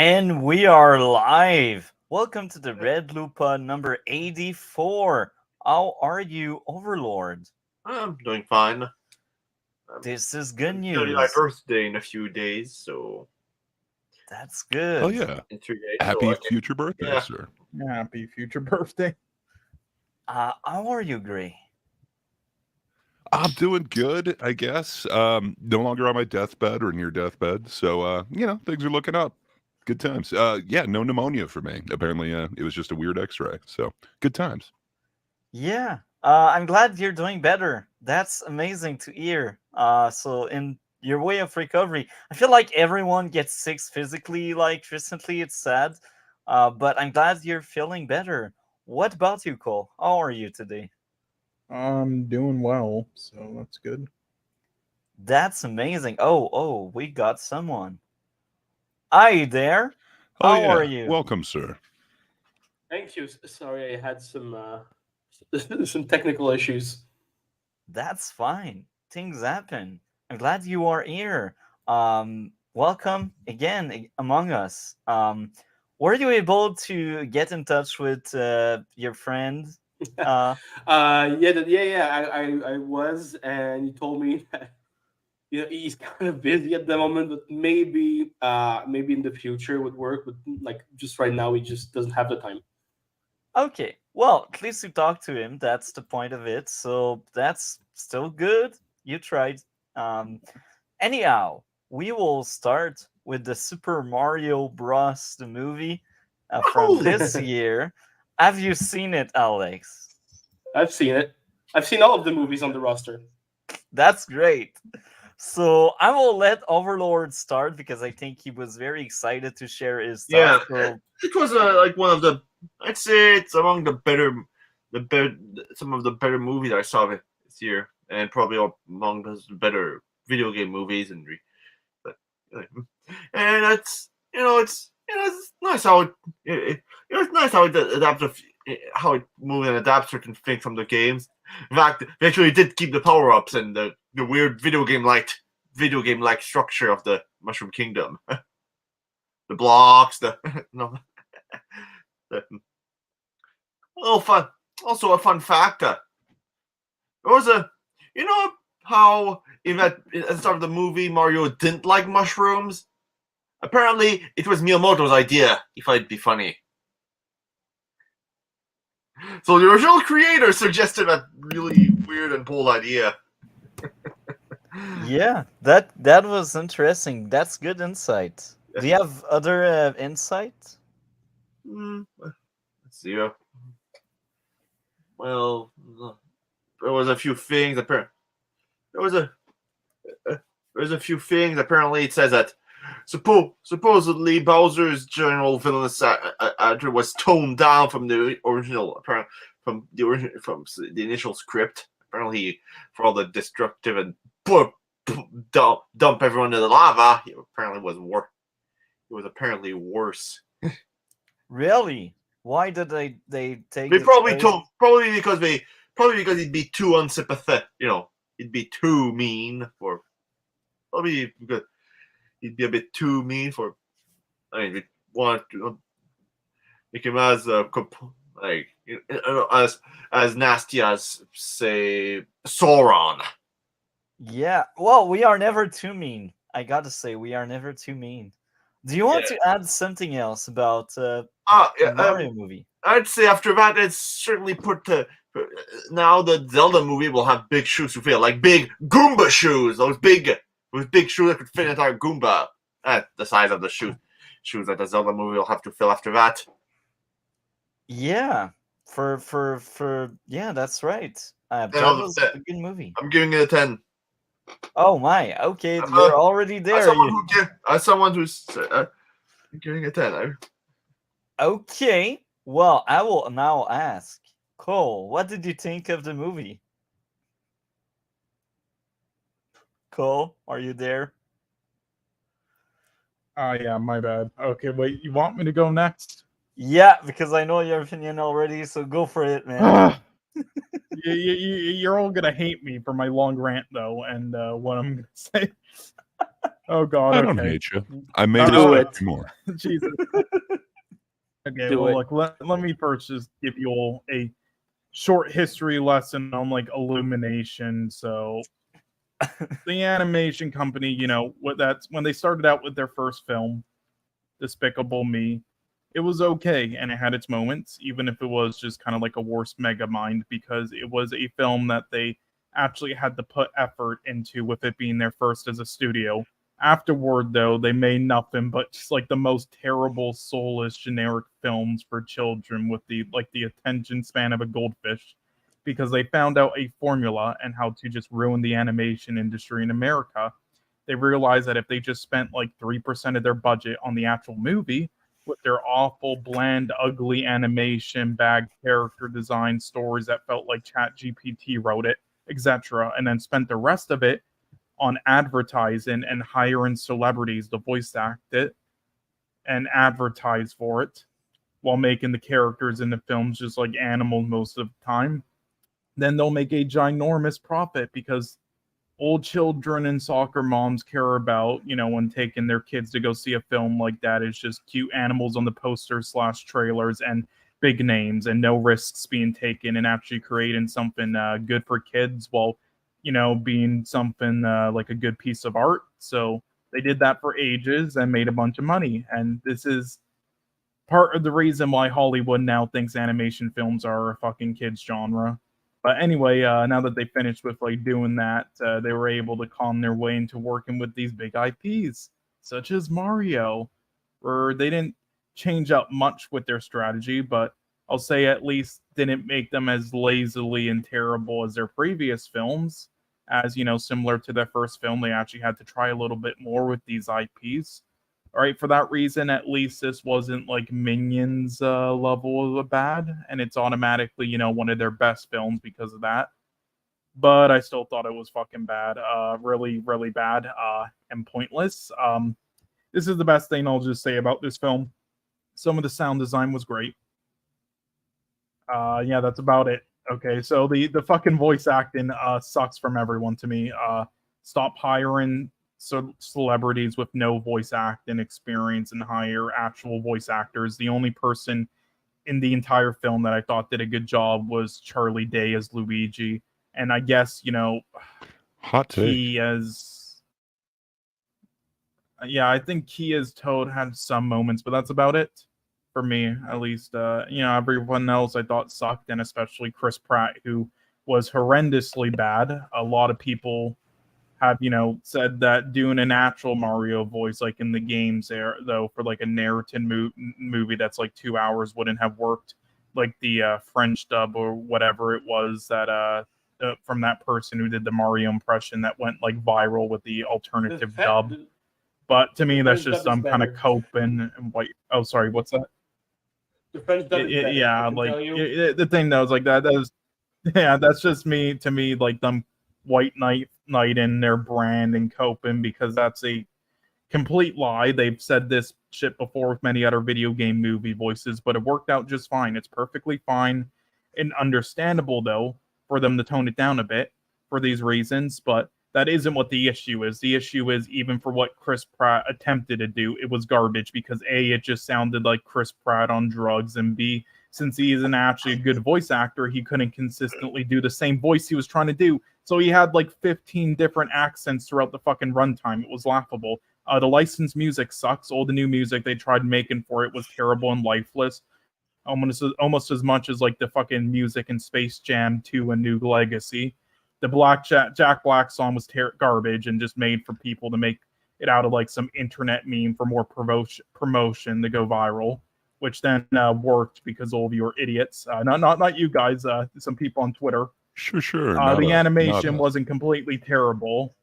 And we are live. Welcome to the RedBlue Pod number 84. How are you, Overlord? I'm doing fine. This is good It's gonna be my news. birthday in a few days, so That's Oh good. yeah. in 3 days. Happy So future birthday, yeah. sir. Happy future birthday. How are you, Gray? I'm doing good, I guess. No longer on my deathbed or near deathbed, so things are looking up. Good times. Yeah, no pneumonia for me. Apparently, it was just a weird X-ray. So good times. Yeah. I'm glad you're doing better. That's amazing to hear. So in your way of recovery, I feel like everyone gets sick physically, like recently. It's sad. But I'm glad you're feeling better. What about you, Cole? How are you today? I'm doing well, so that's good. That's amazing. Oh, we got someone. Hi there. Oh How are yeah. you? Welcome, sir. Thank you. Sorry, I had some some technical issues. That's fine. Things happen. I'm glad you are here. Welcome again among us. Were you able to get in touch with your friend? I was, and he told me that he's kind of busy at the moment, but maybe in the future would work. But like just right now, he just doesn't have the time. Okay. Well, at least you talked to him. That's the point of it. So that's still good. You tried. Um, Anyhow, we will start with the Super Mario Bros. The movie from Oh! this year. Have you seen it, Alex? I've seen it. I've seen all of the movies on the roster. That's great. So I will let Overlord start because I think he was very excited to share his Yeah, thoughts. So it was like one of the. I'd say it's among some of the better movies I saw this year, and probably among the better video game movies but, and it's nice how it's nice how it adapts how it moves and adapts certain things from the games. In fact, they actually did keep the power ups and the weird video game like structure of the Mushroom Kingdom. The blocks, the no, the, oh fun. Also a fun fact. There was how at the start of the movie Mario didn't like mushrooms. Apparently, it was Miyamoto's idea. If I'd be funny. So the original creator suggested a really weird and bold idea. yeah, that was interesting. That's good insight. Do you have other insight? Let's see. Well, there was a few things. There was a few things. Apparently, it says that supposedly Bowser's general villainous actor was toned down from the original. From the initial script. Apparently, for all the destructive and dump everyone in the lava, it apparently was worse. It was apparently worse. Really? Why did they take? They the probably choice- probably because he'd be too unsympathetic. He'd be too mean for. Probably because he'd be a bit too mean for. I mean, we want to make him as as nasty as say Sauron. Yeah. Well, we are never too mean. I gotta say, we are never too mean. Do you want to add something else about the Mario movie? I'd say after that, it's certainly now the Zelda movie will have big shoes to fill, like big Goomba shoes. Those big shoes that could fit an entire Goomba. The size of the shoes that the Zelda movie will have to fill after that. Yeah. Yeah, that's right. That was a good movie. I'm giving it a 10. Oh my! Okay, you're already there. As someone who's giving it a 10. Okay. Well, I will now ask Cole. What did you think of the movie? Cole, are you there? Oh yeah, my bad. Okay, wait, you want me to go next? Yeah, because I know your opinion already, so go for it, man. You're all gonna hate me for my long rant though, and what I'm gonna say. Oh God. I Okay. don't hate you. I may Do respect it. you more. Jesus. Okay. Do well, it. look. Let me first just give you all a short history lesson on like Illumination. So the animation company, what that's when they started out with their first film, Despicable Me. It was okay and it had its moments, even if it was just kind of like a worst mega mind, because it was a film that they actually had to put effort into with it being their first as a studio. Afterward, though, they made nothing but just like the most terrible, soulless, generic films for children with the attention span of a goldfish, because they found out a formula and how to just ruin the animation industry in America. They realized that if they just spent like 3% of their budget on the actual movie, with their awful, bland, ugly animation, bad character design, stories that felt like ChatGPT wrote it, etc., and then spent the rest of it on advertising and hiring celebrities to voice act it and advertise for it while making the characters in the films just like animals most of the time, then they'll make a ginormous profit because old children and soccer moms care about, when taking their kids to go see a film like that, is just cute animals on the posters slash trailers and big names and no risks being taken and actually creating something good for kids while, being something like a good piece of art. So they did that for ages and made a bunch of money. And this is part of the reason why Hollywood now thinks animation films are a fucking kids genre. But anyway, now that they finished with like doing that, they were able to calm their way into working with these big IPs, such as Mario, where they didn't change up much with their strategy, but I'll say at least didn't make them as lazily and terrible as their previous films. As similar to their first film, they actually had to try a little bit more with these IPs. All right, for that reason, at least this wasn't like Minions level of bad, and it's automatically, one of their best films because of that. But I still thought it was fucking bad, really, really bad, and pointless. This is the best thing I'll just say about this film. Some of the sound design was great. Yeah, that's about it. Okay, so the fucking voice acting sucks from everyone to me. Stop hiring celebrities with no voice acting experience and hire actual voice actors. The only person in the entire film that I thought did a good job was Charlie Day as Luigi, and I guess Hot take. he as yeah, I think he as Toad had some moments, but that's about it for me, at least. Everyone else I thought sucked, and especially Chris Pratt, who was horrendously bad. A lot of people have said that doing an actual Mario voice like in the games there though for like a narrative movie that's like 2 hours wouldn't have worked, like the French dub or whatever it was that from that person who did the Mario impression that went like viral with the alternative dub. But to me that's just some kind of coping and white. Oh, sorry, what's that? The French dub is better, Yeah, I can like tell you. the thing that was like that is yeah, that's just me to me, like them white knight in their brand and coping, because that's a complete lie. They've said this shit before with many other video game movie voices, but it worked out just fine. It's perfectly fine and understandable though for them to tone it down a bit for these reasons, but that isn't what the issue is. The issue is, even for what Chris Pratt attempted to do, it was garbage because A, it just sounded like Chris Pratt on drugs, and B, since he isn't actually a good voice actor, he couldn't consistently do the same voice he was trying to do. So he had like 15 different accents throughout the fucking runtime. It was laughable. The licensed music sucks. All the new music they tried making for it was terrible and lifeless. Almost as much as like the fucking music in Space Jam 2 and New Legacy. The Jack Black song was garbage and just made for people to make it out of like some internet meme for more promotion to go viral, which then worked because all of you are idiots. Not you guys. Some people on Twitter. Sure. The animation wasn't completely terrible.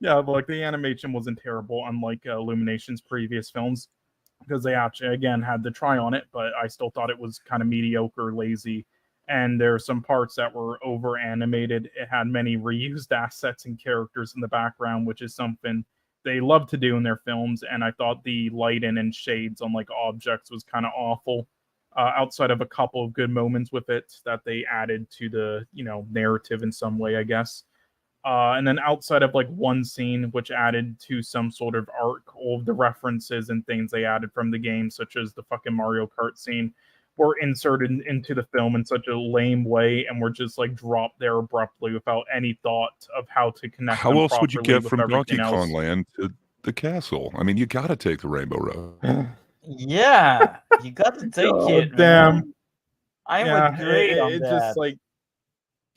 Yeah, like the animation wasn't terrible, unlike Illumination's previous films, because they actually again had to try on it, but I still thought it was kind of mediocre, lazy, and there are some parts that were over animated. It had many reused assets and characters in the background, which is something they love to do in their films, and I thought the lighting and shades on like objects was kind of awful. Outside of a couple of good moments with it that they added to the narrative in some way, I guess. And then outside of like one scene, which added to some sort of arc, all of the references and things they added from the game, such as the fucking Mario Kart scene, were inserted into the film in such a lame way and were just like dropped there abruptly without any thought of how to connect How them else would you properly get with from Donkey everything else. Kong Land to the castle? I mean, you got to take the Rainbow Road. Yeah, you got to take God it, damn. man. I Yeah, would agree on it that. just like,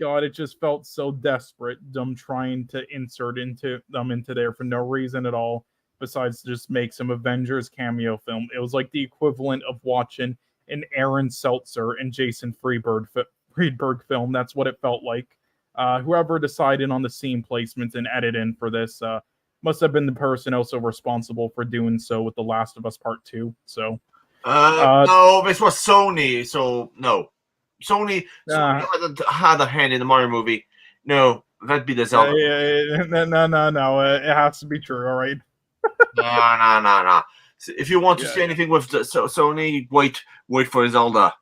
God, it just felt so desperate, them trying to insert them into there for no reason at all, besides just make some Avengers cameo film. It was like the equivalent of watching an Aaron Seltzer and Jason Friedberg film. That's what it felt like. Whoever decided on the scene placements and editing for this must have been the person also responsible for doing so with The Last of Us Part 2. So, no, this was Sony, so no. Sony had a hand in the Mario movie. No, that'd be the Zelda. No. It has to be true, all right? No. If you want to see anything with Sony, wait for Zelda.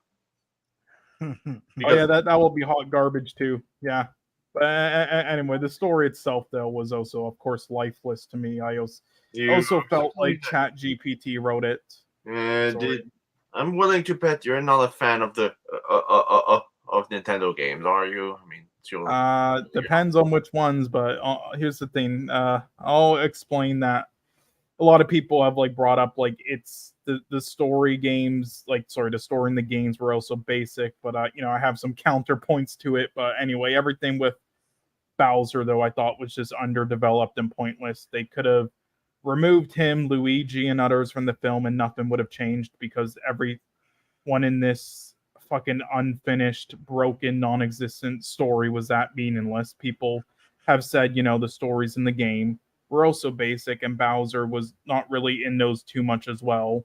Oh yeah, that will be hot garbage too. Yeah, but anyway, the story itself though was also, of course, lifeless to me. I also felt like ChatGPT wrote it. I'm willing to bet you're not a fan of the of Nintendo games, are you? I mean, depends on which ones, but here's the thing. I'll explain that. A lot of people have like brought up like it's the story games, the story in the games were also basic, but I have some counterpoints to it. But anyway, everything with Bowser though I thought was just underdeveloped and pointless. They could have removed him, Luigi, and others from the film, and nothing would have changed because everyone in this fucking unfinished, broken, non-existent story was that meaningless. People have said, the stories in the game were also basic, and Bowser was not really in those too much as well.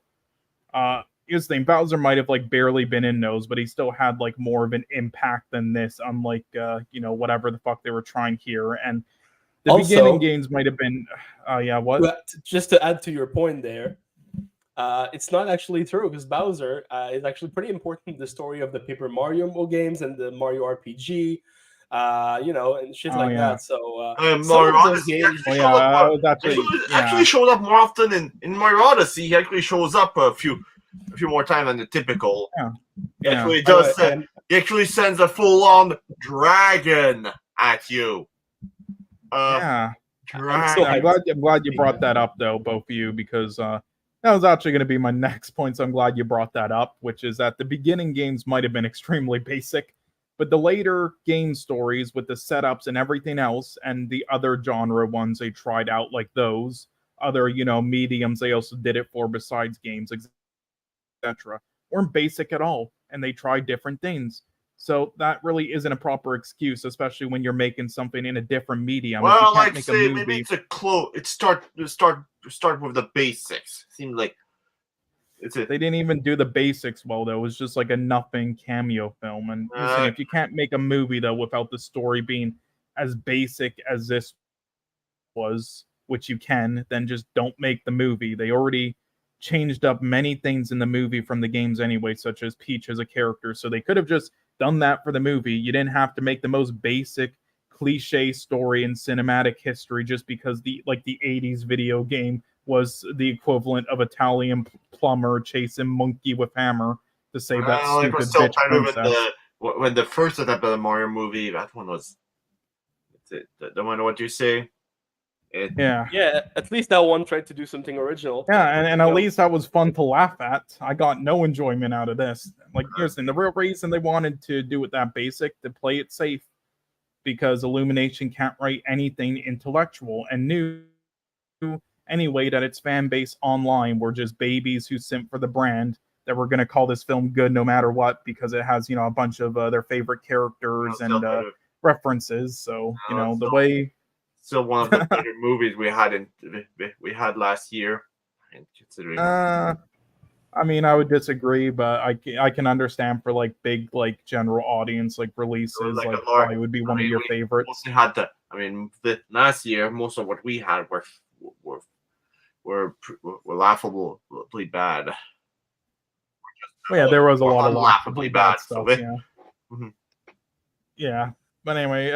Here's the thing, Bowser might have like barely been in those, but he still had like more of an impact than this, unlike whatever the fuck they were trying here. And the beginning games might have been what? Well, just to add to your point there, it's not actually true because Bowser is actually pretty important in the story of the Paper Mario games and the Mario RPG, and shit that. So Mario Odyssey actually showed up more often in Mario Odyssey. He actually shows up a few more times than the typical. He actually does. He actually sends a full-on dragon at you. I'm glad you brought that up though, both of you, because that was actually going to be my next point. So I'm glad you brought that up, which is that the beginning games might have been extremely basic, but the later game stories with the setups and everything else, and the other genre ones they tried out, like those other mediums they also did it for besides games, etc., weren't basic at all, and they tried different things. So that really isn't a proper excuse, especially when you're making something in a different medium. Well, I'd say maybe it's a close. It start with the basics. Seems like they didn't even do the basics well though. It was just like a nothing cameo film. And if you can't make a movie though without the story being as basic as this was, which you can, then just don't make the movie. They already changed up many things in the movie from the games anyway, such as Peach as a character. So they could have just done that for the movie. You didn't have to make the most basic cliche story in cinematic history just because the 80s video game was the equivalent of Italian plumber chasing monkey with hammer to save that stupid bitch princess. When the first attempt of the Mario movie, that one was the one what you say. Yeah, at least that one tried to do something original. Yeah, and at least that was fun to laugh at. I got no enjoyment out of this. Here's the thing, the real reason they wanted to do it that basic, to play it safe, because Illumination can't write anything intellectual, and knew anyway that its fan base online were just babies who simp for the brand, that were going to call this film good no matter what, because it has a bunch of their favorite characters and references. So the way. Still one of the better movies we had last year. Considering, I mean, I would disagree, but I can understand for big general audience releases, probably would be one of your favorites. The last year, most of what we had were laughably bad. There was a lot of laughably bad stuff. So Yeah, but anyway,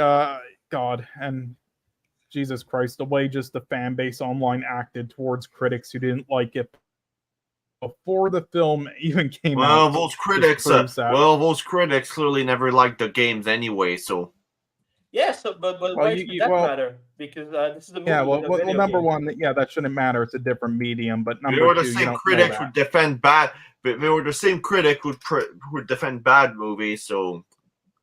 God, and Jesus Christ, the way just the fan base online acted towards critics who didn't like it before the film even came Well, out. those critics, those critics clearly never liked the games anyway. So Yeah, so but Well, why should that matter? Because this is a movie. yeah, with a video number game. one, yeah, that shouldn't matter. It's a different medium. But they number were the two, you same don't know critics that. would defend bad. But they were the same critic would defend bad movies. So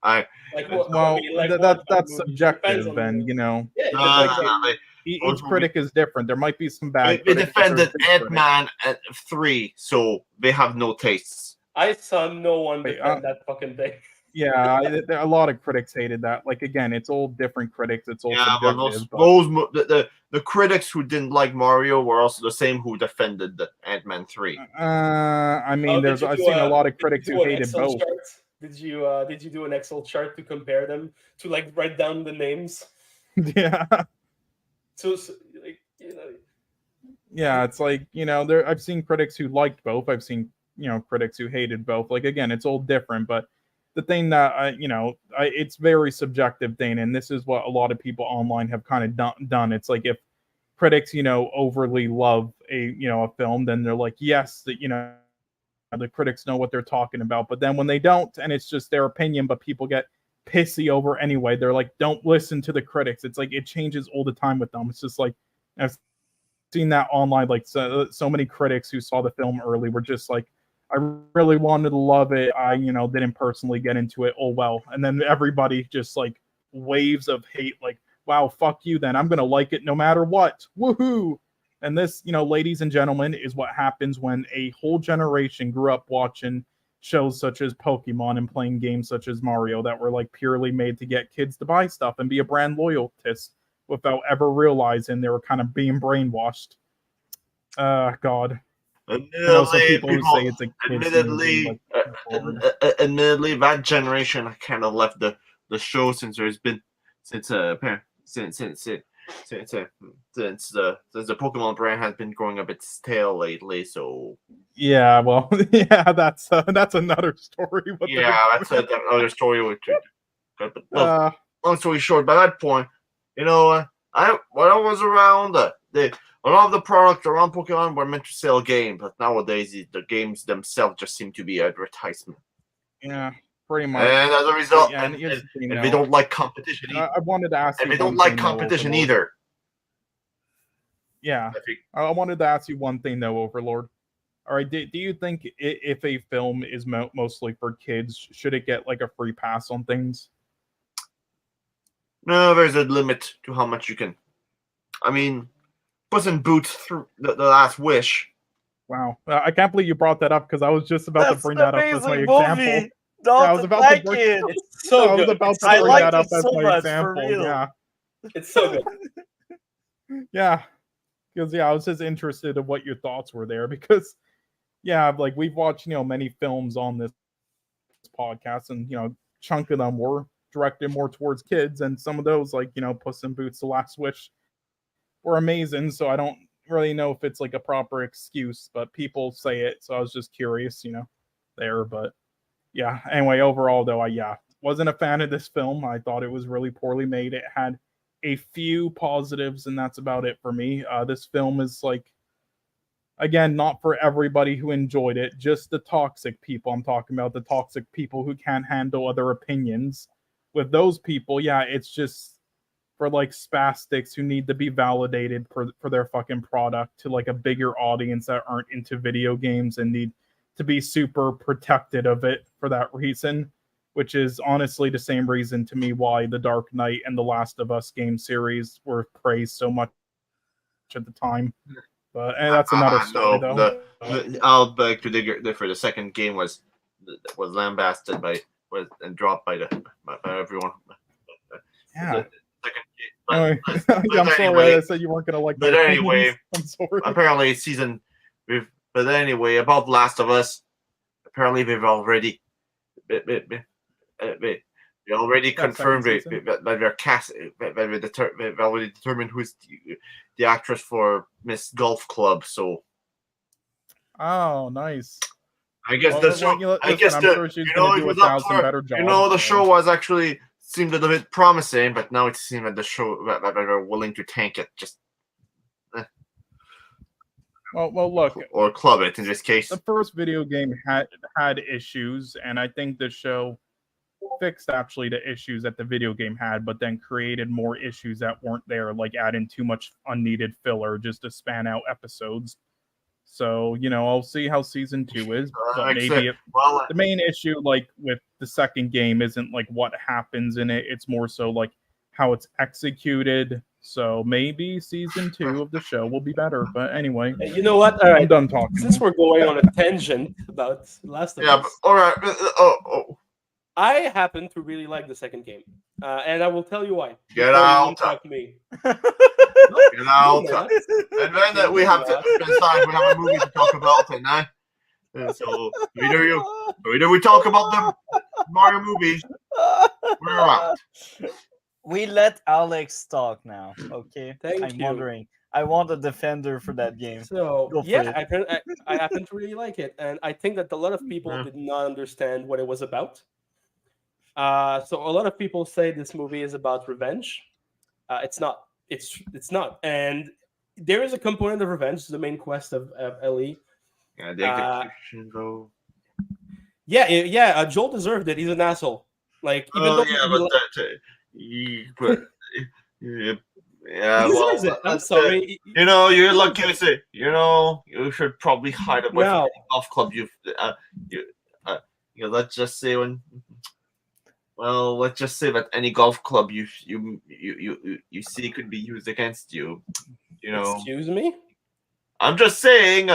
Like what? Well, like what that's movie? Depends subjective, on and the- you know, Yeah, it Nah, depends on- nah, each critic is different. There might be some bad. they critics, but there's defended good critics. Ant-Man at 3, so they have no tastes. I saw no one Wait, defend that fucking thing. Yeah, a lot of critics hated that. Like again, it's all different critics. It's all Yeah, but subjective. the critics who didn't like Mario were also the same who defended the Ant-Man 3. I mean, Did you I've do seen a lot of did you critics do who an hated Excel both. chart? Did you do an Excel chart to compare them to like write down the names? Yeah. So like you know. Yeah, it's like, you know, I've seen critics who liked both. I've seen, you know, critics who hated both. Like again, it's all different, but the thing that it's very subjective thing, and this is what a lot of people online have kind of done. It's like if critics, you know, overly love a film, then they're like, yes, that the critics know what they're talking about. But then when they don't, and it's just their opinion, but people get pissy over anyway, they're like, don't listen to the critics. It's like it changes all the time with them. It's just like I've seen that online, like so many critics who saw the film early were just like, I really wanted to love it. I, didn't personally get into it. Oh, well. And then everybody just like waves of hate, like, wow, fuck you then. I'm going to like it no matter what. Woohoo. And this, ladies and gentlemen, is what happens when a whole generation grew up watching shows such as Pokemon and playing games such as Mario that were like purely made to get kids to buy stuff and be a brand loyalist without ever realizing they were kind of being brainwashed. God. Admittedly, that generation kind of left the show since there's been since the Pokemon brand has been growing up its tail lately. So yeah, well, yeah, that's another story. That's another story. Long story short, by that point, when I was around, a lot of the products around Pokemon were meant to sell games, but nowadays the games themselves just seem to be advertisement. Yeah, pretty much. And as a result, and they don't like competition. I wanted to ask you. And they don't like competition either. Yeah, I wanted to ask you one thing though, Overlord. All right, do you think if a film is mostly for kids, should it get like a free pass on things? No, there's a limit to how much you can. I mean, Puss in Boots through the Last Wish. Wow, I can't believe you brought that up because I was just about to bring that up as my example. I was about to bring it. It's so good. I was about to bring that up as my example. Yeah, it's so good. Yeah, because I was just interested in what your thoughts were there because, like we've watched many films on this podcast, and chunk of them were directed more towards kids, and some of those like Puss in Boots: The Last Wish were amazing. So I don't really know if it's like a proper excuse, but people say it, so I was just curious, there. But yeah, anyway, overall though, I wasn't a fan of this film. I thought it was really poorly made. It had a few positives, and that's about it for me. This film is like, again, not for everybody who enjoyed it, just the toxic people. I'm talking about the toxic people who can't handle other opinions. With those people, it's just for like spastics who need to be validated for their fucking product to like a bigger audience that aren't into video games and need to be super protected of it for that reason, which is honestly the same reason to me why the Dark Knight and the Last of Us game series were praised so much at the time. But that's another story, though. I'll beg to differ. For the second game was lambasted and dropped by everyone. Yeah. I'm sorry. I said you weren't gonna like. But anyway, I'm sorry. Apparently, But anyway, about Last of Us, apparently they've already confirmed that they're cast. They've already determined who's the actress for Miss Golf Club. So, oh, nice. I guess the show. I guess the show was actually seemed a little bit promising, but now it seems that the show that they're willing to tank it, just Well, look, or club it in this case. the first video game had issues, and I think the show fixed actually the issues that the video game had, but then created more issues that weren't there, like adding too much unneeded filler just to span out episodes. So, I'll see how season 2 is, but maybe the main issue, like with the second game, isn't like what happens in it. It's more so like how it's executed. So maybe season 2 of the show will be better. But anyway, You know what? All right. I'm done talking. Since we're going on a tangent about Last of Yeah, Us, but, all right. I happen to really like the second game, and I will tell you why. Get Before you out. interrupt me. Get out. Yeah. And then we have to spend time. We have a movie to talk about, and so either we talk about the Mario movie, we're out. We let Alex talk now. Okay, Thank I'm you. wondering. I want a defender for that game. So Go for yeah, it. I happen to really like it, and I think that a lot of people did not understand what it was about. So a lot of people say this movie is about revenge. It's not. It's not. And there is a component of revenge, the main quest of Ellie. Yeah, the execution though. Yeah. Joel deserved it. He's an asshole. Like even though yeah, he well, deserves it. I'm sorry. You're lucky to say. You should probably hide away from No. the golf club. Let's just say let's just say that any golf club you see could be used against you. Excuse me. I'm just saying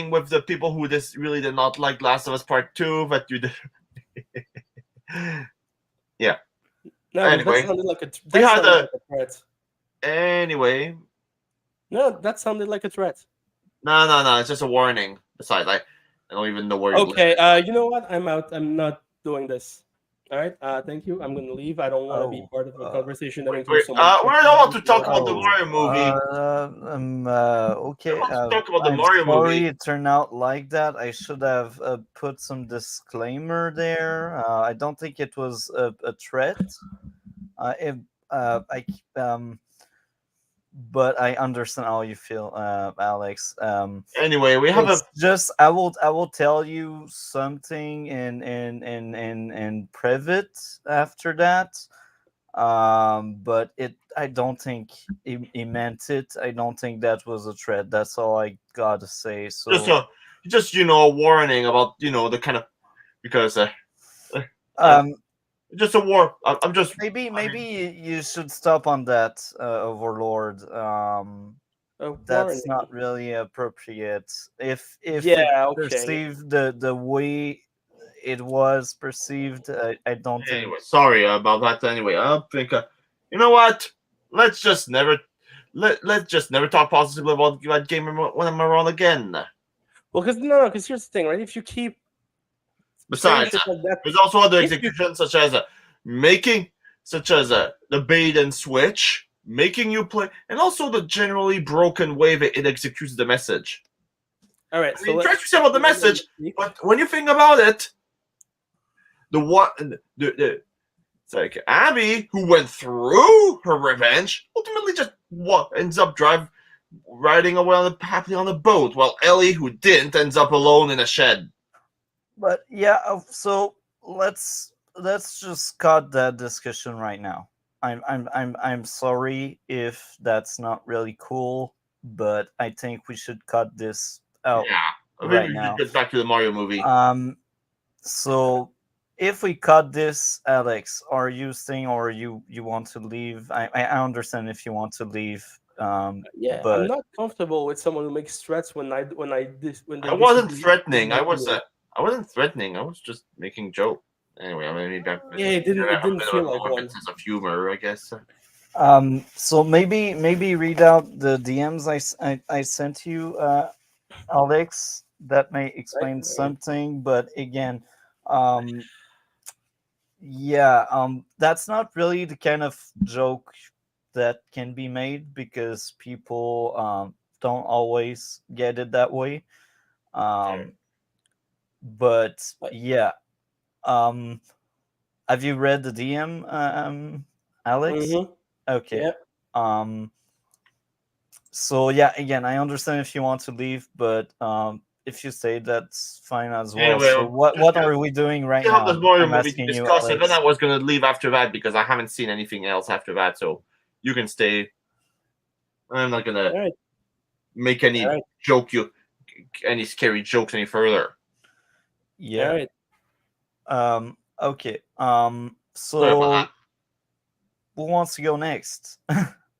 with the people who just really did not like Last of Us Part 2 that you did. Yeah. No, Anyway, that sounded like a threat. Anyway. No, that sounded like a threat. No. It's just a warning. Besides, I don't even know where. Okay. You know what? I'm out. I'm not doing this. All right. Thank you. I'm going to leave. I don't want to be part of a conversation that includes so much. We're about to talk about the Mario movie. Okay. Talk about the I'm Mario sorry movie. it turned out like that. I should have put some disclaimer there. I don't think it was a threat. But I understand how you feel, Alex. Anyway, we have just I will tell you something in private after that. But I don't think he meant it. I don't think that was a threat. That's all I gotta say. So just a warning about the kind of because just a war. I'm just maybe you should stop on that, Overlord. That's not really appropriate. If perceived the way it was perceived, I don't think. Anyway, sorry about that. Anyway, I think you know what? Let's just never talk positively about that game when I'm around again. Well, because here's the thing, right? If you keep besides, there's also other executions such as the bait and switch, making you play, and also the generally broken way that it executes the message. All right, so try to say about the message, but when you think about it, it's like Abby, who went through her revenge, ultimately just ends up riding away happily on a boat, while Ellie, who didn't, ends up alone in a shed. But yeah, so let's just cut that discussion right now. I'm sorry if that's not really cool, but I think we should cut this out right now. Get back to the Mario movie. So if we cut this, Alex, are you staying or you want to leave? I understand if you want to leave. Yeah, but I'm not comfortable with someone who makes threats when I wasn't threatening. I wasn't threatening. I was just making joke. Anyway, it didn't feel like one. Sense of humor, I guess. So maybe read out the DMs I sent you, Alex. That may explain something, but again, that's not really the kind of joke that can be made because people don't always get it that way. But yeah, have you read the DM, Alex? Mhm. Okay. Yeah. So yeah, again, I understand if you want to leave, but if you stay, that's fine as well. Anyway, So what are we doing right we have this now? Mario I'm movie to asking you, discuss, and then I Alex. was gonna leave after that because I haven't seen anything else after that. So you can stay. I'm not gonna All right. make any All right. any scary jokes any further. Yeah. All right. Okay. Sorry about So that. who wants to go next?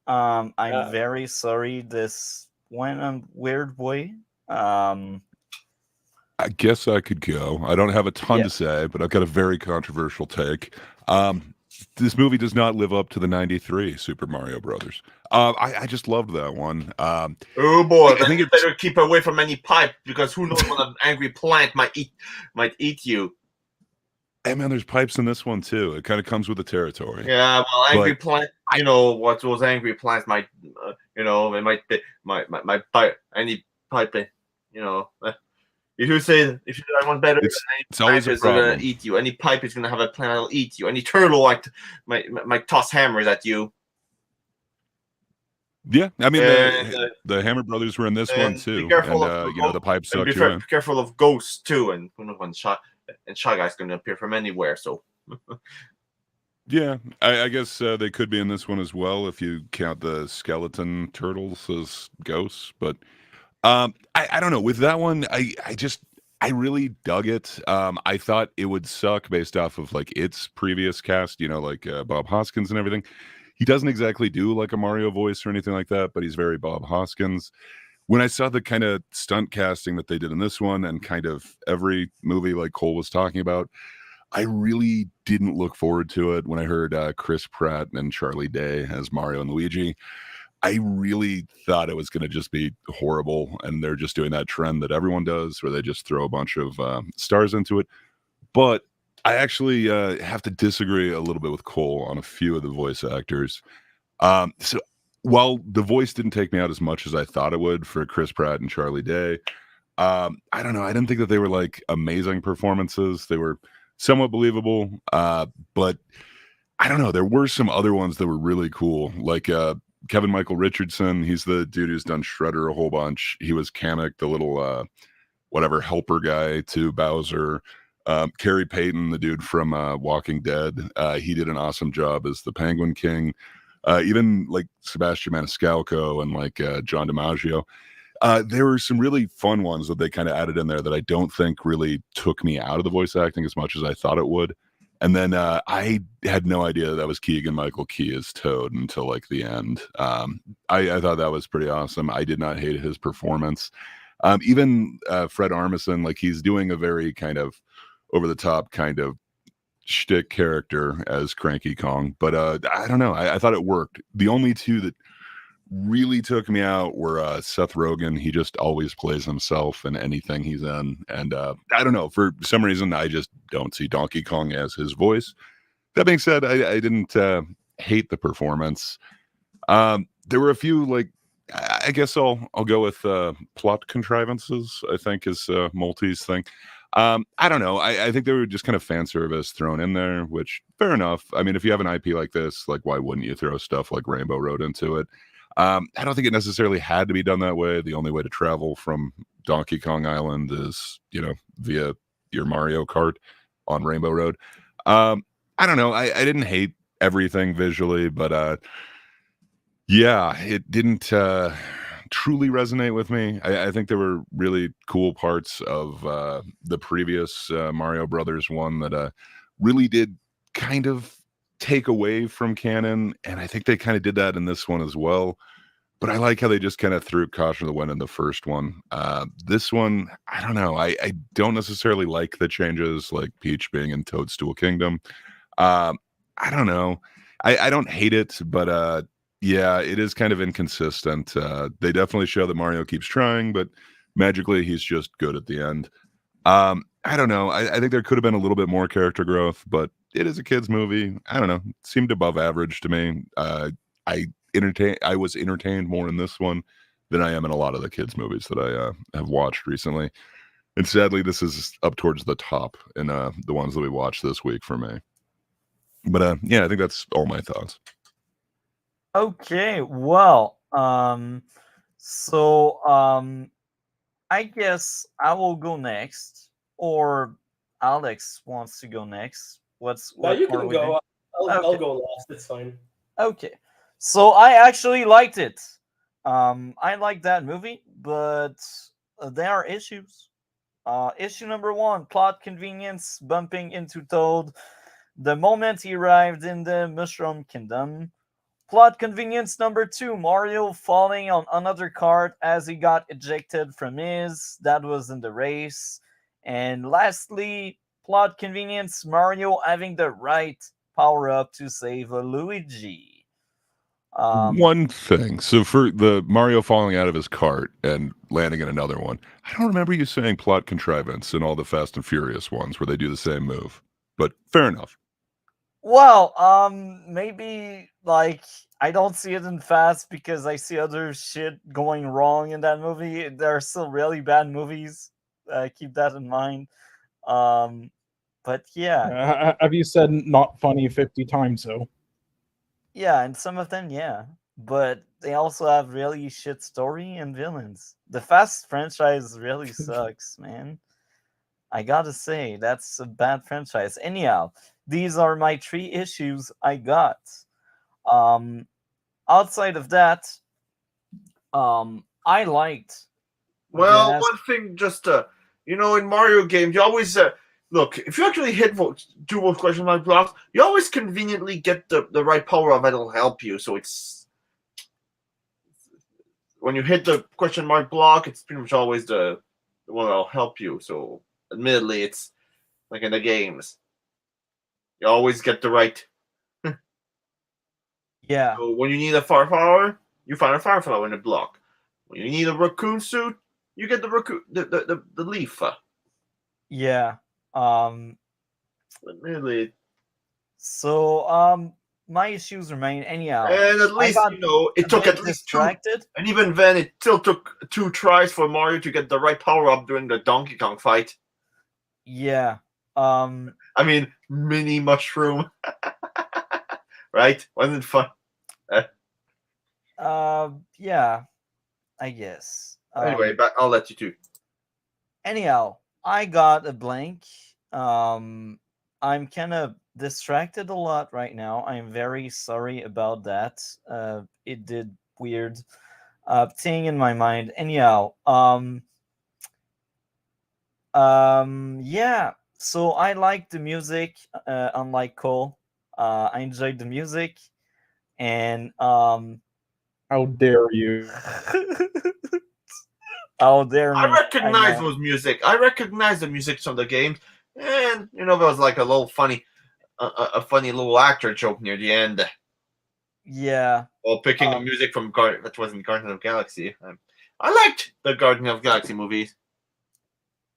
I'm Uh, very sorry. This went a weird way. Um, I guess I could go. I don't have a ton Yeah. to say, but I've got a very controversial take. This movie does not live up to the '93 Super Mario Brothers. I just loved that one. Oh boy, I then think you it's better keep away from any pipe because who knows when an angry plant might eat you. hey man, there's pipes in this one too. It kind of comes with the territory. Yeah, well, angry But plant. You know what those angry plants might. They might might bite any pipe. You know, if you say I want better, it's any always plant a is gonna problem. eat you. Any pipe is gonna have a plant that'll eat you. Any turtle might toss hammers at you. Yeah, I mean And, the Hammer Brothers were in this one and too, be careful and of the pipe and sucked be you in. careful of ghosts too. And who knows when Shy Guy's gonna appear from anywhere. So. Yeah, I guess they could be in this one as well if you count the skeleton turtles as ghosts. But I don't know. With that one, I really dug it. I thought it would suck based off of like its previous cast, like Bob Hoskins and everything. He doesn't exactly do like a Mario voice or anything like that, but he's very Bob Hoskins. When I saw the kind of stunt casting that they did in this one and kind of every movie like Cole was talking about, I really didn't look forward to it when I heard Chris Pratt and Charlie Day as Mario and Luigi. I really thought it was going to just be horrible, and they're just doing that trend that everyone does where they just throw a bunch of stars into it. But I actually have to disagree a little bit with Cole on a few of the voice actors. So while the voice didn't take me out as much as I thought it would for Chris Pratt and Charlie Day, I don't know. I didn't think that they were like amazing performances. They were somewhat believable, but I don't know. There were some other ones that were really cool, like Kevin Michael Richardson. He's the dude who's done Shredder a whole bunch. He was Kamek, the little whatever helper guy to Bowser. Carrie Payton, the dude from Walking Dead, he did an awesome job as the Penguin King. Even like Sebastian Maniscalco and like John DiMaggio. There were some really fun ones that they kind of added in there that I don't think really took me out of the voice acting as much as I thought it would. And then I had no idea that was Keegan-Michael Key as Toad until like the end. I thought that was pretty awesome. I did not hate his performance. Even Fred Armisen, like he's doing a very kind of over-the-top kind of shtick character as Cranky Kong. But I don't know. I thought it worked. The only two that really took me out were Seth Rogen. He just always plays himself in anything he's in. And I don't know. For some reason, I just don't see Donkey Kong as his voice. That being said, I didn't hate the performance. There were a few, like, I guess I'll go with plot contrivances, I think is Multi's thing. I don't know. I think they were just kind of fan service thrown in there, which fair enough. I mean, if you have an IP like this, like why wouldn't you throw stuff like Rainbow Road into it? I don't think it necessarily had to be done that way. The only way to travel from Donkey Kong Island is, via your Mario Kart on Rainbow Road. I don't know. I didn't hate everything visually, but yeah, it didn't truly resonate with me. I think there were really cool parts of the previous Mario Brothers one that really did kind of take away from canon, and I think they kind of did that in this one as well. But I like how they just kind of threw caution to the wind in the first one. This one, I don't know. I don't necessarily like the changes, like Peach being in Toadstool Kingdom. I don't know. I don't hate it, but yeah, it is kind of inconsistent. They definitely show that Mario keeps trying, but magically he's just good at the end. I don't know. I think there could have been a little bit more character growth, but it is a kid's movie. I don't know. It seemed above average to me. I was entertained more in this one than I am in a lot of the kids' movies that I have watched recently. And sadly, this is up towards the top in the ones that we watched this week for me. But yeah, I think that's all my thoughts. Okay, well, so I guess I will go next, or Alex wants to go next. Now What you are can we go. doing? I'll Okay, go last. It's fine. okay. So I actually liked it. I like that movie, but there are issues. Issue number one: plot convenience, bumping into Toad the moment he arrived in the Mushroom Kingdom. Plot convenience number two: Mario falling on another cart as he got ejected from his. That was in the race. And lastly, plot convenience: Mario having the right power up to save Luigi. One thing. So for the Mario falling out of his cart and landing in another one, I don't remember you saying plot contrivance in all the Fast and Furious ones where they do the same move. But fair enough. Well, maybe like I don't see it in Fast because I see other shit going wrong in that movie. There are still really bad movies. Keep that in mind. Um, but yeah, Have you said not funny 50 times so? yeah, and some of them, yeah, but they also have really shit story and villains. The Fast franchise really sucks, man. I gotta say, that's a bad franchise. Anyhow, these are my three issues I got. Um, outside of that, I liked Well, Gas. one thing, just in Mario games, you always look if you actually hit do both question mark blocks, you always conveniently get the right power up that'll help you. So it's when you hit the question mark block, it's pretty much always the one that'll help you. So admittedly, it's like in the games, you always get the right. Yeah, So when you need a fire flower, you find a fire flower in the block. When you need a raccoon suit, you get the raccoon the leaf. yeah. Um, Admittedly, so my issues remain. Anyhow, and at I least got it a took bit at least two, distracted. and even then, it still took 2 tries for Mario to get the right power up during the Donkey Kong fight. Yeah. I mean, mini mushroom, right? Wasn't it fun? Yeah, I guess. Anyway, but I'll let you do. Anyhow, I got a blank. I'm kind of distracted a lot right now. I'm very sorry about that. It did weird thing in my mind. Anyhow, yeah. So I like the music. Unlike Cole, I enjoyed the music, and How dare you? how dare I me? I recognize know. those music. I recognize the music from the games, and there was like a little funny, a funny little actor joke near the end Yeah. while picking the music from that wasn't Guardian of the Galaxy. I liked the Guardian of the Galaxy movies.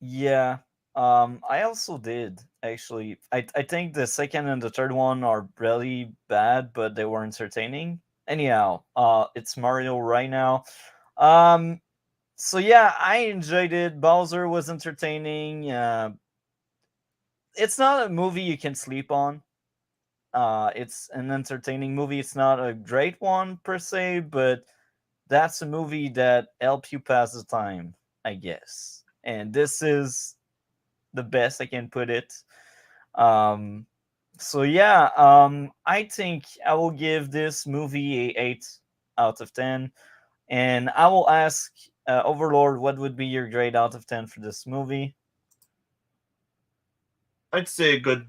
Yeah. I also did actually. I think the second and the third one are really bad, but they were entertaining. Anyhow, it's Mario right now. Um, so yeah, I enjoyed it. Bowser was entertaining. It's not a movie you can sleep on. It's an entertaining movie. It's not a great one per se, but that's a movie that helps you pass the time, I guess. And this is the best I can put it. Um, so yeah, I think I will give this movie a 8 out of 10, and I will ask Overlord, what would be your grade out of 10 for this movie? I'd say a good.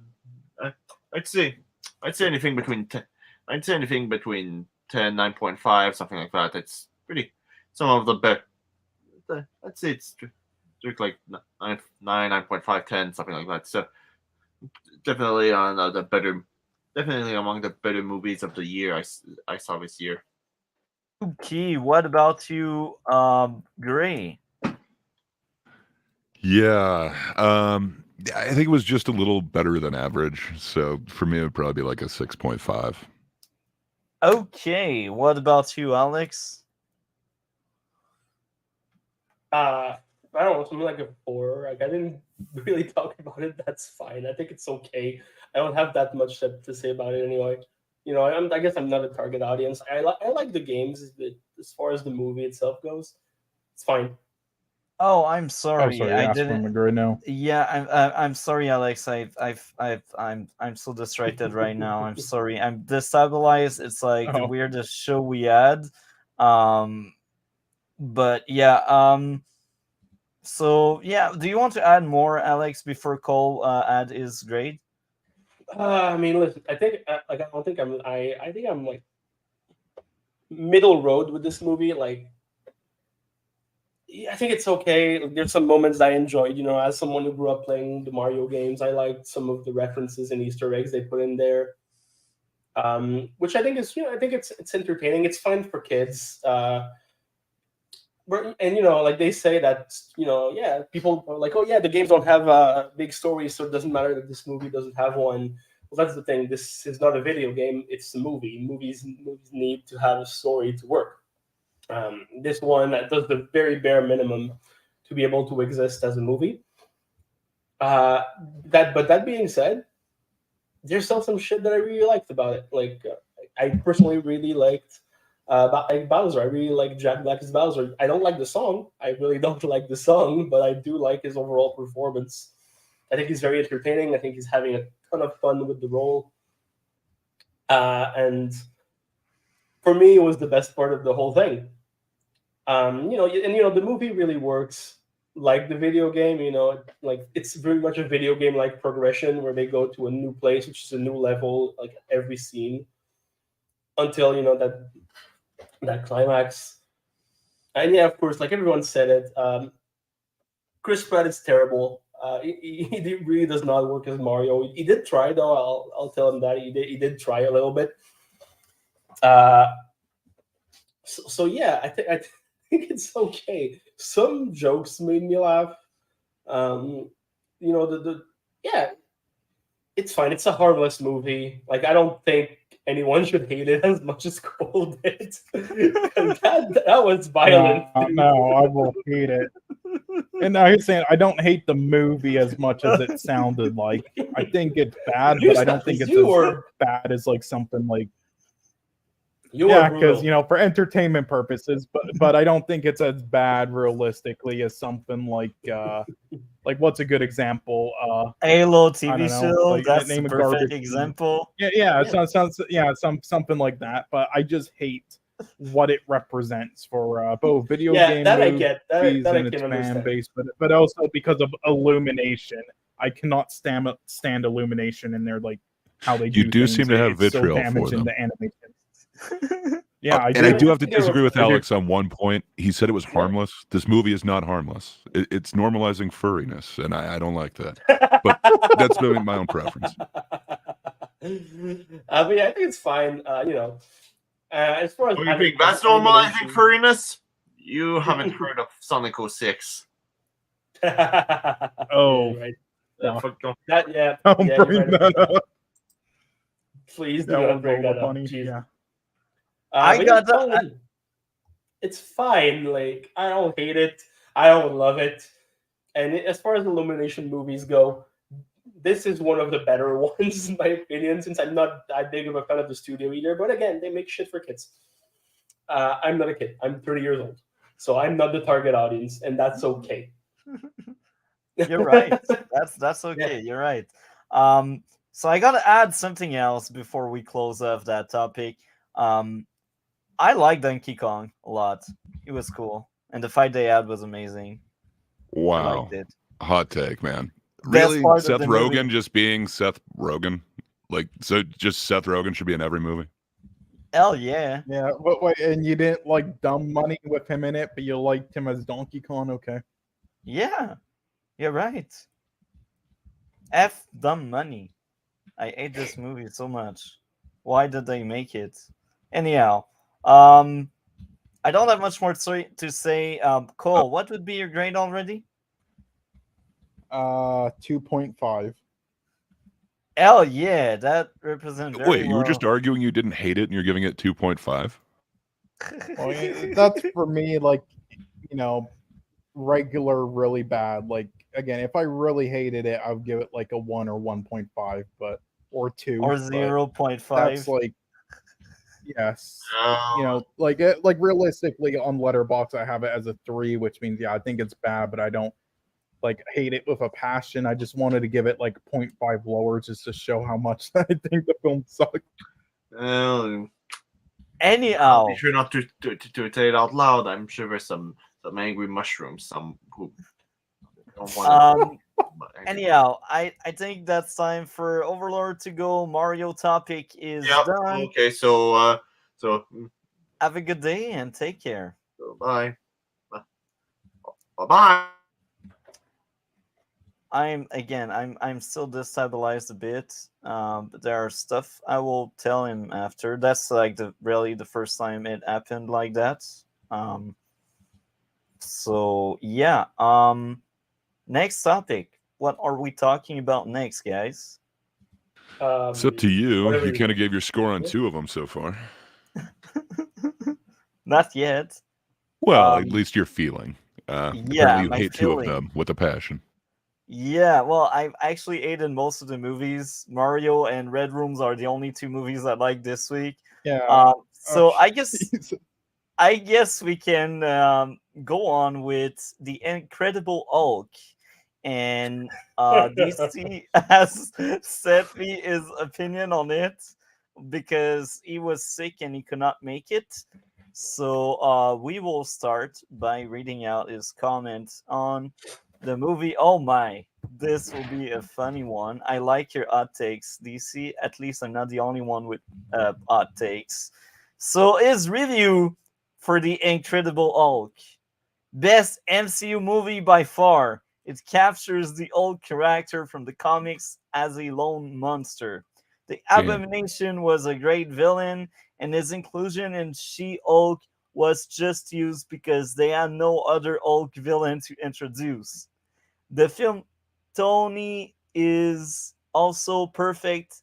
I- I'd say, I'd say anything between 10. I'd say anything between 10, 9.5, something like that. It's pretty. Some of the better. I'd say it's like 9, 9.5, 10, something like that. So definitely on the better, definitely among the better movies of the year I saw this year. Okay, what about you, Gray? Yeah. I think it was just a little better than average. So for me, it would probably be like a 6.5. Okay, what about you, Alex? I don't know, something like a 4. Like I didn't really talk about it. That's fine. I think it's okay. I don't have that much to say about it anyway. You know, I guess I'm not a target audience. I like the games, but as far as the movie itself goes, it's fine. Oh, I'm Oh, sorry. sorry, I Aspen didn't. McGray now. Yeah, I'm sorry, Alex. I'm so distracted right now. I'm sorry. I'm destabilized. It's like the Oh, weirdest show we had. Um, but yeah. So yeah, do you want to add more, Alex, before Cole add his grade? I mean, listen. I think like I don't think I'm. I think I'm like middle road with this movie. Like I think it's okay. Like, there's some moments I enjoyed. You know, as someone who grew up playing the Mario games, I liked some of the references and Easter eggs they put in there. Which I think is, you know, I think it's entertaining. It's fine for kids. And you know, like they say that, you know, yeah, people are like, oh yeah, the games don't have big stories, so it doesn't matter that this movie doesn't have one. Well, that's the thing. This is not a video game; it's a movie. Movies need to have a story to work. This one does the very bare minimum to be able to exist as a movie. But that being said, there's still some shit that I really liked about it. Like I personally really liked like Bowser. I really like Jack Black as Bowser. I don't like the song. I really don't like the song, but I do like his overall performance. I think he's very entertaining. I think he's having a ton of fun with the role. And for me, it was the best part of the whole thing. You know, and you know, the movie really works like the video game. You know, like it's very much a video game like progression where they go to a new place, which is a new level, like every scene, until you know that climax. And yeah, of course, like everyone said it, Chris Pratt is terrible. He really does not work as Mario. He did try though. I'll tell him that he did try a little bit. So yeah, I think it's okay. Some jokes made me laugh. You know the yeah, it's fine. It's a harmless movie. Like I don't think anyone should hate it as much as Cole did. that was violent. no, I will hate it. And I was saying I don't hate the movie as much as it sounded like. I think it's bad, but I don't think it's as bad as like something like. Yeah, because you know, for entertainment purposes, but I don't think it's as bad realistically as something like what's a good example? Halo TV show. Like, That's name a a perfect garbage example. Yeah. Something like that. But I just hate what it represents for both video game that movies I get. That and I its can fan understand. base, but also because of Illumination. I cannot stand Illumination in their like how they do. You do things. seem to have It's vitriol so for damaging them. the animation. Yeah, I and I do have to I do. disagree with Alex on one point. He said it was harmless. This movie is not harmless. It's normalizing furriness, and I don't like that. But that's my own preference. But yeah, I think it's fine. You know, as far as you think that's normalizing furriness? You haven't heard of Sonic 06. Oh, right. Yeah. Don't bring that up. Please do not bring that up. Funny. Yeah. It's fine. Like I don't hate it. I don't love it. And as far as Illumination movies go, this is one of the better ones in my opinion. Since I'm not that big of a fan of the studio either, but again, they make shit for kids. I'm not a kid. I'm 30 years old, so I'm not the target audience, and that's okay. You're right. That's okay. Yeah. You're right. So I gotta add something else before we close off that topic. I like Donkey Kong a lot. It was cool, and the fight they had was amazing. Wow, I liked it. Hot take, man. Best Really, part Seth of the Rogen movie. just being Seth Rogen? Like, so just Seth Rogen should be in every movie? Hell yeah. Yeah, but wait, and you didn't like Dumb Money with him in it, but you liked him as Donkey Kong, okay? Yeah, you're right. F Dumb Money. I hate this movie so much. Why did they make it? Anyhow, I don't have much more to say. Cole, what would be your grade already? 2.5. Hell yeah, that represents very Wait, you were well. just arguing you didn't hate it and you're giving it 2.5? Well, that's for me, like, you know, regular really bad. Like again, if I really hated it, I would give it like a 1 or 1.5, but or 2. Or But 0.5. that's like yes. You No. know, like realistically on Letterboxd I have it as a 3, which means yeah, I think it's bad, but I don't like hate it with a passion. I just wanted to give it like 0.5 lower just to show how much I think the film sucked. Well, I'll Anyhow, be sure not to say it out loud. I'm sure there's some angry mushrooms. Some who don't want um, to. anyhow, I think that's time for Overlord to go. Mario topic is Yep. done. Okay. So Have a good day and take care. bye. Bye. Bye. I'm still destabilized a bit. But there are stuff I will tell him after. That's like the first time it happened like that. Um, so yeah. Next topic. What are we talking about next, guys? It's up to you. Whatever You you kind of want. gave your score on Yeah. 2 of them so far. Not yet. Well, Um, at least your feeling. yeah, Apparently, you my hate 2 of feeling. them with a passion. Yeah, well, I actually ate in most of the movies. Mario and Red Rooms are the only 2 movies I like this week. Yeah. So Oh, I guess jeez. I guess we can go on with the Incredible Hulk, and DC has sent me his opinion on it because he was sick and he could not make it. So we will start by reading out his comment on the movie. Oh my, this will be a funny one. I like your hot takes, DC. At least I'm not the only one with hot takes. So his review for the Incredible Hulk. Best MCU movie by far. It captures the Hulk character from the comics as a lone monster. The Damn. Abomination was a great villain, and his inclusion in She-Hulk was just used because they had no other Hulk villain to introduce. The film Tony is also perfect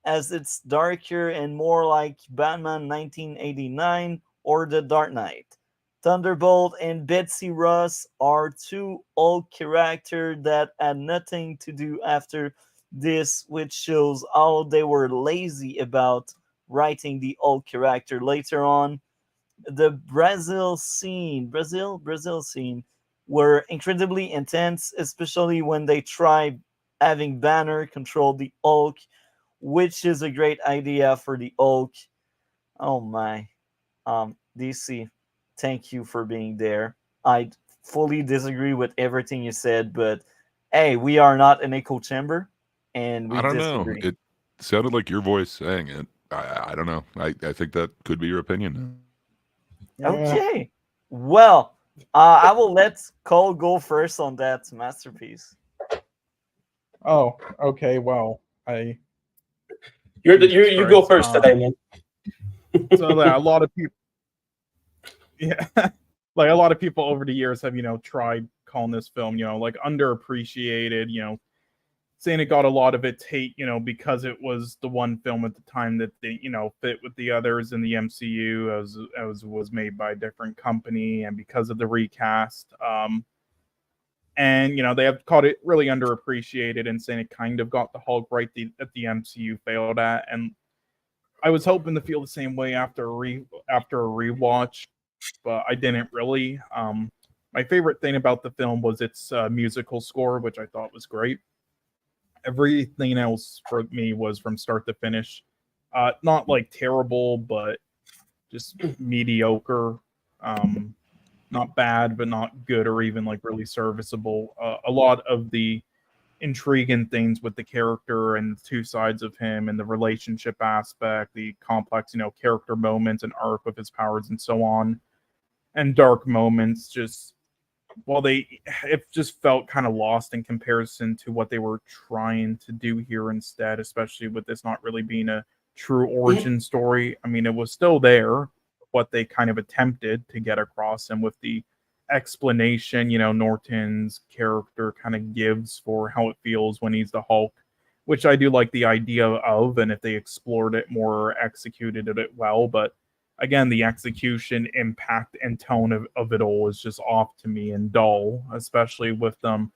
as it's darker and more like Batman 1989 or The Dark Knight. Thunderbolt and Betsy Ross are 2 old characters that had nothing to do after this, which shows how they were lazy about writing the old character later on. The Brazil scene were incredibly intense, especially when they tried having Banner control the Hulk, which is a great idea for the Hulk. Oh my. DC, thank you for being there. I fully disagree with everything you said, but hey, we are not an echo chamber, and we I don't know. disagree. It sounded like your voice saying it. I don't know. I think that could be your opinion. Yeah. Okay. Well, I will let Cole go first on that masterpiece. Oh, okay. Well, I You Jesus you go Christ, first today, man. so yeah, a lot of people, yeah, like a lot of people over the years have tried calling this film like underappreciated. Saying it got a lot of its hate, because it was the one film at the time that they fit with the others in the MCU as was made by a different company, and because of the recast. And they have called it really underappreciated and saying it kind of got the Hulk right that the MCU failed at. And I was hoping to feel the same way after a rewatch, but I didn't really. My favorite thing about the film was its musical score, which I thought was great. Everything else for me was from start to finish, not like terrible, but just mediocre. Not bad, but not good or even like really serviceable. A lot of the intriguing things with the character and the 2 sides of him and the relationship aspect, the complex, character moments and arc of his powers and so on, and dark moments, just it just felt kind of lost in comparison to what they were trying to do here instead, especially with this not really being a true origin story. I mean, it was still there, what they kind of attempted to get across, and with the explanation, Norton's character kind of gives for how it feels when he's the Hulk, which I do like the idea of, and if they explored it more or executed it well, but again, the execution, impact, and tone of it all is just off to me and dull, especially with them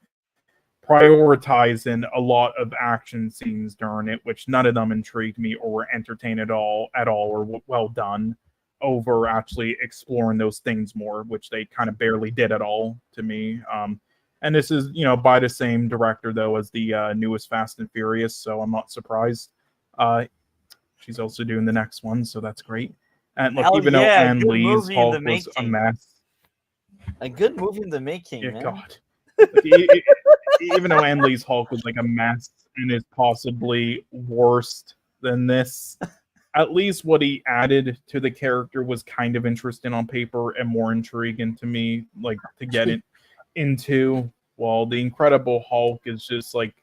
prioritizing a lot of action scenes during it, which none of them intrigued me or were entertained at all, or well done, over actually exploring those things more, which they kind of barely did at all to me. And this is, by the same director though as the newest Fast and Furious, so I'm not surprised. She's also doing the next one, so that's great. And look, Hell even though yeah, Anne good Lee's movie in the Hulk was a making. mess, A good movie in the making, yeah, man. God. Like, even though Anne Lee's Hulk was like a mess and is possibly worse than this, at least what he added to the character was kind of interesting on paper and more intriguing to me, like to get it into. While the Incredible Hulk is just like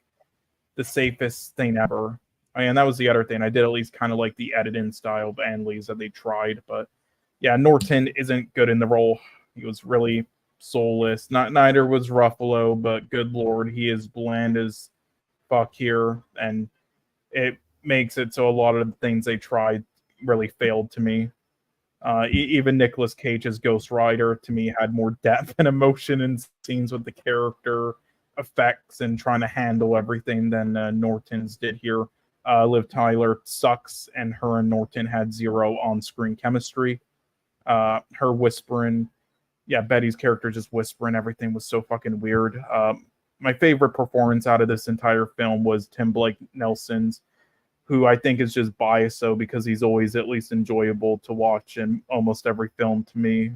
the safest thing ever. And that was the other thing. I did at least kind of like the editing style of Anne Lee's that they tried, but yeah, Norton isn't good in the role. He was really soulless. Neither was Ruffalo, but good lord, he is bland as fuck here, and it makes it so a lot of the things they tried really failed to me. Even Nicolas Cage's Ghost Rider to me had more depth and emotion in scenes with the character effects and trying to handle everything than Norton's did here. Liv Tyler sucks, and her and Norton had zero on-screen chemistry. Her whispering, yeah, Betty's character just whispering everything was so fucking weird. My favorite performance out of this entire film was Tim Blake Nelson's, who I think is just biased so because he's always at least enjoyable to watch in almost every film to me.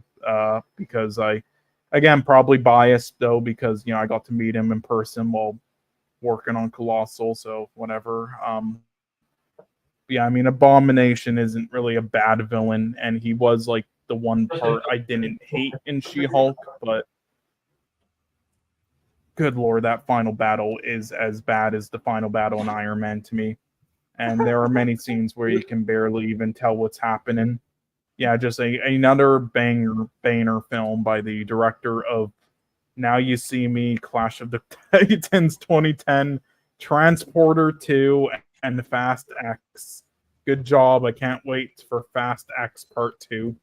Because again, probably biased though because I got to meet him in person while working on Colossal, so whatever. Yeah, I mean, Abomination isn't really a bad villain, and he was like the one part I didn't hate in She-Hulk, but good lord, that final battle is as bad as the final battle in Iron Man to me. And there are many scenes where you can barely even tell what's happening. Yeah, just another banger film by the director of Now You See Me, Clash of the Titans 2010, Transporter 2, and Fast X. Good job. I can't wait for Fast X Part 2.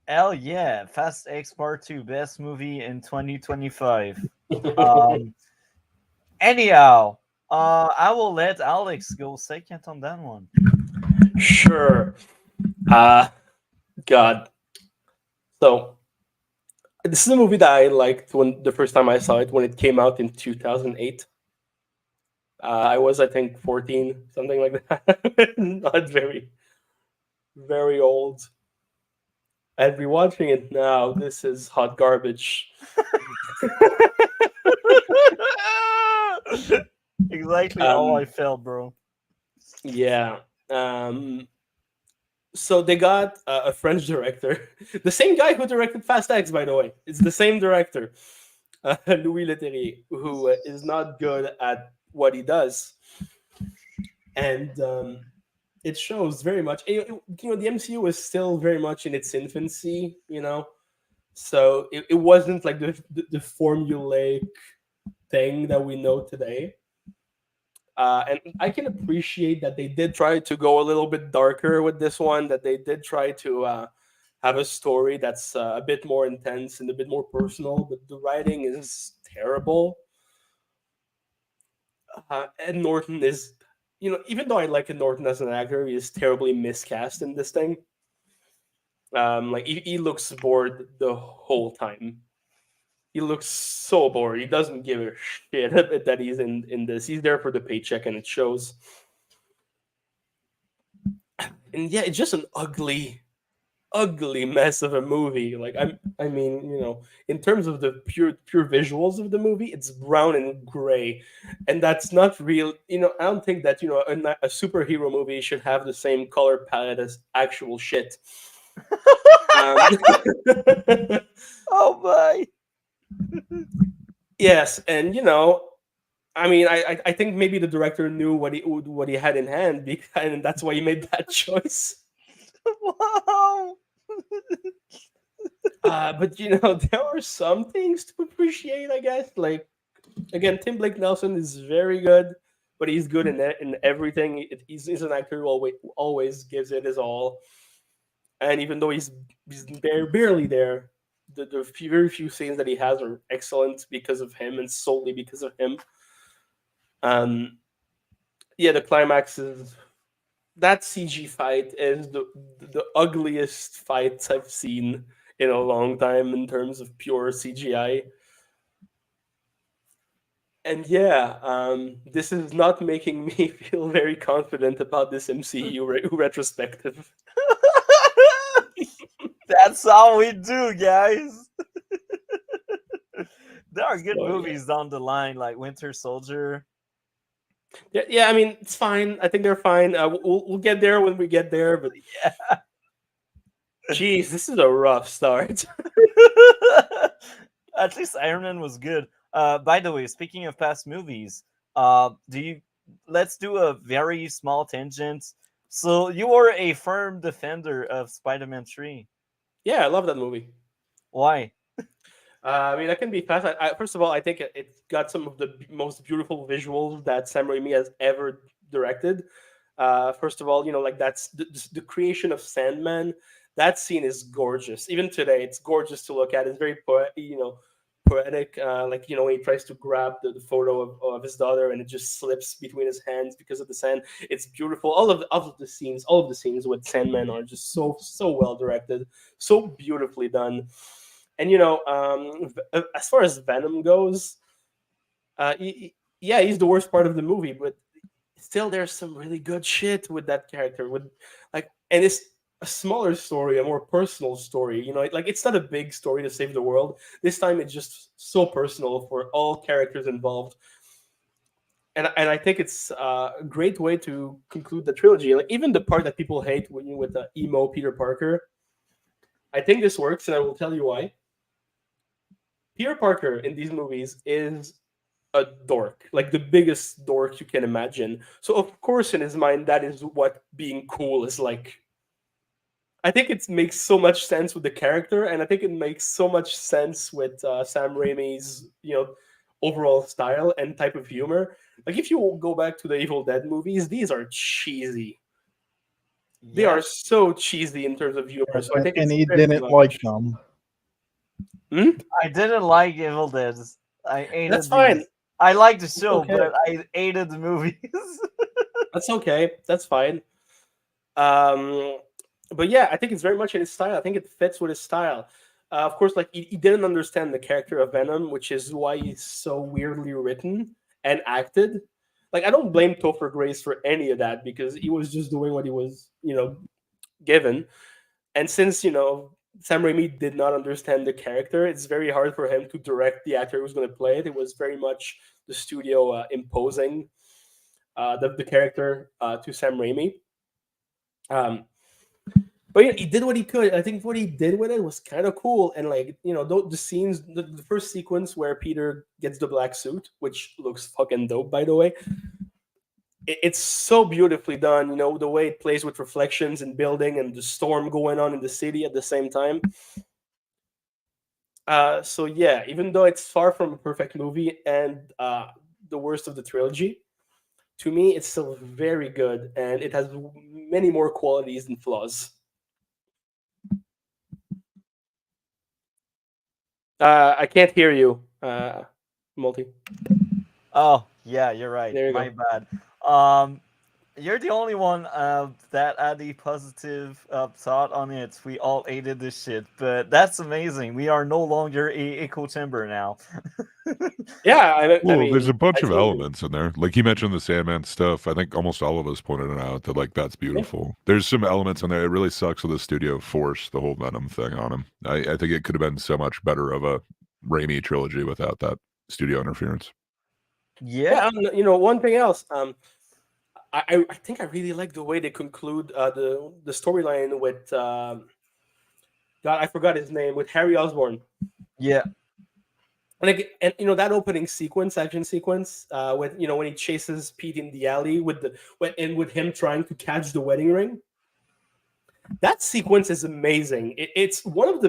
Hell yeah, Fast X Part 2, best movie in 2025. Anyhow, I will let Alex go second on that one. Sure. God. So this is a movie that I liked when the first time I saw it when it came out in 2008. I was, I think, 14, something like that. Not very, very old. And rewatching it now, this is hot garbage. Exactly how I felt, bro. Yeah. So they got a French director, the same guy who directed Fast X, by the way. It's the same director, Louis Leterrier, who is not good at what he does, and it shows very much. The MCU is still very much in its infancy, so it wasn't like the formulaic thing that we know today. And I can appreciate that they did try to go a little bit darker with this one, that they did try to have a story that's a bit more intense and a bit more personal, but the writing is terrible. Ed Norton is, even though I like Ed Norton as an actor, he is terribly miscast in this thing. Like he looks bored the whole time. He looks so bored. He doesn't give a shit that he's in this. He's there for the paycheck, and it shows. And yeah, it's just an ugly mess of a movie. Like I mean, in terms of the pure visuals of the movie, it's brown and gray, and that's not real. I don't think that a superhero movie should have the same color palette as actual shit. Oh my. Yes, and I mean, I think maybe the director knew what he had in hand, and that's why he made that choice. Wow. But there are some things to appreciate, I guess. Like again, Tim Blake Nelson is very good, but he's good in everything. He's an actor who always gives it his all. and even though he's barely there, the very few scenes that he has are excellent because of him and solely because of him. Yeah, the climax is that CG fight is the ugliest fights I've seen in a long time in terms of pure CGI. And yeah, this is not making me feel very confident about this MCU retrospective. That's how we do, guys. There are good So, movies down the line, like Winter Soldier. yeah, I mean, it's fine. I think they're fine. We'll get there when we get there. But Yeah. geez, this is a rough start. At least Iron Man was good. By the way, speaking of past movies, do you? Let's do a very small tangent. So you were a firm defender of Spider-Man 3. Yeah, I love that movie. Why? I mean, I can be fast. First of all, I think it got some of the most beautiful visuals that Sam Raimi has ever directed. First of all, like that's the creation of Sandman. That scene is gorgeous. Even today, it's gorgeous to look at. It's very poetic. Like when he tries to grab the photo of his daughter and it just slips between his hands because of the sand. It's beautiful. All of the scenes with Sandman are just so well directed, so beautifully done. And as far as Venom goes, yeah, he's the worst part of the movie, but still, there's some really good shit with that character. And it's a smaller story, a more personal story. Like it's not a big story to save the world. This time, it's just so personal for all characters involved. And I think it's a great way to conclude the trilogy. Like even the part that people hate with the emo Peter Parker, I think this works, and I will tell you why. Peter Parker in these movies is a dork, like the biggest dork you can imagine. So of course, in his mind, that is what being cool is like. I think it makes so much sense with the character, and I think it makes so much sense with Sam Raimi's, overall style and type of humor. Like if you go back to the Evil Dead movies, these are cheesy. They are so cheesy in terms of humor. So I think and it's he very didn't much- like them. I didn't like Evil Dead. I hated That's fine. these. I liked the show, okay. but I hated the movies. That's okay. That's fine. But yeah, I think it's very much in his style. I think it fits with his style. Of course, like he didn't understand the character of Venom, which is why he's so weirdly written and acted. Like I don't blame Topher Grace for any of that because he was just doing what he was, given. And since Sam Raimi did not understand the character, it's very hard for him to direct the actor who's going to play it. It was very much the studio imposing the character to Sam Raimi. But yeah, he did what he could. I think what he did with it was kind of cool. And the scenes, the first sequence where Peter gets the black suit, which looks fucking dope, by the way. It's so beautifully done. The way it plays with reflections and building and the storm going on in the city at the same time. So yeah, even though it's far from a perfect movie and the worst of the trilogy, to me, it's still very good, and it has many more qualities than flaws. I can't hear you, Multi. Oh, yeah, you're right. There you My go. bad. You're the only one that had a positive thought on it. We all hated this shit, but that's amazing. We are no longer a echo chamber now. Yeah, I Well, mean, there's a bunch I of totally- elements in there. Like you mentioned the Sandman stuff. I think almost all of us pointed it out that that's beautiful. There's some elements in there. It really sucks that the studio forced the whole Venom thing on him. I think it could have been so much better of a Raimi trilogy without that studio interference. Yeah. one thing else. I think I really like the way they conclude the storyline with God, I forgot his name, with Harry Osborn. Yeah. And that opening action sequence, with when he chases Pete in the alley with him trying to catch the wedding ring. That sequence is amazing. It's one of the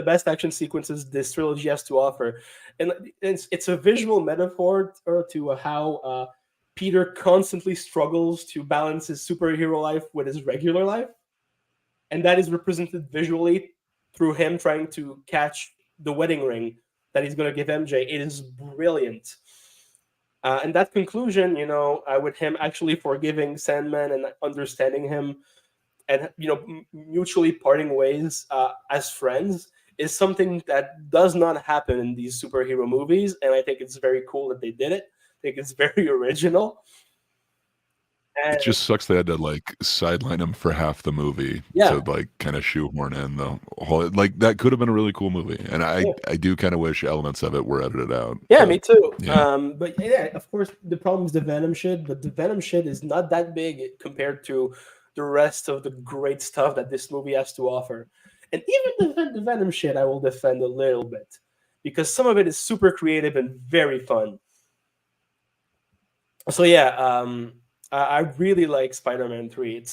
best action sequences this trilogy has to offer, and it's a visual metaphor to how Peter constantly struggles to balance his superhero life with his regular life. and that is represented visually through him trying to catch the wedding ring that he's going to give MJ. It is brilliant. And that conclusion, with him actually forgiving Sandman and understanding him, and mutually parting ways as friends, is something that does not happen in these superhero movies, and I think it's very cool that they did it. I think it's very original. And It just sucks they had to like sideline him for half the movie Yeah. to like kind of shoehorn in the whole, like that could have been a really cool movie, and I do kind of wish elements of it were edited out. Yeah, but, me too. yeah. But yeah, of course, the problem is the Venom shit, but the Venom shit is not that big compared to the rest of the great stuff that this movie has to offer. And even the Venom shit, I will defend a little bit, because some of it is super creative and very fun. So yeah, I really like Spider-Man 3.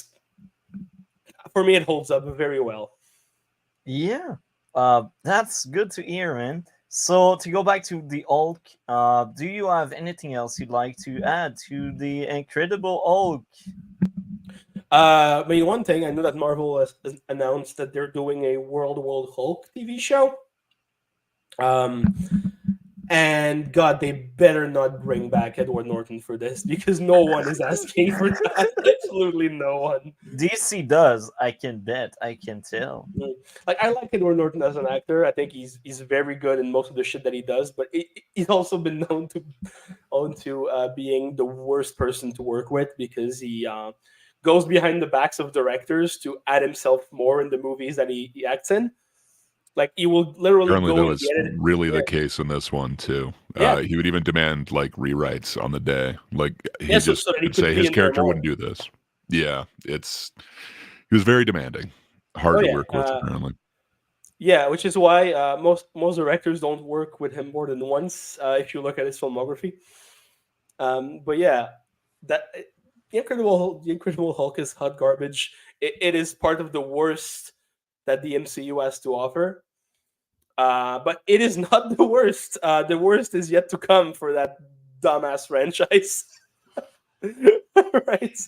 For me, it holds up very well. Yeah, that's good to hear, man. So to go back to the Hulk, do you have anything else you'd like to add to the Incredible Hulk? One thing, I know that Marvel has announced that they're doing a World Hulk TV show. And God, they better not bring back Edward Norton for this, because no one is asking for that. Absolutely no one. DC does, I can bet, I can tell. Like, I like Edward Norton as an actor. I think he's very good in most of the shit that he does, but he's also been known to being the worst person to work with, because he goes behind the backs of directors to add himself more in the movies that he acts in. Like, he will literally Apparently go that was really the case in this one too. Yeah. He would even demand like rewrites on the day. Like he Yeah, so just that he would could say be his in there character more. wouldn't do this. Yeah, he was very demanding, hard to work with apparently. Yeah, which is why most directors don't work with him more than once. If you look at his filmography, but yeah, the Incredible Hulk is hot garbage. It is part of the worst that the MCU has to offer. But it is not the worst. The worst is yet to come for that dumbass franchise. Right?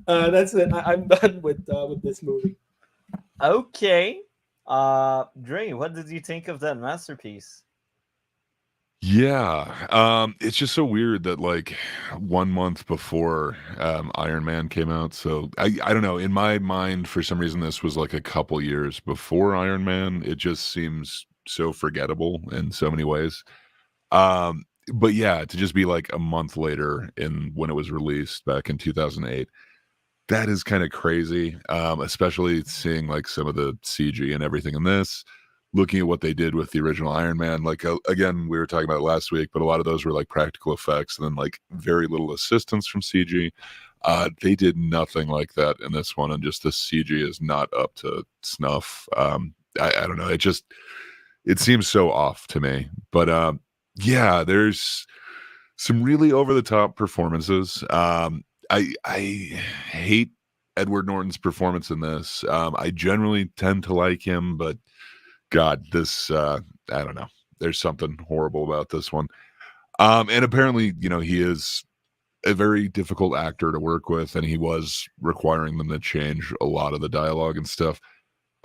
That's it. I'm done with this movie. Okay. Dre, what did you think of that masterpiece? Yeah, it's just so weird that like 1 month before Iron Man came out, so I don't know, in my mind for some reason this was like a couple years before Iron Man. It just seems so forgettable in so many ways. But yeah, to just be like a month later in when it was released back in 2008, that is kind of crazy, especially seeing like some of the CG and everything in this. Looking at what they did with the original Iron Man, like again, we were talking about it last week, but a lot of those were like practical effects and then like very little assistance from CG. They did nothing like that in this one, and just the CG is not up to snuff. I don't know. It seems so off to me. But yeah, there's some really over the top performances. I hate Edward Norton's performance in this. I generally tend to like him, but God, this I don't know. There's something horrible about this one. And apparently, he is a very difficult actor to work with, and he was requiring them to change a lot of the dialogue and stuff.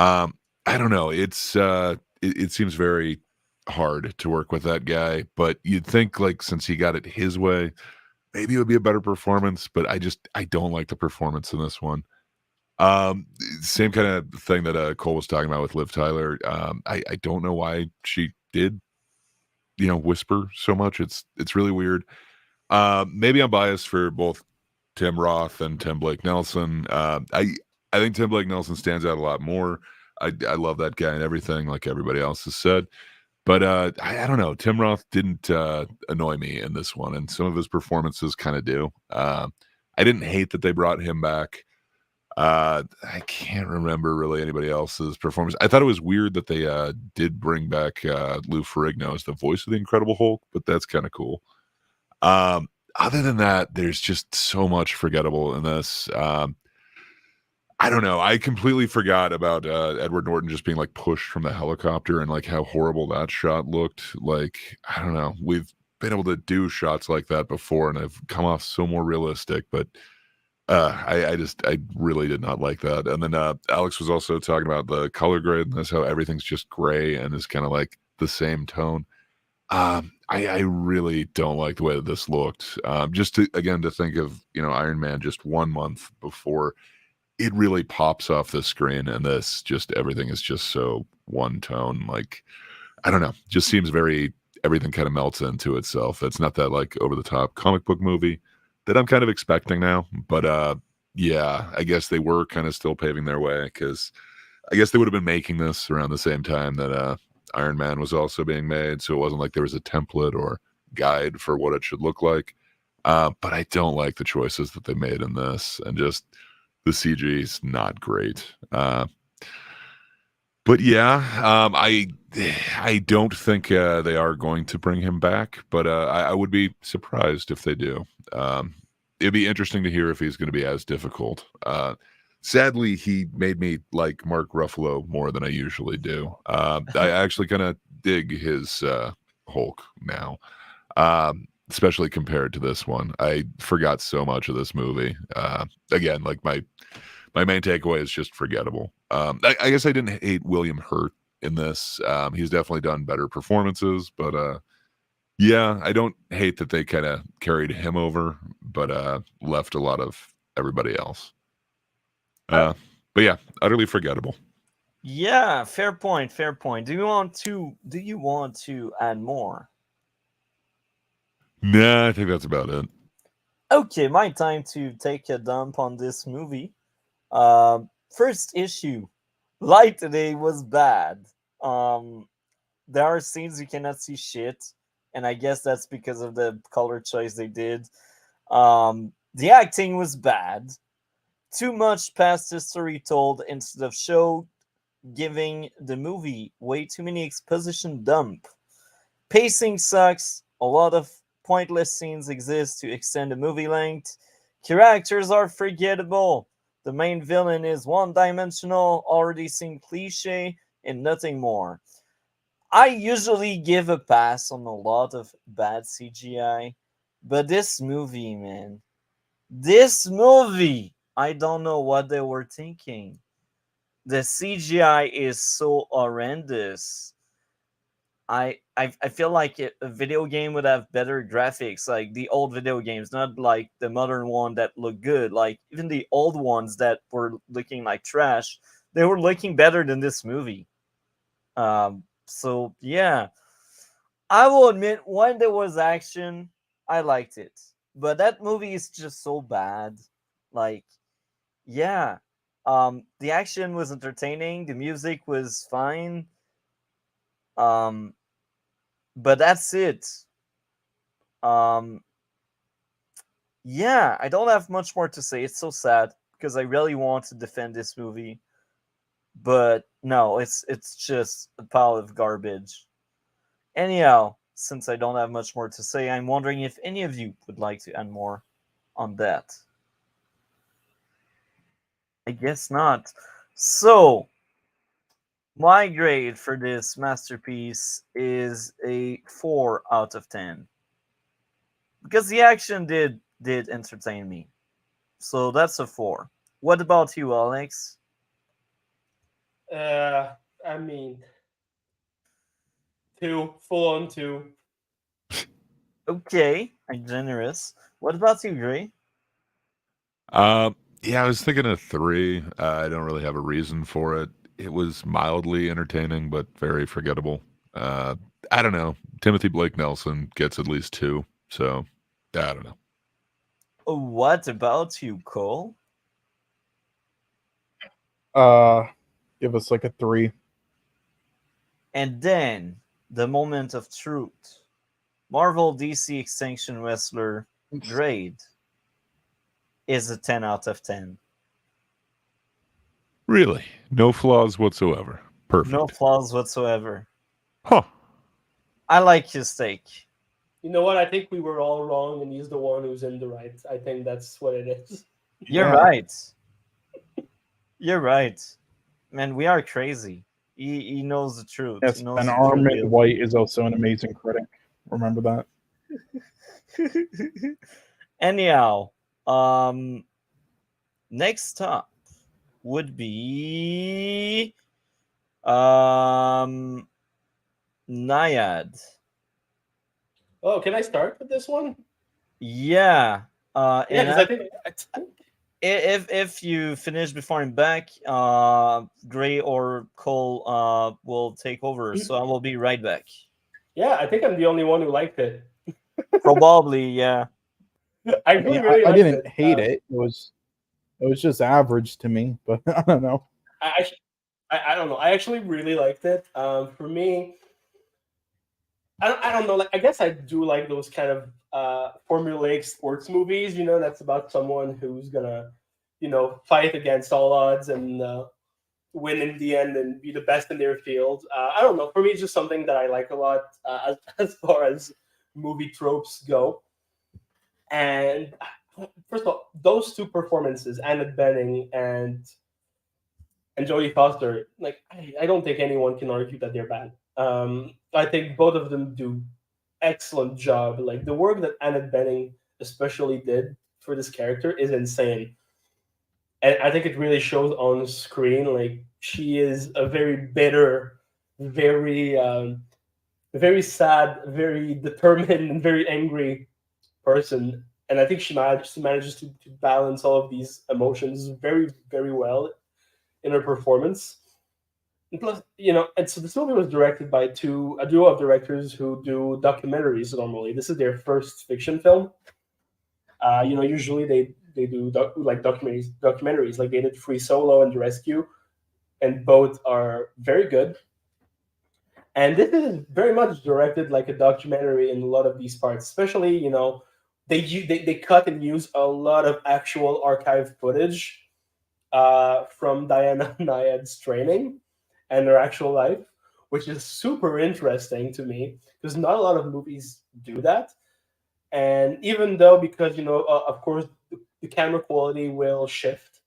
I don't know. It seems very hard to work with that guy, but you'd think like since he got it his way, maybe it would be a better performance, but I don't like the performance in this one. Same kind of thing that Cole was talking about with Liv Tyler. I don't know why she did, whisper so much. It's really weird. Maybe I'm biased for both Tim Roth and Tim Blake Nelson. I think Tim Blake Nelson stands out a lot more. I love that guy and everything, like everybody else has said. But I don't know. Tim Roth didn't annoy me in this one, and some of his performances kind of do. I didn't hate that they brought him back. I can't remember really anybody else's performance. I thought it was weird that they did bring back Lou Ferrigno as the voice of the Incredible Hulk, but that's kind of cool. Other than that, there's just so much forgettable in this. I don't know. I completely forgot about Edward Norton just being like pushed from the helicopter and like how horrible that shot looked. Like, I don't know. We've been able to do shots like that before and have come off so more realistic, but I really did not like that. And then Alex was also talking about the color grade and that's how everything's just gray and is kind of like the same tone. I really don't like the way that this looked. Just to think of, Iron Man just 1 month before, it really pops off the screen, and this just everything is just so one tone. Like, I don't know, just seems everything kind of melts into itself. It's not that like over the top comic book movie that I'm kind of expecting now. But yeah, I guess they were kind of still paving their way, because I guess they would have been making this around the same time that Iron Man was also being made, so it wasn't like there was a template or guide for what it should look like. But I don't like the choices that they made in this, and just the CG is not great. But yeah, I don't think they are going to bring him back, but I would be surprised if they do. It'd be interesting to hear if he's going to be as difficult. Sadly, he made me like Mark Ruffalo more than I usually do. I actually kind of dig his Hulk now, especially compared to this one. I forgot so much of this movie. Again, like my main takeaway is just forgettable. I guess I didn't hate William Hurt in this. He's definitely done better performances, but yeah, I don't hate that they kind of carried him over, but left a lot of everybody else. But yeah, utterly forgettable. Yeah, fair point. Fair point. Do you want to add more? Nah, I think that's about it. Okay, my time to take a dump on this movie. First issue, light today was bad. There are scenes you cannot see shit, and I guess that's because of the color choice they did. The acting was bad. Too much past history told instead of show, giving the movie way too many exposition dump. Pacing sucks. A lot of pointless scenes exist to extend the movie length. Characters are forgettable. The main villain is one-dimensional, already seen cliche, and nothing more. I usually give a pass on a lot of bad CGI, but this movie, man, I don't know what they were thinking. The CGI is so horrendous. I feel like a video game would have better graphics, like the old video games, not like the modern one that look good. Like even the old ones that were looking like trash, they were looking better than this movie. So yeah, I will admit when there was action, I liked it, but that movie is just so bad. Like, yeah, the action was entertaining, the music was fine. But that's it. Um, yeah, I don't have much more to say. It's so sad because I really want to defend this movie, but no, it's just a pile of garbage. Anyhow, since I don't have much more to say, I'm wondering if any of you would like to add more on that. I guess not. So, my grade for this masterpiece is a 4 out of 10. Because the action did entertain me. So that's a 4. What about you, Alex? I mean, 2, full on 2. Okay, I'm generous. What about you, Gray? Yeah, I was thinking of 3. I don't really have a reason for it. It was mildly entertaining, but very forgettable. I don't know. Timothy Blake Nelson gets at least 2, so I don't know. What about you, Cole? Give us like a 3. And then the moment of truth. Marvel DC Extinction Wrestler grade is a 10 out of 10. Really? No flaws whatsoever. Perfect. No flaws whatsoever. Huh. I like his take. You know what? I think we were all wrong, and he's the one who's in the right. I think that's what it is. You're right. You're right. Man, we are crazy. He knows the truth. Yes, He knows and the Armin truth. White is also an amazing critic. Remember that? Anyhow, next up would be NYAD. Oh, can I start with this one? Yeah. Yeah, And because I think if you finish before I'm back, Gray or Cole will take over. So I will be right back. yeah, I think I'm the only one who liked it. Probably, yeah. I I really, mean, really I liked didn't it. hate it. It was just average to me, but I don't know. I don't know. I actually really liked it. For me, I don't know. Like, I guess I do like those kind of formulaic sports movies. You know, that's about someone who's gonna, fight against all odds and win in the end and be the best in their field. I don't know. For me, it's just something that I like a lot as far as movie tropes go. And first of all, those two performances, Annette Bening and Jodie Foster, like I don't think anyone can argue that they're bad. I think both of them do excellent job. Like the work that Annette Bening especially did for this character is insane, and I think it really shows on screen. Like she is a very bitter, very very sad, very determined, and very angry person. And I think she manages to balance all of these emotions very very well in her performance. And plus, and so this movie was directed by a duo of directors who do documentaries normally. This is their first fiction film. Usually they do documentaries like they did Free Solo and The Rescue, and both are very good. And this is very much directed like a documentary in a lot of these parts, especially they cut and use a lot of actual archive footage from Diana Nyad's training and her actual life, which is super interesting to me because not a lot of movies do that. And even though, because of course, the camera quality will shift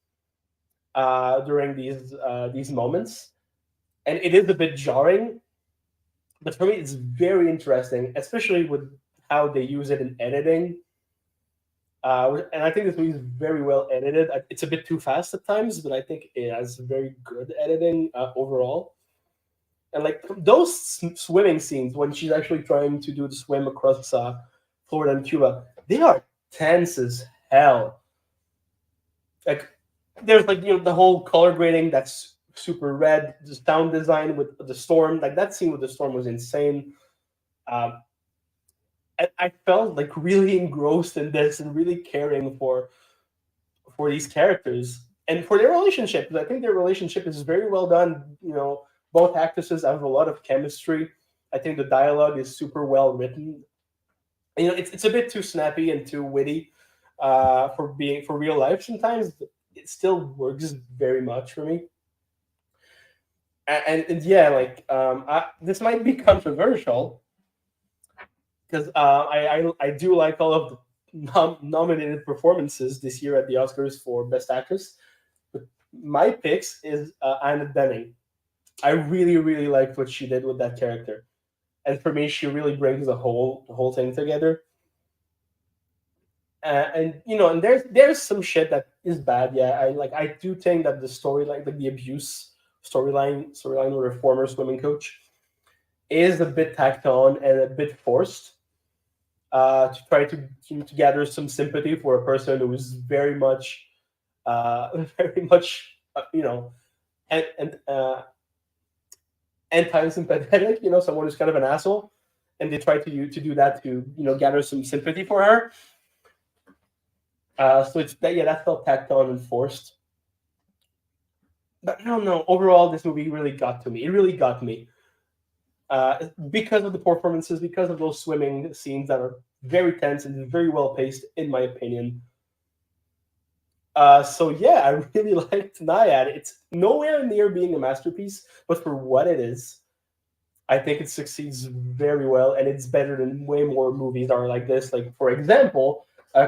during these moments, and it is a bit jarring. But for me, it's very interesting, especially with how they use it in editing. And I think this movie is very well edited. It's a bit too fast at times, but I think it has very good editing overall. And like those swimming scenes when she's actually trying to do the swim across Florida and Cuba, they are tense as hell. Like there's like the whole color grading that's super red, the sound design with the storm, like that scene with the storm was insane. Um, I felt like really engrossed in this and really caring for these characters and for their relationship. I think their relationship is very well done. Both actresses have a lot of chemistry. I think the dialogue is super well written. It's a bit too snappy and too witty for real life sometimes, but it still works very much for me. And yeah, like this might be controversial because I do like all of the nominated performances this year at the Oscars for Best Actress. But my picks is Annette Bening. I really really liked what she did with that character, and for me, she really brings the whole thing together. And there's some shit that is bad. Yeah, I do think that the storyline, like the abuse storyline with her former swimming coach, is a bit tacked on and a bit forced to try to gather some sympathy for a person who is very much, very much, and anti-sympathetic. Someone who's kind of an asshole, and they try to do that to gather some sympathy for her. So it's that, yeah, that felt tacked on and forced. But I don't know. Overall, this movie really got to me. It really got me because of the performances, because of those swimming scenes that are very tense and very well paced, in my opinion. So yeah, I really liked NYAD. It's nowhere near being a masterpiece, but for what it is, I think it succeeds very well, and it's better than way more movies that are like this. Like, for example,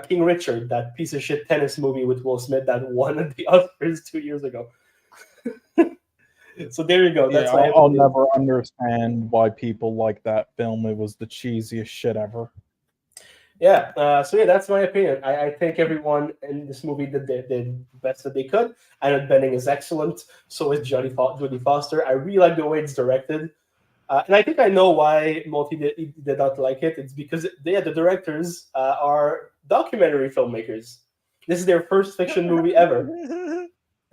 King Richard, that piece of shit tennis movie with Will Smith that won at the Oscars 2 years ago. So there you go. That's Yeah, my I'll opinion. never understand why people like that film. It was the cheesiest shit ever. Yeah. So yeah, that's my opinion. I think everyone in this movie did the best that they could. Annette Bening is excellent. So is Jodie Foster. I really like the way it's directed. And I think I know why Multi did not like it. It's because the directors are documentary filmmakers. This is their first fiction movie ever.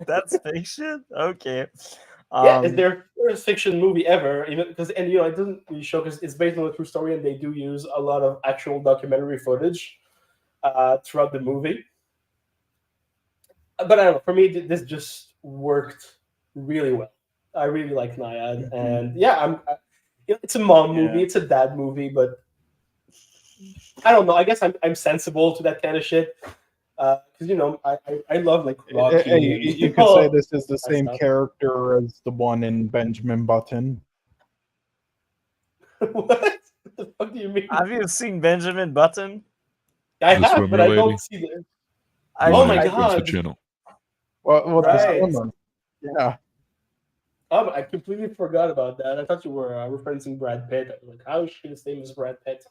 That's fiction. Okay. Yeah, it's their first fiction movie ever. Even because, and it doesn't really show because it's based on a true story, and they do use a lot of actual documentary footage throughout the movie. But I don't know. For me, this just worked really well. I really like NYAD, and yeah, it's a mom movie, it's a dad movie, but I don't know. I guess I'm sensible to that kind of shit because I love like Rocky. Hey, you could say this is the same character as the one in Benjamin Button. What the fuck do you mean? Have you seen Benjamin Button? I The have, swimmer but I lady? don't see the. I- Oh my Owns the God. channel. Well, Right. the swimmer. Yeah. Oh, I completely forgot about that. I thought you were referencing Brad Pitt. I was like, how is she the same as Brad Pitt?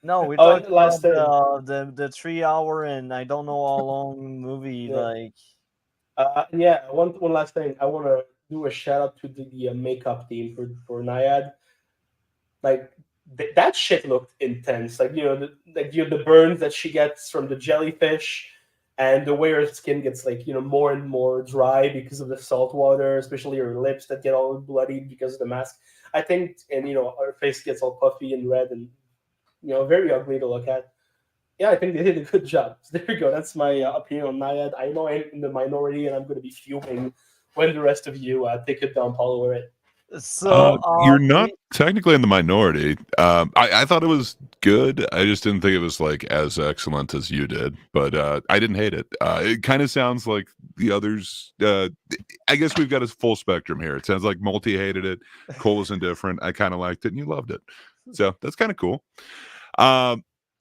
No, we Oh, talked and last about the 3 hour and I don't know how long movie. Yeah. Like, Yeah, one last thing. I want to do a shout out to the makeup team for NYAD. Like that shit looked intense. Like the burns that she gets from the jellyfish, and the way her skin gets more and more dry because of the salt water, especially her lips that get all bloody because of the mask. I think, and her face gets all puffy and red and very ugly to look at. Yeah, I think they did a good job. So there you go. That's my opinion on NYAD. I know I'm in the minority, and I'm going to be fuming when the rest of you take it down, follow it. so You're not technically in the minority. I thought it was good. I just didn't think it was like as excellent as you did, but I didn't hate it. It kind of sounds like the others. I guess we've got a full spectrum here. It sounds like Multi hated it, Cole was indifferent. I kind of liked it, and you loved it. So that's kind of cool.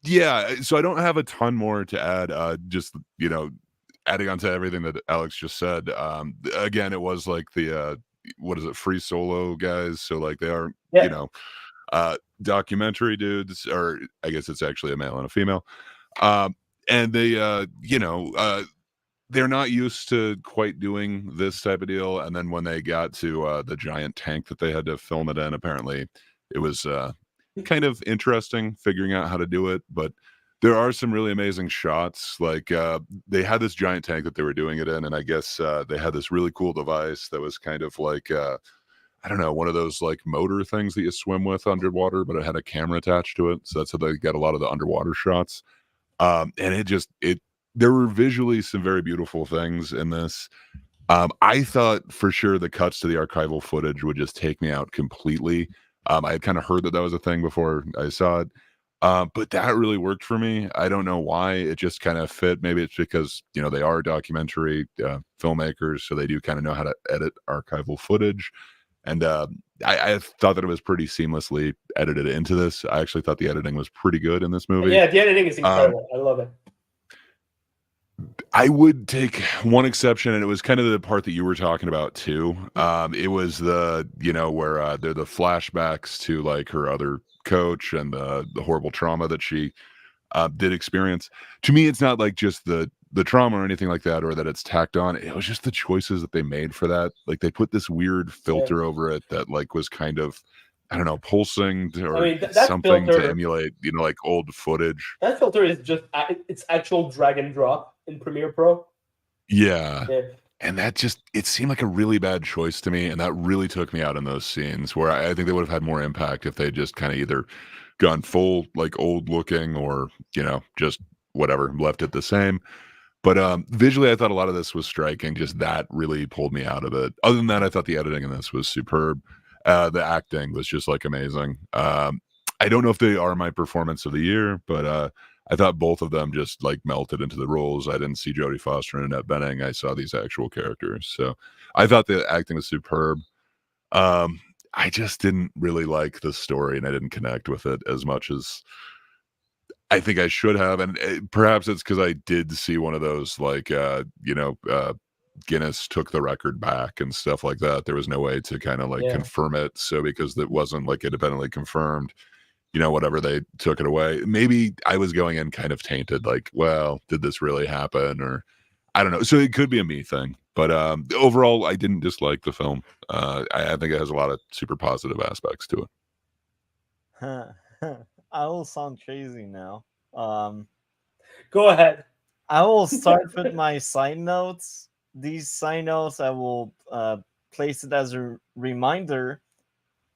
Yeah. So I don't have a ton more to add. Just adding on to everything that Alex just said. Again, it was like the what is it, free solo guys, so like they are documentary dudes, or I guess it's actually a male and a female, and they they're not used to quite doing this type of deal, and then when they got to the giant tank that they had to film it in, apparently it was kind of interesting figuring out how to do it, but there are some really amazing shots. Like they had this giant tank that they were doing it in, and I guess they had this really cool device that was kind of like I don't know, one of those like motor things that you swim with underwater, but it had a camera attached to it. So that's how they got a lot of the underwater shots. And there were visually some very beautiful things in this. I thought for sure the cuts to the archival footage would just take me out completely. I had kind of heard that was a thing before I saw it. But that really worked for me. I don't know why. It just kind of fit. Maybe it's because, they are documentary filmmakers, so they do kind of know how to edit archival footage. And I thought that it was pretty seamlessly edited into this. I actually thought the editing was pretty good in this movie. Yeah, the editing is incredible. I love it. I would take one exception, and it was kind of the part that you were talking about too. It was the where they're the flashbacks to like her other coach and the horrible trauma that she did experience. To me, it's not like just the trauma or anything like that, or that it's tacked on. It was just the choices that they made for that. Like they put this weird filter over it that like was kind of, I don't know, pulsing or something filter, to emulate, like old footage. That filter is just it's actual drag and drop in Premiere Pro. Yeah. And that just, it seemed like a really bad choice to me. And that really took me out in those scenes where I think they would have had more impact if they just kind of either gone full like old looking or, just whatever, left it the same. But visually, I thought a lot of this was striking. Just that really pulled me out of it. Other than that, I thought the editing in this was superb. The acting was just like amazing. I don't know if they are my performance of the year, but I thought both of them just like melted into the roles. I didn't see Jodie Foster and Annette Bening. I saw these actual characters. So I thought the acting was superb. I just didn't really like the story, and I didn't connect with it as much as I think I should have. And perhaps it's because I did see one of those like, Guinness took the record back and stuff like that. There was no way to kind of like confirm it. So because it wasn't like independently confirmed, whatever they took it away. Maybe I was going in kind of tainted, like, well, did this really happen? Or I don't know. So it could be a me thing. But overall, I didn't dislike the film. I think it has a lot of super positive aspects to it. I will sound crazy now. Um, Go ahead. I will start with my side notes. These side notes, I will place it as a reminder.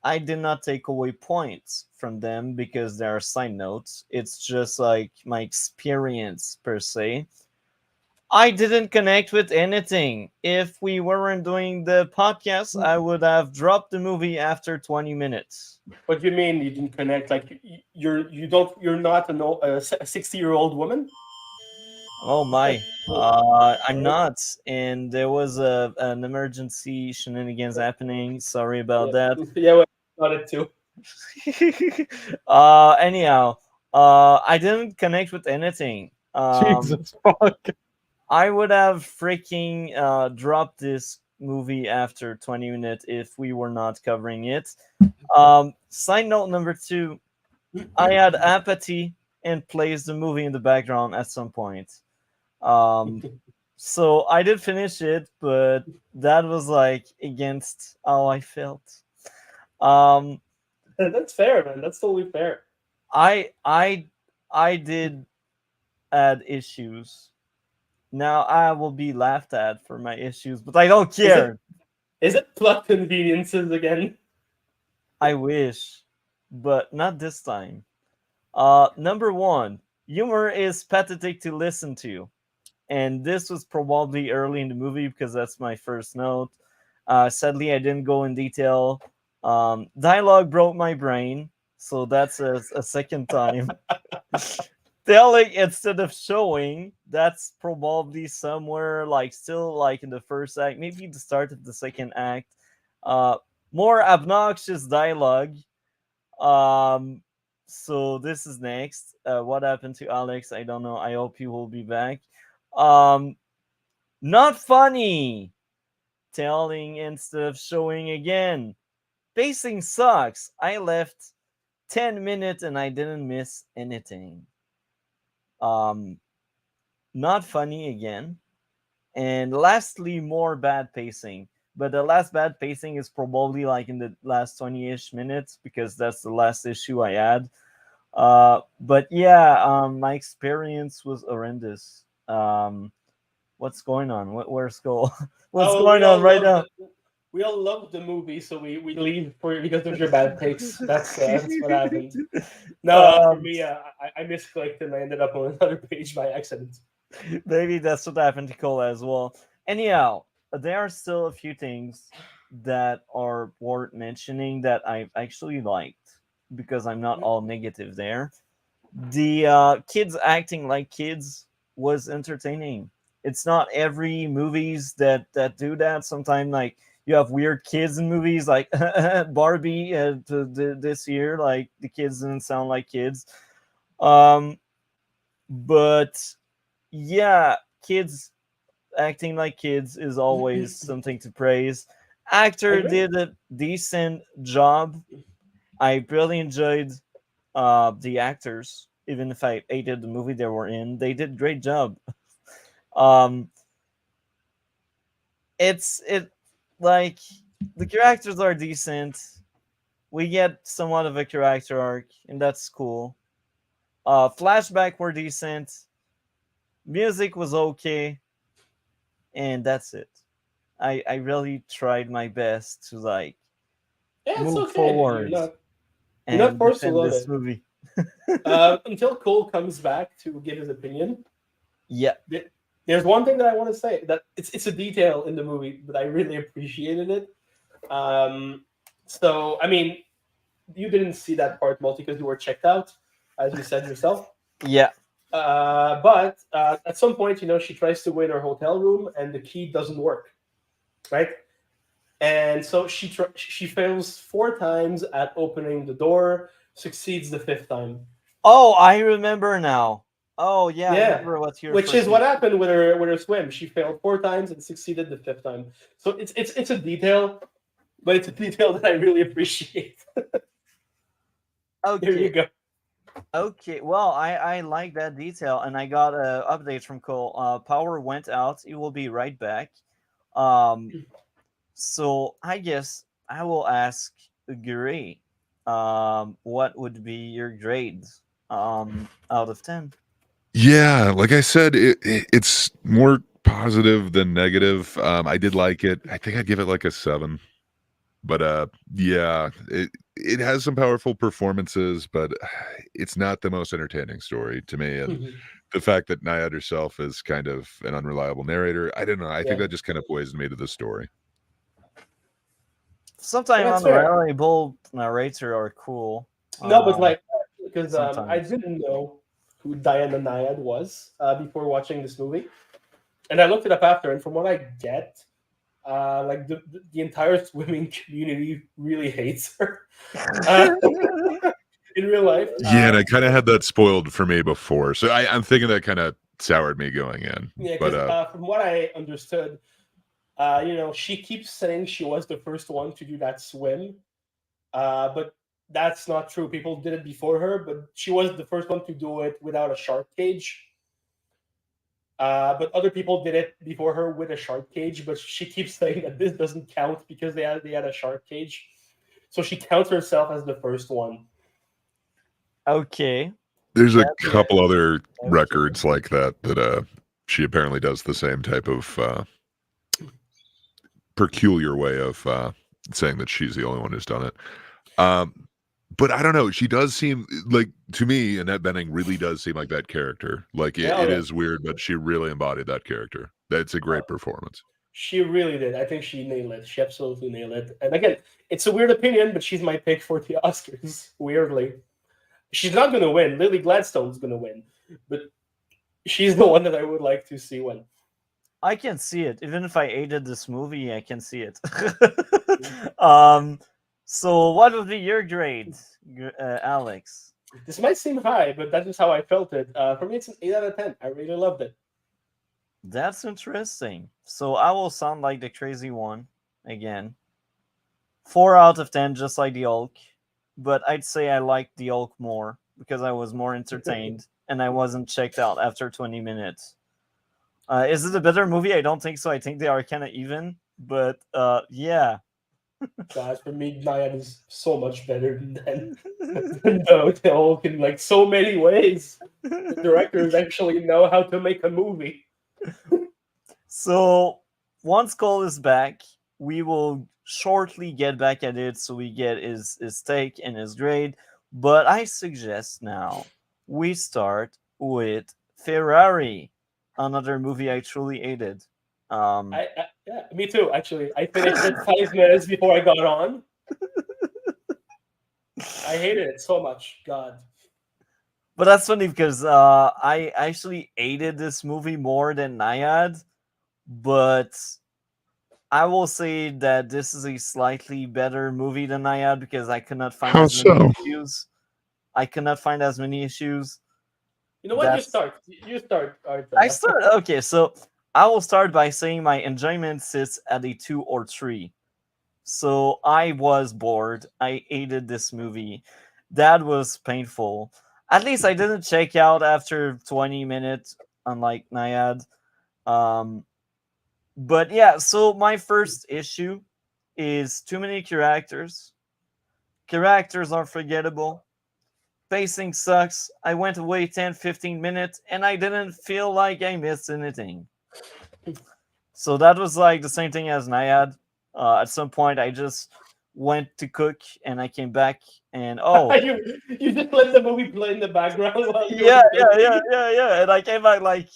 I did not take away points from them because they are side notes. It's just like my experience per se. I didn't connect with anything. If we weren't doing the podcast, I would have dropped the movie after 20 minutes. What do you mean you didn't connect? Like you're not a 60-year-old woman? Oh my. I'm not. And there was an emergency shenanigans happening. Sorry about that. Yeah, well, got it too. Anyhow, I didn't connect with anything. Jesus fuck. I would have freaking dropped this movie after 20 minutes if we were not covering it. Side note number 2, I had apathy and placed the movie in the background at some point. So I did finish it, but that was like against how I felt. That's fair, man. That's totally fair. I did add issues. Now I will be laughed at for my issues, but I don't care. Is it plot conveniences again? I wish, but not this time. Number 1, humor is pathetic to listen to. And this was probably early in the movie because that's my first note. Sadly, I didn't go in detail. Dialogue broke my brain, so that's a second time. Telling instead of showing, that's probably somewhere like still like in the first act, maybe the start of the second act. More obnoxious dialogue. So this is next. What happened to Alex? I don't know. I hope he will be back. Not funny. Telling instead of showing again. Pacing sucks. I left 10 minutes and I didn't miss anything. Not funny again. And lastly, more bad pacing. But the last bad pacing is probably like in the last 20-ish minutes because that's the last issue I had. But yeah, my experience was horrendous. What's going on? Where's Skull? What's going on right now? We all love the movie, so we leave for because of your bad takes. That's what happened. No, for me, I misclicked and I ended up on another page by accident. Maybe that's what happened to Cole as well. Anyhow, there are still a few things that are worth mentioning that I actually liked because I'm not all negative there. The kids acting like kids was entertaining. It's not every movies that do that. Sometimes like you have weird kids in movies like Barbie this year, like the kids didn't sound like kids. But yeah, kids acting like kids is always something to praise. Actor did a decent job. I really enjoyed the actors, even if I hated the movie they were in. They did a great job. It's like the characters are decent. We get somewhat of a character arc, and that's cool. Flashback were decent. Music was okay, and that's it. I really tried my best to like move forward You're and not forced to defend love this it. movie. Until Cole comes back to give his opinion. Yeah. There's one thing that I want to say that it's a detail in the movie, but I really appreciated it. So I mean, you didn't see that part, Multi, because you were checked out, as you said yourself. Yeah. But at some point, she tries to win her hotel room, and the key doesn't work, right? And so she fails 4 times at opening the door, succeeds the 5th time. Oh, I remember now. Oh yeah, I Yeah. remember what you're. Which is what happened with her swim. She failed 4 times and succeeded the 5th time. So it's a detail, but it's a detail that I really appreciate. Here you Okay. go. Okay. Well, I like that detail, and I got a update from Cole. Power went out. It will be right back. Um. So I guess I will ask Gray. What would be your grade? Out of 10. Yeah, like I said, it's more positive than negative. I did like it. I think I'd give it like a 7. But yeah, it has some powerful performances, but it's not the most entertaining story to me. And the fact that NYAD herself is kind of an unreliable narrator, I don't know. I think Yeah. that just kind of poisoned me to the story. Sometimes That's fair. unreliable narrator are cool. No, but like, because I sometimes. didn't know who Diana Nyad was before watching this movie, and I looked it up after, and from what I get, like the entire swimming community really hates her in real life. Yeah, and I kind of had that spoiled for me before, so I'm thinking that kind of soured me going in. Yeah, But because from what I understood, she keeps saying she was the first one to do that swim, but that's not true. People did it before her, but she was the first one to do it without a shark cage. But other people did it before her with a shark cage, but she keeps saying that this doesn't count because they had a shark cage. So she counts herself as the first one. Okay. there's a That's it. couple other Okay. records like that she apparently does the same type of peculiar way of saying that she's the only one who's done it. But I don't know. She does seem like, to me, Annette Bening really does seem like that character. Like it Yeah. is weird, but she really embodied that character. That's a great performance. She really did. I think she nailed it. She absolutely nailed it. And again, it's a weird opinion, but she's my pick for the Oscars. Weirdly, she's not going to win. Lily Gladstone's going to win, but she's the one that I would like to see win. I can see it. Even if I hated this movie, I can see it. So what would be your grade, Alex? This might seem high, but that is how I felt it. For me, it's an 8 out of 10. I really loved it. That's interesting. So I will sound like the crazy one again. 4 out of 10, just like the Hulk. But I'd say I liked the Hulk more because I was more entertained and I wasn't checked out after 20 minutes. Is it a better movie? I don't think so. I think they are kind of even. But yeah. God, for me, Nyad is so much better than the Hulk in like so many ways. The directors actually know how to make a movie. So once Cole is back, we will shortly get back at it so we get his take and his grade. But I suggest now we start with Ferrari, another movie I truly hated. Yeah, me too. Actually, I finished it 5 minutes before I got on. I hated it so much. God. But that's funny because I actually hated this movie more than NYAD, but I will say that this is a slightly better movie than NYAD because I could not find How as many so? issues. I could not find as many issues. You know what? That's- You start. I start. Okay, so I will start by saying my enjoyment sits at a 2 or 3. So I was bored. I hated this movie. That was painful. At least I didn't check out after 20 minutes, unlike NYAD. But yeah, so my first issue is too many characters. Characters are forgettable. Pacing sucks. I went away 10-15 minutes and I didn't feel like I missed anything. So that was like the same thing as NYAD. At some point, I just went to cook and I came back and you just let the movie play in the background while you yeah. And I came back like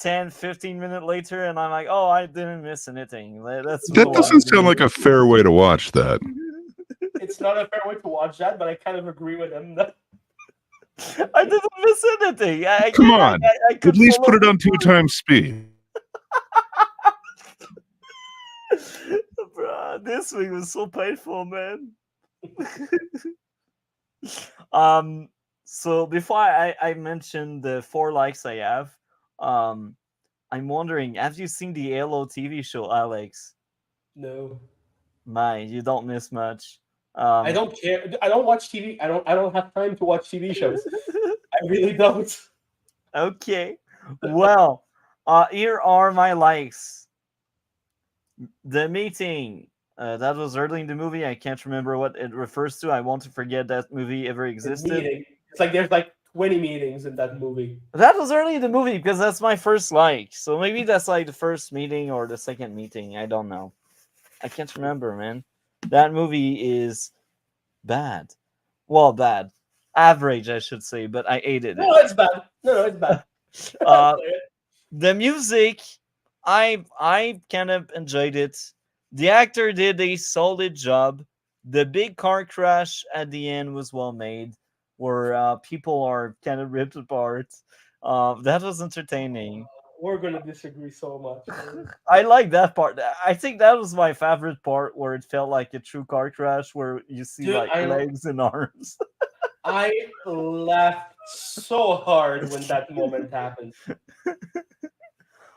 10-15 minutes later and I'm like, oh, I didn't miss anything. Let's That move doesn't on. sound like a fair way to watch that. It's not a fair way to watch that, but I kind of agree with him. I didn't miss anything. Come on. I could At least follow put it the on 2 times speed. Bruh, this week was so painful, man. So before I mention the 4 likes I have, I'm wondering, have you seen the Halo TV show, Alex? No. My, you don't miss much. I don't care. I don't watch TV. I don't have time to watch TV shows. I really don't. Okay. Well, here are my likes. The meeting. That was early in the movie. I can't remember what it refers to. I want to forget that movie ever The existed. meeting. It's like there's like 20 meetings in that movie. That was early in the movie because that's my first like. So maybe that's like the first meeting or the second meeting. I don't know. I can't remember, man. That movie is bad. Well, bad. Average, I should say, but I hated No, it. it's bad. No, it's bad. Uh, the music, I kind of enjoyed it. The actor did a solid job. The big car crash at the end was well made, where people are kind of ripped apart. That was entertaining. We're gonna disagree so much. Man. I like that part. I think that was my favorite part, where it felt like a true car crash, where you see Dude, like legs and arms. I laughed so hard when that moment happened.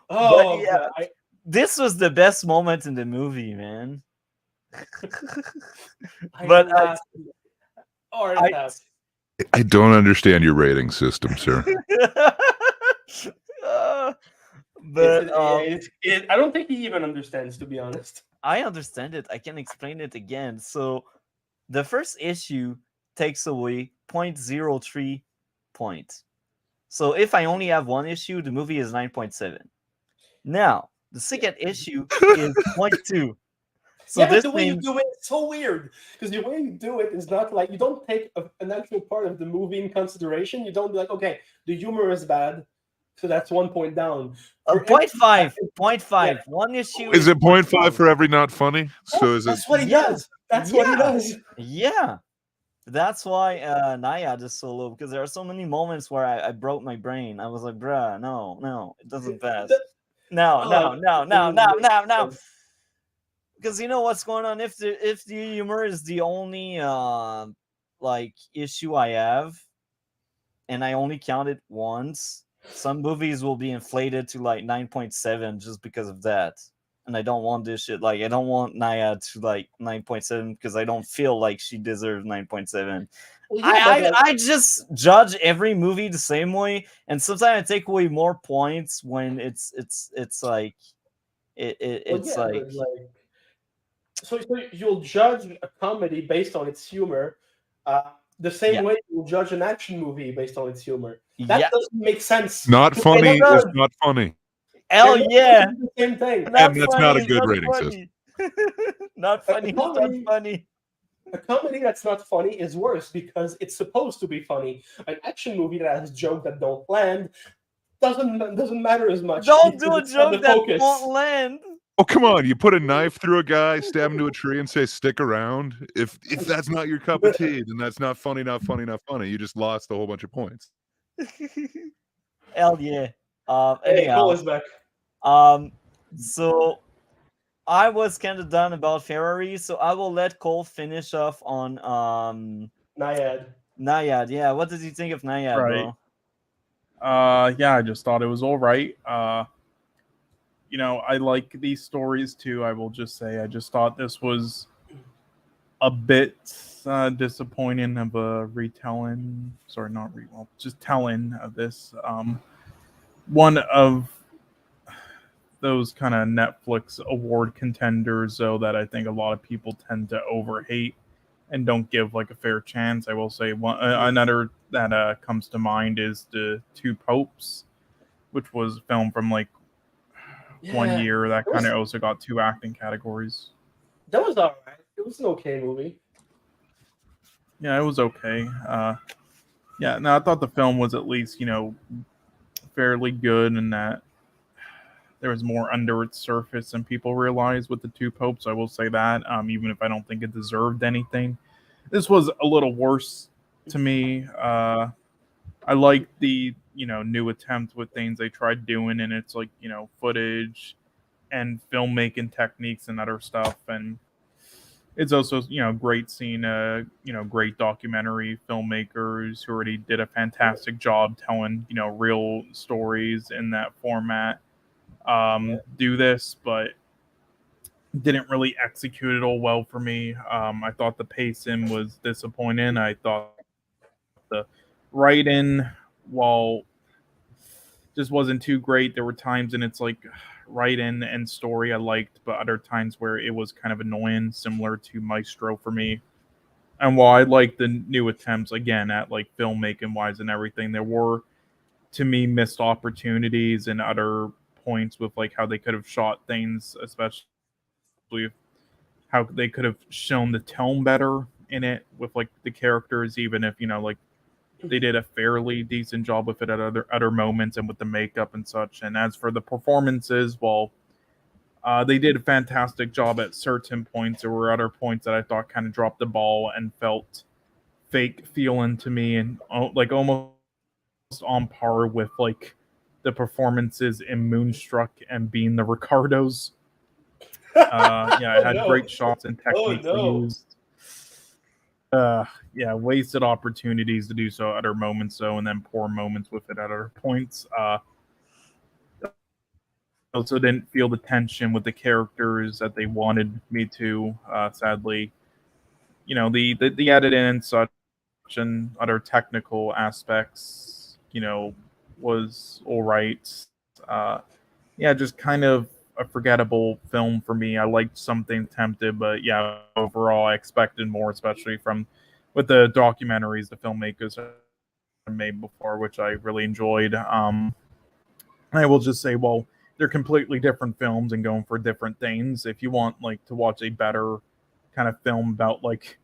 Oh yeah, god, this was the best moment in the movie, man. I But laughed hard I, as I don't understand your rating system, sir. Uh, but I don't think he even understands, to be honest. I understand it. I can explain it again. So the first issue takes away 0.03 points. So if I only have one issue, the movie is 9.7. Now, the second issue is 0.2. So Yeah, but this the way you means do it is so weird. Because the way you do it is not like you don't take an actual part of the movie in consideration. You don't be like, okay, the humor is bad, so that's 1 point down. For 0.5, every- 0.5. Yeah. One issue Is it 0.5 0.5. for every not funny? So is it? That's what he Yeah. does. That's what he Yeah. does. Yeah. That's why NYAD is so low, because there are so many moments where I broke my brain. I was like, bruh, no, it doesn't pass. No. Because you know what's going on? If the humor is the only like issue I have, and I only count it once, some movies will be inflated to like 9.7 just because of that. And I don't want this shit. Like, I don't want NYAD to like 9.7 because I don't feel like she deserves 9.7. Well, yeah, but like, I just judge every movie the same way, and sometimes I take away more points when it's like well, it's yeah, like but like, so you'll judge a comedy based on its humor, the same Yeah. way you'll judge an action movie based on its humor. That yeah, doesn't make sense. Not Because funny does. is not funny. hell they're not yeah, the same thing. And not that's funny not a is good not rating funny. Not funny is not comedy- funny. A comedy that's not funny is worse because it's supposed to be funny. An action movie that has jokes that don't land doesn't matter as much. Don't because do a it's not joke the that focus. won't land. Oh, come on. You put a knife through a guy, stab him to a tree, and say, stick around. If that's not your cup of tea, then that's not funny, not funny, not funny. You just lost a whole bunch of points. Hell yeah. Hey, Anyhow, Cole is back. so I was kind of done about Ferrari, so I will let Cole finish off on NYAD. NYAD. Yeah, what did you think of NYAD, Right. bro? Yeah, I just thought it was all right. You know, I like these stories too. I will just say, I just thought this was a bit disappointing of a retelling. Sorry, not well, just telling of this. One of those kind of Netflix award contenders, though, that I think a lot of people tend to overhate and don't give like a fair chance. I will say one another that comes to mind is the Two Popes, which was a film from like 1 Yeah, year that it kind was- of also got 2 acting categories. That was alright. It was an okay movie. Yeah, it was okay. Yeah, no, I thought the film was at least, fairly good, and that there was more under its surface than people realize with the Two Popes. I will say that, even if I don't think it deserved anything. This was a little worse to me. I like the new attempt with things they tried doing, and it's like footage and filmmaking techniques and other stuff, and it's also great seeing great documentary filmmakers who already did a fantastic job telling real stories in that format do this. But didn't really execute it all well for me. I thought the pacing was disappointing. I thought the writing, while just wasn't too great, there were times and it's like writing and story I liked, but other times where it was kind of annoying, similar to Maestro for me. And while I like the new attempts again at like filmmaking wise and everything, there were to me missed opportunities and other points with like how they could have shot things, especially how they could have shown the tone better in it with like the characters, even if like they did a fairly decent job with it at other moments and with the makeup and such. And as for the performances, well, they did a fantastic job at certain points. There were other points that I thought kind of dropped the ball and felt fake feeling to me, and like almost on par with like the performances in Moonstruck and Being the Ricardos. Yeah, it had great shots and techniques used. Yeah, wasted opportunities to do so at other moments, so, and then poor moments with it at other points. Also didn't feel the tension with the characters that they wanted me to. Sadly, the editing and such and other technical aspects, was all right. Yeah, just kind of a forgettable film for me. I liked Something Tempted, but yeah, overall I expected more, especially from with the documentaries the filmmakers have made before, which I really enjoyed. I will just say, well, they're completely different films and going for different things. If you want like to watch a better kind of film about like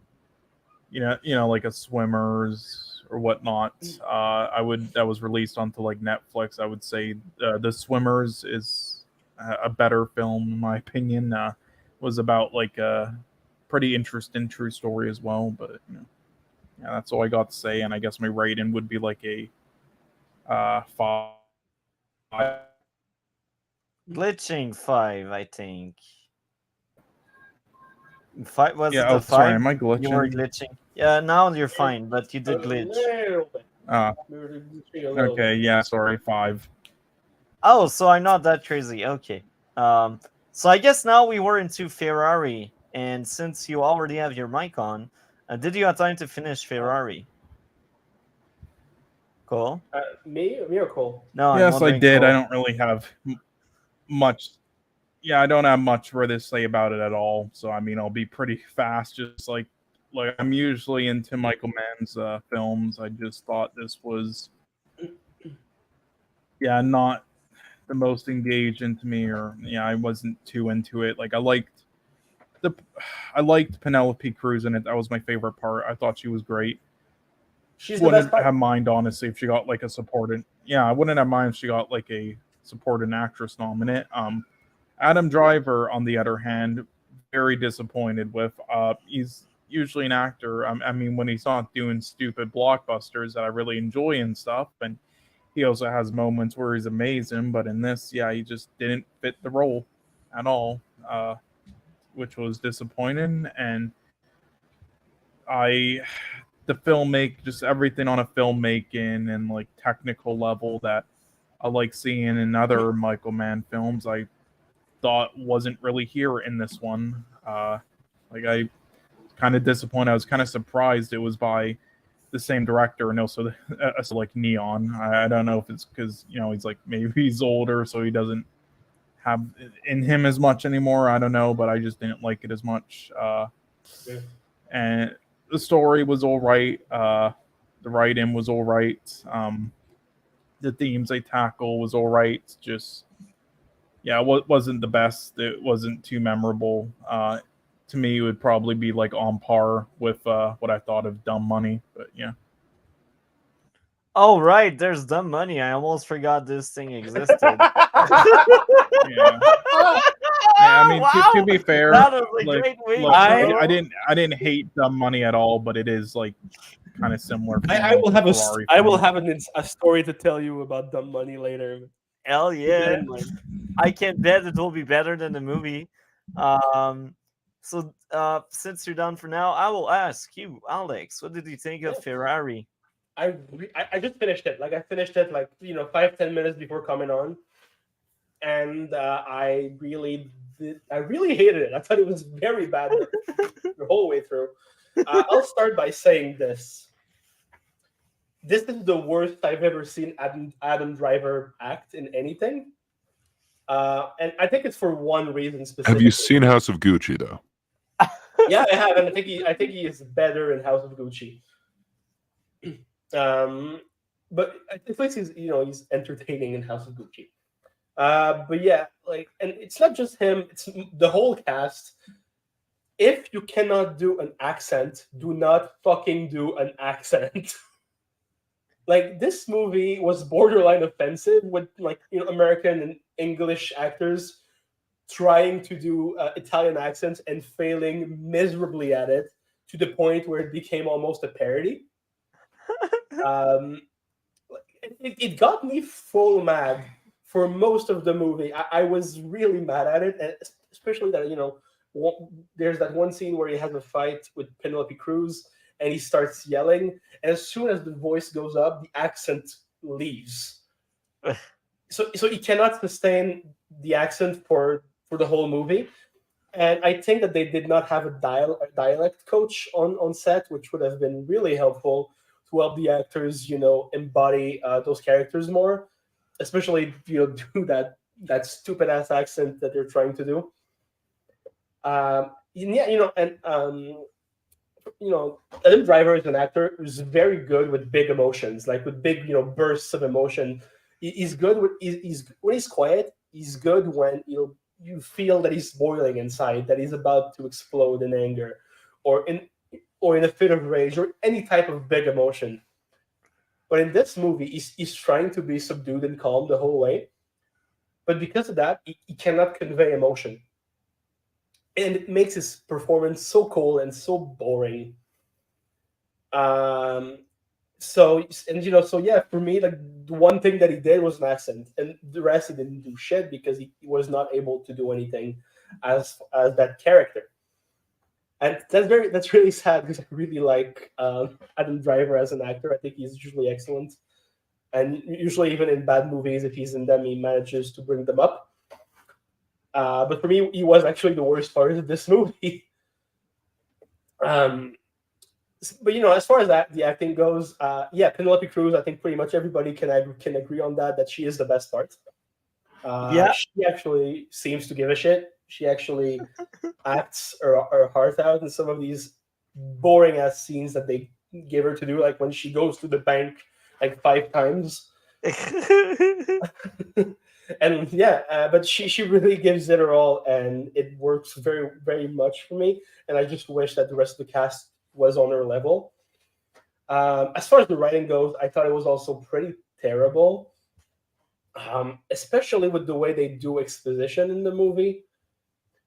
like a swimmers or whatnot, that was released onto like Netflix, I would say The Swimmers is a better film in my opinion. Was about like a pretty interesting true story as well, but yeah, that's all I got to say. And I guess my rating would be like a 5. Glitching 5, I think. 5 was Yeah. it the Oh, sorry. 5? Am I You were glitching? glitching. Yeah, now you're fine, but you did glitch. Okay. Yeah. Sorry. 5. Oh, so I'm not that crazy. Okay. So I guess now we were into Ferrari, and since you already have your mic on, did you have time to finish Ferrari? Cole? Me or Cole? No, I'm Yes, I wondering. did. Cole. I don't really have much. Yeah, I don't have much really to say about it at all. So I mean, I'll be pretty fast. Just like I'm usually into Michael Mann's films. I just thought this was, yeah, not the most engaging to me, or yeah, I wasn't too into it. Like I liked Penelope Cruz in it. That was my favorite part. I thought she was great. She's the best Wouldn't part. have mind honestly if she got like a supporting. Yeah, I wouldn't have mind if she got like a supporting actress nominate. Adam Driver, on the other hand, very disappointed with. He's usually an actor. I mean, when he's not doing stupid blockbusters that I really enjoy and stuff, and he also has moments where he's amazing. But in this, yeah, he just didn't fit the role at all, which was disappointing. And I, the filmmaking, just everything on a filmmaking and like technical level that I like seeing in other Michael Mann films, I thought wasn't really here in this one. Like I kind of disappointed. I was kind of surprised it was by the same director and also like Neon. I don't know if it's because he's like maybe he's older, so he doesn't have in him as much anymore. I don't know, but I just didn't like it as much. Yeah. And the story was all right. The writing was all right. The themes they tackle was all right. Just yeah, it wasn't the best. It wasn't too memorable. To me, it would probably be like on par with what I thought of Dumb Money. But yeah. Oh right, there's Dumb Money. I almost forgot this thing existed. Yeah. Yeah, I mean, Wow, to be fair, that was a like, great week. look, I bro. didn't hate Dumb Money at all, but it is like kind of similar. I will have Ferrari I will film. have a story to tell you about Dumb Money later. Hell Keep that yeah. in mind. I can bet it will be better than the movie. So since you're done for now, I will ask you, Alex, what did you think of Ferrari? I just finished it. Like I finished it like 5-10 minutes before coming on, and I really I really hated it. I thought it was very bad the whole way through. I'll start by saying this. This is the worst I've ever seen Adam Driver act in anything. And I think it's for one reason specifically. Have you seen House of Gucci though? Yeah, I have, and I think he is better in House of Gucci. But at least he's entertaining in House of Gucci. But yeah, like, and it's not just him; it's the whole cast. If you cannot do an accent, do not fucking do an accent. Like, this movie was borderline offensive with, like, American and English actors trying to do Italian accents and failing miserably at it, to the point where it became almost a parody. It got me full mad for most of the movie. I was really mad at it, and especially that there's that one scene where he has a fight with Penelope Cruz, and he starts yelling, and as soon as the voice goes up, the accent leaves. So he cannot sustain the accent for the whole movie. And I think that they did not have a dialect coach on set, which would have been really helpful to help the actors, embody those characters more, especially do that stupid ass accent that they're trying to do. Adam Driver is an actor who's very good with big emotions, like with big, bursts of emotion. He's good with when he's quiet. He's good when you feel that he's boiling inside, that he's about to explode in anger, or in a fit of rage, or any type of big emotion. But in this movie, he's trying to be subdued and calm the whole way. But because of that, he cannot convey emotion. And it makes his performance so cold and so boring. So yeah, for me, like, the one thing that he did was an accent, and the rest he didn't do shit because he was not able to do anything as that character. And that's really sad, because I really like Adam Driver as an actor. I think he's usually excellent, and usually even in bad movies, if he's in them, he manages to bring them up. But for me, he was actually the worst part of this movie. But as far as the acting goes, Penelope Cruz, I think pretty much everybody can agree on that she is the best part. She actually seems to give a shit. She actually acts her heart out in some of these boring ass scenes that they give her to do, like when she goes to the bank like 5 times. And but she really gives it her all, and it works very, very much for me. And I just wish that the rest of the cast was on her level. As far as the writing goes, I thought it was also pretty terrible, especially with the way they do exposition in the movie.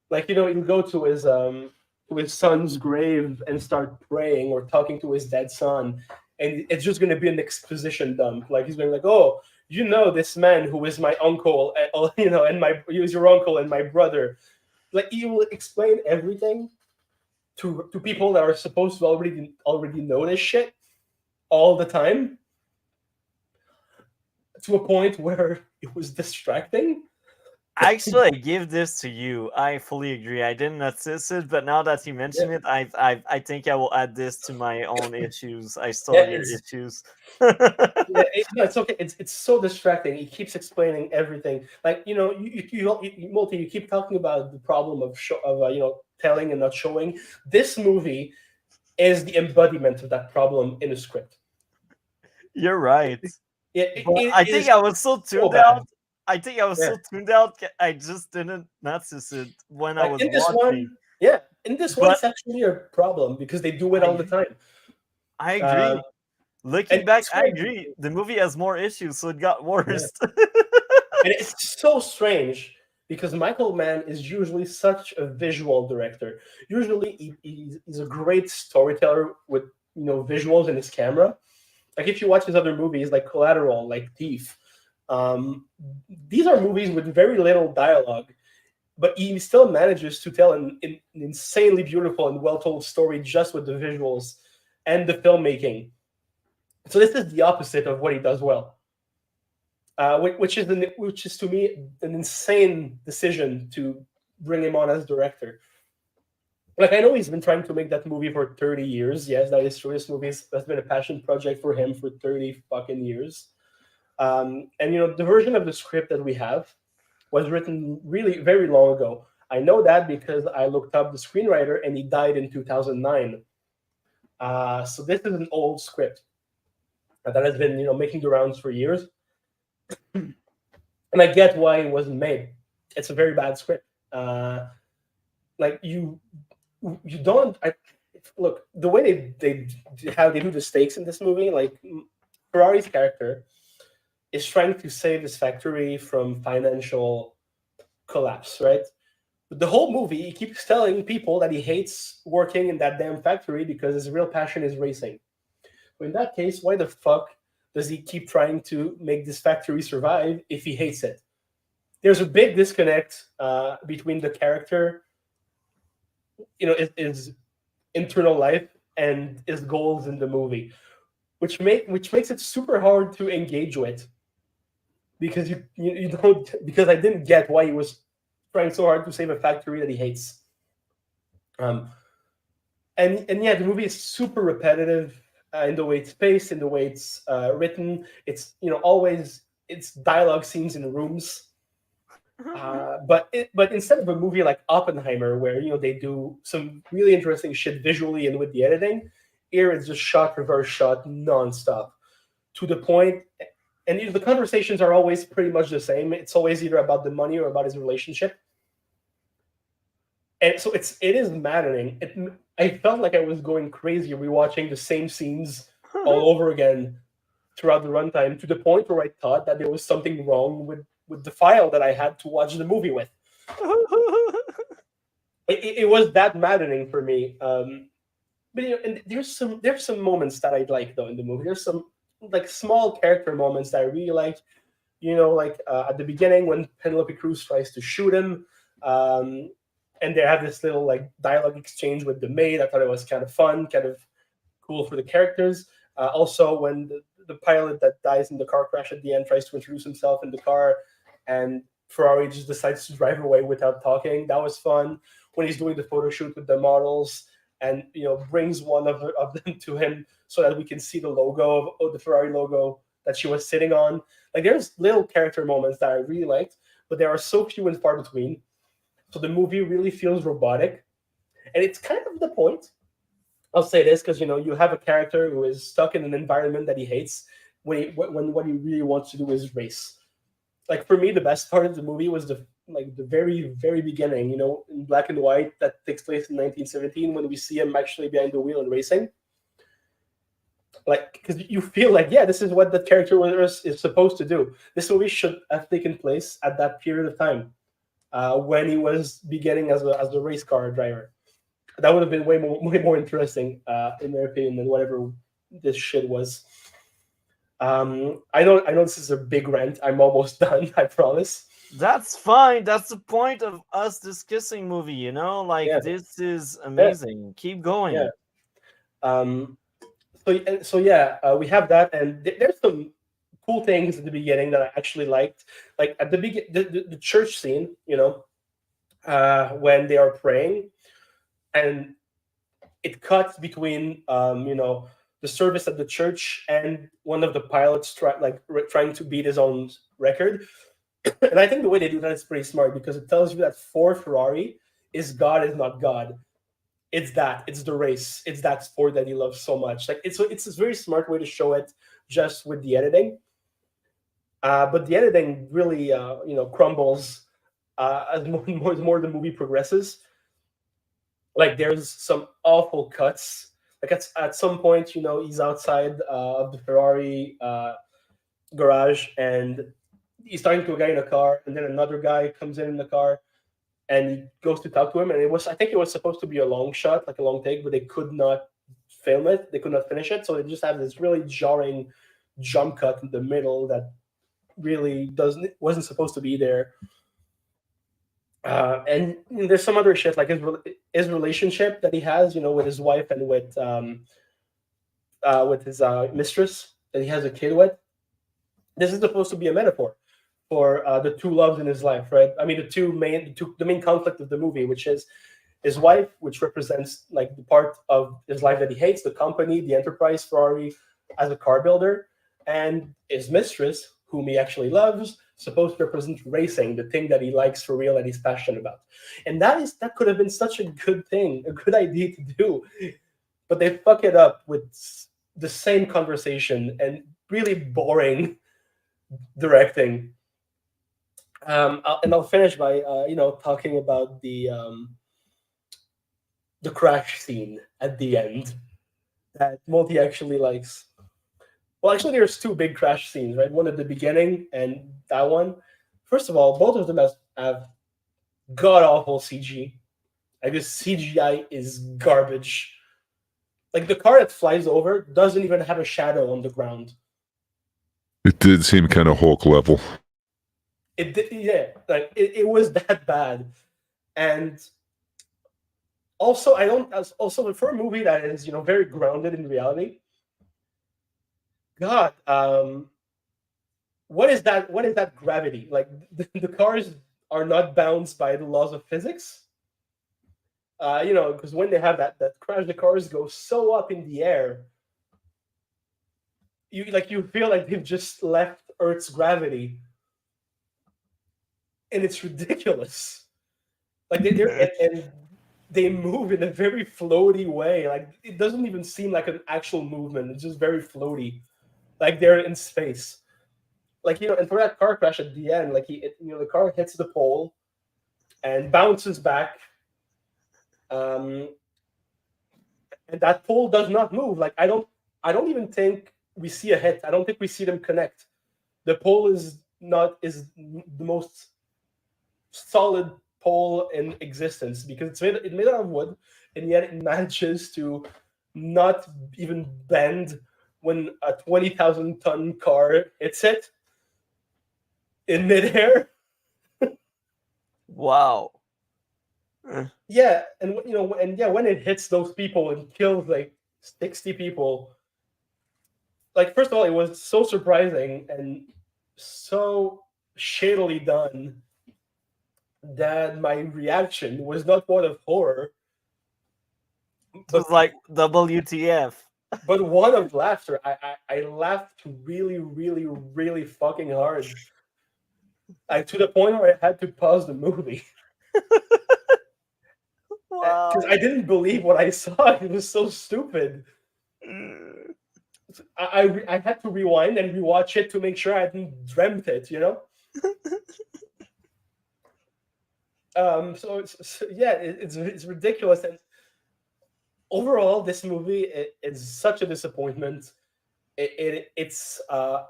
Like, you go to his son's grave and start praying or talking to his dead son, and it's just going to be an exposition dump. Like, he's going like, oh, this man who is my uncle, and he was your uncle and my brother. Like, he will explain everything to people that are supposed to already know this shit all the time, to a point where it was distracting. Actually, I give this to you. I fully agree. I didn't notice it, but now that you mention it, I think I will add this to my own issues. I saw your issues. It's okay. It's so distracting. He keeps explaining everything. Like, you keep talking about the problem of telling and not showing. This movie is the embodiment of that problem in a script. You're right. I think I was so tuned out. I think I was so tuned out. I just didn't notice it when I was watching. In this one, it's actually a problem because they do it all the time. I agree. Looking back, I agree. The movie has more issues, so it got worse. And it's so strange because Michael Mann is usually such a visual director. Usually, he's a great storyteller with visuals in his camera. Like, if you watch his other movies, like Collateral, like Thief, these are movies with very little dialogue, but he still manages to tell an insanely beautiful and well-told story just with the visuals and the filmmaking. So this is the opposite of what he does well, which is to me an insane decision to bring him on as director. Like, I know he's been trying to make that movie for 30 years. Yes, that is true. This movie has been a passion project for him for 30 fucking years. And the version of the script that we have was written really very long ago. I know that because I looked up the screenwriter, and he died in 2009. So this is an old script that has been making the rounds for years. And I get why it wasn't made. It's a very bad script. Like you don't look the way they how they do the stakes in this movie. Like, Ferrari's character is trying to save his factory from financial collapse, right? But the whole movie, he keeps telling people that he hates working in that damn factory because his real passion is racing. But in that case, why the fuck does he keep trying to make this factory survive if he hates it? There's a big disconnect between the character, his internal life and his goals in the movie, which makes it super hard to engage with, because you don't, because I didn't get why he was trying so hard to save a factory that he hates. And yeah, the movie is super repetitive in the way it's paced, in the way it's written. It's always it's dialogue scenes in rooms. But instead of a movie like Oppenheimer, where they do some really interesting shit visually and with the editing, here it's just shot, reverse shot, nonstop, to the point. And the conversations are always pretty much the same. It's always either about the money or about his relationship. And so it is maddening. I felt like I was going crazy rewatching the same scenes all over again throughout the runtime, to the point where I thought that there was something wrong with the file that I had to watch the movie with. It was that maddening for me. But and there's some moments that I like though in the movie. There's some like small character moments that I really like. At the beginning when Penelope Cruz tries to shoot him, and they have this little like dialogue exchange with the maid. I thought it was kind of fun, kind of cool for the characters. Also, when the pilot that dies in the car crash at the end tries to introduce himself in the car, and Ferrari just decides to drive away without talking. That was fun. When he's doing the photo shoot with the models, and brings one of them to him so that we can see the logo of the Ferrari logo that she was sitting on. Like, there's little character moments that I really liked, but there are so few and far between. So the movie really feels robotic, and it's kind of the point. I'll say this because you have a character who is stuck in an environment that he hates when what he really wants to do is race. Like, for me, the best part of the movie was the very, very beginning, in black and white, that takes place in 1917, when we see him actually behind the wheel and racing. Like, because you feel like, yeah, this is what the character is supposed to do. This movie should have taken place at that period of time, when he was beginning as a race car driver. That would have been way more interesting, in my opinion, than whatever this shit was. I know this is a big rant. I'm almost done, I promise. That's fine. That's the point of us discussing movie, Yeah. This is amazing. Keep going. Yeah. We have that, and there's some cool things at the beginning that I actually liked. Like, at the beginning, the church scene, when they are praying, and it cuts between the service at the church and one of the pilots trying to beat his own record. And I think the way they do that is pretty smart, because it tells you that for Ferrari, God is not God. It's the race. It's that sport that he loves so much. Like, it's a very smart way to show it just with the editing. But the editing really crumbles as more the movie progresses. Like, there's some awful cuts. Like, at some point, he's outside of the Ferrari garage, and he's talking to a guy in a car, and then another guy comes in the car, and he goes to talk to him. And I think it was supposed to be a long shot, like a long take, but they could not film it. They could not finish it. So they just have this really jarring jump cut in the middle that really wasn't supposed to be there. And there's some other shit, like his relationship that he has, with his wife and with his mistress that he has a kid with. This is supposed to be a metaphor. for the two loves in his life, right? I mean, the main conflict of the movie, which is his wife, which represents like the part of his life that he hates, the company, the enterprise, Ferrari, as a car builder, and his mistress, whom he actually loves, supposed to represent racing, the thing that he likes for real, that he's passionate about. And that could have been such a good thing, a good idea to do, but they fuck it up with the same conversation and really boring directing. I'll finish by talking about the crash scene at the end that Multi actually likes. Well, actually, there's two big crash scenes, right? One at the beginning and that one. First of all, both of them have god awful CG. Like this CGI is garbage. Like the car that flies over doesn't even have a shadow on the ground. It did seem kind of Hulk level. It did, yeah. Like it was that bad, and also also for a movie that is very grounded in reality. God, what is that? What is that gravity? Like the cars are not bound by the laws of physics. Because when they have that crash, the cars go so up in the air. You feel like they've just left Earth's gravity, and it's ridiculous. Like and they move in a very floaty way. Like it doesn't even seem like an actual movement. It's just very floaty, like they're in space. Like and for that car crash at the end, like the car hits the pole and bounces back. And that pole does not move. Like I don't even think we see a hit. I don't think we see them connect. The pole is the most solid pole in existence because it's made out of wood, and yet it manages to not even bend when a 20,000-ton car hits it in midair. Wow. Yeah, and when it hits those people and kills like 60 people, like first of all, it was so surprising and so shadily done that my reaction was not one of horror, It was like WTF. but one of laughter. I laughed really, really, really fucking hard, like to the point where I had to pause the movie. Wow. Because I didn't believe what I saw. It was so stupid. I had to rewind and rewatch it to make sure I hadn't dreamt it, So it's ridiculous, and overall, this movie is such a disappointment. It's a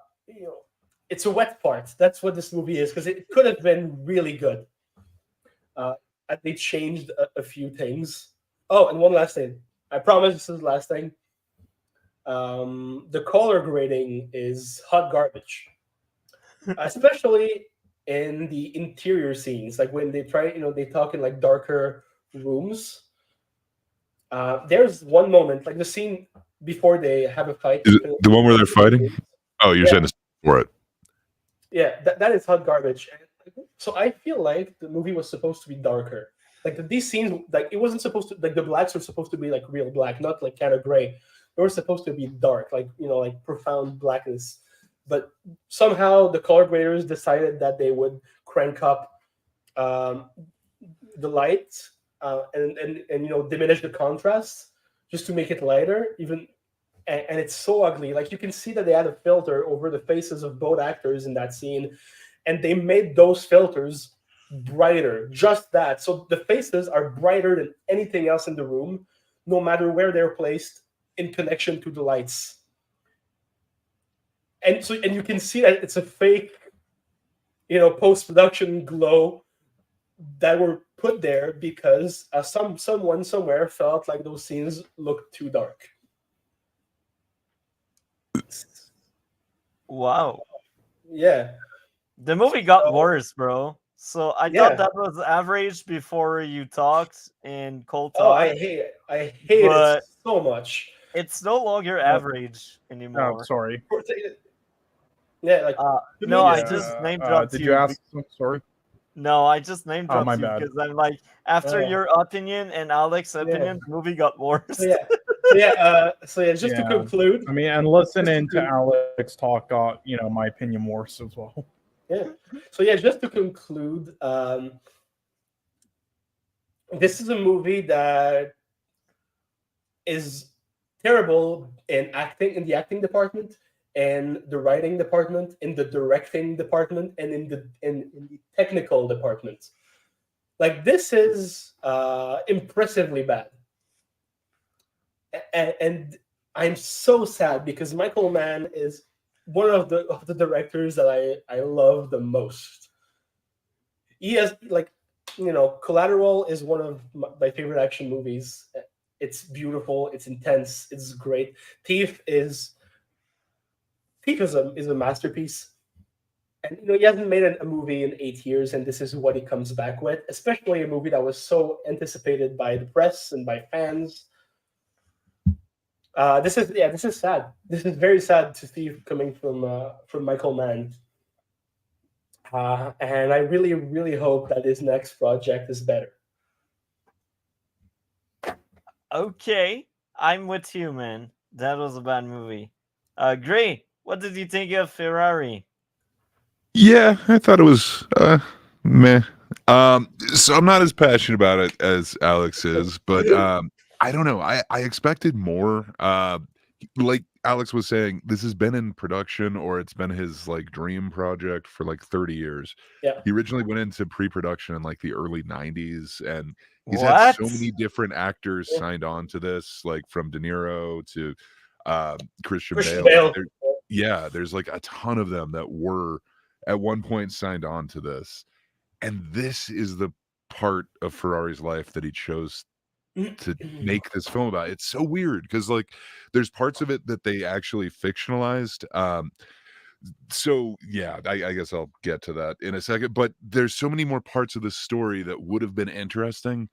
wet fart. That's what this movie is, because it could have been really good. They changed a few things. Oh, and one last thing. I promise this is the last thing. The color grading is hot garbage, especially in the interior scenes. Like when they they talk in like darker rooms. There's one moment, like the scene before they have a fight. Is it the one where they're fighting? Oh, you're saying it's for it. Yeah, that is hot garbage. So I feel like the movie was supposed to be darker. Like these scenes, like it wasn't supposed to, like the blacks were supposed to be like real black, not like kind of gray. They were supposed to be dark, like like profound blackness. But somehow the color graders decided that they would crank up the light and diminish the contrast just to make it lighter. And it's so ugly. Like you can see that they had a filter over the faces of both actors in that scene, and they made those filters brighter. Just that, so the faces are brighter than anything else in the room, no matter where they're placed in connection to the lights. And you can see that it's a fake, post-production glow that were put there because someone somewhere felt like those scenes looked too dark. Wow. Yeah. The movie got worse, bro. So I Yeah. thought that was average before you talked in Cold Oh, Talk. I hate it But so much. it's no longer average anymore. Oh, sorry. Yeah, like to No, me, I this is just name dropped Did you. you ask? Sorry. No, I just name Oh, dropped my you bad. because I'm like, after Yeah. your opinion and Alex's opinion, the movie got worse. So yeah, just to Yeah. conclude. I mean, and listening to Alex talk got my opinion worse as well. Yeah. So yeah, just to conclude, this is a movie that is terrible in the acting department, and the writing department, in the directing department, and in the technical department. Like this is impressively bad, and I'm so sad because Michael Mann is one of the directors that I love the most. He has Collateral is one of my favorite action movies. It's beautiful, it's intense, it's great. Thief is a masterpiece. And he hasn't made a movie in 8 years, and this is what he comes back with, especially a movie that was so anticipated by the press and by fans. This is sad. This is very sad to see coming from Michael Mann. And I really, really hope that his next project is better. Okay, I'm with you, man. That was a bad movie. Gray, what did you think of Ferrari? Yeah, I thought it was meh. So I'm not as passionate about it as Alex is, but I don't know. I expected more. Like Alex was saying, this has been in production, or it's been his like dream project for like 30 years. Yeah. He originally went into pre-production in like the early 90s, and he's What? had so many different actors Yeah. signed on to this, like from De Niro to Christian Christian Bale. Bale. Yeah, there's like a ton of them that were at one point signed on to this. And this is the part of Ferrari's life that he chose to make this film about. It's so weird because like there's parts of it that they actually fictionalized. So yeah, I guess I'll get to that in a second. But there's so many more parts of the story that would have been interesting,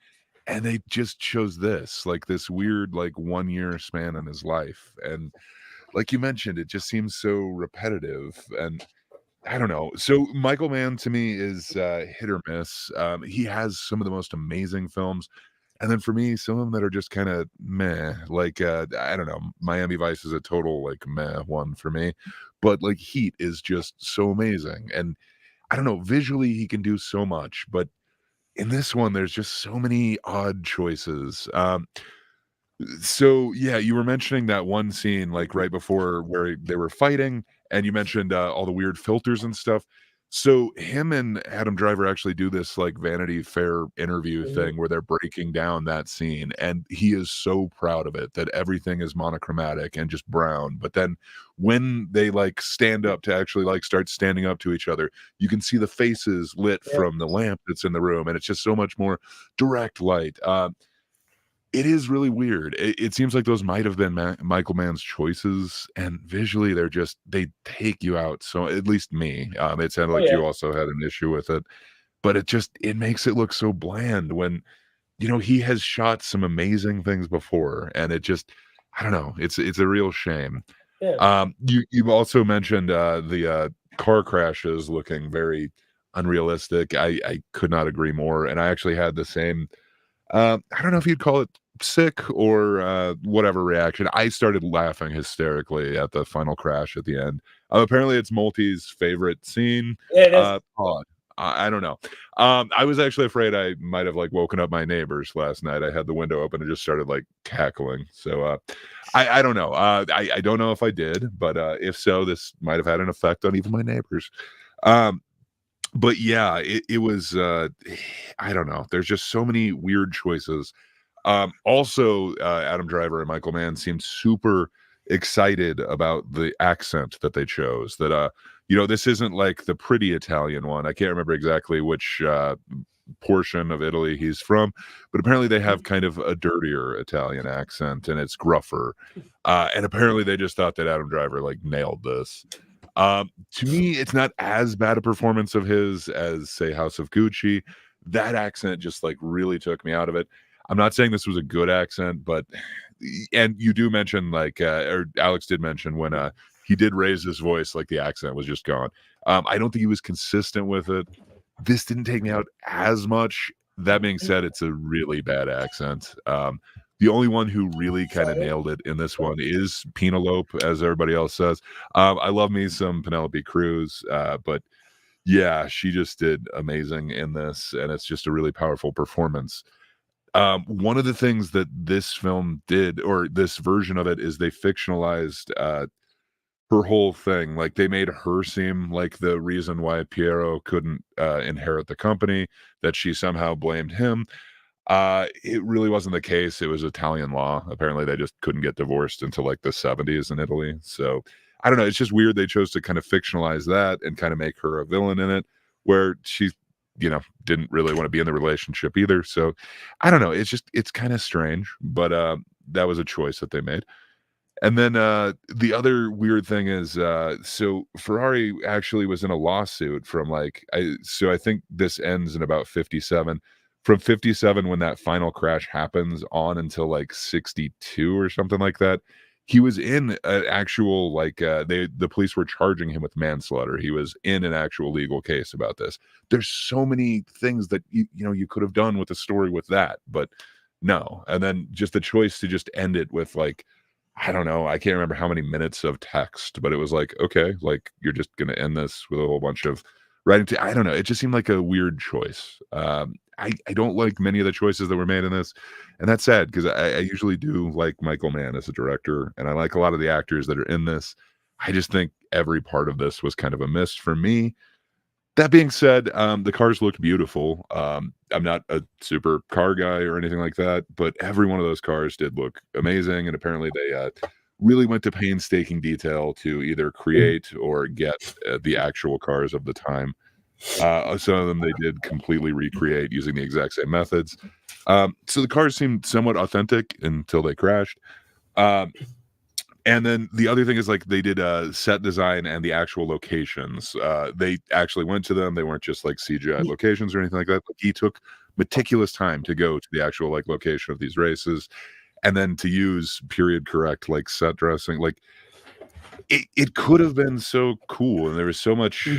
and they just chose this, like this weird, like 1 year span in his life. And like you mentioned, it just seems so repetitive, and I don't know. So Michael Mann to me is hit or miss. He has some of the most amazing films, and then for me, some of them that are just kind of meh. Like I don't know, Miami Vice is a total like meh one for me, but like Heat is just so amazing, and I don't know. Visually, he can do so much, but in this one, there's just so many odd choices. So yeah, you were mentioning that one scene like right before where they were fighting, and you mentioned all the weird filters and stuff. So him and Adam Driver actually do this like Vanity Fair interview thing where they're breaking down that scene, and he is so proud of it that everything is monochromatic and just brown. But then when they like stand up to actually like start standing up to each other, you can see the faces lit from the lamp that's in the room, and it's just so much more direct light. It is really weird. It seems like those might have been Michael Mann's choices, and visually they take you out. So at least me, it sounded like you also had an issue with it, but it makes it look so bland when he has shot some amazing things before, and I don't know. It's a real shame. Yeah. You've also mentioned the car crashes looking very unrealistic. I could not agree more, and I actually had the same. I don't know if you'd call it sick or whatever reaction. I started laughing hysterically at the final crash at the end. Apparently, it's Multi's favorite scene. Yeah, it is. Pod. I don't know. I was actually afraid I might have like woken up my neighbors last night. I had the window open and just started like cackling. So I don't know. I don't know if I did, but if so, this might have had an effect on even my neighbors. But yeah, it was I don't know. There's just so many weird choices. Also, Adam Driver and Michael Mann seemed super excited about the accent that they chose. That this isn't like the pretty Italian one. I can't remember exactly which portion of Italy he's from, but apparently they have kind of a dirtier Italian accent, and it's gruffer. And apparently they just thought that Adam Driver like nailed this. To me, it's not as bad a performance of his as say House of Gucci. That accent just like really took me out of it. I'm not saying this was a good accent, but and you do mention like or Alex did mention when he did raise his voice, like the accent was just gone. I don't think he was consistent with it. This didn't take me out as much. That being said, it's a really bad accent. The only one who really kind of nailed it in this one is Penelope, as everybody else says. I love me some Penelope Cruz, but yeah, she just did amazing in this, and it's just a really powerful performance. One of the things that this film did, or this version of it, is they fictionalized her whole thing. Like, they made her seem like the reason why Piero couldn't inherit the company, that she somehow blamed him. It really wasn't the case. It was Italian law. Apparently, they just couldn't get divorced until like the 70s in Italy. So I don't know. It's just weird they chose to kind of fictionalize that and kind of make her a villain in it, where she, didn't really want to be in the relationship either. So I don't know. It's kind of strange, but that was a choice that they made. And then the other weird thing is, so Ferrari actually was in a lawsuit from I think this ends in about 57. From 57, when that final crash happens, on until like 62 or something like that, he was in an actual the police were charging him with manslaughter. He was in an actual legal case about this. There's so many things that you could have done with a story with that, but no. And then just the choice to just end it with I don't know. I can't remember how many minutes of text, but it was like, okay, like you're just going to end this with a whole bunch of writing. I don't know. It just seemed like a weird choice. I don't like many of the choices that were made in this, and that's sad because I usually do like Michael Mann as a director, and I like a lot of the actors that are in this. I just think every part of this was kind of a miss for me. That being said, the cars looked beautiful. I'm not a super car guy or anything like that, but every one of those cars did look amazing, and apparently they really went to painstaking detail to either create or get the actual cars of the time. Some of them they did completely recreate using the exact same methods. So the cars seemed somewhat authentic until they crashed. And then the other thing is they did set design and the actual locations. They actually went to them. They weren't just like CGI locations or anything like that. He took meticulous time to go to the actual location of these races, and then to use period correct set dressing. It could have been so cool, and there was so much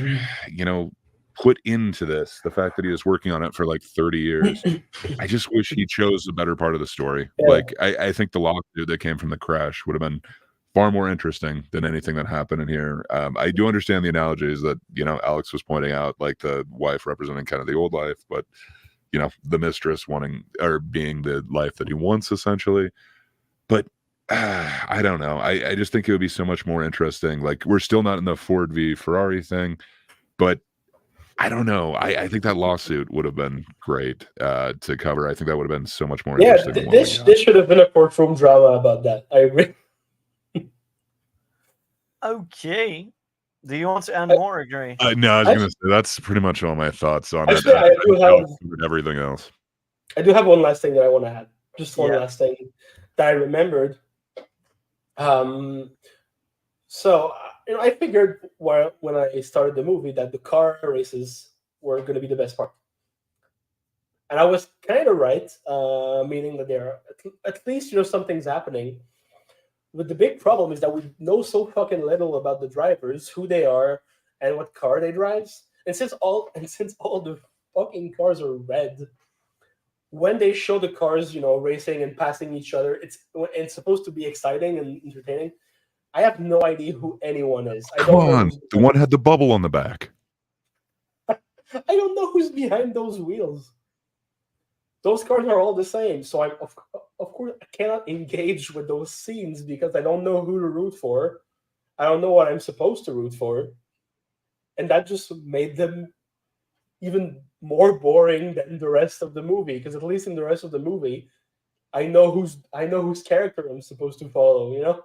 put into this. The fact that he was working on it for 30 years. I just wish he chose a better part of the story. Yeah. I think the lawsuit that came from the crash would have been far more interesting than anything that happened in here. I do understand the analogies that Alex was pointing out, like the wife representing kind of the old life, but the mistress wanting or being the life that he wants, essentially. But I don't know. I just think it would be so much more interesting. We're still not in the Ford v Ferrari thing, but I don't know. I think that lawsuit would have been great to cover. I think that would have been so much more interesting. Yeah, this should have been a courtroom drama about that. I agree. Okay. Do you want to add more, Gray? No, I was going to say that's pretty much all my thoughts on it. Actually, I do have everything else. I do have one last thing that I want to add. Just one Yeah. last thing that I remembered. So I figured when I started the movie that the car races were going to be the best part, and I was kind of right, meaning that there at least something's happening. But the big problem is that we know so fucking little about the drivers, who they are, and what car they drive. And since all the fucking cars are red, when they show the cars, racing and passing each other, it's supposed to be exciting and entertaining. I have no idea who anyone is. Come on, the one had the bubble on the back. I don't know who's behind those wheels. Those cars are all the same, so I'm of course I cannot engage with those scenes because I don't know who to root for. I don't know what I'm supposed to root for, and that just made them even more boring than the rest of the movie. Because at least in the rest of the movie, I know whose character I'm supposed to follow.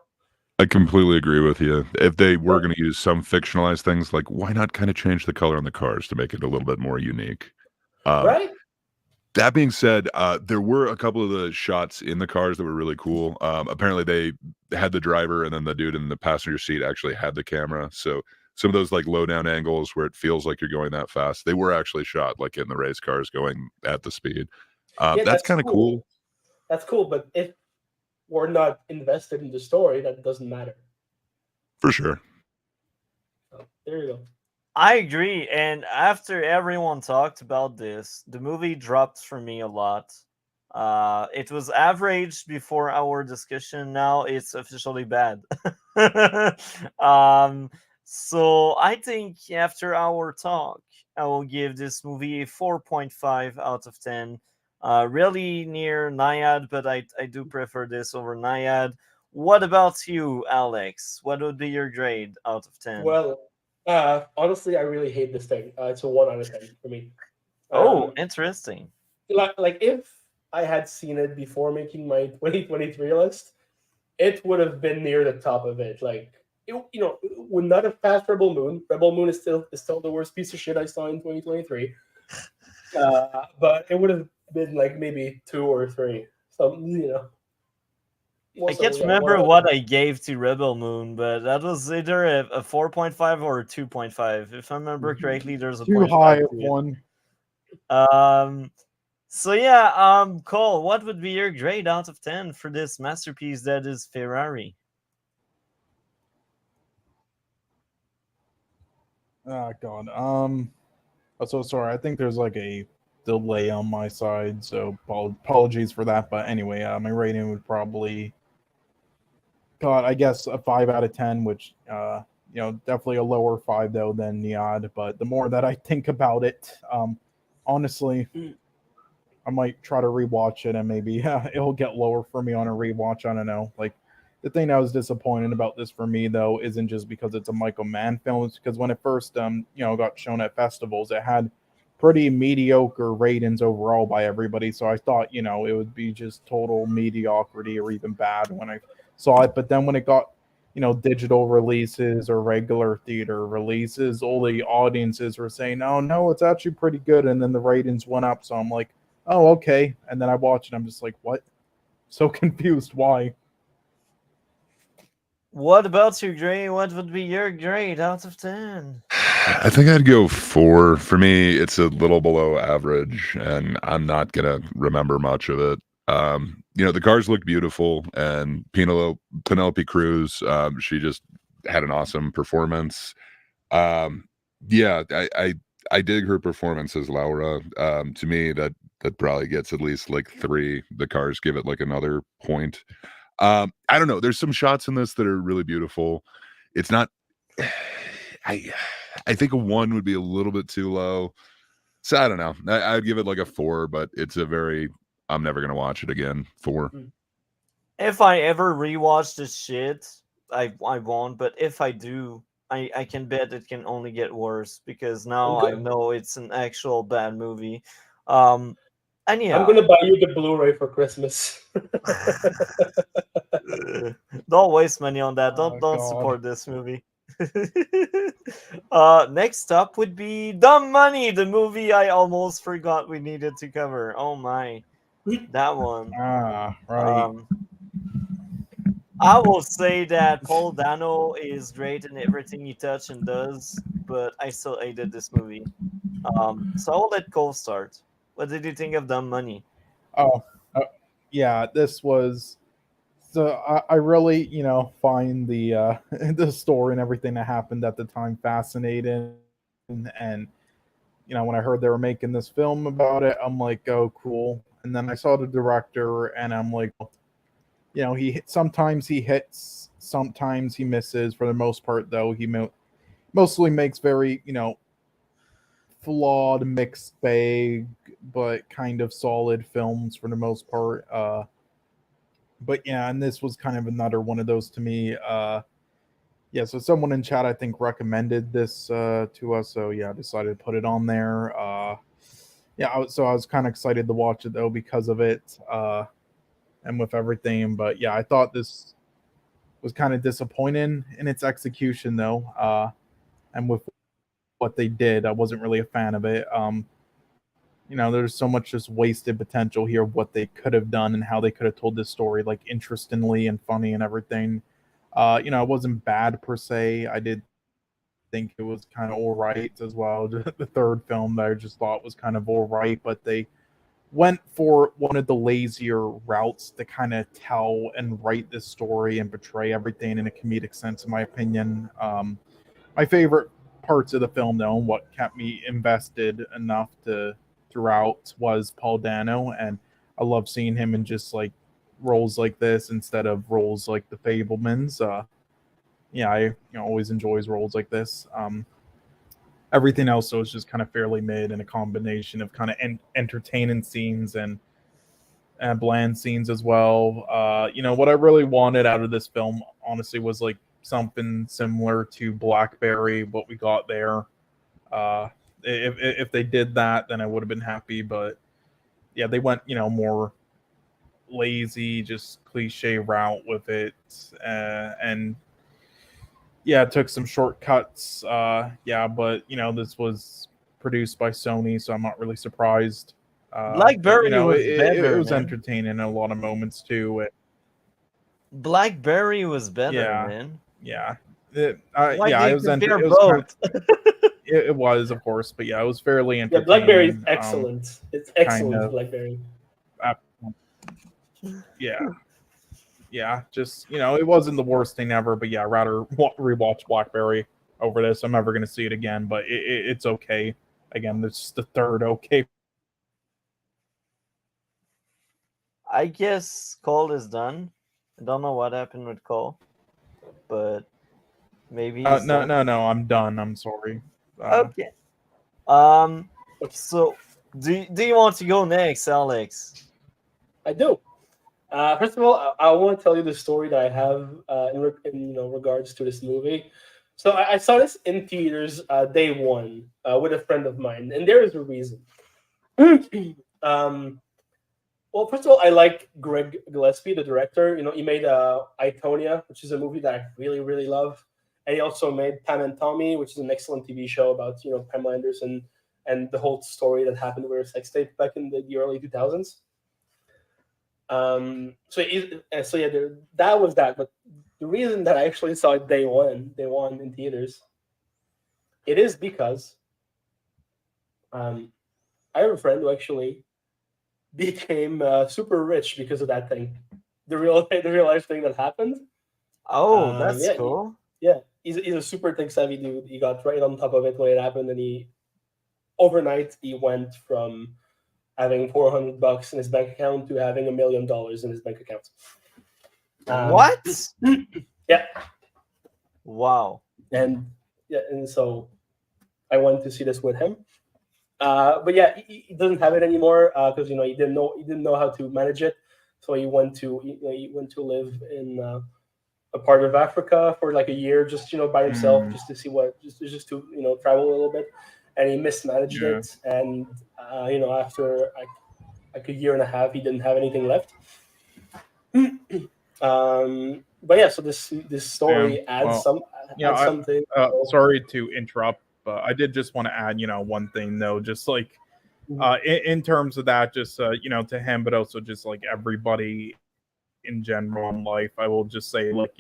I completely agree with you. If they were going to use some fictionalized things, why not kind of change the color on the cars to make it a little bit more unique? Right? That being said, there were a couple of the shots in the cars that were really cool. Apparently, they had the driver and then the dude in the passenger seat actually had the camera. So some of those low down angles where it feels like you're going that fast, they were actually shot in the race cars going at the speed. That's kind of cool. That's cool, but if we're not invested in the story, that doesn't matter. For sure. There you go. I agree. And after everyone talked about this, the movie dropped for me a lot. It was average before our discussion. Now it's officially bad. um, so I think after our talk, I will give this movie a 4.5 out of 10. Really near NYAD, but I do prefer this over NYAD. What about you, Alex? What would be your grade out of 10? Well, honestly, I really hate this thing. It's a 1 out of 10 for me. Oh, interesting. Like if I had seen it before making my 2023 list, it would have been near the top of it. Like it would not have passed Rebel Moon. Rebel Moon is still the worst piece of shit I saw in 2023. But it would have been like maybe 2 or 3. So I can't remember what I gave to Rebel Moon, but that was either a 4.5 or a 2.5. If I remember correctly, there's a Too 0.5 high to of it. one. So yeah, Cole, what would be your grade out of 10 for this masterpiece that is Ferrari? Oh God. I'm so sorry. I think there's like a delay on my side, so apologies for that. But anyway, my rating would probably, God, I guess a 5 out of 10, which definitely a lower 5 though than NYAD. But the more that I think about it, honestly, I might try to rewatch it and maybe it'll get lower for me on a rewatch. I don't know. Like the thing that was disappointing about this for me though isn't just because it's a Michael Mann film. It's because when it first got shown at festivals, it had pretty mediocre ratings overall by everybody. So I thought it would be just total mediocrity or even bad when I saw it. But then when it got digital releases or regular theater releases, all the audiences were saying, "Oh no, it's actually pretty good," and then the ratings went up. So I'm like, "Oh, okay." And then I watch it, I'm just like, "What?" So confused. Why? What about your grade? What would be your grade out of 10? I think I'd go 4. For me, it's a little below average, and I'm not gonna remember much of it. The cars look beautiful, and Penelope Cruz, she just had an awesome performance. Yeah, I dig her performance as Laura. To me, that probably gets at least like 3. The cars give it like another point. I don't know. There's some shots in this that are really beautiful. It's not. I think a 1 would be a little bit too low. So I don't know. I'd give it like a 4, but it's a very. I'm never gonna watch it again. 4. If I ever rewatch this shit, I won't. But if I do, I can bet it can only get worse because now I know it's an actual bad movie. And yeah, I'm gonna buy you the Blu-ray for Christmas. don't waste money on that. Don't God. support this movie. Next up would be Dumb Money, the movie I almost forgot we needed to cover. Oh my, that one. Right. I will say that Paul Dano is great in everything he touches and does, but I still hated this movie. So I'll let Cole start. What did you think of Dumb Money? Oh, yeah. This was. So I really, find the the story and everything that happened at the time fascinating, and when I heard they were making this film about it, I'm like, oh, cool. And then I saw the director, and I'm like, sometimes he hits, sometimes he misses. For the most part, though, he mostly makes very, flawed, mixed bag, but kind of solid films for the most part. But yeah, and this was kind of another one of those to me. Yeah, so someone in chat I think recommended this to us, so yeah, I decided to put it on there. So I was kind of excited to watch it though because of it, and with everything. But yeah, I thought this was kind of disappointing in its execution though, and with what they did, I wasn't really a fan of it. There's so much just wasted potential here of what they could have done and how they could have told this story like interestingly and funny and everything. It wasn't bad per se. I did think it was kind of all right as well. The third film that I just thought was kind of all right, but they went for one of the lazier routes to kind of tell and write this story and portray everything in a comedic sense, in my opinion. My favorite parts of the film though, what kept me invested enough to throughout was Paul Dano, and I love seeing him in just like roles like this instead of roles like the Fablemans. Yeah, I always enjoys roles like this. Everything else though is just kind of fairly mid, and a combination of kind of entertaining scenes and bland scenes as well. What I really wanted out of this film, honestly, was like something similar to Blackberry, what we got there. If they did that, then I would have been happy. But yeah, they went more lazy, just cliche route with it, and yeah, it took some shortcuts. But this was produced by Sony, so I'm not really surprised. Blackberry was it better, was man. entertaining in a lot of moments too. Blackberry was better, Yeah. man. Yeah, Why yeah, do it you was compare it was kind both? it was, of course, but yeah, it was fairly Yeah, entertaining. BlackBerry is excellent. It's excellent, of- BlackBerry. Yeah, just it wasn't the worst thing ever, but yeah, I'd rather rewatch Blackberry over this. I'm never going to see it again, but it's okay. Again, this is the third okay. I guess Cole is done. I don't know what happened with Cole, but maybe he's No, done. no, I'm done. I'm sorry. Okay. So do you want to go next, Alex? I do. First of all, I want to tell you the story that I have in regards to this movie. So I saw this in theaters day one with a friend of mine, and there is a reason. Well, first of all, I like Greg Gillespie, the director. He made Itonia, which is a movie that I really, really love. And he also made Pam and Tommy, which is an excellent TV show about, Pamela Anderson and the whole story that happened with her sex tape back in the early 2000s. That was that. But the reason that I actually saw it day one in theaters, it is because I have a friend who actually became super rich because of that thing. The real life thing that happened. Oh, that's cool. He's a super tech savvy dude. He got right on top of it when it happened, and overnight he went from having $400 in his bank account to having $1 million in his bank account. What? Yeah. Wow. And so I went to see this with him. But yeah, he doesn't have it anymore because he didn't know how to manage it. So he went to live in a part of Africa for like a year, just by himself, just to see just to travel a little bit. And he mismanaged it, and after like a year and a half, he didn't have anything left. But yeah, so this story adds something. Sorry to interrupt, but I did just want to add, one thing though, just like in terms of that, just to him, but also just like everybody in general in life, I will just say, like,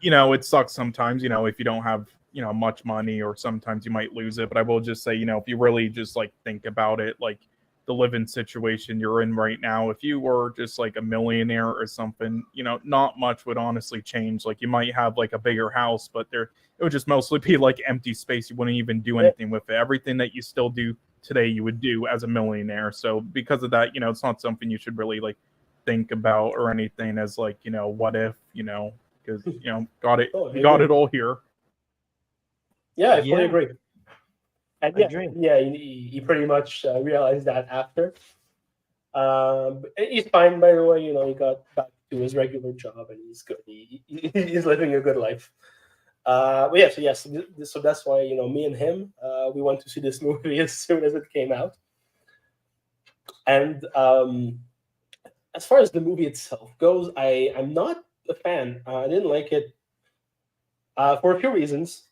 it sucks sometimes, if you don't have much money, or sometimes you might lose it. But I will just say, if you really just like think about it, like the living situation you're in right now, if you were just like a millionaire or something, not much would honestly change. Like you might have like a bigger house, but it would just mostly be like empty space. You wouldn't even do anything with it. Everything that you still do today, you would do as a millionaire. So because of that, it's not something you should really like think about or anything as like, what if, because got it all here. Yeah, I fully agree. And he pretty much realized that after. He's fine, by the way. He got back to his regular job, and he's good. He's living a good life. But yeah, so that's why me and him we went to see this movie as soon as it came out. And as far as the movie itself goes, I'm not a fan. I didn't like it for a few reasons.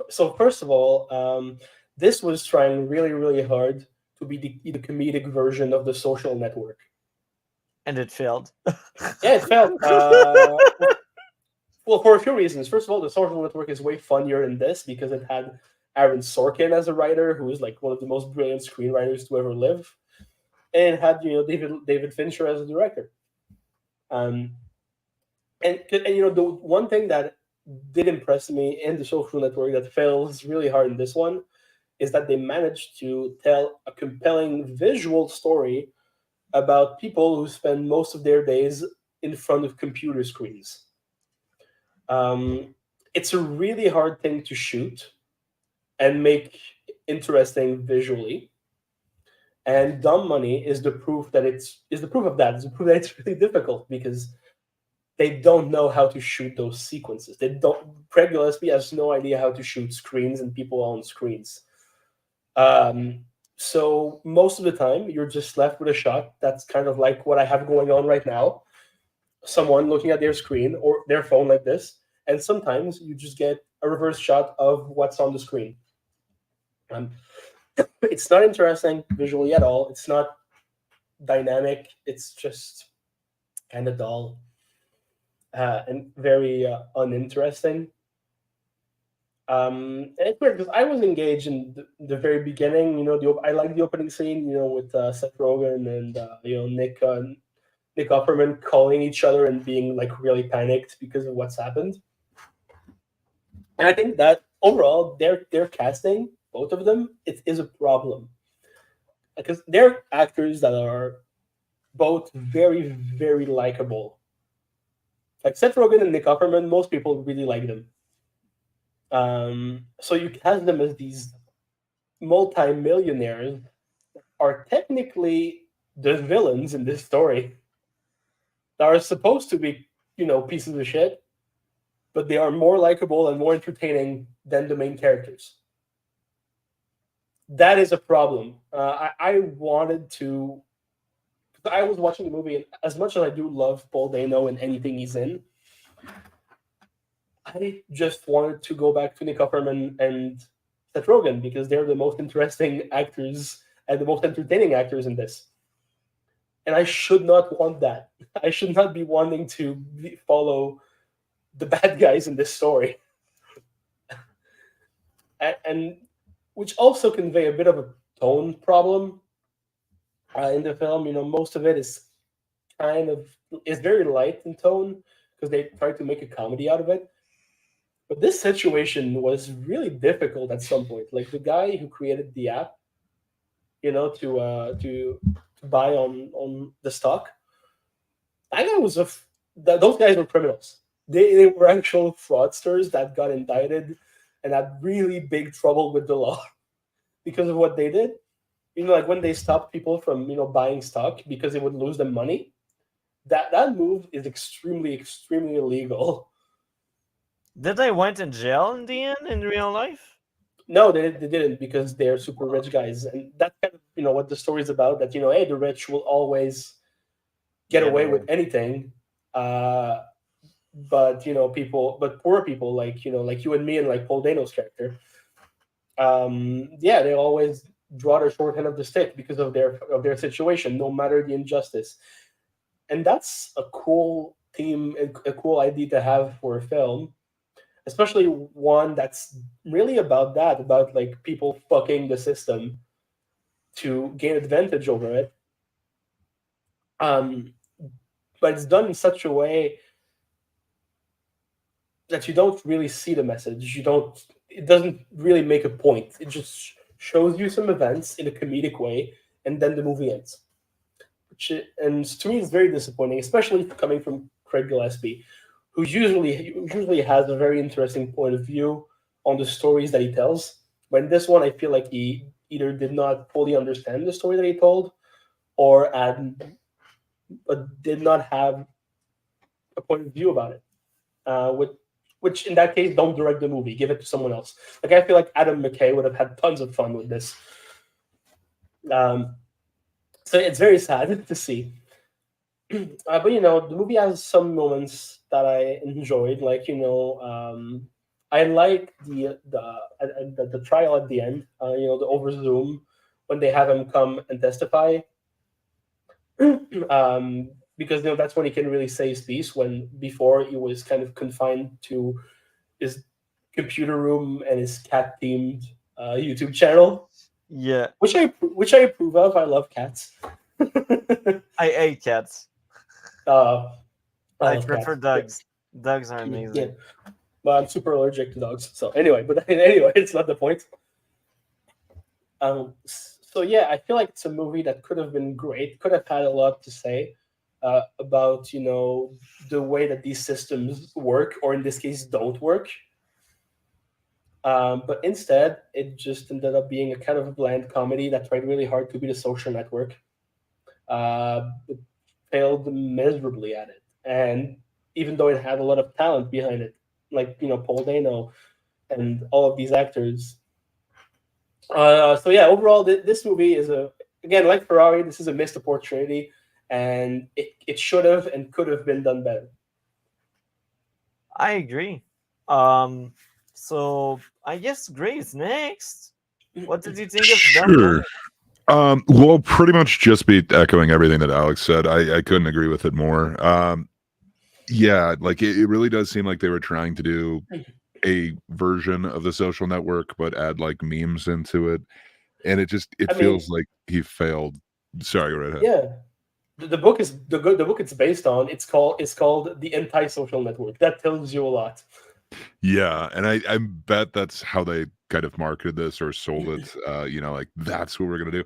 So first of all, this was trying really, really hard to be the comedic version of The Social Network. And it failed. Yeah, it failed. Well, for a few reasons. First of all, The Social Network is way funnier than this because it had Aaron Sorkin as a writer, who is like one of the most brilliant screenwriters to ever live, and it had David Fincher as a director. And the one thing that did impress me in the social network that fails really hard in this one is that they managed to tell a compelling visual story about people who spend most of their days in front of computer screens. It's a really hard thing to shoot and make interesting visually. And Dumb Money is the proof that is the proof of that. It's the proof that it's really difficult because they don't know how to shoot those sequences. They don't. Craig Gillespie has no idea how to shoot screens and people on screens. So most of the time, you're just left with a shot that's kind of like what I have going on right now. Someone looking at their screen or their phone like this, and sometimes you just get a reverse shot of what's on the screen. It's not interesting visually at all. It's not dynamic. It's just kind of dull and very uninteresting. And it's weird because I was engaged in the very beginning. You know, I like the opening scene. You know, with Seth Rogen and Nick Offerman calling each other and being like really panicked because of what's happened. And I think that overall, their casting, both of them, it is a problem because they're actors that are both very, very likable. Like Seth Rogen and Nick Offerman, most people really like them. So you cast them as these multi-millionaires are technically the villains in this story. That are supposed to be, pieces of shit, but they are more likable and more entertaining than the main characters. That is a problem. I wanted to. I was watching the movie, and as much as I do love Paul Dano and anything he's in, I just wanted to go back to Nick Offerman and Seth Rogen because they're the most interesting actors and the most entertaining actors in this. And I should not want that. I should not be wanting to follow the bad guys in this story. And which also convey a bit of a tone problem in the film. Most of it is very light in tone because they tried to make a comedy out of it. But this situation was really difficult at some point. Like the guy who created the app, to buy on the stock, that guy was those guys were criminals. They were actual fraudsters that got indicted and had really big trouble with the law because of what they did. Like when they stopped people from buying stock because they would lose them money. That move is extremely, extremely illegal. Did they went in jail in the end in real life? No, they didn't because they're super rich guys, and that's kind of what the story's about. That hey, the rich will always get away with anything, but poor people like like you and me and like Paul Dano's character, they always draw their short end of the stick because of their situation, no matter the injustice, and that's a cool theme, a cool idea to have for a film. Especially one that's really about like people fucking the system to gain advantage over it. But it's done in such a way that you don't really see the message. It doesn't really make a point. It just shows you some events in a comedic way, and then the movie ends. And to me, it's very disappointing, especially coming from Craig Gillespie, who usually has a very interesting point of view on the stories that he tells. But in this one, I feel like he either did not fully understand the story that he told, or did not have a point of view about it. Which in that case, don't direct the movie. Give it to someone else. Like I feel like Adam McKay would have had tons of fun with this. So it's very sad to see. But the movie has some moments that I enjoyed. Like I like the trial at the end. The over Zoom when they have him come and testify. Because that's when he can really say his piece. When before he was kind of confined to his computer room and his cat themed YouTube channel. Yeah, which I approve of. I love cats. I hate cats. I prefer cats. dogs. Dogs are amazing. Yeah. But I'm super allergic to dogs. So anyway, but anyway, it's not the point. So yeah, I feel like it's a movie that could have been great. Could have had a lot to say about the way that these systems work, or in this case, don't work. But instead, it just ended up being a kind of a bland comedy that tried really hard to be the social network. But failed miserably at it. And even though it had a lot of talent behind it, like Paul Dano and all of these actors. So yeah, overall, this movie is again, like Ferrari. This is a missed opportunity, and it should have and could have been done better. I agree. So I guess Grace next. What did you think of Dumb Sure. Money? Well, pretty much just be echoing everything that Alex said. I couldn't agree with it more. Yeah, like it really does seem like they were trying to do a version of the Social Network, but add like memes into it, and it I mean, feels like he failed. Sorry, go right ahead. yeah, the book is the book it's based on. It's called The Anti-Social Network. That tells you a lot. Yeah, and I bet that's how they kind of marketed this or sold it. Like that's what we're gonna do.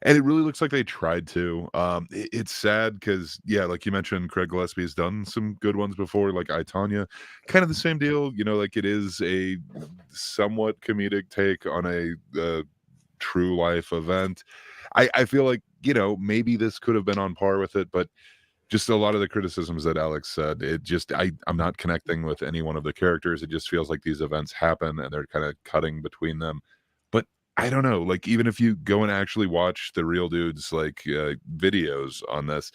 And it really looks like they tried to. It's sad because, yeah, like you mentioned, Craig Gillespie has done some good ones before, like I, Tonya. Kind of the same deal, like it is a somewhat comedic take on a true life event. I feel like, maybe this could have been on par with it, but just a lot of the criticisms that Alex said, I'm not connecting with any one of the characters. It just feels like these events happen and they're kind of cutting between them. But I don't know, like even if you go and actually watch the real dudes like videos on this,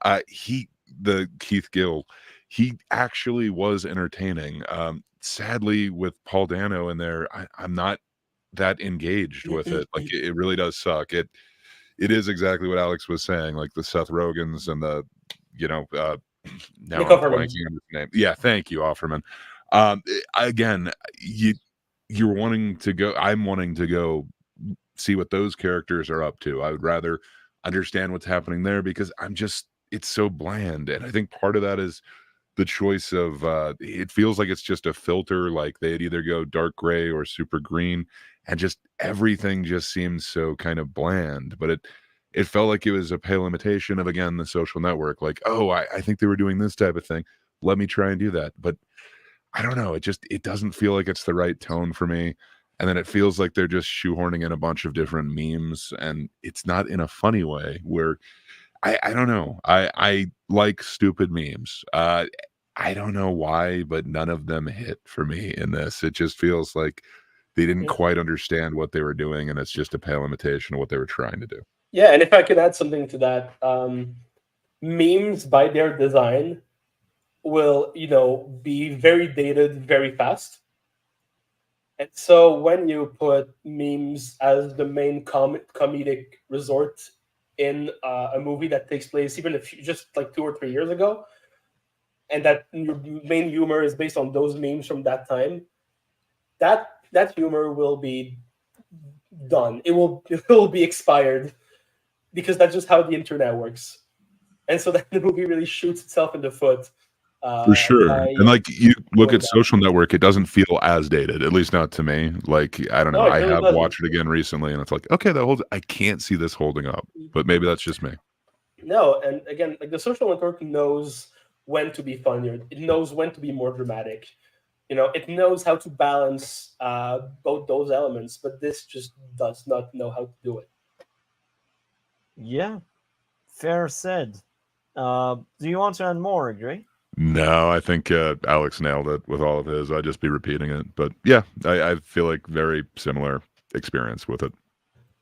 the Keith Gill, he actually was entertaining. Sadly, with Paul Dano in there, I'm not that engaged with it. Like it really does suck. It is exactly what Alex was saying, like the Seth Rogans and the, now Nick I'm Offerman. blanking on his name. Yeah, thank you, Offerman. Again, you're wanting to go. I'm wanting to go see what those characters are up to. I would rather understand what's happening there because it's so bland, and I think part of that is the choice of it feels like it's just a filter, like they'd either go dark gray or super green, and just everything just seems so kind of bland. But it felt like it was a pale imitation of, again, the Social Network. Like, oh, I think they were doing this type of thing, let me try and do that. But I don't know, it doesn't feel like it's the right tone for me. And then it feels like they're just shoehorning in a bunch of different memes, and it's not in a funny way where I don't know. I like stupid memes. I don't know why, but none of them hit for me in this. It just feels like they didn't quite understand what they were doing, and it's just a pale imitation of what they were trying to do. Yeah, and if I could add something to that, memes by their design will, be very dated very fast. And so when you put memes as the main comedic resort in a movie that takes place even just like 2 or 3 years ago, and that your main humor is based on those memes from that time, that humor will be done. It will be expired because that's just how the internet works. And so that the movie really shoots itself in the foot. For sure. And like you look doing at that. Social Network, it doesn't feel as dated, at least not to me. Like, I don't know. No, it I really have doesn't. watched it again recently, and it's like, okay, that holds. I can't see this holding up, but maybe that's just me. No, and again, like the Social Network knows when to be funnier. It knows when to be more dramatic. It knows how to balance both those elements, but this just does not know how to do it. Yeah, fair said. Do you want to add more, Gray? No, I think Alex nailed it with all of his. I'd just be repeating it. But yeah, I feel like very similar experience with it.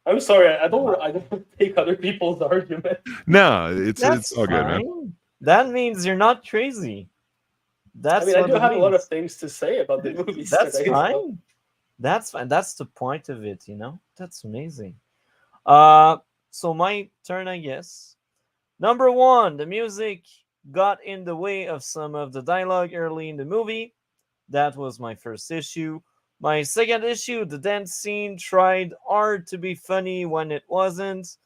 I'm sorry, I don't take other people's argument. No, it's That's all good, man. fine. That means you're not crazy. That's I what do it have a lot of means. things to say about the movies. That's today, so- fine. That's fine. That's the point of it, That's amazing. So my turn, I guess. Number one, the music got in the way of some of the dialogue early in the movie. That was my first issue. My second issue, the dance scene tried hard to be funny when it wasn't.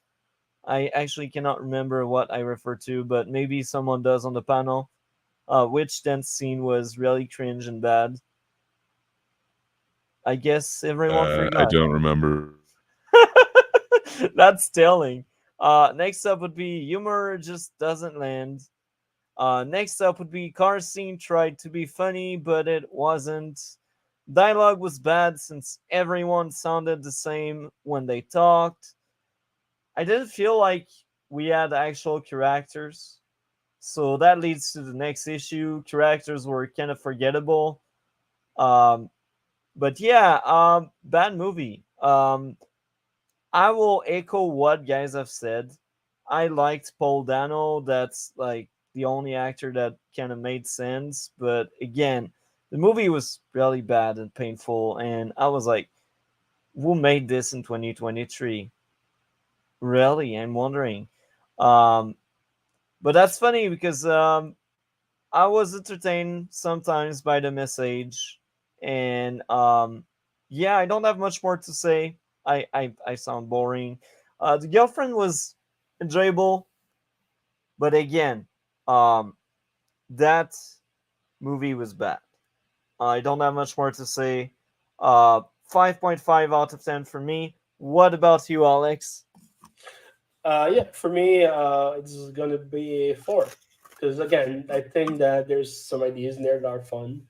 I actually cannot remember what I refer to, but maybe someone does on the panel. Which dance scene was really cringe and bad. I guess everyone I forgot. don't remember. That's telling. Next up would be humor just doesn't land. Next up would be car scene tried to be funny, but it wasn't. Dialogue was bad since everyone sounded the same when they talked. I didn't feel like we had actual characters. So that leads to the next issue. Characters were kind of forgettable. Um, but yeah, bad movie. I will echo what guys have said. I liked Paul Dano. That's like the only actor that kind of made sense. But again, the movie was really bad and painful. And I was like, who made this in 2023? Really? I'm wondering. Um, but that's funny because I was entertained sometimes by the message. And yeah, I don't have much more to say. I sound boring. The girlfriend was enjoyable, but again, um, that movie was bad. I don't have much more to say. 5.5 out of 10 for me. What about you, Alex? Yeah, for me, it's gonna be 4 because again, I think that there's some ideas in there that are fun.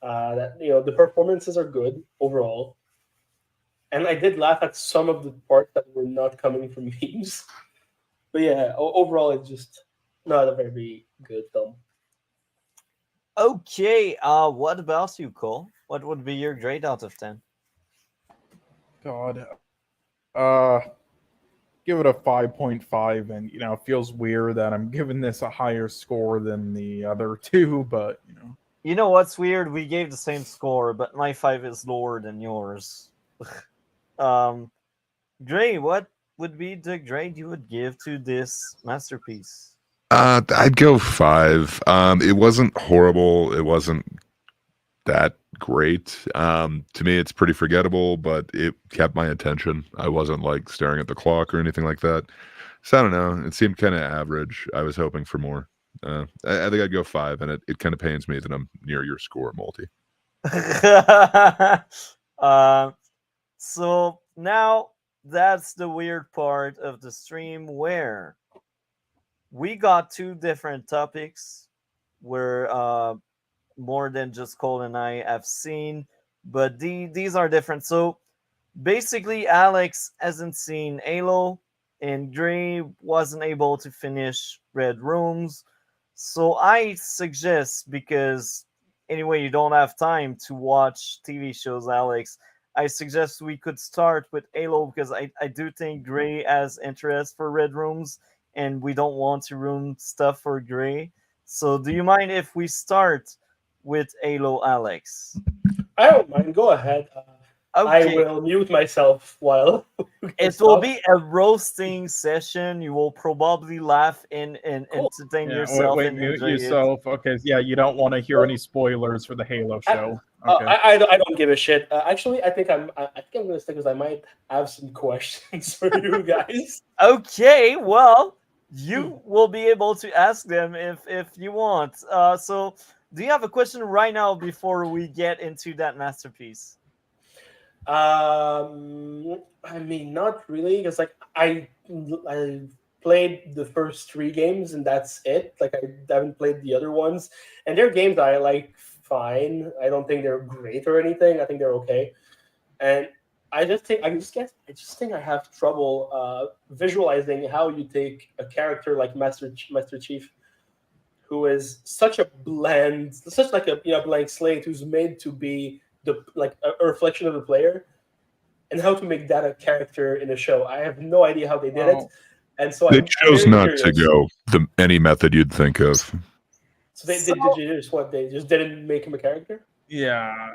That the performances are good overall, and I did laugh at some of the parts that were not coming from memes. But yeah, overall, it's just not a very good film. Okay, what about you, Cole? What would be your grade out of 10? God. Uh, give it a 5.5, and it feels weird that I'm giving this a higher score than the other two, but You know what's weird? We gave the same score, but my 5 is lower than yours. um, Gray, what would be the grade you would give to this masterpiece? I'd go 5. It wasn't horrible. It wasn't that great. To me, it's pretty forgettable, but it kept my attention. I wasn't like staring at the clock or anything like that. So I don't know. It seemed kind of average. I was hoping for more. I think I'd go 5, and it kind of pains me that I'm near your score, Multi. uh, so now that's the weird part of the stream where we got two different topics where more than just Cole and I have seen, but these are different. So basically, Alex hasn't seen Halo, and Gray wasn't able to finish Red Rooms. So I suggest, because anyway, you don't have time to watch TV shows, Alex. I suggest we could start with Halo because I do think Gray has interest for Red Rooms, and we don't want to ruin stuff for Gray. So, do you mind if we start with Halo, Alex? I don't mind. Go ahead. I Okay. will mute myself while you It guys will talk. be a roasting session. You will probably laugh and Cool. entertain yeah. Wait, yourself wait, and mute enjoy it. yourself. Okay, yeah, you don't want to hear any spoilers for the Halo show. Okay. I don't give a shit. Actually, I think I'm gonna stick because I might have some questions for you guys. Okay, well, you will be able to ask them if you want. So, do you have a question right now before we get into that masterpiece? I mean, not really, because like I played the first 3 games and that's it. Like I haven't played the other ones, and they're games that I like fine. I don't think they're great or anything. I think they're okay, and I just think I have trouble visualizing how you take a character like Master Chief, who is such a bland, such like a blank slate, who's made to be the like a reflection of the player, and how to make that a character in a show. I have no idea how they did it, Well, and so They I'm chose very not to curious. go any method you'd think of. So they So, did you just what? They just didn't make him a character? yeah.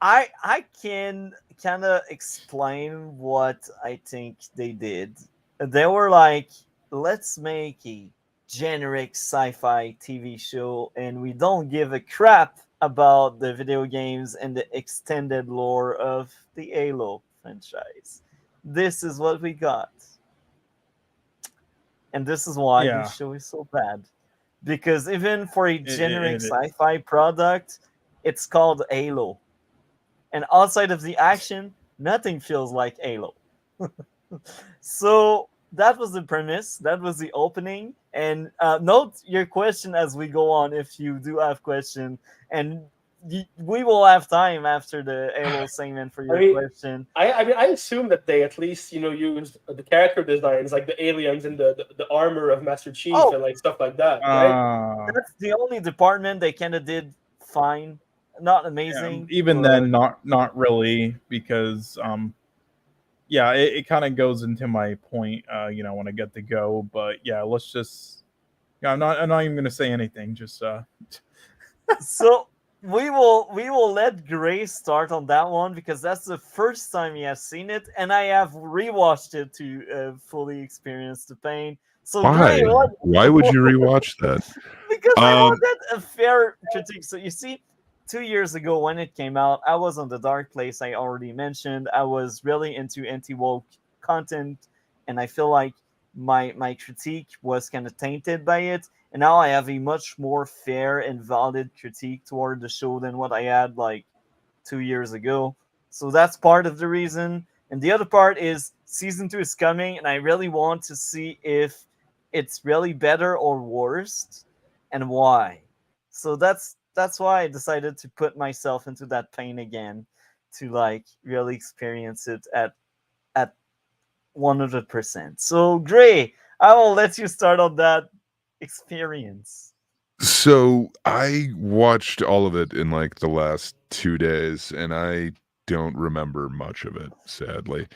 I can kind of explain what I think they did. They were like, let's make a generic sci-fi TV show, and we don't give a crap about the video games and the extended lore of the Halo franchise. This is what we got, and this is why this Yeah. show is so bad. Because even for a It, generic it, it is. sci-fi product, it's called Halo. and outside of the action, nothing feels like Halo. So that was the premise. That was the opening. And note your question as we go on if you do have question. And we will have time after the Halo segment for your question. I mean, I assume that they at least used the character designs, like the aliens and the armor of Master Chief and like stuff like that, right? That's the only department they kind of did fine, not amazing. Even then, not really, because it kind of goes into my point, when I get to go. But yeah, let's just. Yeah, I'm not even gonna say anything. Just So we will let Gray start on that one because that's the first time he has seen it, and I have rewatched it to fully experience the pain. So why? Gray, why would you rewatch that? Because I wanted a fair critique. So you see, 2 years ago when it came out, I was on the dark place I already mentioned. I was really into anti-woke content, and I feel like my critique was kind of tainted by it. And now I have a much more fair and valid critique toward the show than what I had like 2 years ago. So that's part of the reason. And the other part is season 2 is coming, and I really want to see if it's really better or worse, and why. So that's why I decided to put myself into that pain again, to like really experience it at 100%. So Gray, I will let you start on that experience. So I watched all of it in like the last 2 days, and I don't remember much of it, sadly.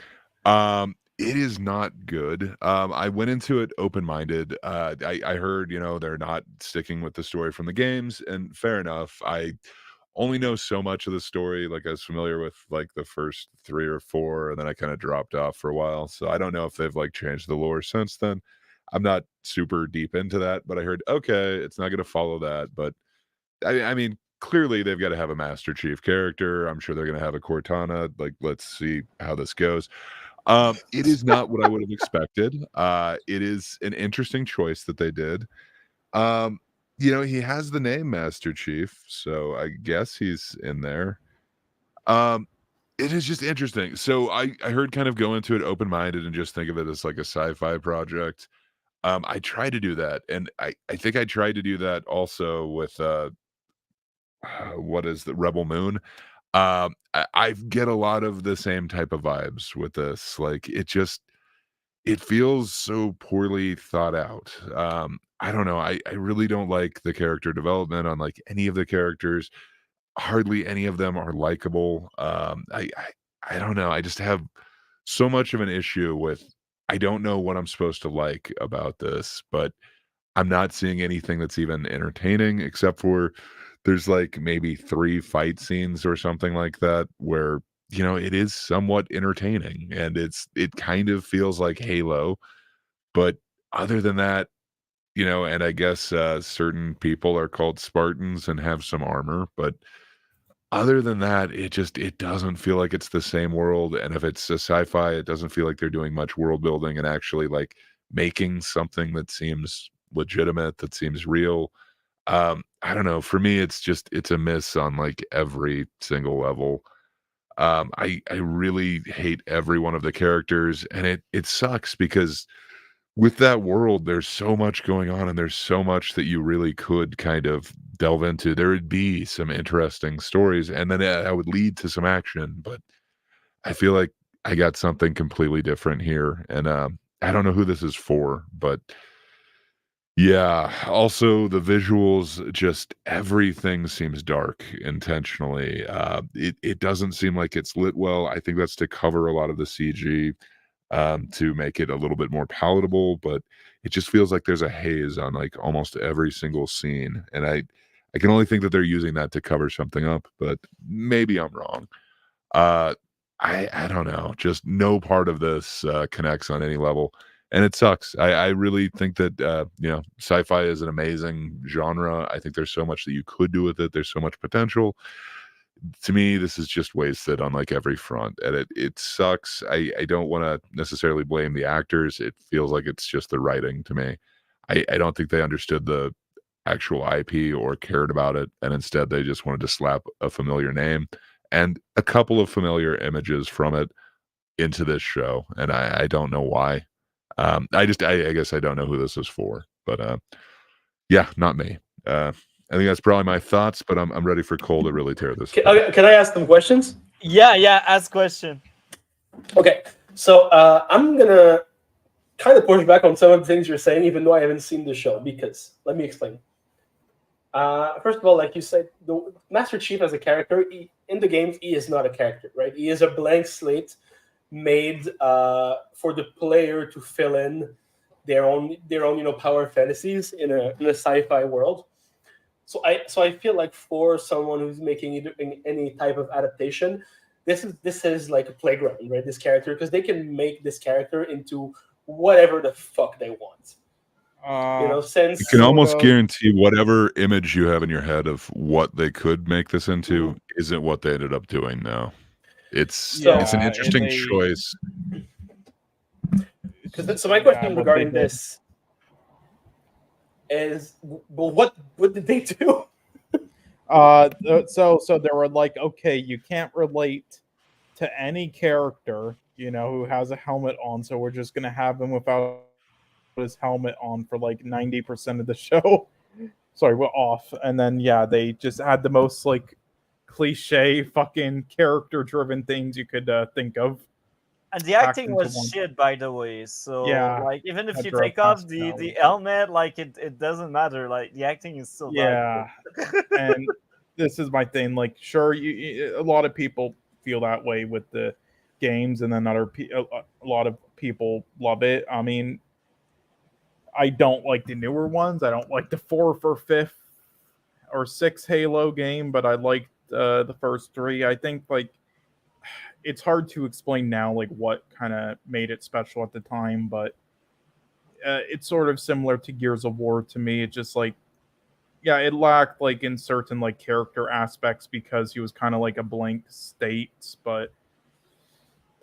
It is not good. I went into it open-minded. I heard, they're not sticking with the story from the games, and fair enough. I only know so much of the story. Like I was familiar with like the first 3 or 4, and then I kind of dropped off for a while. So I don't know if they've like changed the lore since then. I'm not super deep into that, but I heard, okay, it's not going to follow that. But I mean, clearly they've got to have a Master Chief character. I'm sure they're going to have a Cortana. Like, let's see how this goes. It is not what I would have expected. It is an interesting choice that they did. He has the name Master Chief, so I guess he's in there. It is just interesting. So I heard kind of go into it open-minded and just think of it as like a sci-fi project. I tried to do that, and I think I tried to do that also with what is the Rebel Moon. I get a lot of the same type of vibes with this. Like it feels so poorly thought out. I don't know. I really don't like the character development on like any of the characters. Hardly any of them are likable. I don't know. I just have so much of an issue with. I don't know what I'm supposed to like about this, but I'm not seeing anything that's even entertaining, except for there's like maybe 3 fight scenes or something like that where it is somewhat entertaining, and it kind of feels like Halo. But other than that, and I guess certain people are called Spartans and have some armor, but other than that, it doesn't feel like it's the same world. And if it's a sci-fi, it doesn't feel like they're doing much world building and actually like making something that seems legitimate, that seems real. I don't know. For me, it's a miss on like every single level. I really hate every one of the characters, and it sucks because with that world, there's so much going on, and there's so much that you really could kind of delve into. There would be some interesting stories, and then that would lead to some action. But I feel like I got something completely different here, and I don't know who this is for, but yeah. Also, the visuals, just everything seems dark intentionally. It doesn't seem like it's lit well. I think that's to cover a lot of the CG, to make it a little bit more palatable, but it just feels like there's a haze on like almost every single scene, and I can only think that they're using that to cover something up, but maybe I'm wrong. Uh, I don't know. Just no part of this connects on any level, and it sucks. I really think that sci-fi is an amazing genre. I think there's so much that you could do with it. There's so much potential. To me, this is just wasted on like every front, and it sucks. I don't want to necessarily blame the actors. It feels like it's just the writing to me. I don't think they understood the actual IP or cared about it, and instead they just wanted to slap a familiar name and a couple of familiar images from it into this show, and I don't know why. I guess I don't know who this is for, but yeah, not me. I think that's probably my thoughts, but I'm ready for Cole to really tear this. Can I ask them questions? Yeah, ask question. Okay, so I'm gonna kind of push back on some of the things you're saying, even though I haven't seen the show. Because let me explain. First of all, like you said, the Master Chief as a character in the games, he is not a character, right? He is a blank slate made for the player to fill in their own power fantasies in a sci-fi world. So I feel like for someone who's making any type of adaptation, this is like a playground, right? This character, because they can make this character into whatever the fuck they want. Since you can almost guarantee whatever image you have in your head of what they could make this into isn't what they ended up doing now. It's an interesting choice. So my question regarding this is, well, what did they do? So they were like, okay, you can't relate to any character, who has a helmet on, so we're just gonna have him without his helmet on for like 90% of the show. Sorry, we're off. And then they just had the most like cliche fucking character driven things you could think of. And the acting was shit, by the way. So like, even if you take off the helmet, like it doesn't matter. Like the acting is still and this is my thing. Like, sure, a lot of people feel that way with the games, and then a lot of people love it. I mean, I don't like the newer ones. I don't like the 4th or 5th or 6th Halo game, but I liked the first 3. I think like it's hard to explain now like what kind of made it special at the time, but it's sort of similar to Gears of War to me. It just like it lacked like in certain like character aspects because he was kind of like a blank state, but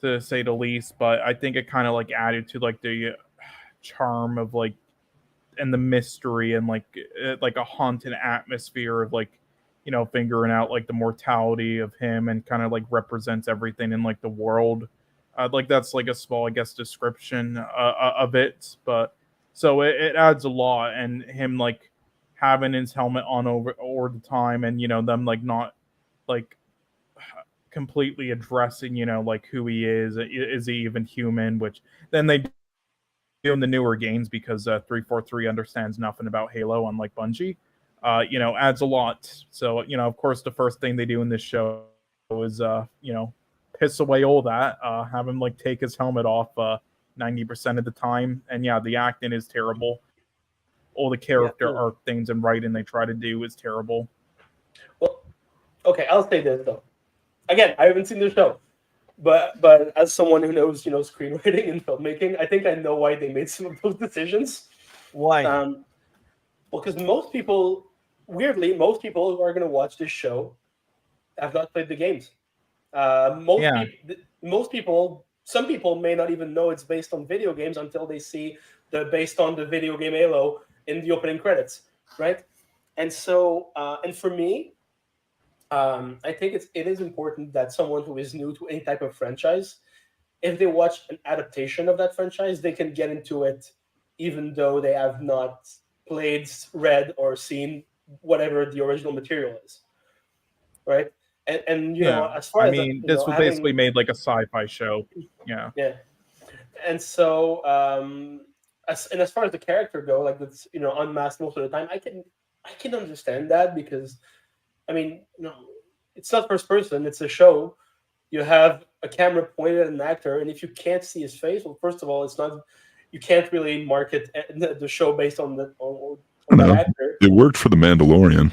to say the least. But I think it kind of like added to like the charm of like and the mystery and like a haunted atmosphere of like figuring out like the mortality of him, and kind of like represents everything in like the world. Like that's like a small, I guess, description of it, but so it adds a lot. And him like having his helmet on over the time, and them like not like completely addressing like who he is he even human, which then they in the newer games, because 343 understands nothing about Halo, unlike Bungie, adds a lot. So, of course, the first thing they do in this show is, piss away all that, have him like take his helmet off 90% of the time. And the acting is terrible. All the character arc things and writing they try to do is terrible. Well, okay, I'll say this though. Again, I haven't seen the show. But as someone who knows, screenwriting and filmmaking, I think I know why they made some of those decisions. Why? Well, because most people who are going to watch this show have not played the games. Most people, some people may not even know it's based on video games until they see based on the video game Halo in the opening credits, right? And so, and for me, I think it is important that someone who is new to any type of franchise, if they watch an adaptation of that franchise, they can get into it, even though they have not played, read, or seen whatever the original material is, right? And as far as this was basically made like a sci-fi show, yeah. And so, as far as the character go, like that's unmasked most of the time, I can understand that, because it's not first person, it's a show. You have a camera pointed at an actor, and if you can't see his face, well, first of all, you can't really market the show based on that actor. It worked for The Mandalorian.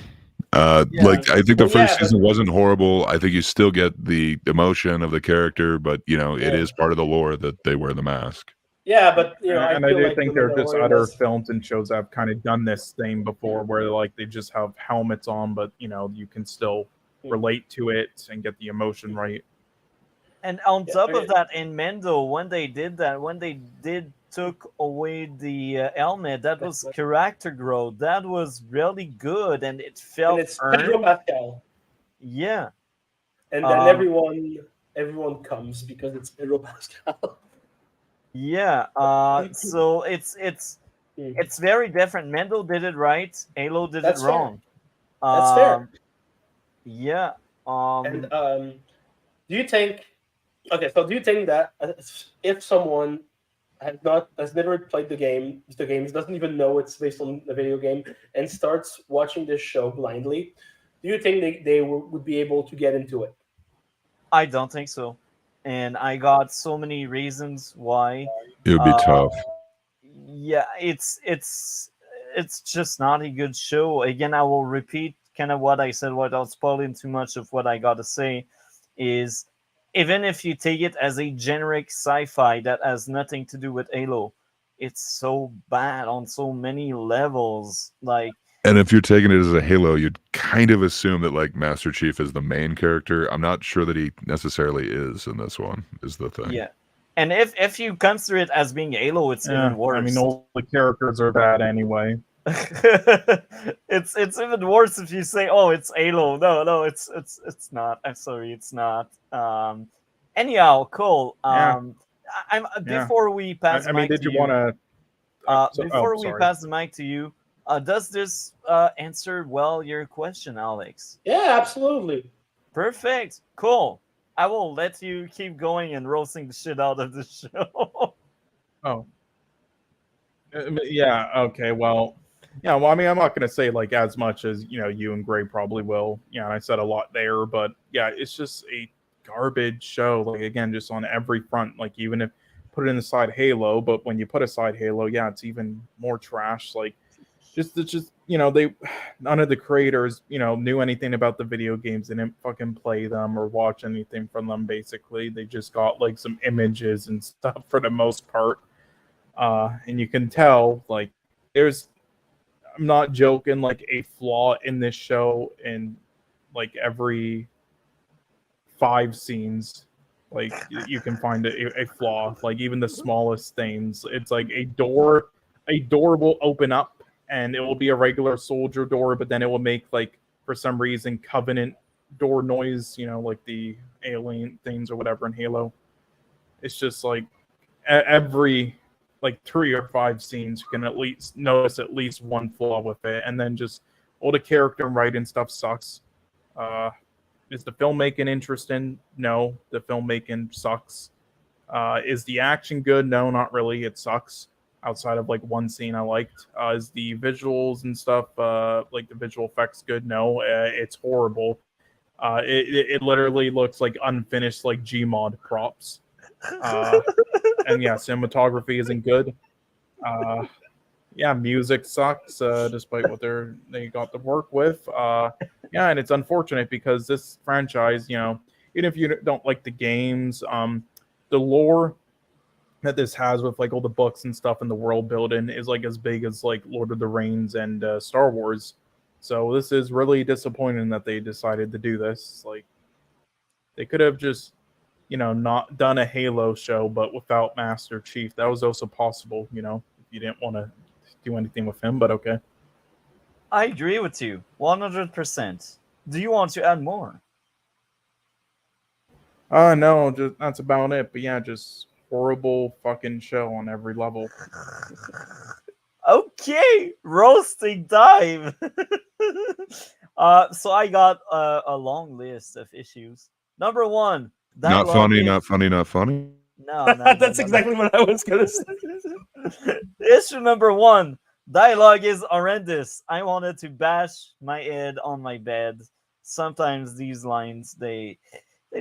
Like, I think the first season wasn't horrible. I think you still get the emotion of the character, but it is part of the lore that they wear the mask. Yeah, but I do think there are just other films and shows that have kind of done this thing before, where like they just have helmets on, but you can still relate to it and get the emotion right. And on top of that, in Mando, when they took away the helmet, that was character growth. That was really good, and it felt earned. Yeah. and then Um, everyone comes because it's Pedro Pascal. yeah. So it's very different. Mendo did it right. Halo did it That's fair. wrong. That's fair. Um, yeah. And do you think? Okay, so do you think that if someone has never played the games, doesn't even know it's based on a video game, and starts watching this show blindly, do you think they would be able to get into it? I don't think so, and I got so many reasons why. It would be Uh, tough. yeah, it's just not a good show. Again, I will repeat kind of what I said without spoiling too much of what I got to say. Is even if you take it as a generic sci-fi that has nothing to do with Halo, it's so bad on so many levels. Like, And if you're taking it as a Halo, you'd kind of assume that like Master Chief is the main character. I'm not sure that he necessarily is in this one, is the thing. yeah, and if you consider it as being Halo, it's Yeah, even worse. I mean, all the characters are bad anyway. It's even worse if you say, "Oh, it's Halo." No, it's not. I'm sorry, it's not. Anyhow, Cole. Yeah. I'm Yeah. before we pass the I mean, mic did to you you. want to? Before we sorry. pass the mic to you, does this answer well your question, Alex? Yeah, absolutely. Perfect. Cool. I will let you keep going and roasting the shit out of the show. Oh, yeah. Okay. Well, yeah. Well, I mean, I'm not going to say like as much as you and Gray probably will. Yeah, and I said a lot there, but yeah, it's just a garbage show. Like again, just on every front. Like even if put it aside Halo, but when you put aside Halo, yeah, it's even more trash. Like it's just they none of the creators knew anything about the video games. They didn't fucking play them or watch anything from them. Basically, they just got like some images and stuff for the most part. And you can tell like there's I'm not joking, like a flaw in this show in like every 5 scenes. Like you can find a flaw, like even the smallest things. It's like a door will open up and it will be a regular soldier door, but then it will make like for some reason Covenant door noise, like the alien things or whatever in Halo. It's just like every like 3 or 5 scenes you can at least notice at least one flaw with it, and then just all the character and writing stuff sucks. Is the filmmaking interesting? No, the filmmaking sucks. Is the action good? No, not really. It sucks. Outside of like one scene I liked. Is the visuals and stuff like the visual effects good? No, it's horrible. It literally looks like unfinished like Gmod props. And yeah, cinematography isn't good. Uh, yeah, music sucks despite what they got to work with. Yeah, and it's unfortunate because this franchise, even if you don't like the games, the lore that this has with like all the books and stuff and the world building is like as big as like Lord of the Rings and Star Wars. So this is really disappointing that they decided to do this. Like they could have just not done a Halo show, but without Master Chief. That was also possible, if you didn't want to do anything with him, but okay. I agree with you 100%. Do you want to add more? No, just that's about it. But yeah, just horrible fucking show on every level. Okay, roasting time. So I got a long list of issues. Number one, Not dialogue funny, is- not funny, not funny. No, That's exactly what I was gonna say. Issue number one, dialogue is horrendous. I wanted to bash my head on my bed. Sometimes these lines they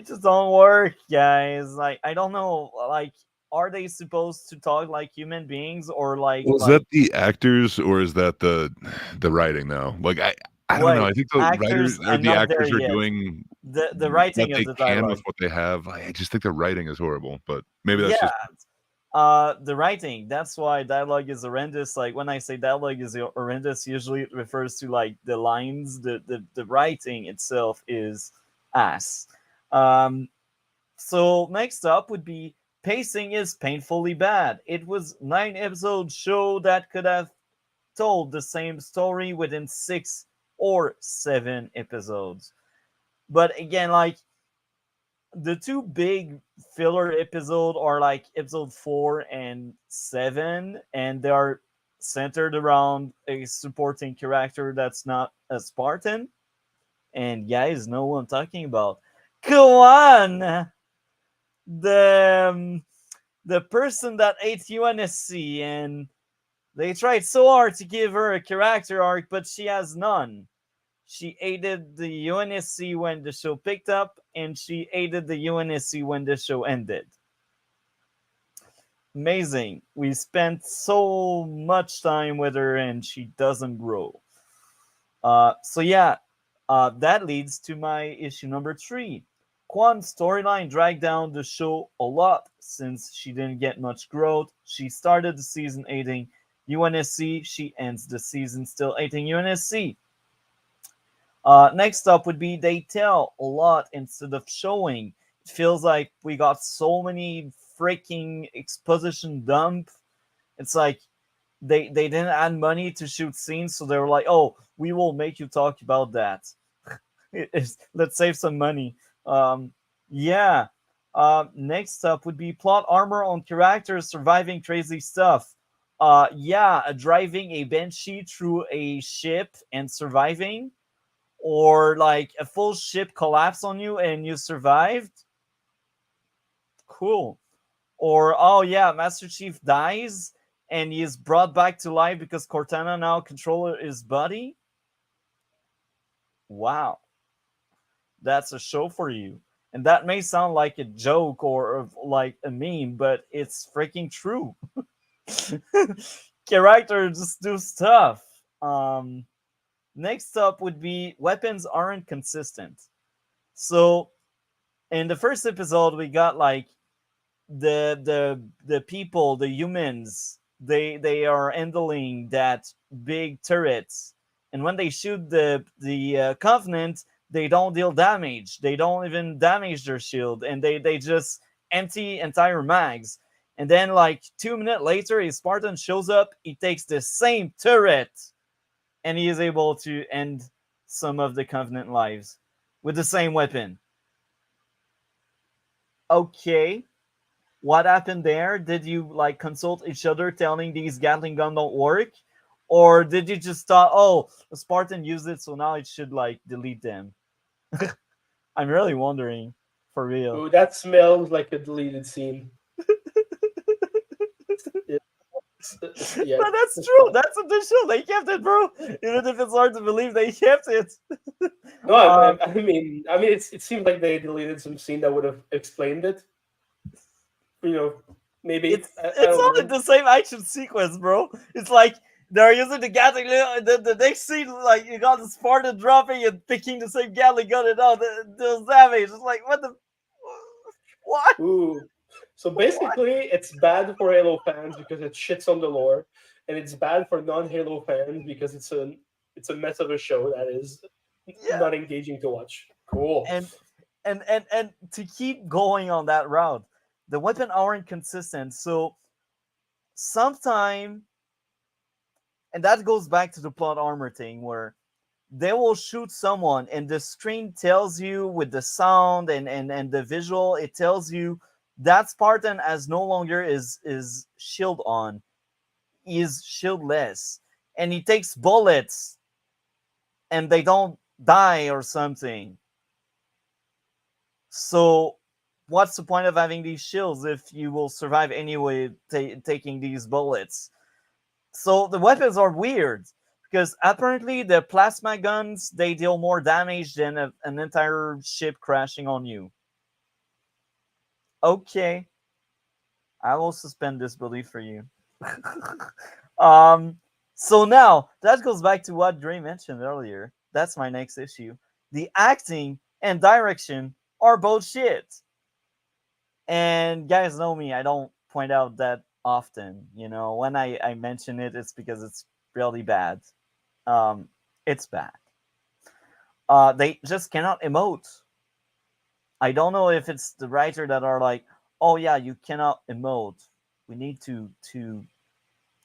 just don't work, guys. Like I don't know, like are they supposed to talk like human beings or like Well, is that the actors or is that the writing though? Like I don't know. Wait, I think the actors? writers or I'm the not there actors are yet. doing The what writing of they the can dialogue. with what they have. I just think the writing is horrible, but maybe that's Yeah, just the writing. That's why dialogue is horrendous. Like when I say dialogue is horrendous, usually it refers to like the lines. The writing itself is ass. Um, so next up would be pacing is painfully bad. It was 9 episode show that could have told the same story within 6 or 7 episodes. But again, like the two big filler episode are like episode 4 and 7, and they are centered around a supporting character that's not a Spartan. And guys know what I'm talking about. Go on, the the person that ate UNSC, and they tried so hard to give her a character arc, but she has none. She aided the UNSC when the show picked up, and she aided the UNSC when the show ended. Amazing. We spent so much time with her, and she doesn't grow. So yeah, that leads to my issue number 3. Kwan's storyline dragged down the show a lot since she didn't get much growth. She started the season aiding UNSC. She ends the season still aiding UNSC. Next up would be they tell a lot instead of showing. It feels like we got so many freaking exposition dump. It's like they didn't add money to shoot scenes, so they were like, "Oh, we will make you talk about that. Let's save some money." Yeah. Next up would be plot armor on characters surviving crazy stuff. Yeah, driving a banshee through a ship and surviving, or like a full ship collapse on you and you survived. Cool. Or oh yeah, Master Chief dies and he is brought back to life because Cortana now controls his body. Wow, that's a show for you. And that may sound like a joke or like a meme, but it's freaking true. Characters just do stuff. Next up would be weapons aren't consistent. So in the first episode, we got like the people, the humans. They are handling that big turrets, and when they shoot the Covenant, they don't deal damage. They don't even damage their shield, and they just empty entire mags. And then like 2 minutes later, a Spartan shows up. He takes the same turret, and he is able to end some of the Covenant lives with the same weapon. Okay, what happened there? Did you like consult each other telling these Gatling gun don't work? Or did you just thought, oh, the Spartan used it, so now it should like delete them? I'm really wondering, for real. Ooh, that smells like a deleted scene. Yeah. Yeah. But that's true. That's official. They kept it, bro. Even if it's hard to believe, they kept it. No, I mean, it seems like they deleted some scene that would have explained it. You know, maybe It's I it's don't all know. in the same action sequence, bro. It's like they're using the Gatling gun. The next scene, like you got the Spartan dropping and picking the same Gatling gun and all the damage. It's like what the what? Ooh. So basically, it's bad for Halo fans because it shits on the lore, and it's bad for non-Halo fans because it's a mess of a show that is Yeah. not engaging to watch. Cool. And to keep going on that route, the weapon aren't consistent. So sometime, and that goes back to the plot armor thing where they will shoot someone and the screen tells you with the sound and the visual, it tells you that Spartan as no longer is shield on. He is shieldless. And he takes bullets and they don't die or something. So what's the point of having these shields if you will survive anyway taking these bullets? So the weapons are weird because apparently the plasma guns, they deal more damage than an entire ship crashing on you. Okay, I will suspend disbelief for you. So now that goes back to what Dre mentioned earlier. That's my next issue. The acting and direction are both shit. And guys know me, I don't point out that often. You know, when I mention it, it's because it's really bad. It's bad. They just cannot emote. I don't know if it's the writer that are like, oh yeah, you cannot emote. We need to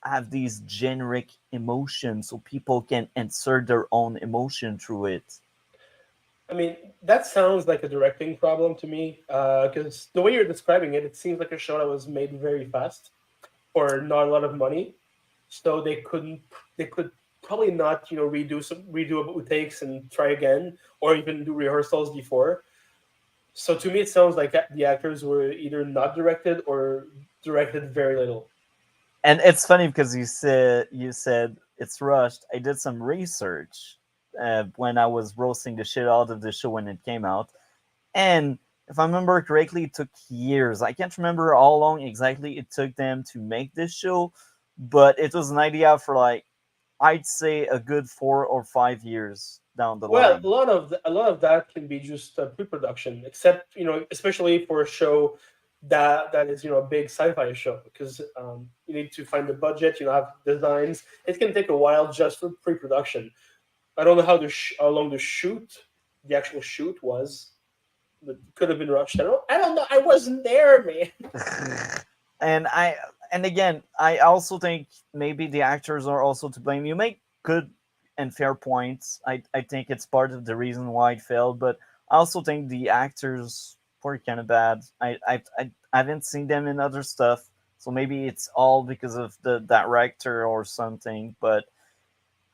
have these generic emotions so people can insert their own emotion through it. I mean, that sounds like a directing problem to me. Because the way you're describing it, it seems like a show that was made very fast for not a lot of money, so they could probably not redo takes and try again, or even do rehearsals before. So to me, it sounds like the actors were either not directed or directed very little. And it's funny because you said it's rushed. I did some research when I was roasting the shit out of the show when it came out, and if I remember correctly, it took years. I can't remember how long exactly it took them to make this show, but it was an idea for like I'd say a good 4 or 5 years down the Well, line. a lot of that can be just pre-production, except especially for a show that is a big sci-fi show, because you need to find the budget, have designs. It can take a while just for pre-production. I don't know how long the actual shoot was, but it could have been rushed. I don't know. I wasn't there, man. and I and again, I also think maybe the actors are also to blame. You make good and fair points. I think it's part of the reason why it failed, but I also think the actors were kind of bad. I haven't seen them in other stuff, so maybe it's all because of the director or something. But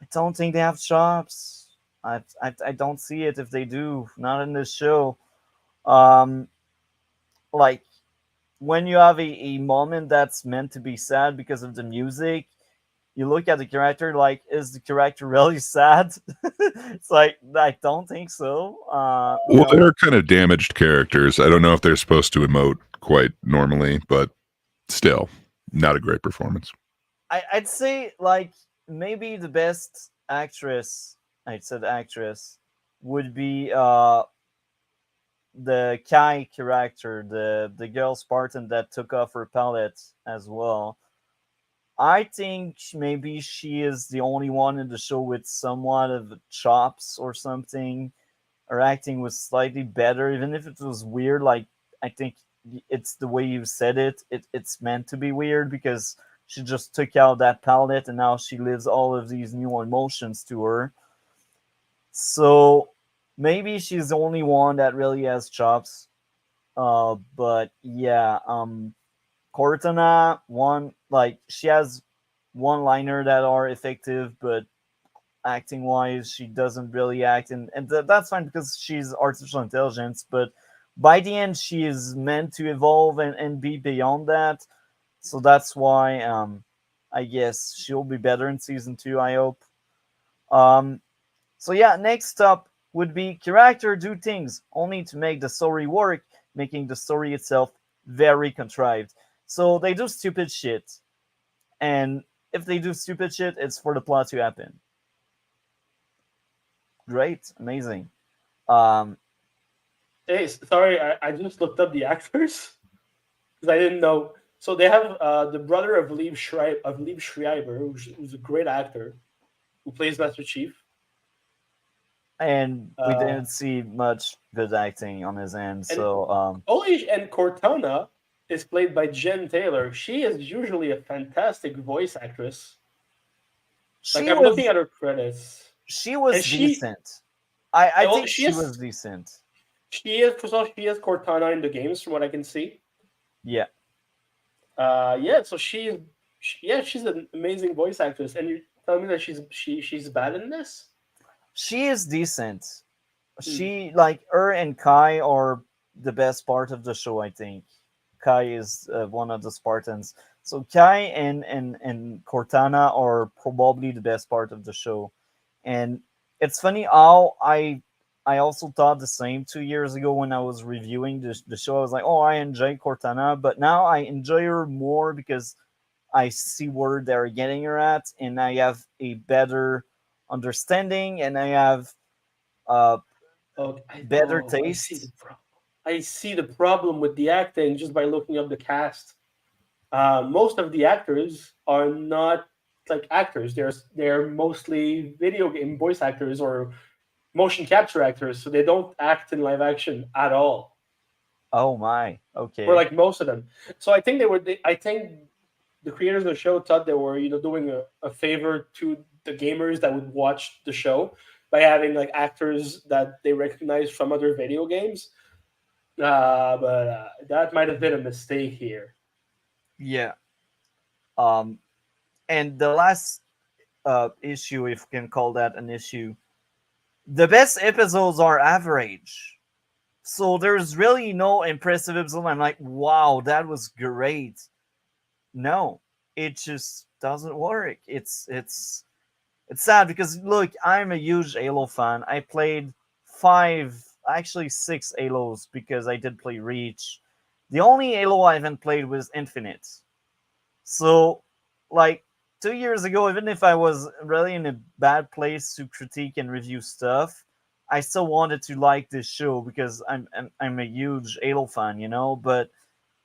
I don't think they have chops. I don't see it if they do. Not in this show. Um, like when you have a moment that's meant to be sad because of the music, you look at the character like, is the character really sad? It's like I don't think so. Well, they're kind of damaged characters. I don't know if they're supposed to emote quite normally, but still, not a great performance. I'd say like maybe the best actress. I said actress would be the Kai character, the girl Spartan that took off her palette as well. I think maybe she is the only one in the show with somewhat of chops or something. Her acting was slightly better, even if it was weird. Like I think it's the way you said it. It's meant to be weird because she just took out that palette and now she lives all of these new emotions to her. So maybe she's the only one that really has chops. But yeah, Cortana, one like she has one liner that are effective, but acting wise, she doesn't really act, and that's fine because she's artificial intelligence. But by the end, she is meant to evolve and be beyond that. So that's why I guess she'll be better in season two. I hope. Um, so yeah, next up would be character do things only to make the story work, making the story itself very contrived. So they do stupid shit, and if they do stupid shit, it's for the plot to happen. Great, amazing. Um, Hey, sorry, I just looked up the actors because I didn't know. So they have the brother of Liev Schreiber, who's a great actor who plays Master Chief. and we Uh, didn't see much good acting on his end. and So and Cortana is played by Jen Taylor. She is usually a fantastic voice actress. Like she I'm looking was at her credits, she was and decent. I well, think she was decent. she is Cortana in the games from what I can see. Yeah, Yeah, so she's an amazing voice actress, and you're telling me that she's bad in this? she is decent. Hmm. She like her and Kai are the best part of the show. I think Kai is one of the Spartans. So Kai and Cortana are probably the best part of the show. And it's funny how I also thought the same 2 years ago when I was reviewing the show. I was like, oh, I enjoy Cortana, but now I enjoy her more because I see where they're getting her at, and I have a better understanding, and I have uh, better I see the taste. problem. I see the problem with the acting just by looking up the cast. Most of the actors are not like actors. They're mostly video game voice actors or motion capture actors, so they don't act in live action at all. Oh my, For okay. like most of them. So I think I think the creators of the show thought they were doing a favor to the gamers that would watch the show, by having like actors that they recognize from other video games. But that might have been a mistake here. Yeah. Um, and the last issue, if you can call that an issue, the best episodes are average. So there's really no impressive episode. I'm like, wow, that was great. No, it just doesn't work. It's sad because look, I'm a huge Halo fan. I played five, actually six Halos because I did play Reach. The only Halo I haven't played was Infinite. So, like 2 years ago, even if I was really in a bad place to critique and review stuff, I still wanted to like this show because I'm a huge Halo fan, you know. But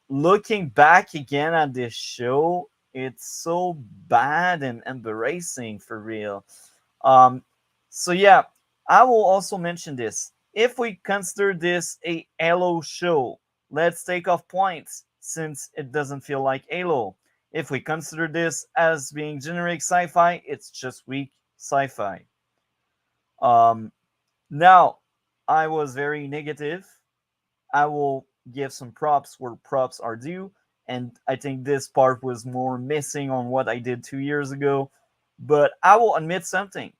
looking back again at this show, it's so bad and embarrassing for real. Um, so yeah, I will also mention this. If we consider this a Halo show, let's take off points since it doesn't feel like Halo. If we consider this as being generic sci-fi, it's just weak sci-fi. Um, Now, I was very negative. I will give some props where props are due, and I think this part was more missing on what I did 2 years ago. But I will admit something.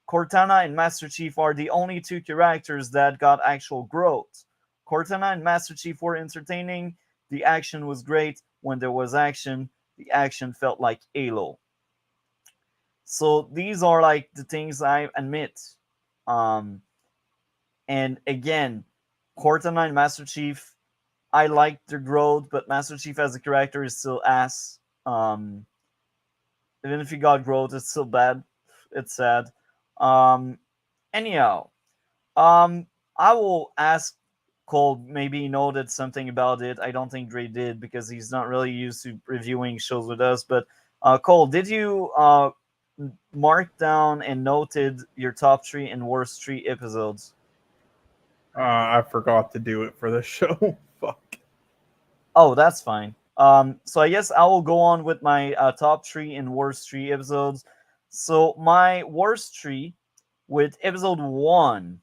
Cortana and Master Chief are the only two characters that got actual growth. Cortana and Master Chief were entertaining. The action was great. When there was action, the action felt like Halo. So these are like the things I admit. Um, and again, Cortana and Master Chief, I like their growth, but Master Chief as a character is still ass. Even if he got growth, it's still bad. It's sad. Um, anyhow, um, I will ask Cole. Maybe he noted something about it. I don't think Dre did because he's not really used to reviewing shows with us. But Cole, did you mark down and noted your top three and worst three episodes? I forgot to do it for the show. Fuck. Oh, that's fine. So I guess I will go on with my top three and worst three episodes. So my worst three with episode one,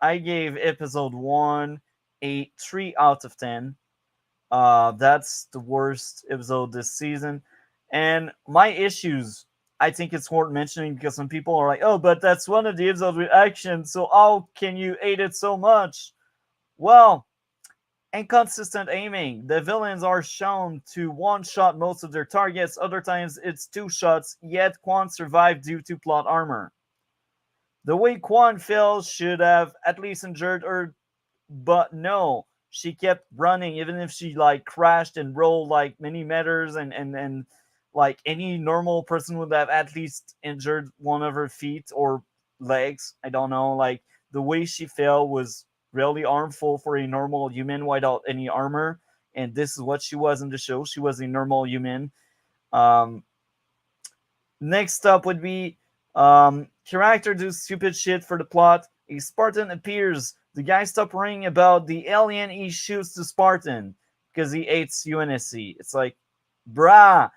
I gave episode one a 3 out of 10. That's the worst episode this season. And my issues, I think it's worth mentioning because some people are like, oh, but that's one of the episodes with action, so how can you hate it so much? Well, inconsistent aiming. The villains are shown to one-shot most of their targets, other times it's 2 shots, yet Quan survived due to plot armor. The way Quan fell should have at least injured her, but no. She kept running even if she like crashed and rolled like many meters and like any normal person would have at least injured one of her feet or legs. I don't know. Like the way she fell was really harmful for a normal human without any armor. And this is what she was in the show. She was a normal human. Um, Next up would be character do stupid shit for the plot. A Spartan appears. The guy stopped worrying about the alien. He shoots the Spartan because he hates UNSC. It's like, brah,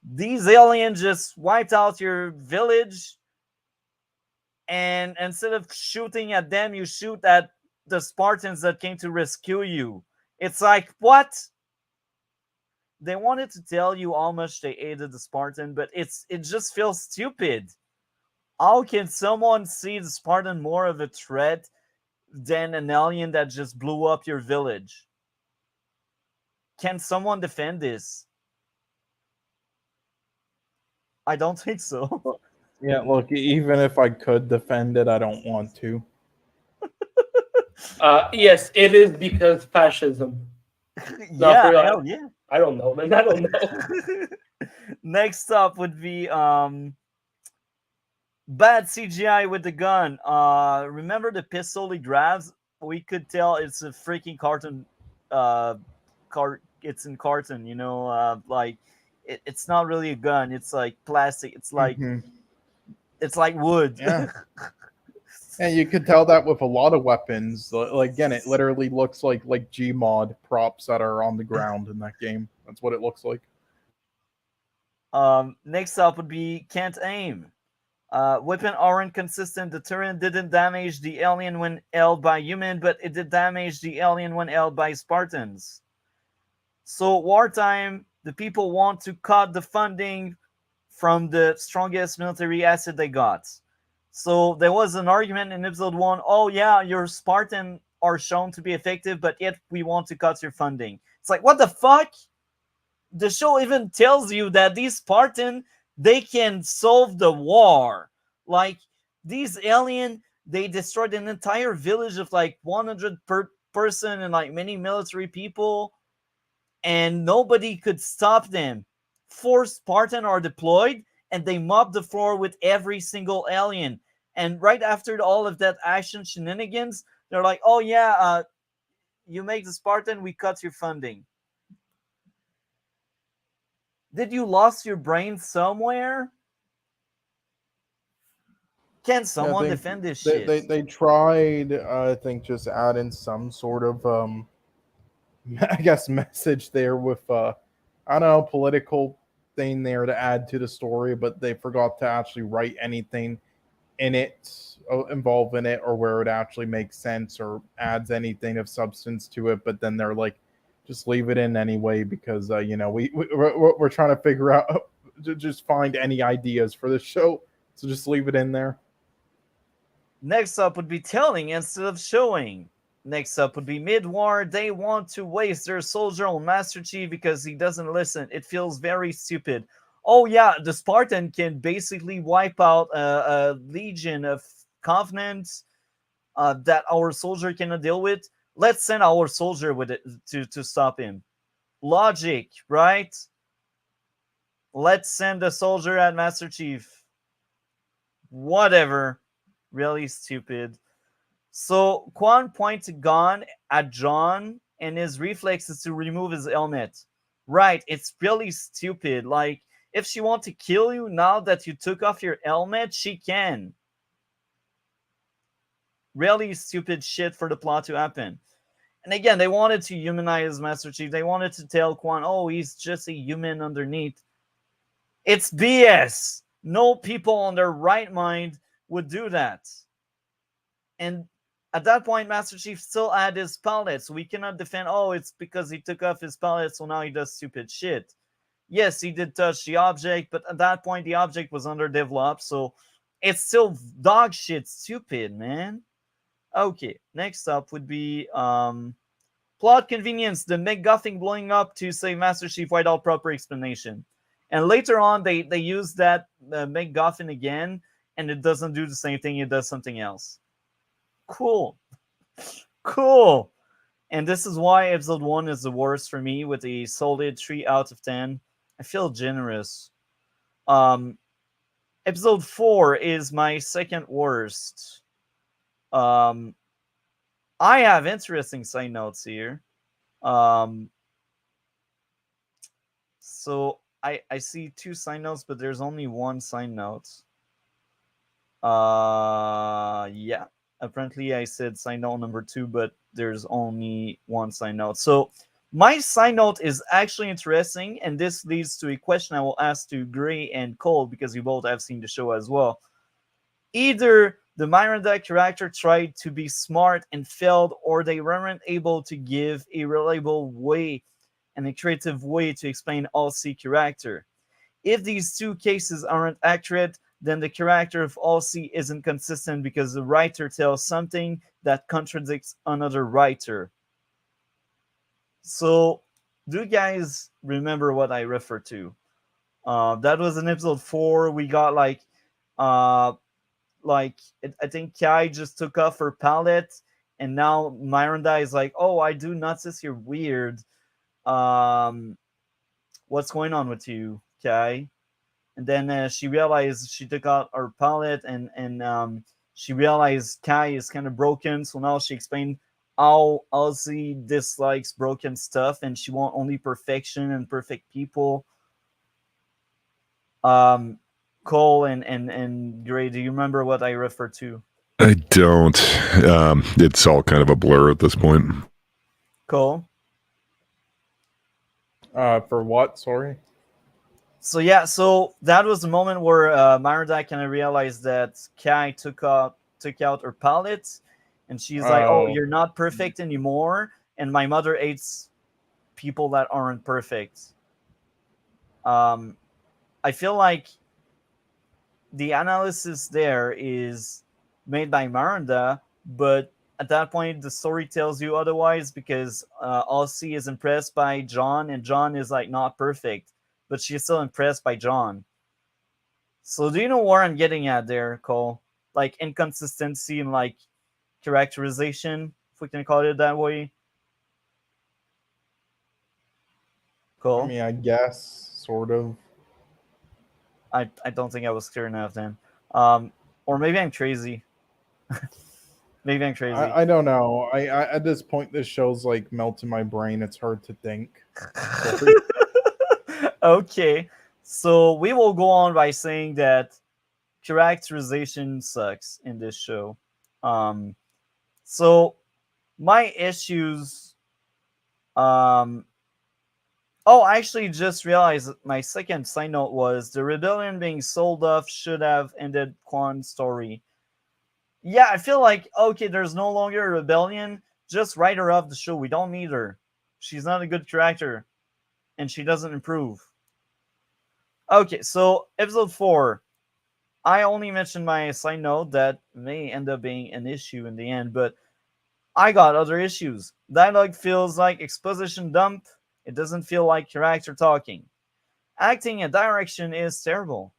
these aliens just wiped out your village, and instead of shooting at them, you shoot at the Spartans that came to rescue you. It's like, what? They wanted to tell you how much they hated the Spartan, but it just feels stupid. How can someone see the Spartan more of a threat than an alien that just blew up your village? Can someone defend this? I don't think so. Yeah, look, even if I could defend it, I don't want to. Yes, it is because fascism. Not for Yeah, real. hell yeah. I don't know, man. I don't know. Next up would be bad CGI with the gun. Remember the pistol he grabs? We could tell it's a freaking carton. It's in carton. You know, like it's not really a gun. It's like plastic. It's like it's like wood. Yeah. And you could tell that with a lot of weapons. Like again, it literally looks like Gmod props that are on the ground in that game. That's what it looks like. Next up would be can't aim. Weapon aren't consistent. The turret didn't damage the alien when held by human, but it did damage the alien when held by Spartans. So wartime, the people want to cut the funding from the strongest military asset they got. So there was an argument in episode 1, oh yeah, your Spartan are shown to be effective, but yet we want to cut your funding. It's like, what the fuck? The show even tells you that these Spartan, they can solve the war. Like, these alien, they destroyed an entire village of like 100 person and like many military people, and nobody could stop them. 4 Spartan are deployed, and they mop the floor with every single alien. And right after all of that action shenanigans, they're like, oh yeah, you make the Spartan, we cut your funding. Did you lost your brain somewhere? Can someone defend this shit? They tried, I think, just add in some sort of, I guess, message there with, I don't know, political thing there to add to the story, but they forgot to actually write anything in it, involved in it, or where it actually makes sense or adds anything of substance to it. But then they're like, just leave it in anyway, because we're trying to figure out to just find any ideas for the show, so just leave it in there. Next up would be telling instead of showing. Next up would be mid-war. They want to waste their soldier on Master Chief because he doesn't listen. It feels very stupid. Oh yeah, the Spartan can basically wipe out a legion of Covenants that our soldier cannot deal with. Let's send our soldier with it to stop him. Logic, right? Let's send the soldier at Master Chief. Whatever. Really stupid. So Quan points a gun at John, and his reflex is to remove his helmet. Right, it's really stupid. Like, if she wants to kill you now that you took off your helmet, she can. Really stupid shit for the plot to happen. And again, they wanted to humanize Master Chief. They wanted to tell Quan, oh, he's just a human underneath. It's BS. No people on their right mind would do that. And at that point, Master Chief still had his palette, so we cannot defend, oh, it's because he took off his palette, so now he does stupid shit. Yes, he did touch the object, but at that point, the object was underdeveloped, so it's still dog shit stupid, man. Okay, next up would be plot convenience, the MacGuffin blowing up to save Master Chief without proper explanation. And later on, they use that MacGuffin again, and it doesn't do the same thing, it does something else. Cool. Cool. And this is why episode 1 is the worst for me, with a solid 3 out of 10. I feel generous. Episode 4 is my second worst. I have interesting side notes here. So I see 2 side notes, but there's only 1 side note. Yeah. Apparently I said side note number 2, but there's only 1 side note. So my side note is actually interesting, and this leads to a question I will ask to Gray and Cole, because you both have seen the show as well. Either the Miranda character tried to be smart and failed, or they weren't able to give a reliable way and a creative way to explain Halsey's character. If these 2 cases aren't accurate, then the character of Halsey isn't consistent because the writer tells something that contradicts another writer. So, do you guys remember what I refer to? That was in episode 4. We got I think Kai just took off her palette, and now Miranda is like, oh, I do notice you're weird. What's going on with you, Kai? And then she realized she took out her palette, and she realized Kai is kind of broken. So now she explained how Halsey dislikes broken stuff, and she wants only perfection and perfect people. Cole and Gray, do you remember what I refer to? I don't. It's all kind of a blur at this point. Cole? For what? Sorry. So yeah, so that was the moment where Marida kind of realized that Kai took out her palette, and she's like, "Oh, Oh, you're not perfect anymore." And my mother hates people that aren't perfect. Um, I feel like the analysis there is made by Miranda, but at that point the story tells you otherwise because Elsie is impressed by John, and John is like not perfect, but she's still impressed by John. So do you know where I'm getting at there, Cole? Like inconsistency in like characterization, if we can call it that way. I Cole? mean, I guess sort of. I don't think I was clear enough then. Um, or maybe I'm crazy. Maybe I'm crazy. I don't know. I at this point, this show's like melting my brain. It's hard to think. Sorry. Okay, so we will go on by saying that characterization sucks in this show. Um, so my issues. Um, oh, I actually just realized that my second side note was the rebellion being sold off should have ended Quan's story. Yeah, I feel like okay, there's no longer a rebellion. Just write her off the show. We don't need her. She's not a good character, and she doesn't improve. Okay, so episode 4. I only mentioned my side note that may end up being an issue in the end, but I got other issues. Dialogue feels like exposition dump. It doesn't feel like character talking. Acting and direction is terrible.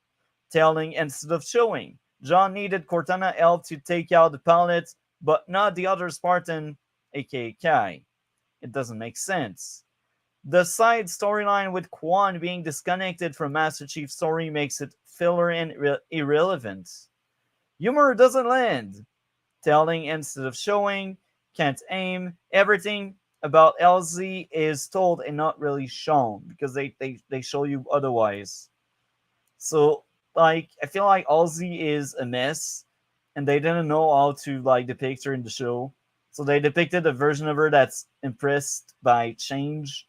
Telling instead of showing. John needed Cortana help to take out the pallet, but not the other Spartan, aka Kai. It doesn't make sense. The side storyline with Quan being disconnected from Master Chief's story makes it filler and irrelevant. Humor doesn't land. Telling instead of showing, can't aim. Everything about LZ is told and not really shown because they show you otherwise. So like I feel like LZ is a mess and they didn't know how to like depict her in the show. So they depicted a version of her that's impressed by change,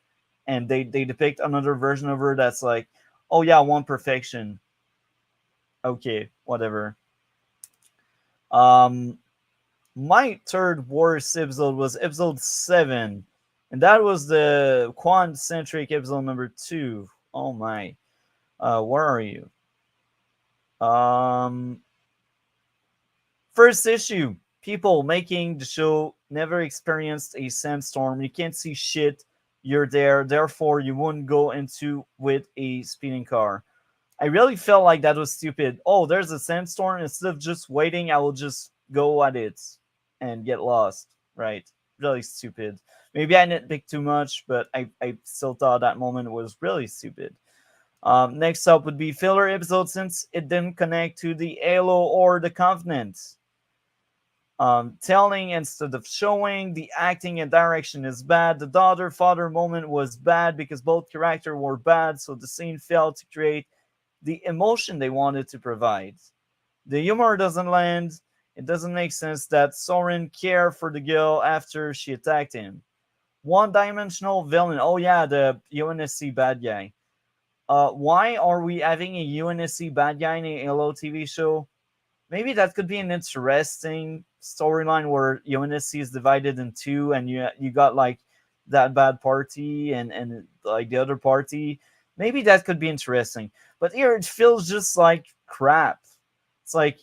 and they depict another version of her that's like, oh yeah, I want perfection. Okay, whatever. Um, my third worst episode was episode 7, and that was the quant centric episode number 2. Oh my, where are you? Um, First issue. People making the show never experienced a sandstorm. You can't see shit. You're there, therefore you wouldn't go into with a speeding car. I really felt like that was stupid. Oh, there's a sandstorm. Instead of just waiting, I will just go at it and get lost. Right? Really stupid. Maybe I nitpick too much, but I still thought that moment was really stupid. Next up would be filler episode since it didn't connect to the Halo or the Covenant. Telling instead of showing, the acting and direction is bad. The daughter father moment was bad because both characters were bad, so the scene failed to create the emotion they wanted to provide. The humor doesn't land. It doesn't make sense that Soren cared for the girl after she attacked him. One dimensional villain. Oh, yeah, the UNSC bad guy. Why are we having a UNSC bad guy in a Halo TV show? Maybe that could be an interesting storyline where UNSC is divided in two, and you got like that bad party and like the other party. Maybe that could be interesting. But here it feels just like crap. It's like,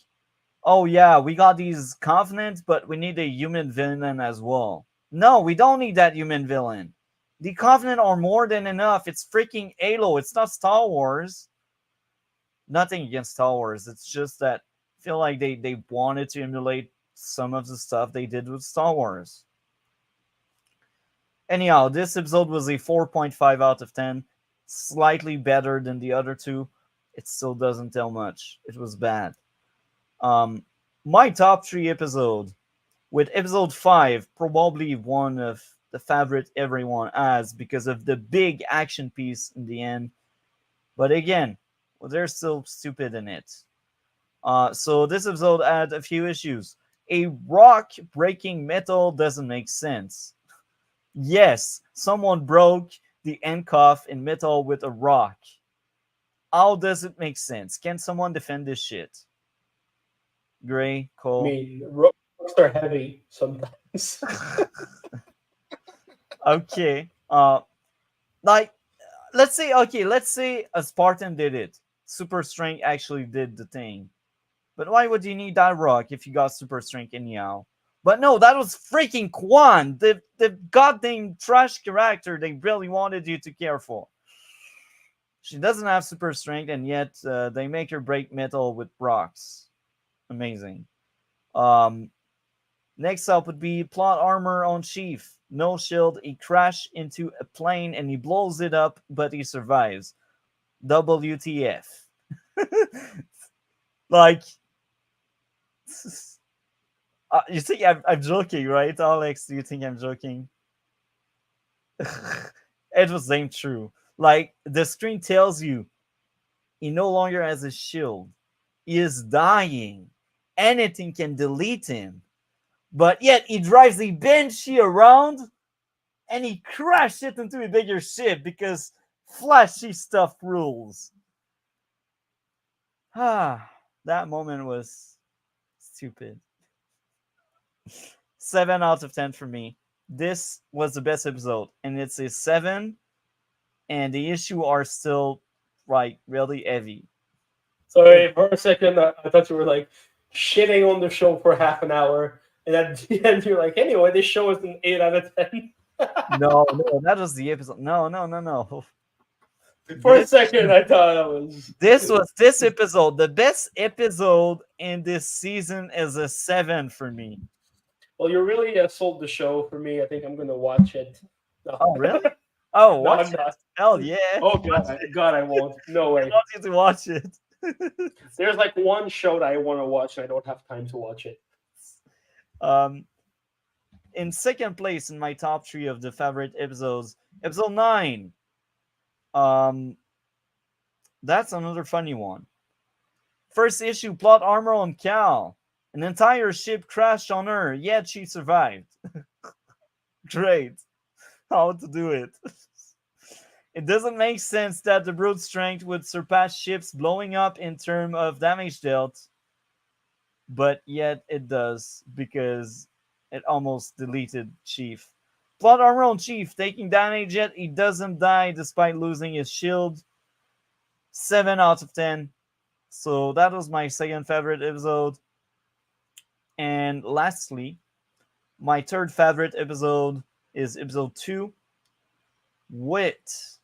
oh yeah, we got these Covenants, but we need a human villain as well. No, we don't need that human villain. The Covenant are more than enough. It's freaking Halo. It's not Star Wars. Nothing against Star Wars. It's just that I feel like they wanted to emulate some of the stuff they did with Star Wars. Anyhow, this episode was a 4.5 out of 10. Slightly better than the other two. It still doesn't tell much. It was bad. My top 3 episode, with episode 5 probably one of the favorite everyone has because of the big action piece in the end. But again, well, they're still stupid in it. So this episode had a few issues. A rock breaking metal doesn't make sense. Yes, someone broke the handcuff in metal with a rock. How does it make sense? Can someone defend this shit? Gray, I Cole. mean, rocks are heavy sometimes. Okay. Like, let's say a Spartan did it. Super strength actually did the thing. But why would you need that rock if you got super strength anyhow? But no, that was freaking Quan, the goddamn trash character they really wanted you to care for. She doesn't have super strength, and yet they make her break metal with rocks. Amazing. Um, Next up would be plot armor on Chief. No shield. He crashed into a plane and he blows it up, but he survives. WTF? Like, you think I'm joking, right, Alex? Do you think I'm joking? It was ain't true. Like, the screen tells you he no longer has a shield. He is dying. Anything can delete him. But yet he drives a Banshee around and he crashed it into a bigger ship because flashy stuff rules. Ah, that moment was stupid. 7 out of 10 for me. This was the best episode, and it's a 7, and the issue are still like really heavy. Sorry, for a second, I thought you were like shitting on the show for half an hour, and at the end you're like, anyway, this show is an 8 out of 10. No, that was the episode. No. For a second, I thought I was. This episode. The best episode in this season is a 7 for me. Well, you really sold the show for me. I think I'm gonna watch it. No. Oh, really? Oh, No, watch I'm it. not. Hell yeah. Oh God, I won't. No I way. want you to watch it. There's like one show that I want to watch, and I don't have time to watch it. In second place in my top 3 of the favorite episodes, episode 9. That's another funny one. First issue, plot armor on Cal. An entire ship crashed on her, yet she survived. Great. How to do it. It doesn't make sense that the brute strength would surpass ships blowing up in terms of damage dealt, but yet it does because it almost deleted Chief. Plot armor on Chief, taking damage yet he doesn't die despite losing his shield. 7 out of 10. So that was my second favorite episode. And lastly, my third favorite episode is episode 2, with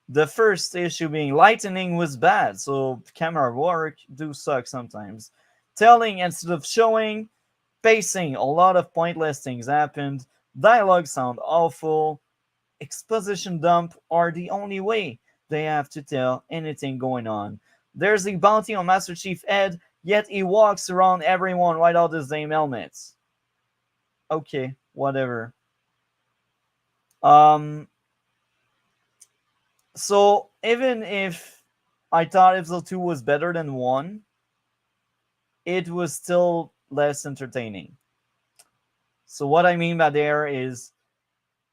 the first issue being lightning was bad, so camera work do suck sometimes. Telling instead of showing, pacing, a lot of pointless things happened, dialogue sound awful, exposition dump are the only way they have to tell anything going on. There's a bounty on Master Chief Ed, yet he walks around everyone without the same helmets. Okay, whatever. So even if I thought episode 2 was better than 1, it was still less entertaining. So what I mean by there is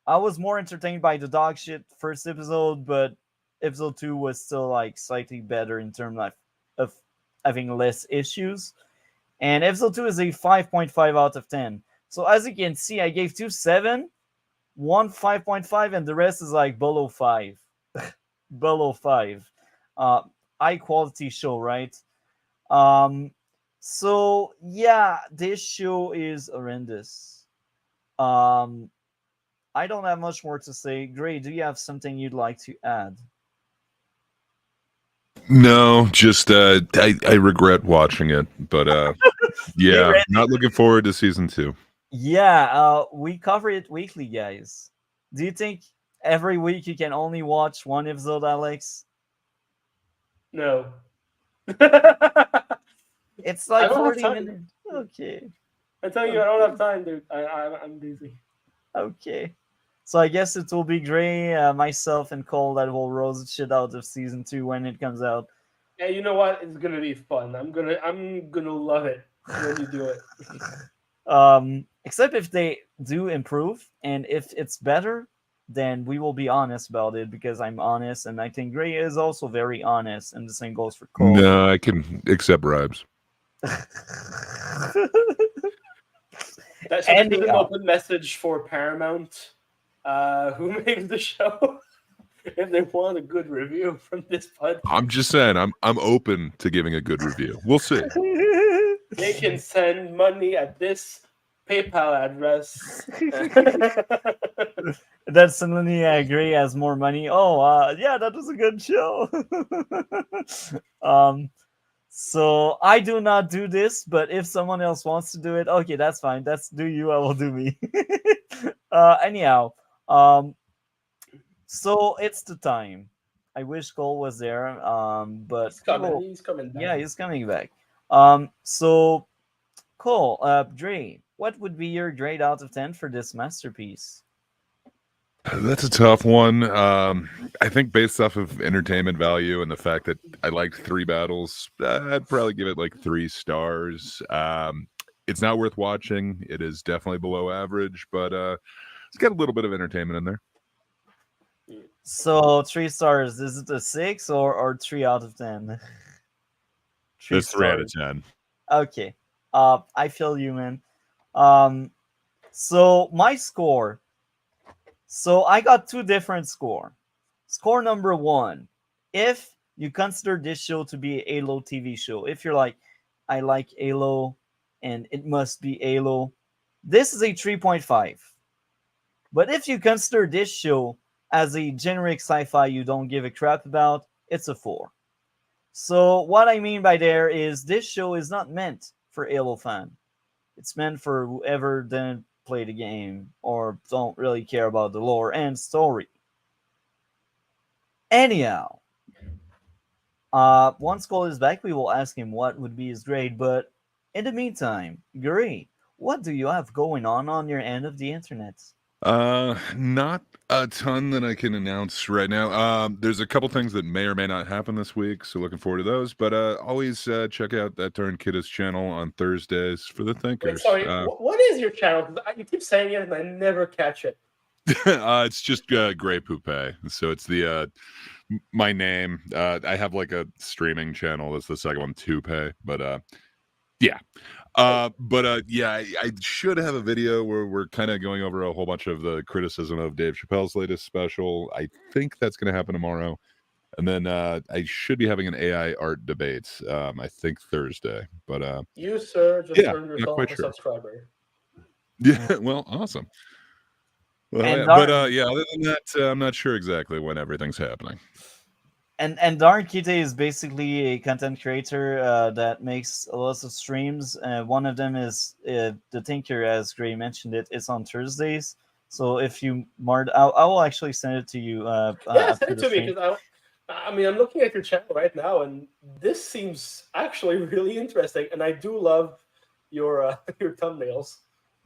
I was more entertained by the dog shit first episode, but episode 2 was still like slightly better in terms of having less issues. And episode 2 is a 5.5 out of 10. So as you can see, I gave 2 7, 1 5.5, and the rest is like below 5. Below 5. High quality show, right? So yeah, this show is horrendous. I don't have much more to say. Gray, do you have something you'd like to add? No, just I regret watching it, but yeah, ready? not looking forward to season 2. Yeah, we cover it weekly, guys. Do you think every week you can only watch one episode, Alex? No. It's I like don't have 40 time. minutes. Okay. I tell you, I don't have time, dude. I'm busy. Okay. So I guess it will be Gray, myself, and Cole that will roast the shit out of season 2 when it comes out. Yeah, you know what? It's gonna be fun. I'm gonna love it when you do it. Except if they do improve, and if it's better, then we will be honest about it because I'm honest, and I think Gray is also very honest, and the same goes for Cole. No, I can accept bribes. That, so this is an open message for Paramount, who made the show. If they want a good review from this podcast, I'm just saying, I'm open to giving a good review. We'll see. they can send money at this PayPal address. Then suddenly Gray has more money. Oh, yeah, that was a good show. So I do not do this, but if someone else wants to do it, okay, that's fine. That's do you, I will do me. Anyhow, so it's the time. I wish Cole was there, but He's coming. He's coming back. yeah, he's coming back. So Cole, Dre, what would be your grade out of 10 for this masterpiece? That's a tough one. I think based off of entertainment value and the fact that I liked 3 battles, I'd probably give it like 3 stars. It's not worth watching. It is definitely below average, but it's got a little bit of entertainment in there. So 3 stars. Is it a 6 or 3 out of 10? That's 3 out of 10. Okay. I feel you, man. So my score. So I got 2 different score. Score number 1, if you consider this show to be a Halo TV show, if you're like, I like Halo and it must be Halo, this is a 3.5. But if you consider this show as a generic sci-fi you don't give a crap about, it's a 4. So what I mean by there is this show is not meant for Halo fan. It's meant for whoever didn't play the game or don't really care about the lore and story. Anyhow, once Cole is back, we will ask him what would be his grade. But in the meantime, Gray, what do you have going on your end of the internet? Not a ton that I can announce right now. There's a couple things that may or may not happen this week, so looking forward to those. But always check out that Darn Kidda's channel on Thursdays for the thinkers. Wait, sorry, what is your channel? 'Cause you keep saying it and I never catch it. It's just Gray Poupe. So it's the my name. I have like a streaming channel. That's the second one, Toupe. But yeah. Yeah, I should have a video where we're kind of going over a whole bunch of the criticism of Dave Chappelle's latest special. I think that's going to happen tomorrow. And then I should be having an AI art debate, I think Thursday. But you, sir, just turned yourself a subscriber. Yeah, well, awesome. Well, yeah, other than that, I'm not sure exactly when everything's happening. And Darn Kite is basically a content creator that makes a lot of streams. One of them is the Tinker, as Gray mentioned it. It's on Thursdays. So if you I will actually send it to you. Yeah, send it to me because I mean I'm looking at your channel right now, and this seems actually really interesting. And I do love your thumbnails.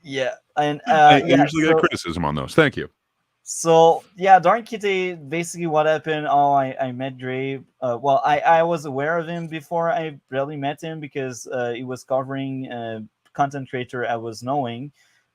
Yeah, and I usually get criticism on those. Thank you. So yeah, Darn Kitty, basically what happened, I met Gray. Well, I was aware of him before I really met him because he was covering content creator I was knowing.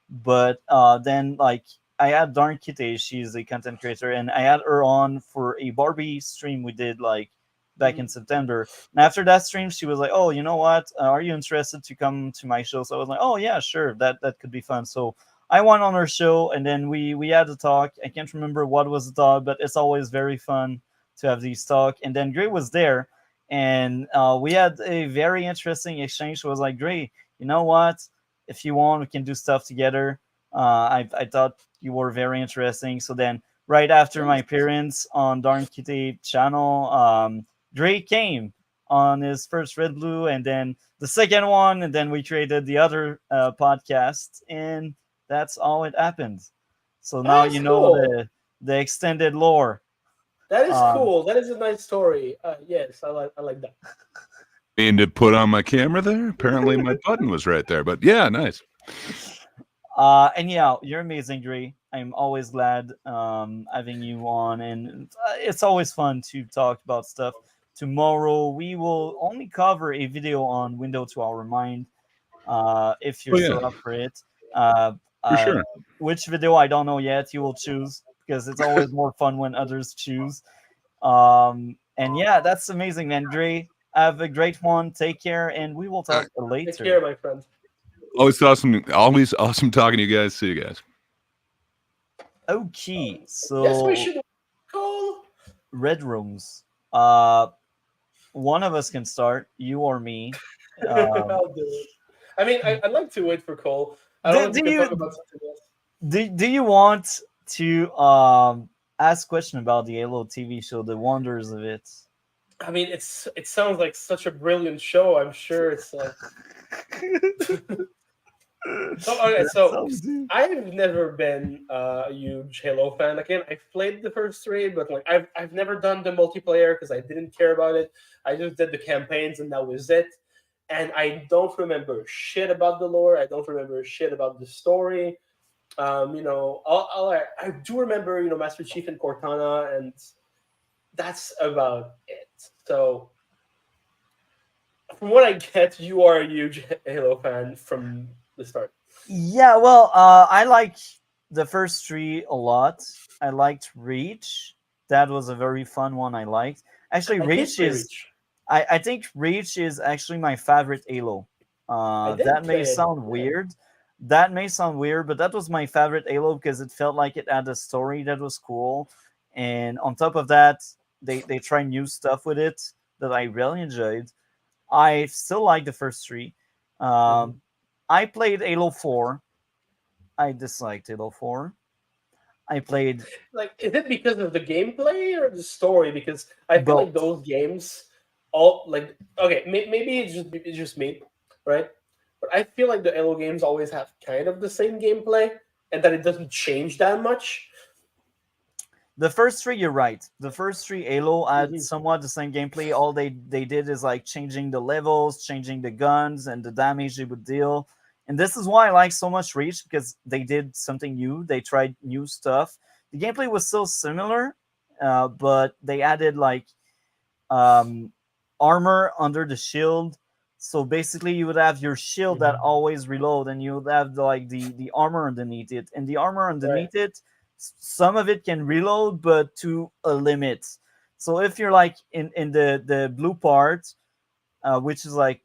But then like I had Darn Kitty, she's a content creator, and I had her on for a Barbie stream we did like back in September. And after that stream, she was like, "Oh, you know what? Are you interested to come to my show?" So I was like, "Oh yeah, sure. That could be fun." So I went on her show, and then we had a talk. I can't remember what was the talk, but it's always very fun to have these talk. And then Gray was there, and we had a very interesting exchange. She was like, "Gray, you know what? If you want, we can do stuff together." I thought you were very interesting. So then, right after my appearance on Darn Kitty channel, Gray came on his first RedBlue, and then the second one, and then we created the other podcast, and that's all it happened. So now you know the extended lore. That is cool. That is a nice story. Yes, I like that. And to put on my camera there, apparently my button was right there. But yeah, nice. And yeah, you're amazing, Gray. I'm always glad having you on, and it's always fun to talk about stuff. Tomorrow we will only cover a video on Window to Our Mind. If you're still up for it. For sure. Which video I don't know yet. You will choose. because it's always more fun when others choose. And yeah, that's amazing, Andre. Have a great one. Take care, and we will All talk right. Take later. care, my friend. Always awesome talking to you guys. See you guys. Okay, Yes, we so should call. red rooms. Uh, one of us can start, you or me. Um, I'll do it. I mean, I'd like to wait for Cole. I don't know do, if we do can talk you about something else. do you want to ask question about the Halo TV show, the wonders of it? I mean, it sounds like such a brilliant show. I'm sure it's like. So okay, That so sounds good. I've never been a huge Halo fan. Again, I've played the first three, but like I've never done the multiplayer because I didn't care about it. I just did the campaigns and that was it. And I don't remember shit about the lore. I don't remember shit about the story. I do remember, Master Chief and Cortana, and that's about it. So, from what I get, you are a huge Halo fan from the start. Yeah, well, I like the first three a lot. I liked Reach. That was a very fun one. I liked. Actually, I did Reach play is. Reach. I think Reach is actually my favorite Halo. I did That may play it. sound Yeah. weird. That may sound weird, but that was my favorite Halo because it felt like it had a story that was cool, and on top of that, they try new stuff with it that I really enjoyed. I still like the first three. Mhm. Um, I played Halo 4. I disliked Halo 4. I played Like, is it because of the gameplay or the story? Because I feel like both. those games, all like, okay, maybe it's just me, right? But I feel like the Halo games always have kind of the same gameplay, and that it doesn't change that much. The first three, you're right. The first three Halo had Mhm. somewhat the same gameplay. All they did is like changing the levels, changing the guns, and the damage they would deal. And this is why I like so much Reach because they did something new. They tried new stuff. The gameplay was still similar, but they added like um, armor under the shield. So basically, you would have your shield that Mhm. always reload, and you would have the armor underneath it. And the armor Right. underneath it, some of it can reload, but to a limit. So if you're like in the blue part, which is like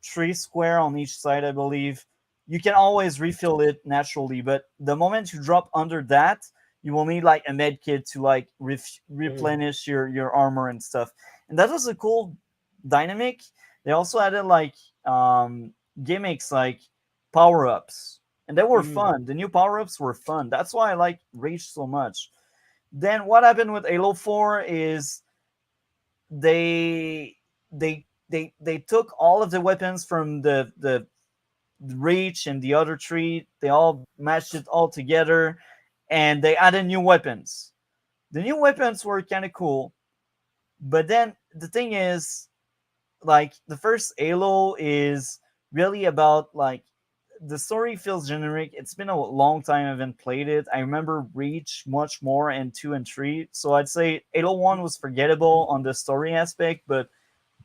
three square on each side, I believe, you can always refill it naturally. But the moment you drop under that, you will need like a med kit to like Mhm. replenish your armor and stuff. And that was a cool dynamic. They also added like gimmicks like power ups, and they were Mhm. fun. The new power ups were fun. That's why I like Reach so much. Then what happened with Halo 4 is they took all of the weapons from the Reach and the other three. They all matched it all together, and they added new weapons. The new weapons were kind of cool, but then the thing is, like the first Halo is really about like the story feels generic. It's been a long time I haven't played it. I remember Reach much more and 2 and 3. So I'd say Halo 1 was forgettable on the story aspect, but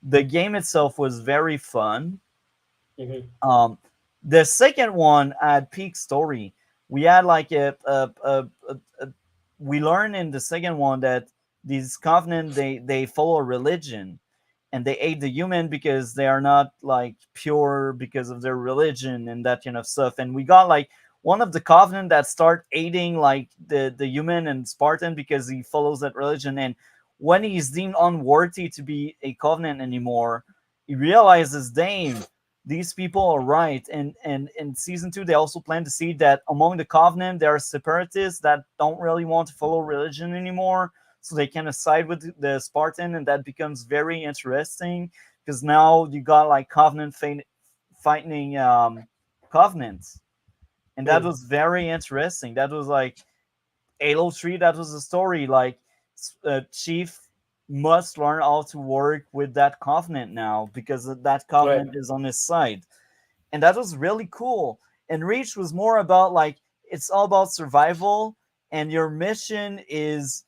the game itself was very fun. Mhm. Um, the second one had peak story. We had like we learned in the second one that these covenant they follow a religion, and they hate the human because they are not like pure because of their religion and that kind of stuff. And we got like one of the covenant that start aiding like the human and Spartan because he follows that religion. And when he's deemed unworthy to be a covenant anymore, he realizes, damn, these people are right. And in season 2 they also plan to see that among the covenant there are separatists that don't really want to follow religion anymore, so they kind of side with the Spartan, and that becomes very interesting because now you got like Covenant fighting Covenant, and that Mhm. was very interesting. That was like Halo 3. That was the story. Like Chief must learn how to work with that Covenant now because that Right. Covenant is on his side, and that was really cool. And Reach was more about like it's all about survival, and your mission is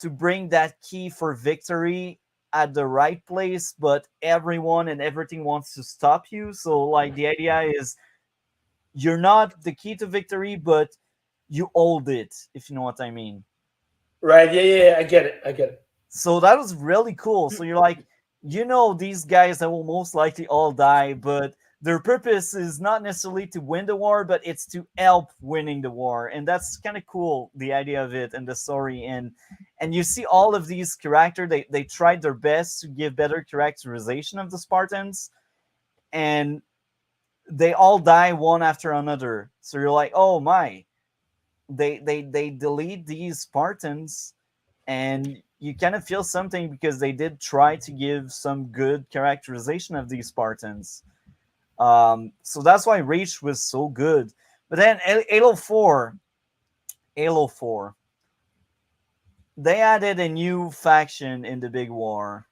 to bring that key for victory at the right place, but everyone and everything wants to stop you. So like the idea is you're not the key to victory, but you old it, if you know what I mean. Right. Yeah. I get it. I get it. So that was really cool. So you're like, these guys that will most likely all die, but their purpose is not necessarily to win the war, but it's to help winning the war. And that's kind of cool, the idea of it and the story. And you see all of these characters, they tried their best to give better characterization of the Spartans, and they all die one after another. So you're like, oh my, they delete these Spartans, and you kind of feel something because they did try to give some good characterization of these Spartans. So that's why Reach was so good. But then Halo 4, they added a new faction in the big war.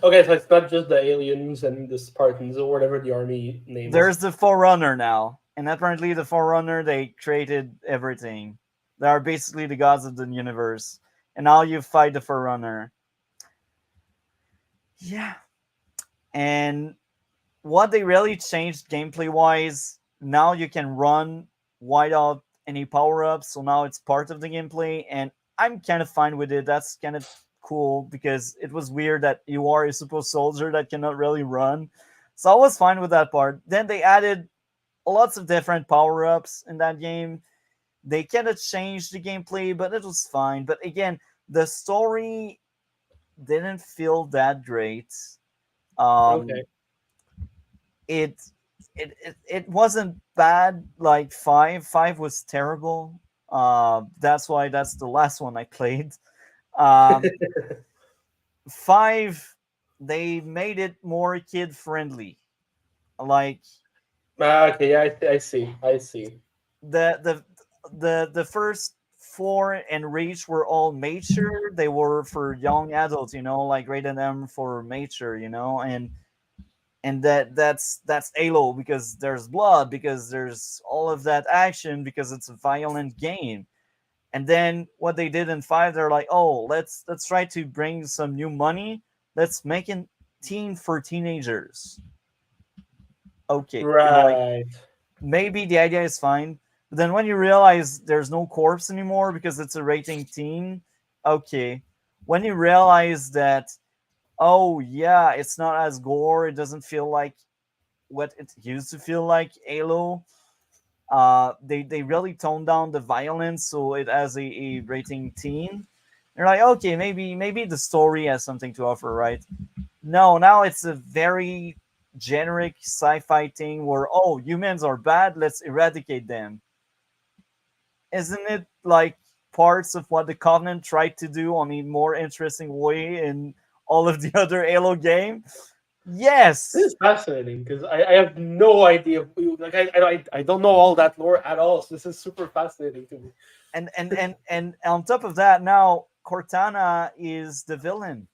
Okay, so it's not just the aliens and the Spartans or whatever the army name There's is. the Forerunner now, and apparently the Forerunner, they created everything. They are basically the gods of the universe, and now you fight the Forerunner. Yeah, and what they really changed gameplay wise, now you can run without any power ups, so now it's part of the gameplay, and I'm kind of fine with it. That's kind of cool because it was weird that you are a super soldier that cannot really run. So I was fine with that part. Then they added lots of different power ups in that game. They kind of changed the gameplay, but it was fine. But again, the story didn't feel that great. Okay. It it wasn't bad like 5. 5 was terrible. That's why that's the last one I played. Um, 5, they made it more kid friendly. Like Okay, yeah, I see. I see. the the the first 4 and Reach were all mature. They were for young adults, like rated them for mature, and that's Halo because there's blood, because there's all of that action, because it's a violent game. And then what they did in 5, they're like, oh, let's try to bring some new money. Let's make it teen for teenagers. Okay, like Right. maybe the idea is fine, but then when you realize there's no corpse anymore because it's a rating teen, okay. When you realize that, oh yeah, it's not as gore, it doesn't feel like what it used to feel like Halo. They really toned down the violence so it has a rating teen. You're like, okay, maybe the story has something to offer, right? No, now it's a very generic sci-fi thing where, oh, humans are bad, let's eradicate them. Isn't it like parts of what the Covenant tried to do on a more interesting way in all of the other Halo game? Yes. This is fascinating because I have no idea. Like I don't know all that lore at all. So this is super fascinating to me. And on top of that, now Cortana is the villain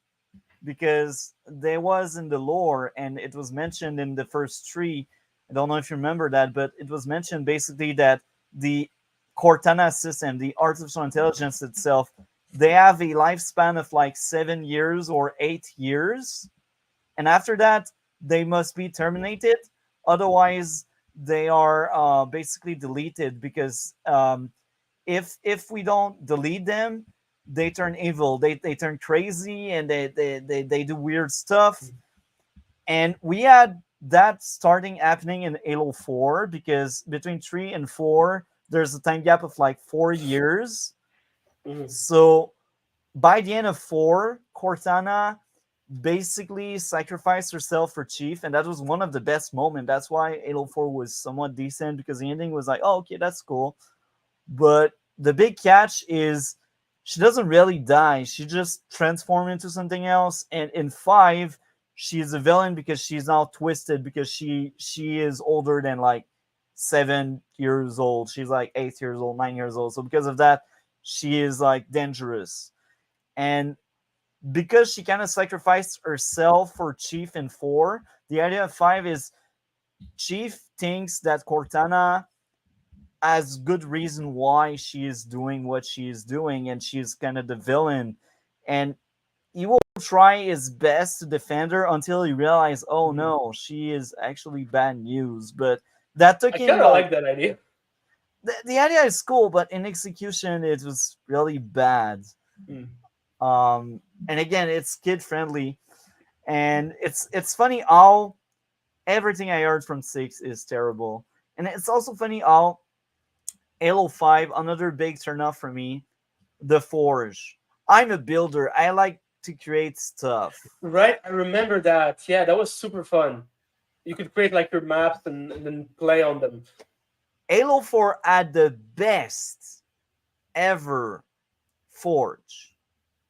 because there was in the lore, and it was mentioned in the first 3. I don't know if you remember that, but it was mentioned basically that the Cortana system, the artificial intelligence itself, they have a lifespan of like 7 years or 8 years, and after that they must be terminated. Otherwise, they are basically deleted because if we don't delete them, they turn evil. They turn crazy and they do weird stuff. And we had that starting happening in Halo 4 because between 3 and 4 there's a time gap of like 4 years. Mhm. So by the end of 4, Cortana basically sacrificed herself for Chief, and that was one of the best moments. That's why Halo 4 was somewhat decent because the ending was like, oh, okay, that's cool. But the big catch is she doesn't really die. She just transforms into something else. And in 5, she's a villain because she's now twisted because she is older than like 7 years old. She's like 8 years old, 9 years old. So because of that, she is like dangerous. And because she kind of sacrificed herself for Chief in 4, the idea of 5 is Chief thinks that Cortana has good reason why she is doing what she is doing, and she's kind of the villain. And he will try his best to defend her until he realizes, oh no, she is actually bad news. But that took I him kind of like, like that idea. the idea is cool, but in execution it was really bad. Mm. And again, it's kid friendly, and it's funny how everything I heard from 6 is terrible, and it's also funny how Halo 5, another big turnoff for me, the Forge. I'm a builder. I like to create stuff. Right, I remember that. Yeah, that was super fun. You could create like your maps and then play on them. Halo 4 had the best ever Forge.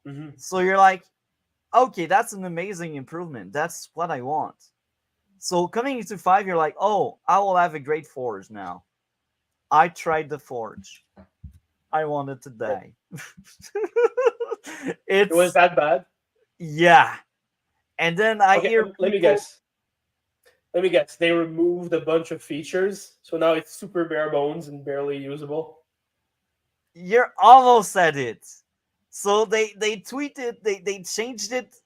Hmm. So you're like, okay, that's an amazing improvement. That's what I want. So coming into 5, you're like, oh, I will have a great Forge now. I tried the Forge. I wanted to die. It was It's that bad. yeah. And then I Okay, hear let me people, guess. Let me guess. They removed a bunch of features, so now it's super bare bones and barely usable. you're almost at it. So they tweeted, they changed it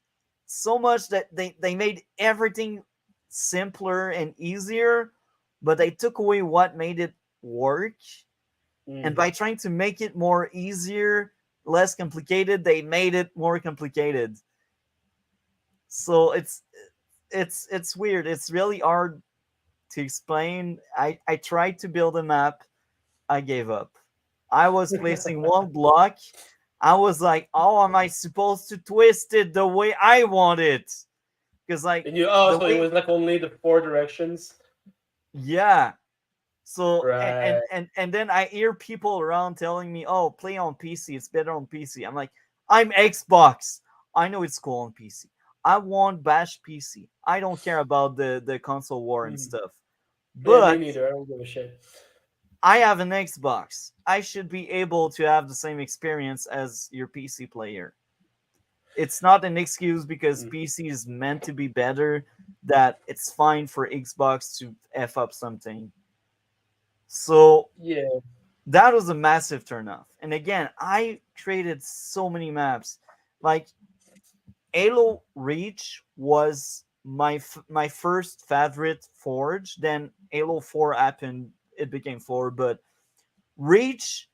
so much that they made everything simpler and easier, but they took away what made it work. And Mm. by trying to make it more easier, less complicated, they made it more complicated. So it's weird. It's really hard to explain. I tried to build a map. I gave up. I was placing one block. I was like, "Oh, am I supposed to twist it the way I want it?" Because like And you the so it way, was like only the four directions. yeah. So Right. and then I hear people around telling me, "Oh, play on PC. It's better on PC." I'm like, "I'm Xbox. I know it's cool on PC. I want Bash PC. I don't care about the console war and Mm. stuff." Yeah, me But neither. I don't give a shit. I have an Xbox. I should be able to have the same experience as your PC player. It's not an excuse because Mm. PC is meant to be better that it's fine for Xbox to F up something. So Yeah. that was a massive turnoff. And again, I created so many maps. Like Halo Reach was my first favorite Forge. Then Halo 4 happened, it became 4, but Reach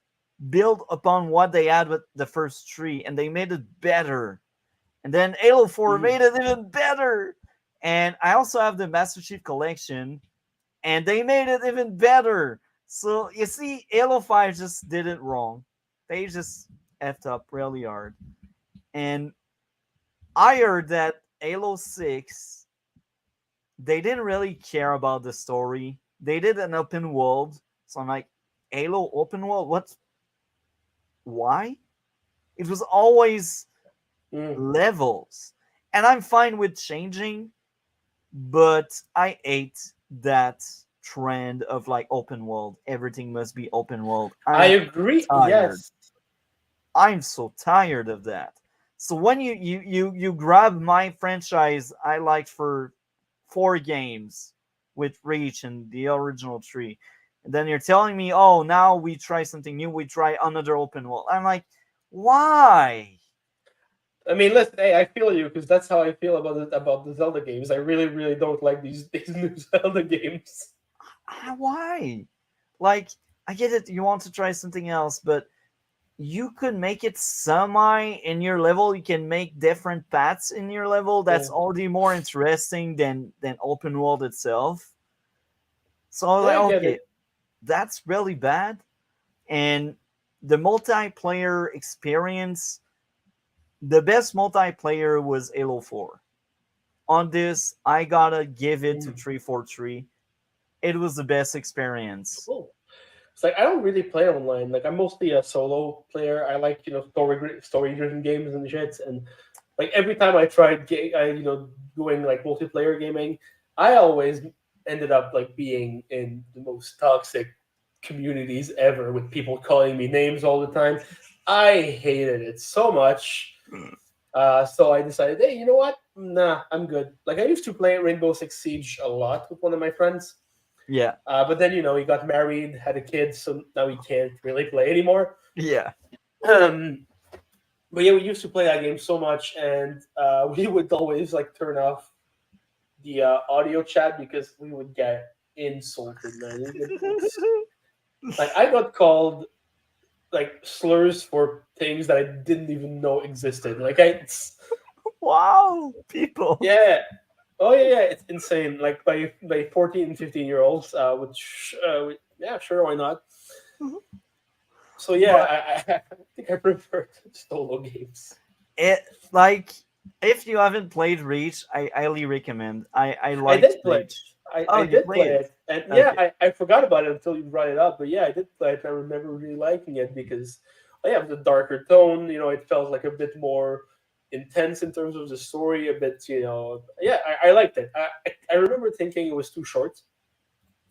built upon what they had with the first 3 and they made it better. And then Halo 4 Mhm. made it even better. And I also have the Master Chief Collection and they made it even better. So you see, Halo 5 just did it wrong. They just effed up really hard. And I heard that Halo 6, they didn't really care about the story. They did an open world. So I'm like, Halo open world? What? Why? It was always Mm. levels. And I'm fine with changing, but I hate that trend of like open world. Everything must be open world. I I'm agree. tired. Yes. I'm so tired of that. So when you grab my franchise I liked for 4 games with Reach and the original 3, and then you're telling me, oh, now we try something new, we try another open world. I'm like, why? I mean, listen. Hey, I feel you because that's how I feel about the Zelda games. I really, really don't like these new Zelda games. Why? Like, I get it, you want to try something else, but you could make it semi in your level. You can make different paths in your level. Yeah. That's already more interesting than open world itself. So I was Yeah, like, I get okay, it. that's really bad. And the multiplayer experience, the best multiplayer was Halo 4. On this, I gotta give it to Mm. 343. It was the best experience. Cool. It's like I don't really play online. Like I'm mostly a solo player. I like story driven games and shit. And like every time I tried going like multiplayer gaming, I always ended up like being in the most toxic communities ever with people calling me names all the time. I hated it so much. So I decided, hey, you know what? Nah, I'm good. Like I used to play Rainbow Six Siege a lot with one of my friends. Yeah, But then, he got married, had a kid, so now he can't really play anymore. yeah. Um, but yeah, we used to play that game so much, and we would always like turn off the audio chat because we would get insulted, man. It was Like I got called like slurs for things that I didn't even know existed. Like Wow, people. yeah. Oh yeah, it's insane. Like by 14 and 15-year-olds, yeah, sure, why not? Mhm. So yeah, But I think I prefer solo games. it like if you haven't played Reach, I highly recommend. I I liked did play. Reach. I Oh, you did played play it? it, and yeah, Okay. I forgot about it until you brought it up. But yeah, I did play it. I remember really liking it because, oh, yeah, the darker tone. It felt like a bit more intense in terms of the story. A bit, yeah, I liked it. I remember thinking it was too short.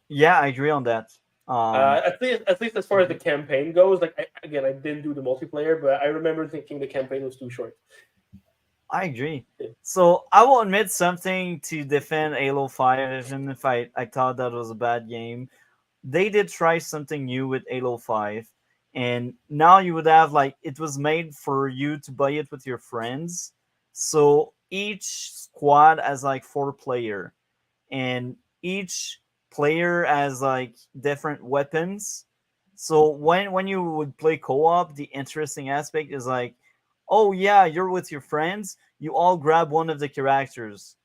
Yeah, I agree on that. At least as far as the campaign goes. Like again, I didn't do the multiplayer, but I remember thinking the campaign was too short. I agree. Yeah. So I will admit something to defend Halo 5, even if I thought that was a bad game. They did try something new with Halo 5, and now you would have like it was made for you to buy it with your friends. So each squad has like 4 player, and each player has like different weapons. So when you would play co-op, the interesting aspect is like, oh yeah, you're with your friends, you all grab one of the characters,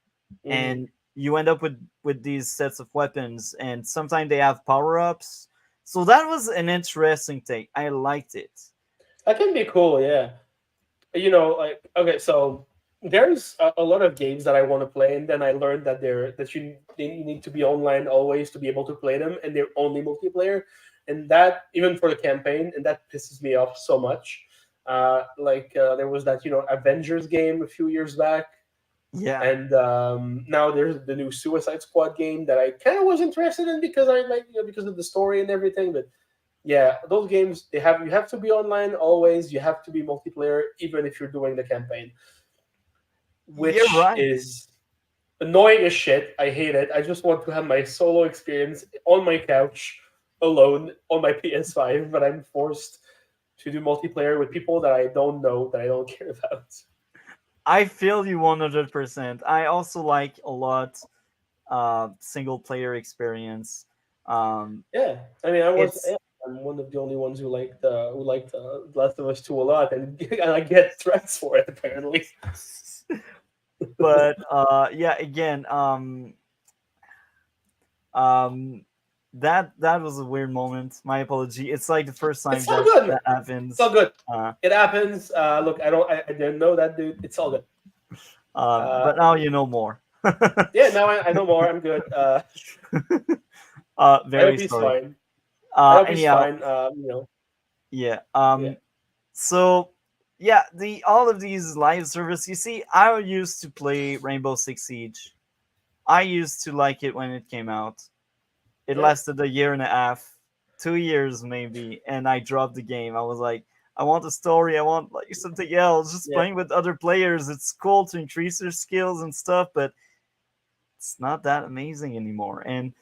Mhm. and you end up with these sets of weapons, and sometimes they have power-ups. So that was an interesting take. I liked it. That can be cool. Yeah. Like okay, so there's a lot of games that I want to play, and then I learned that they need to be online always to be able to play them, and they're only multiplayer, and that even for the campaign, and that pisses me off so much. There was that Avengers game a few years back, Yeah. and now there's the new Suicide Squad game that I kind of was interested in because I like because of the story and everything, but yeah, those games you have to be online always. You have to be multiplayer even if you're doing the campaign, You're which right. is annoying as shit. I hate it. I just want to have my solo experience on my couch alone on my PS5, but I'm forced to do multiplayer with people that I don't know that I don't care about. I feel you 100%. I also like a lot single player experience. Um, Yeah, I mean, it's I'm one of the only ones who liked Last of Us 2 a lot, and I get threats for it apparently. but yeah, again, um, that was a weird moment. My apology. It's like the first time It's all that good, man. that It's all happens. good. Uh, It happens. Look, I didn't know that dude. It's all good. Uh, but now you know more. yeah, now I know more. I'm good. I hope Very he's sorry. fine. I hope he's Anyhow, fine. yeah. Yeah. So yeah, the all of these live service. You see, I used to play Rainbow Six Siege. I used to like it when it came out. It Yeah. lasted a year and a half, 2 years maybe, and I dropped the game. I was like, I want a story. I want like something else. Just Yeah. playing with other players. It's cool to increase your skills and stuff, but it's not that amazing anymore. And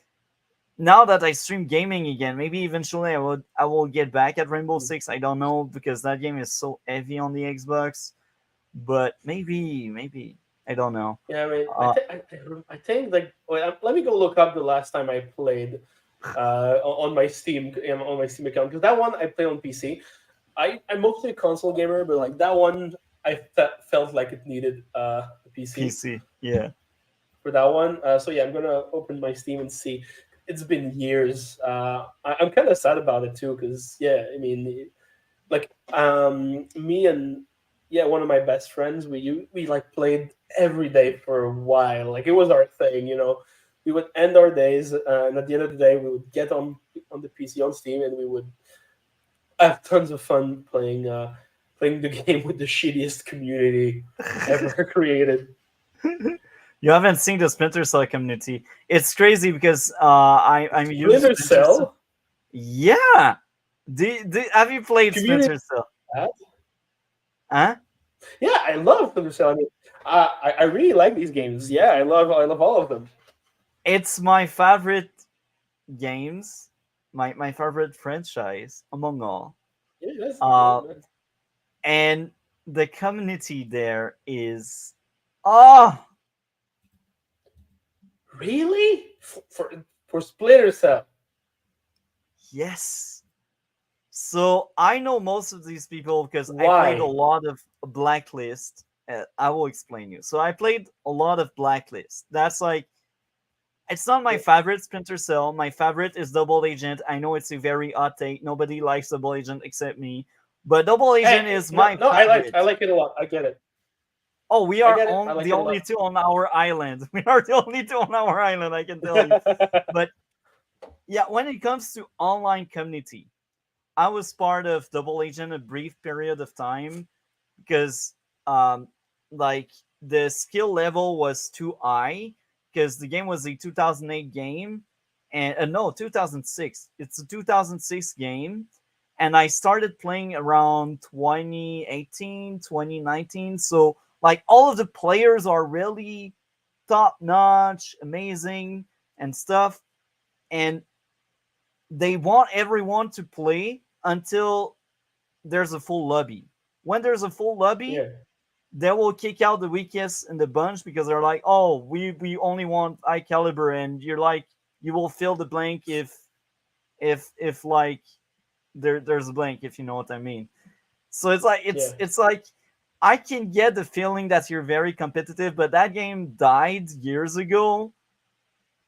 now that I stream gaming again, maybe eventually I will get back at Rainbow Six. I don't know because that game is so heavy on the Xbox, but maybe I don't know. Yeah. I mean, Uh, I think like wait, let me go look up the last time I played on my Steam account because that one I play on PC. I'm mostly a console gamer, but like that one felt like it needed a PC PC, yeah. for that one. So yeah, I'm gonna open my Steam and see. It's been years. I'm kind of sad about it too, because yeah, I mean, like me and yeah, one of my best friends, we like played every day for a while. Like it was our thing. We would end our days, and at the end of the day, we would get on the PC on Steam, and we would have tons of fun playing the game with the shittiest community ever created. You haven't seen the Splinter Cell community. It's crazy because I'm used Splinter Splinter Cell. Cell Yeah. Have you played community. Splinter Cell? Huh? Yeah, I love Splinter Cell. I mean, I really like these games. Yeah, I love all of them. It's my favorite games. My favorite franchise among all. Yeah, that's Uh, cool, man. and the community there is, oh Really for Splinter Cell. Yes. So I know most of these people because I played a Why? lot of Blacklist. I will explain you. So I played a lot of Blacklist. That's like it's not my Yeah. favorite Splinter Cell. My favorite is Double Agent. I know it's a very hot take. Nobody likes Double Agent except me. But Double Agent Hey, is no, my no, I favorite. like it a lot. I get it. Oh, we I are get it. I on like the it a only lot. two on our island. We are the only two on our island, I can tell you. But yeah, when it comes to online community, I was part of Double Agent a brief period of time because um like the skill level was too high because the game was a 2008 game and no 2006 it's a 2006 game and I started playing around 2018 2019 so like all of the players are really top notch amazing and stuff and they want everyone to play until there's a full lobby. When there's a full lobby, Yeah, they will kick out the weakest in the bunch because they're like, "Oh, we only want high caliber," and you're like, you will fill the blank if like there's a blank if you know what I mean. So it's like yeah, it's like I can get the feeling that you're very competitive, but that game died years ago.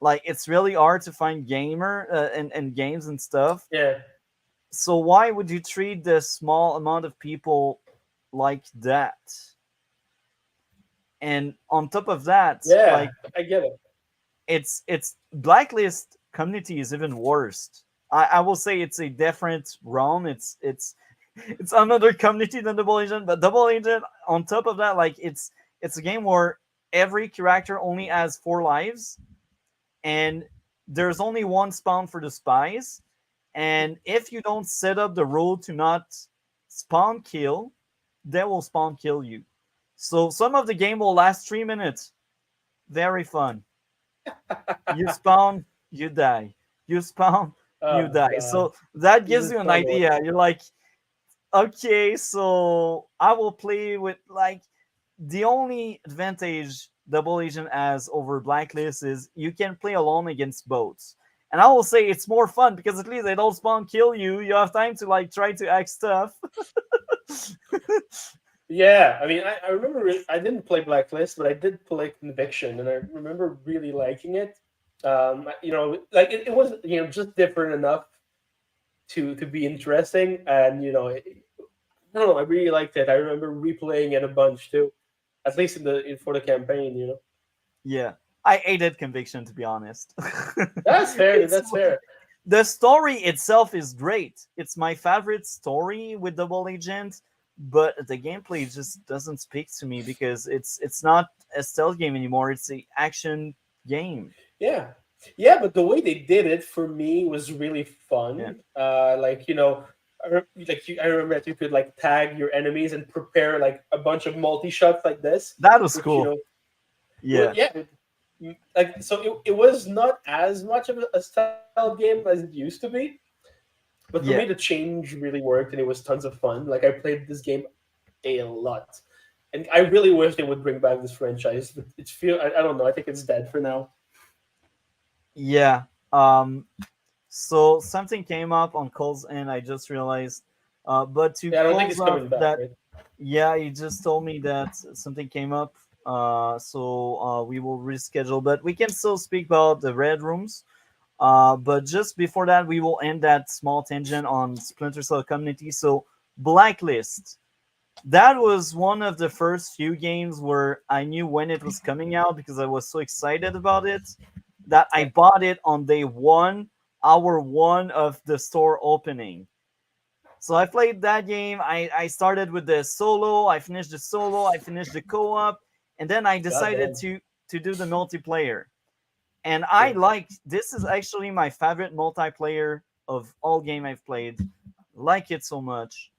Like it's really hard to find gamer and games and stuff. yeah, So why would you treat the small amount of people like that? And on top of that, yeah. like I get it. it's blacklist community is even worse. I will say it's a different realm. It's another community than Double Agent, but Double Agent on top of that, like it's a game where every character only has 4 lives, and there's only one spawn for the spies. And if you don't set up the rule to not spawn kill, they will spawn kill you. So some of the game will last 3 minutes. Very fun. You spawn, you die. You spawn, you Oh die. God, So that this gives is you an so annoying. idea. You're like, okay, so I will play with like the only advantage Double Agent has over Blacklist is you can play alone against boats. And I will say it's more fun because at least they don't spawn kill you. You have time to like try to act stuff. Yeah, I mean, I remember I didn't play Blacklist, but I did play Conviction, and I remember really liking it. You know, like it was, you know, just different enough to be interesting, and you know, I don't know, I really liked it. I remember replaying it a bunch too, at least for the campaign. You know, Yeah, I hated Conviction to be honest. that's fair. it's That's fair. the story itself is great. It's my favorite story with Double Agent, but the gameplay just doesn't speak to me because it's not a stealth game anymore. It's a action game. Yeah, yeah, but the way they did it for me was really Yeah, fun. Like you know, I remember that you could like tag your enemies and prepare like a bunch of multi shots like this, that was which you cool. know, Yeah, yeah, like so it was not as much of a stealth game as it used to be, but for me yeah, the change really worked and it was tons of fun. Like I played this game a lot, and I really wish they would bring back this franchise. But I don't know. I think it's dead for now. yeah. So something came up on Cole's end. I just realized. But to Yeah, I don't think close it's off coming back. that, Right? yeah, he just told me that something came up. So we will reschedule, but we can still speak about the red rooms. But just before that, we will end that small tangent on Splinter Cell community. So Blacklist. That was one of the first few games where I knew when it was coming out because I was so excited about it that I Yeah. bought it on day one, hour one of the store opening. So I played that game. I started with the solo. I finished the solo. I finished the co-op, and then I God decided damn. to do the multiplayer. And I Yeah. like this is actually my favorite multiplayer of all game I've played. Like it so much.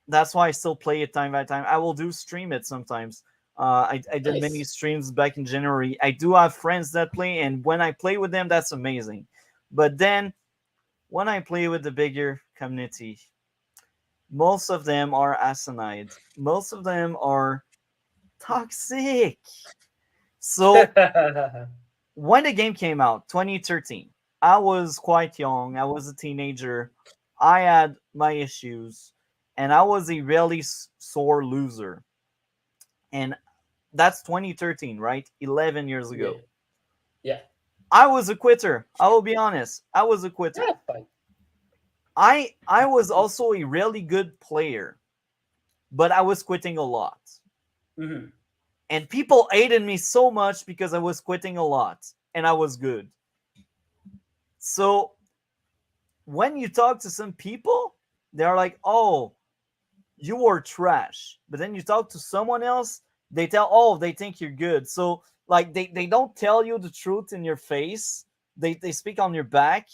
That's why I still play it time by time. I will do stream it sometimes. I did many Nice. streams back in January. I do have friends that play, and when I play with them, that's amazing. But then when I play with the bigger community, most of them are asinine. Most of them are toxic. So when the game came out, 2013, I was quite young. I was a teenager. I had my issues, and I was a really sore loser. And that's 2013, right? 11 years Yeah. ago. Yeah. I was a quitter. I will be honest. I was a quitter. Yeah, fine. I was also a really good player, but I was quitting a lot. Hmm. And people hated me so much because I was quitting a lot and I was good. So when you talk to some people, they're like, "Oh, you were trash." But then you talk to someone else, they think you're good. So like they don't tell you the truth in your face. They speak on your back.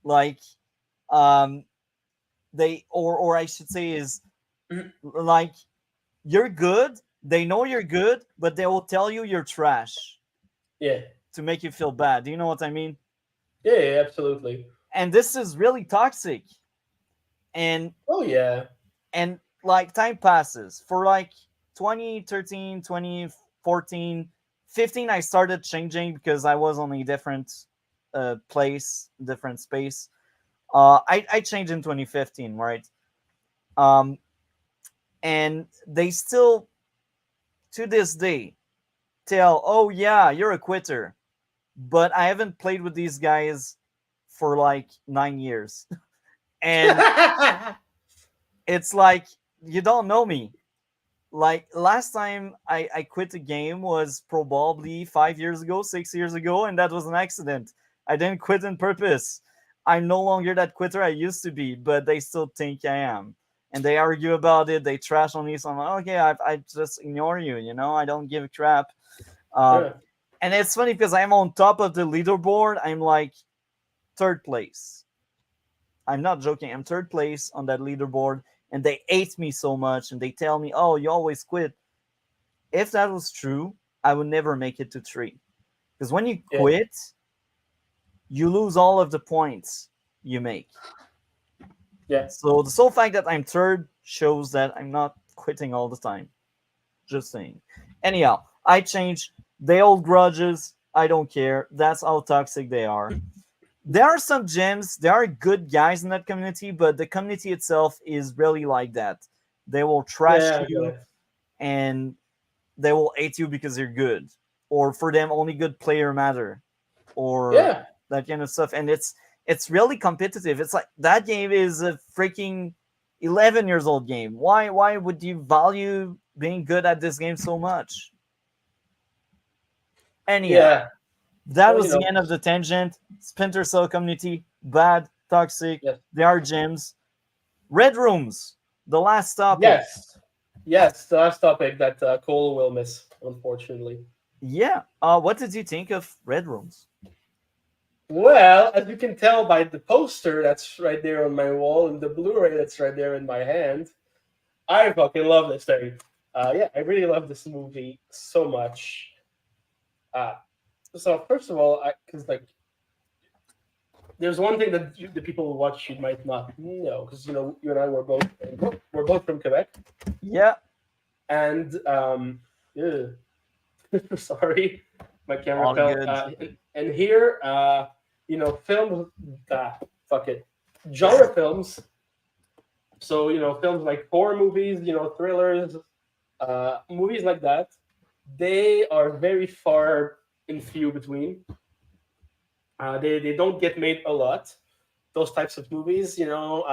Like um they or I should say is Mhm. like you're good. They know you're good, but they will tell you you're trash Yeah. to make you feel bad. Do you know what I mean? Yeah, yeah, absolutely. And this is really toxic. And Oh yeah. and like time passes for like 2013, 2014, 15 I started changing because I was on a different place, different space. I changed in 2015, right? Um and they still to this day tell, "Oh yeah, you're a quitter." But I haven't played with these guys for like 9 years. And it's like you don't know me. Like last time I quit a game was probably 5 years ago, 6 years ago, and that was an accident. I didn't quit on purpose. I'm no longer that quitter I used to be, but they still think I am. And they argue about it, they trash on me, so I'm like, okay, I just ignore you, you know, I don't give a crap. Um, Yeah. and it's funny because I'm on top of the leaderboard, I'm like third place. I'm not joking. I'm third place on that leaderboard, and they hate me so much, and they tell me, "Oh, you always quit." If that was true, I would never make it to three. Because when you Yeah. quit, you lose all of the points you make. Yeah. So the sole fact that I'm third shows that I'm not quitting all the time. Just saying. Anyhow, I changed. They hold grudges. I don't care. That's how toxic they are. There are some gems. There are good guys in that community, but the community itself is really like that. They will trash Yeah. you and they will hate you because you're good, or for them only good player matter, or Yeah. that kind of stuff. And it's really competitive. It's like that game is a freaking 11 years old game. Why would you value being good at this game so much? Anyhow, Yeah. that Well, was the end of the tangent. Splinter Cell community, bad, toxic. Yes. They are gems. Red rooms, the last topic. Yes. Yes. The last topic that Cole will miss, unfortunately. Yeah. What did you think of red rooms? Well, as you can tell by the poster that's right there on my wall and the Blu-ray that's right there in my hand, I fucking love this thing. Yeah, I really love this movie so much. So first of all, because like, there's one thing that the people who watch you might not know, because you know you and I we're both from Quebec, Yeah. and yeah, sorry, my camera All fell. good. And here, you know, film, fuck it, genre films. So you know, films like horror movies, you know, thrillers, movies like that. They are very far and few between. They don't get made a lot. Those types of movies, you know,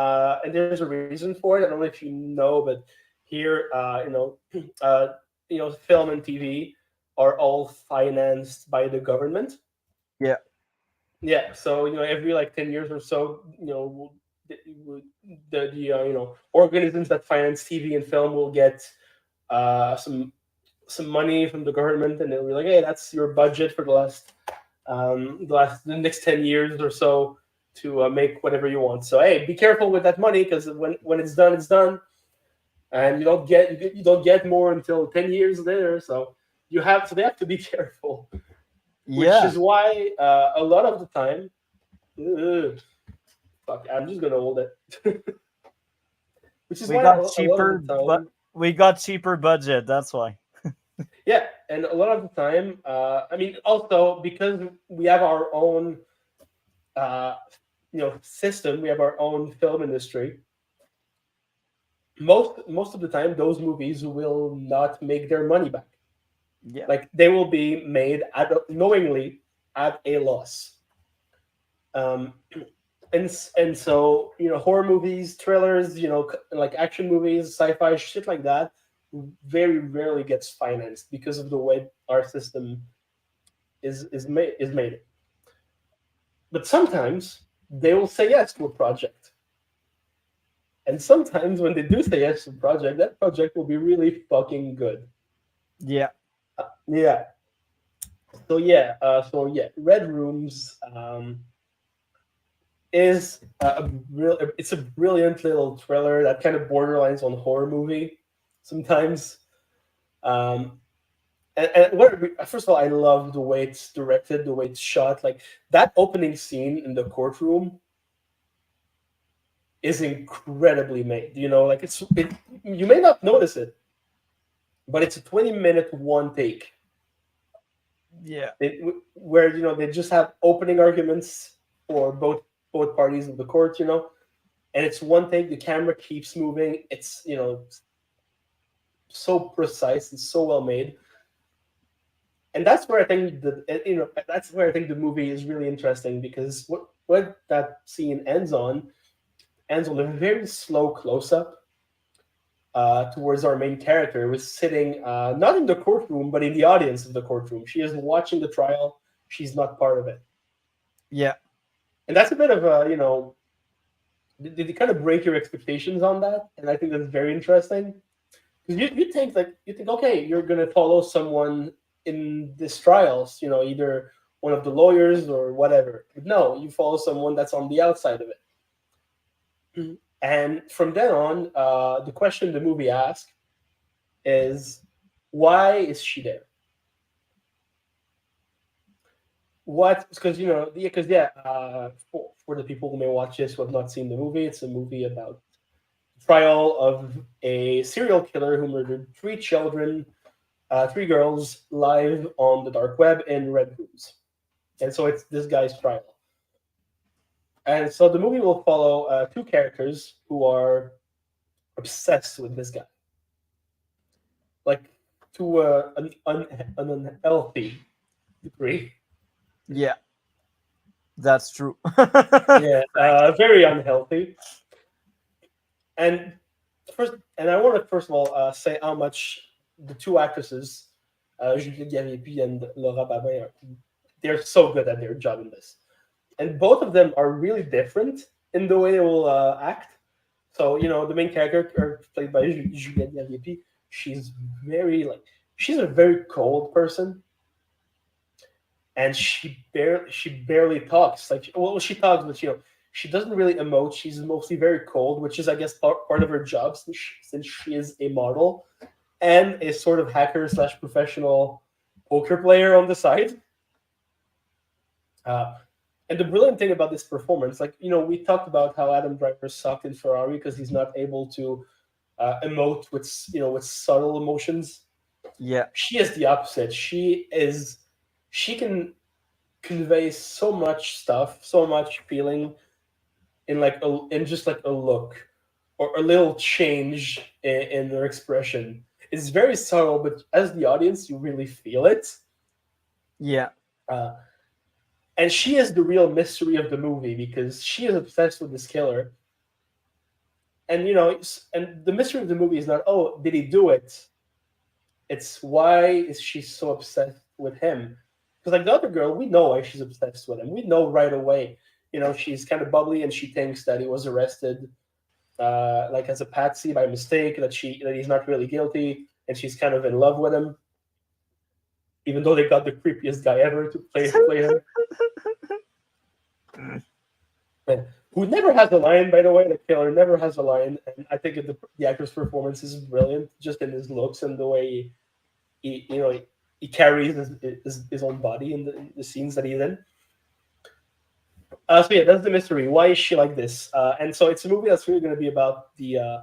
and there's a reason for it. I don't know if you know, but here, you know, film and TV are all financed by the government. Yeah. Yeah, so you know, every like 10 years or so, you know, the you know, organisms that finance TV and film will get some money from the government, and they'll be like, hey, that's your budget for the next 10 years or so to make whatever you want. So hey, be careful with that money because when it's done, and you don't get more until 10 years later. So they have to be careful, which Yeah. is why a lot of the time, fuck, I'm just gonna hold it. Which is We why got a lot cheaper, of the time, but we got cheaper budget. That's why. yeah, and a lot of the time, I mean, also because we have our own system. We have our own film industry. Most of the time, those movies will not make their money back. Yeah. Like they will be made knowingly at a loss. Um, and so horror movies, thrillers, like action movies, sci-fi shit like that, very rarely gets financed because of the way our system is made. But sometimes they will say yes to a project. And sometimes when they do say yes to a project, that project will be really fucking good. Yeah. Yeah. So Red Rooms is it's a brilliant little thriller that kind of borderlines on horror movie sometimes. First of all, I love the way it's directed, the way it's shot. Like that opening scene in the courtroom is incredibly made. Like you may not notice it, but it's a 20-minute one take. Yeah. Where they just have opening arguments for both parties of the court, and it's one take. The camera keeps moving. It's so precise and so well made. And that's where I think the movie is really interesting, because what that scene ends on a very slow close-up towards our main character, who is sitting not in the courtroom, but in the audience of the courtroom. She is watching the trial. She's not part of it. Yeah. And that's a bit of they kind of break your expectations on that. And I think that's very interesting. Because you think, okay, you're going to follow someone in this trials, either one of the lawyers or whatever. But no, you follow someone that's on the outside of it. And from then on, the question the movie asks is, why is she there? Because for the people who may watch this who have not seen the movie, it's a movie about the trial of a serial killer who murdered 3 children, 3 girls, live on the dark web in Red Rooms. And so it's this guy's trial. And so the movie will follow 2 characters who are obsessed with this guy, like to an unhealthy degree. Yeah. That's true. Yeah, very unhealthy. And I want to first of all say how much the 2 actresses, Juliette Gariépy and Laura Babin, they're so good at their job in this. And both of them are really different in the way they will act. So, the main character, played by Juliette Gariépy, she's a very cold person. And she barely talks. She talks, but she doesn't really emote. She's mostly very cold, which is, I guess, part of her job, since she is a model and a sort of hacker / professional poker player on the side. And the brilliant thing about this performance, we talked about how Adam Driver sucked in Ferrari because he's not able to emote with subtle emotions. Yeah. She is the opposite. She can convey so much stuff, so much feeling in just a look or a little change in her expression. It's very subtle, but as the audience, you really feel it. Yeah. And she is the real mystery of the movie, because she is obsessed with this killer. And and the mystery of the movie is not, oh, did he do it? It's, why is she so obsessed with him? Because the other girl, we know why she's obsessed with him. We know right away. She's kind of bubbly, and she thinks that he was arrested as a patsy by mistake, that he's not really guilty, and she's kind of in love with him, even though they got the creepiest guy ever to play him. Who never has a line, by the way. The killer never has a line, and I think the actor's performance is brilliant, just in his looks and the way he carries his own body in the scenes that he's in. So yeah, that's the mystery. Why is she like this? And so it's a movie that's really going to be about the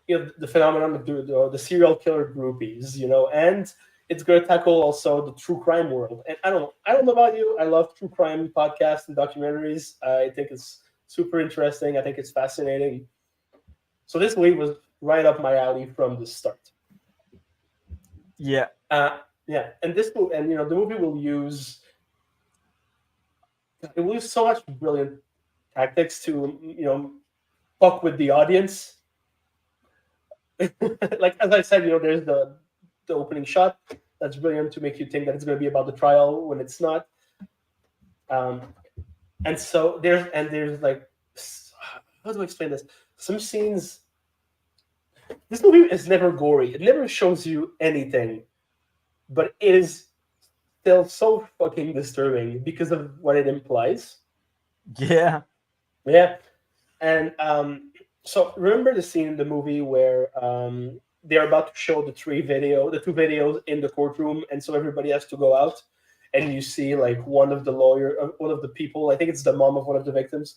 the phenomenon of the serial killer groupies, and it's going to tackle also the true crime world. And I don't know about you. I love true crime podcasts and documentaries. I think it's super interesting. I think it's fascinating. So this movie was right up my alley from the start. Yeah. Yeah, and this movie, and the movie will use so much brilliant tactics to fuck with the audience. Like as I said, there's the opening shot that's brilliant to make you think that it's going to be about the trial when it's not. And so there's like, how do I explain this? Some scenes. This movie is never gory. It never shows you anything, but it is still so fucking disturbing because of what it implies. Yeah. Yeah, and so remember the scene in the movie where they're about to show the two videos in the courtroom, and so everybody has to go out, and you see like one of the people, I think it's the mom of one of the victims,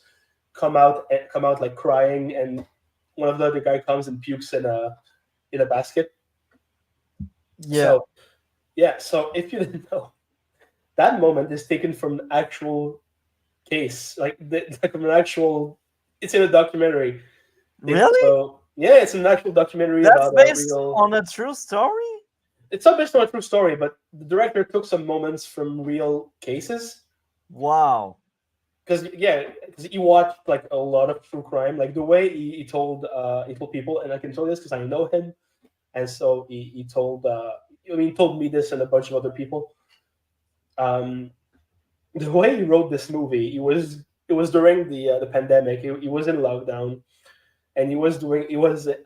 come out like crying, and one of the other guy comes and pukes in a basket. Yeah. So if you didn't know, that moment is taken from an actual case, like from an actual. It's in a documentary. Really? It's an actual documentary That's about based real. on a true story? It's not based on a true story, but the director took some moments from real cases. Wow. Because he watched like a lot of true crime, like the way he told people, and I can tell this because I know him, and so he told he told me this and a bunch of other people. The way he wrote this movie, it was during the pandemic. He was in lockdown, and he was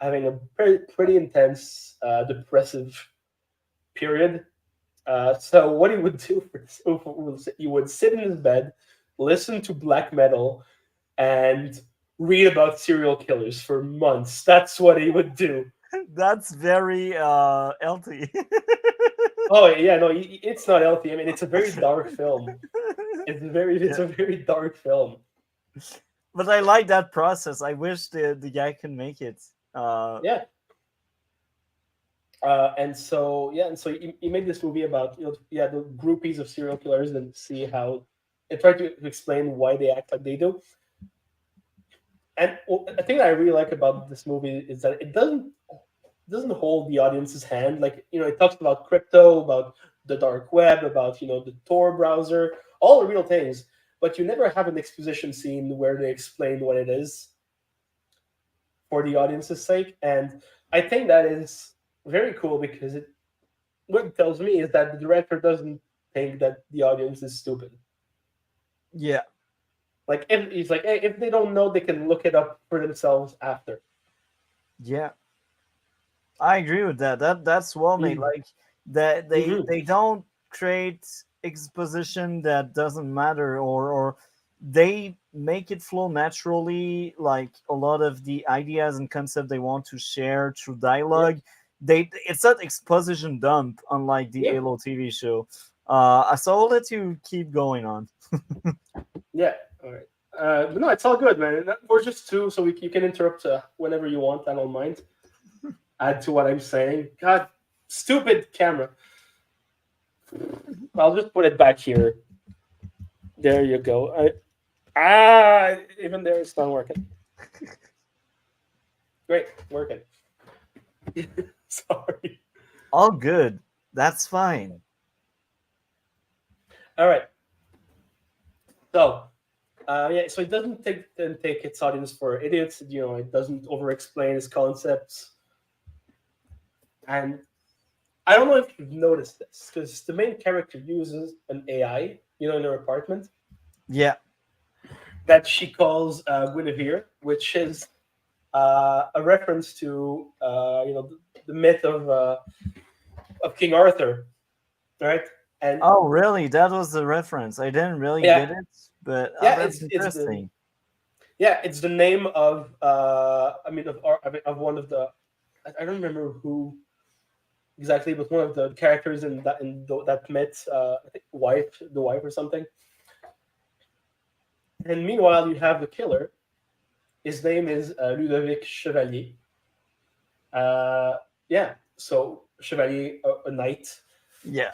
having a pretty intense depressive period. So what he would do he would sit in his bed, listen to black metal, and read about serial killers for months. That's what he would do. That's very healthy. Oh yeah, no, it's not healthy. I mean, it's a very dark film. It's a very dark film. But I like that process. I wish the guy can make it. Yeah. And so he made this movie about the groupies of serial killers and see how it tried to explain why they act like they do. And a thing that I really like about this movie is that it doesn't hold the audience's hand. Like it talks about crypto, about the dark web, about the Tor browser, all the real things. But you never have an exposition scene where they explain what it is for the audience's sake. And I think that is very cool because what it tells me is that the director doesn't think that the audience is stupid. Yeah. Like he's like, hey, if they don't know, they can look it up for themselves after. Yeah. I agree with that. That's well made. Like that they don't create exposition that doesn't matter, or they make it flow naturally. Like a lot of the ideas and concepts they want to share through dialogue, it's not exposition dump, unlike the Halo TV show. So I'll let you keep going on. Yeah. All right. But no, it's all good, man. We're just two, so you can interrupt whenever you want. I don't mind. Add to what I'm saying. God, stupid camera. I'll just put it back here. There you go. Even there it's not working. Great, working. Sorry. All good. That's fine. All right. So, so it doesn't take its audience for idiots. It doesn't over-explain its concepts. And I don't know if you've noticed this, because the main character uses an AI, in her apartment. Yeah. That she calls Guinevere, which is a reference to the myth of King Arthur, right? And oh, really? That was the reference. I didn't really get it, but that's interesting. It's the name of of one of the, I don't remember who exactly, but one of the characters in that myth, I think the wife or something. And meanwhile, you have the killer. His name is Ludovic Chevalier. So Chevalier, a knight. Yeah.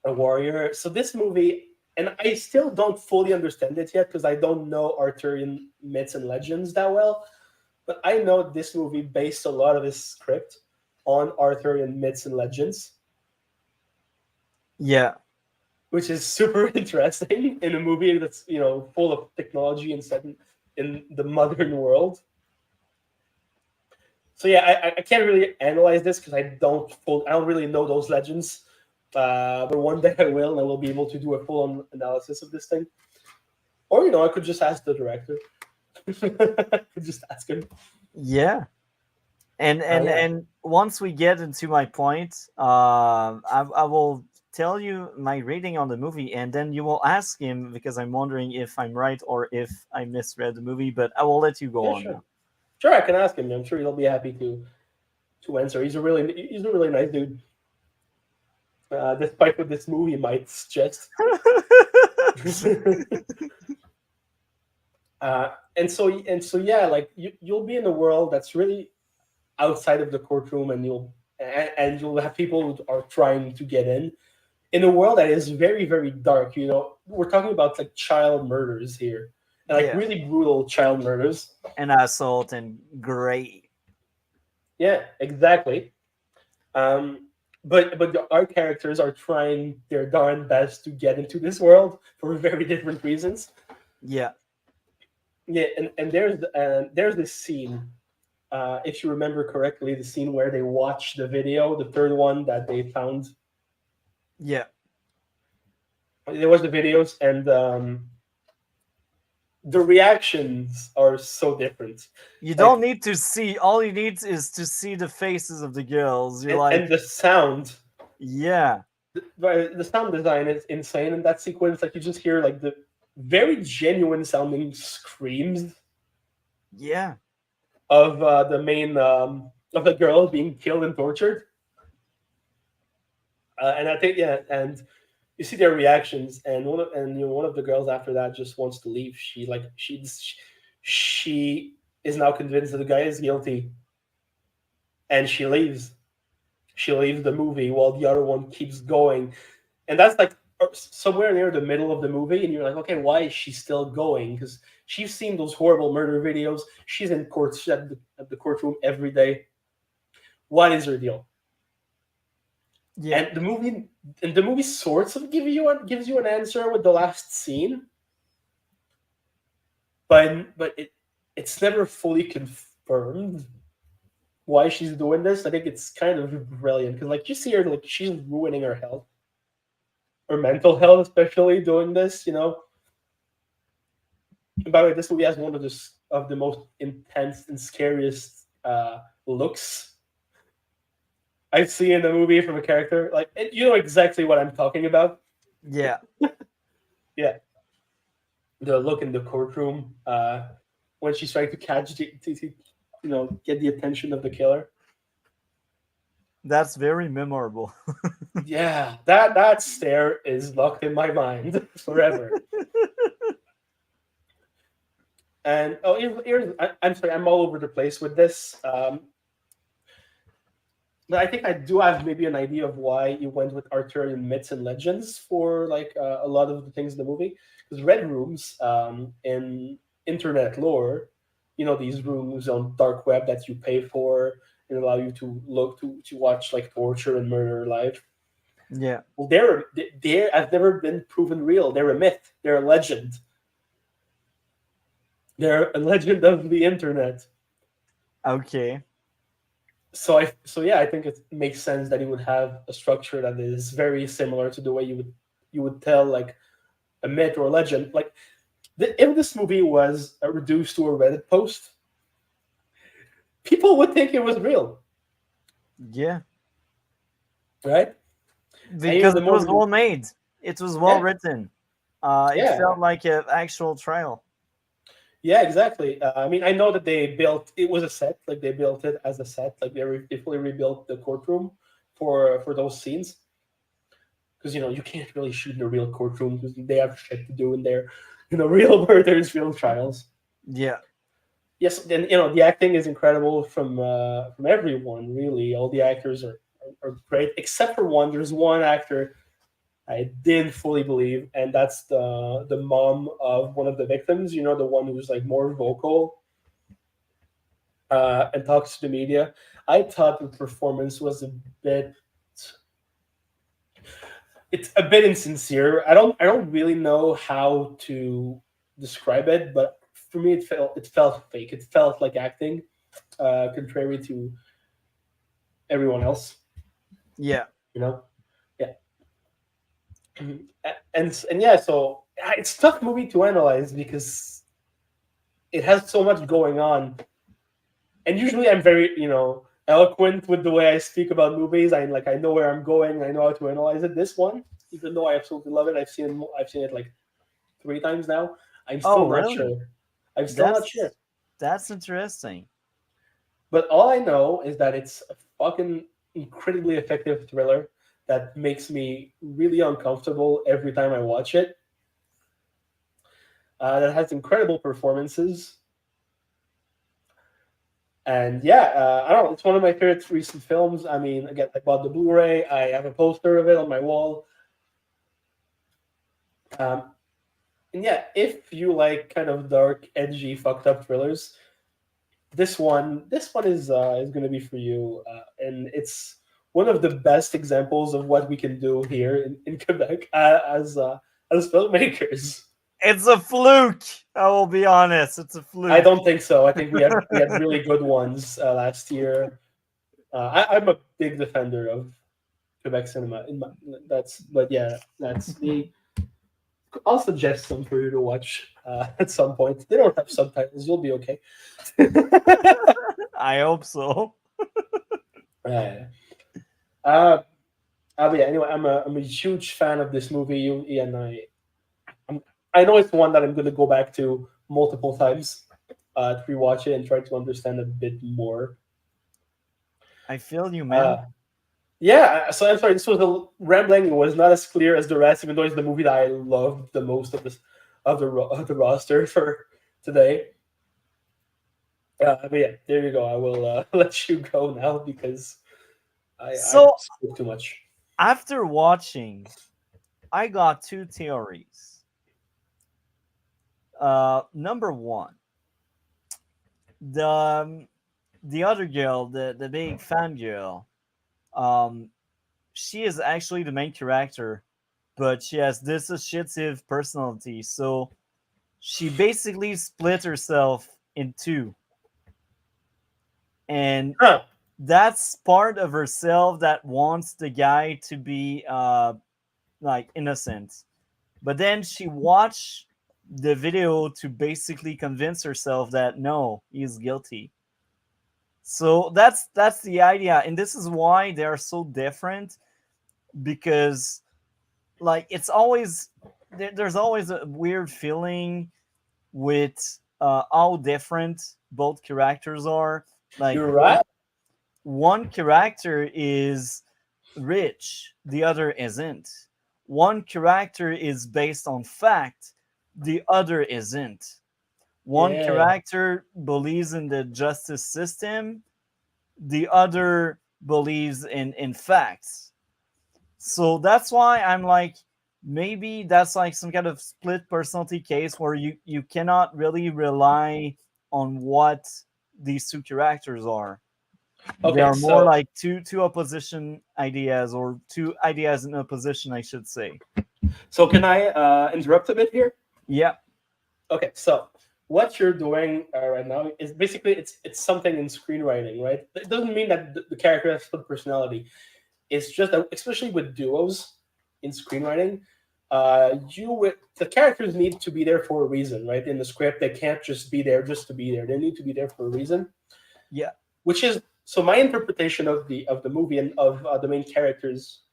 a warrior. So this movie, and I still don't fully understand it yet because I don't know Arthurian myths and legends that well. But I know this movie based a lot of his script on Arthurian myths and legends, Yeah. which is super interesting in a movie that's full of technology and set in the modern world. So yeah, I can't really analyze this because I don't really know those legends. But one day I will, and I will be able to do a full on analysis of this thing. Or I could just ask the director. I could just ask him. Yeah. And once we get into my point, I will tell you my rating on the movie, and then you will ask him because I'm wondering if I'm right or if I misread the movie. But I will let you go on Sure. now. Sure, I can ask him. I'm sure he'll be happy to answer. He's a really nice dude. Despite what this movie might suggest. And so yeah, like you'll be in a world that's really outside of the courtroom, and you'll have people who are trying to get in a world that is very, very dark. We're talking about like child murders here, and like Yeah. really brutal child murders. And assault and great. Yeah, exactly. But our characters are trying their darn best to get into this world for very different reasons. Yeah. Yeah, and there's this scene, if you remember correctly, the scene where they watch the video, the third one that they found. Yeah. There was the videos, and the reactions are so different. You don't need to see. All you need is to see the faces of the girls. You're like, And the sound. yeah. The sound design is insane in that sequence. Like you just hear like the very genuine sounding screams Yeah. of the main of the girl being killed and tortured. And I think and you see their reactions, and one of the girls after that just wants to leave. She is now convinced that the guy is guilty, and she leaves. She leaves the movie while the other one keeps going, and that's like somewhere near the middle of the movie, and you're like, okay, why is she still going? Because she's seen those horrible murder videos. She's in court at the courtroom every day. What is her deal? Yeah. And the movie sorts of gives you an answer with the last scene, but it's never fully confirmed why she's doing this. I think it's kind of brilliant because like you see her, like she's ruining her health, her mental health, especially doing this. And by the way, this movie has one of the most intense and scariest looks I've seen in a movie from a character. Like you know exactly what I'm talking about. Yeah. Yeah. The look in the courtroom when she's trying to catch get the attention of the killer. That's very memorable. Yeah, that stare is locked in my mind forever. And I'm sorry, I'm all over the place with this. But I think I do have maybe an idea of why you went with Arthurian myths and legends for like a lot of the things in the movie. Because red rooms in internet lore, these rooms on dark web that you pay for and allow you to look to watch like torture and murder live. Yeah. Well, they have never been proven real. They're a myth. They're a legend. They're a legend of the internet. Okay. So I think it makes sense that you would have a structure that is very similar to the way you would tell like a myth or a legend. Like if this movie was reduced to a Reddit post, people would think it was real, Yeah. right? Because the it was more well made. It was well Yeah. written. Yeah. It felt like an actual trial. Yeah, exactly. I mean, I know that it was a set, like they built it as a set, like they fully rebuilt the courtroom for those scenes. Because you can't really shoot in a real courtroom because they have shit to do in there. Real murders, real trials. Yeah. Yes, and the acting is incredible from everyone. Really, all the actors are are great, except for one. There's one actor I didn't fully believe, and that's the mom of one of the victims. You know, the one who's like more vocal and talks to the media. I thought the performance was it's a bit insincere. I don't really know how to describe it, but for me it felt fake. It felt like acting, contrary to everyone else. Yeah. You know, yeah. Mhm. And yeah, so it's a tough movie to analyze because it has so much going on. And usually I'm very, eloquent with the way I speak about movies. I know where I'm going. I know how to analyze it. This one, even though I absolutely love it, I've seen it like 3 times now. I'm Oh, still not really? sure. I'm still not sure. That's that's interesting. But all I know is that it's a fucking incredibly effective thriller that makes me really uncomfortable every time I watch it. That has incredible performances. And yeah, I don't know. It's one of my favorite recent films. I mean, again, I bought the Blu-ray. I have a poster of it on my wall. Um, and yeah, if you like kind of dark, edgy, fucked up thrillers, this one is going to be for you. And it's one of the best examples of what we can do here in Quebec as filmmakers. It's a fluke. I will be honest. It's a fluke. I don't think so. I think we had really good ones last year. I'm a big defender of Quebec cinema. But yeah, that's me. I'll suggest some for you to watch at some point. They don't have subtitles. You'll be okay. I hope so. Uh, uh, but yeah, anyway, I'm a huge fan of this movie. And I know it's one that I'm going to go back to multiple times to rewatch it and try to understand a bit more. I feel you, man. Yeah, so I'm sorry. This was a rambling. It was not as clear as the rest, even though it's the movie that I loved the most of the roster for today. But yeah, there you go. I will let you go now because I So spoke too much. after watching, I got two theories. Number one, the the other girl, the big fan girl, um, she is actually the main character, but she has dissociative personality. So she basically split herself in two, and Huh. that's part of herself that wants the guy to be like innocent, but then she watched the video to basically convince herself that no, he's guilty. So that's the idea, and this is why they are so different, because like it's always there's always a weird feeling with how different both characters are. Like You're right. one character is rich, the other isn't. One character is based on fact, the other isn't. One Yeah. character believes in the justice system, the other believes in facts. So that's why I'm like, maybe that's like some kind of split personality case where you cannot really rely on what these two characters are. They Okay, are more so like two opposition ideas, or two ideas in opposition, I should say. can I interrupt a bit here? Yeah. Okay, so what you're doing right now is basically it's something in screenwriting, right? It doesn't mean that the character has split personality. It's just that, especially with duos in screenwriting, the characters need to be there for a reason, right? In the script, they can't just be there just to be there. They need to be there for a reason. Yeah. Which is so my interpretation of the movie and of the main characters,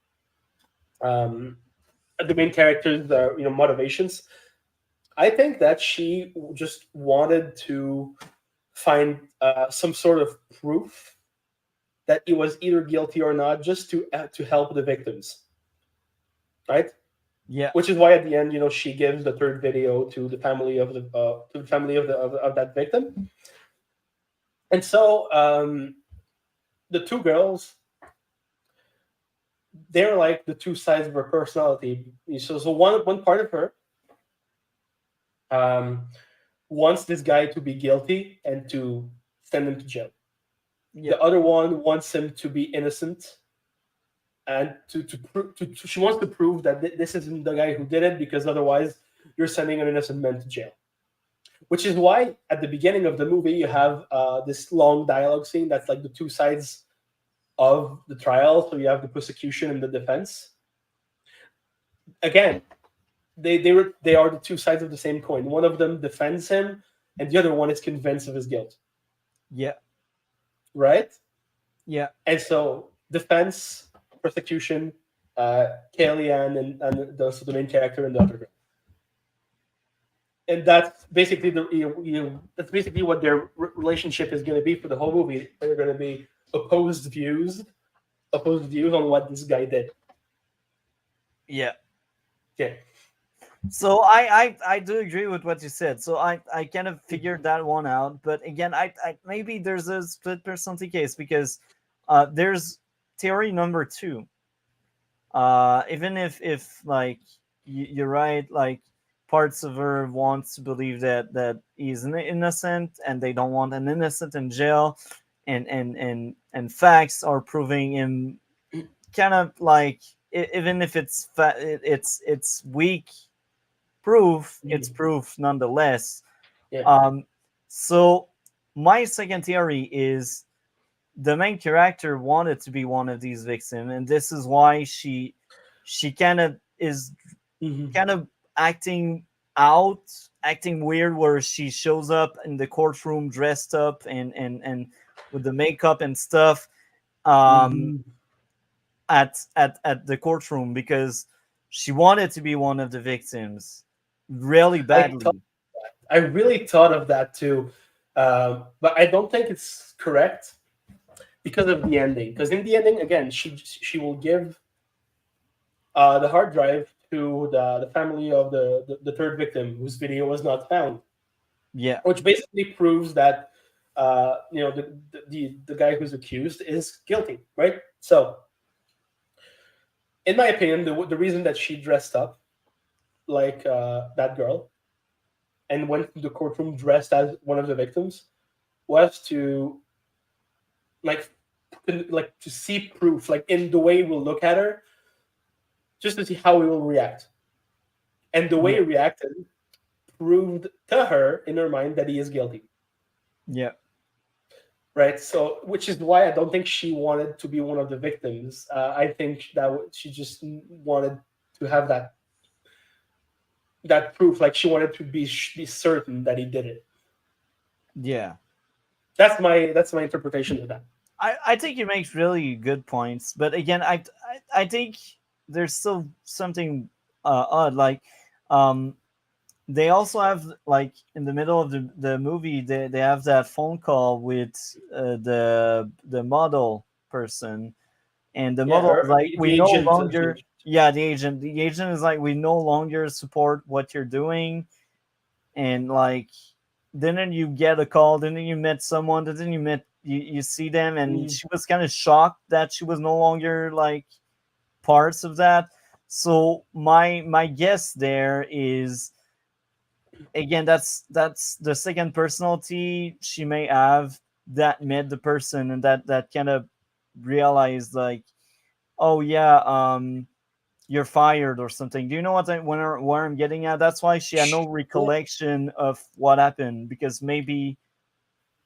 motivations. I think that she just wanted to find some sort of proof that he was either guilty or not, just to help the victims, right? Yeah. Which is why at the end, she gives the third video to the family of of that victim, and so the two girls, they're like the two sides of her personality. So one part of her wants this guy to be guilty and to send him to jail. Yeah. The other one wants him to be innocent, and she wants to prove that this isn't the guy who did it, because otherwise you're sending an innocent man to jail. Which is why at the beginning of the movie you have this long dialogue scene that's like the two sides of the trial. So you have the prosecution and the defense. Again, they are the two sides of the same coin. One of them defends him, and the other one is convinced of his guilt. Yeah. Right? Yeah. And so defense, prosecution, Kellyanne, and the main character and the other girl. And that's basically that's basically what their relationship is going to be for the whole movie. They're going to be opposed views on what this guy did. Yeah. Okay. So I do agree with what you said. So I kind of figured that one out. But again, I maybe there's a split personality case, because there's theory number 2. Even if like you're right, like parts of her wants to believe that he's innocent, and they don't want an innocent in jail, and facts are proving him kind of like, even if it's weak proof, it's proof nonetheless. Yeah. So my second theory is the main character wanted to be one of these victims, and this is why she kind of is kind of acting weird, where she shows up in the courtroom dressed up and with the makeup and stuff at the courtroom, because she wanted to be one of the victims really badly. I really thought of that too, but I don't think it's correct because of the ending. Because in the ending, again, she will give the hard drive to the family of the third victim, whose video was not found. Yeah. Which basically proves that the guy who's accused is guilty, right? So, in my opinion, the reason that she dressed up like that girl and went to the courtroom dressed as one of the victims was to to see proof, like in the way we'll look at her, just to see how we will react. And the way he reacted proved to her in her mind that he is guilty. Yeah. Right. So, which is why I don't think she wanted to be one of the victims. I think that she just wanted to have that proof. Like she wanted to be certain that he did it. Yeah. That's my interpretation of that. I think you make really good points, but again, I think there's still something odd. Like, they also have, like, in the middle of the movie, they have that phone call with the model person, and the model is like, we no longer, the agent is like, we no longer support what you're doing, and like, then you get a call, then you met someone, then you see them, and she was kind of shocked that she was no longer like parts of that. So my guess there is, again, that's the second personality she may have that met the person, and that kind of realized like, oh yeah, you're fired or something. Do you know where I'm getting at? That's why she had no recollection of what happened, because maybe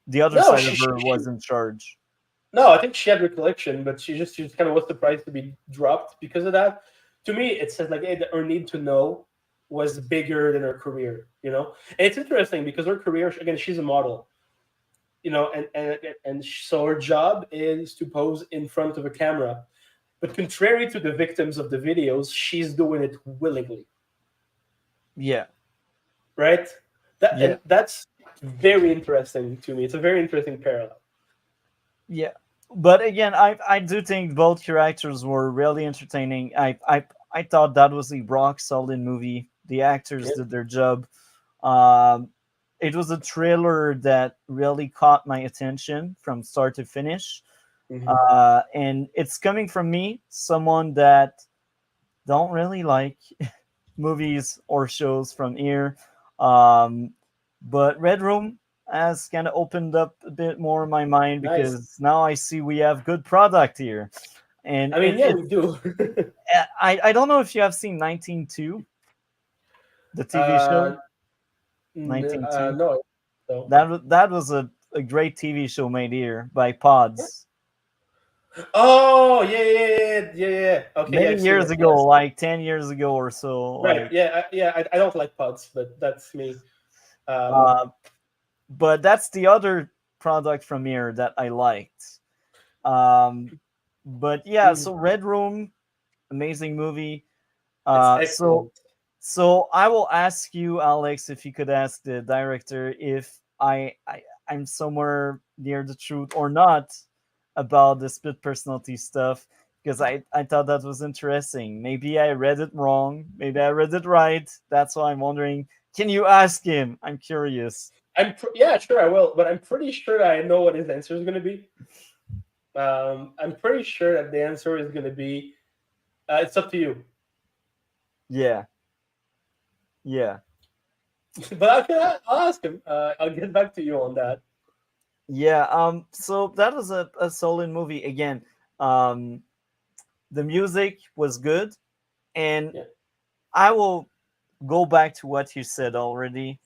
the other side of her was in charge. No, I think she had recollection, but she just kind of was surprised to be dropped because of that. To me, it says like, hey, her need to know was bigger than her career, And it's interesting because her career, again, she's a model, and so her job is to pose in front of a camera. But contrary to the victims of the videos, she's doing it willingly. Yeah. Right? And that's very interesting to me. It's a very interesting parallel. Yeah. But again, I do think both characters were really entertaining. I thought that was a rock solid movie. The actors did their job. It was a thriller that really caught my attention from start to finish. Mhm. And it's coming from me, someone that don't really like movies or shows from here. Um, but Red Room has kind of opened up a bit more my mind Nice. because now I see we have good product here. And I mean, yeah, we do. I don't know if you have seen 192, the TV show. 192. No. So. That was a great TV show made here by Pods Oh yeah. Okay, yeah, many I've seen years it. ago, Yes. like 10 years ago or so. Right. Like, I don't like pods, but that's me. uh, but that's the other product from here that I liked. But yeah, Mm, so Red Room, amazing movie. it's Uh, so excellent. so I will ask you, Alex, if you could ask the director if I'm somewhere near the truth or not about the split personality stuff, because I thought that was interesting. Maybe I read it wrong. Maybe I read it right. That's why I'm wondering. Can you ask him? I'm curious. Yeah, sure, I will. But I'm pretty sure I know what his answer is going to be. I'm pretty sure that the answer is going to be. It's up to you. Yeah. Yeah. But I'll ask him. I'll get back to you on that. Yeah. So that was a solid movie. Again, the music was good, and Yeah. I will go back to what you said already.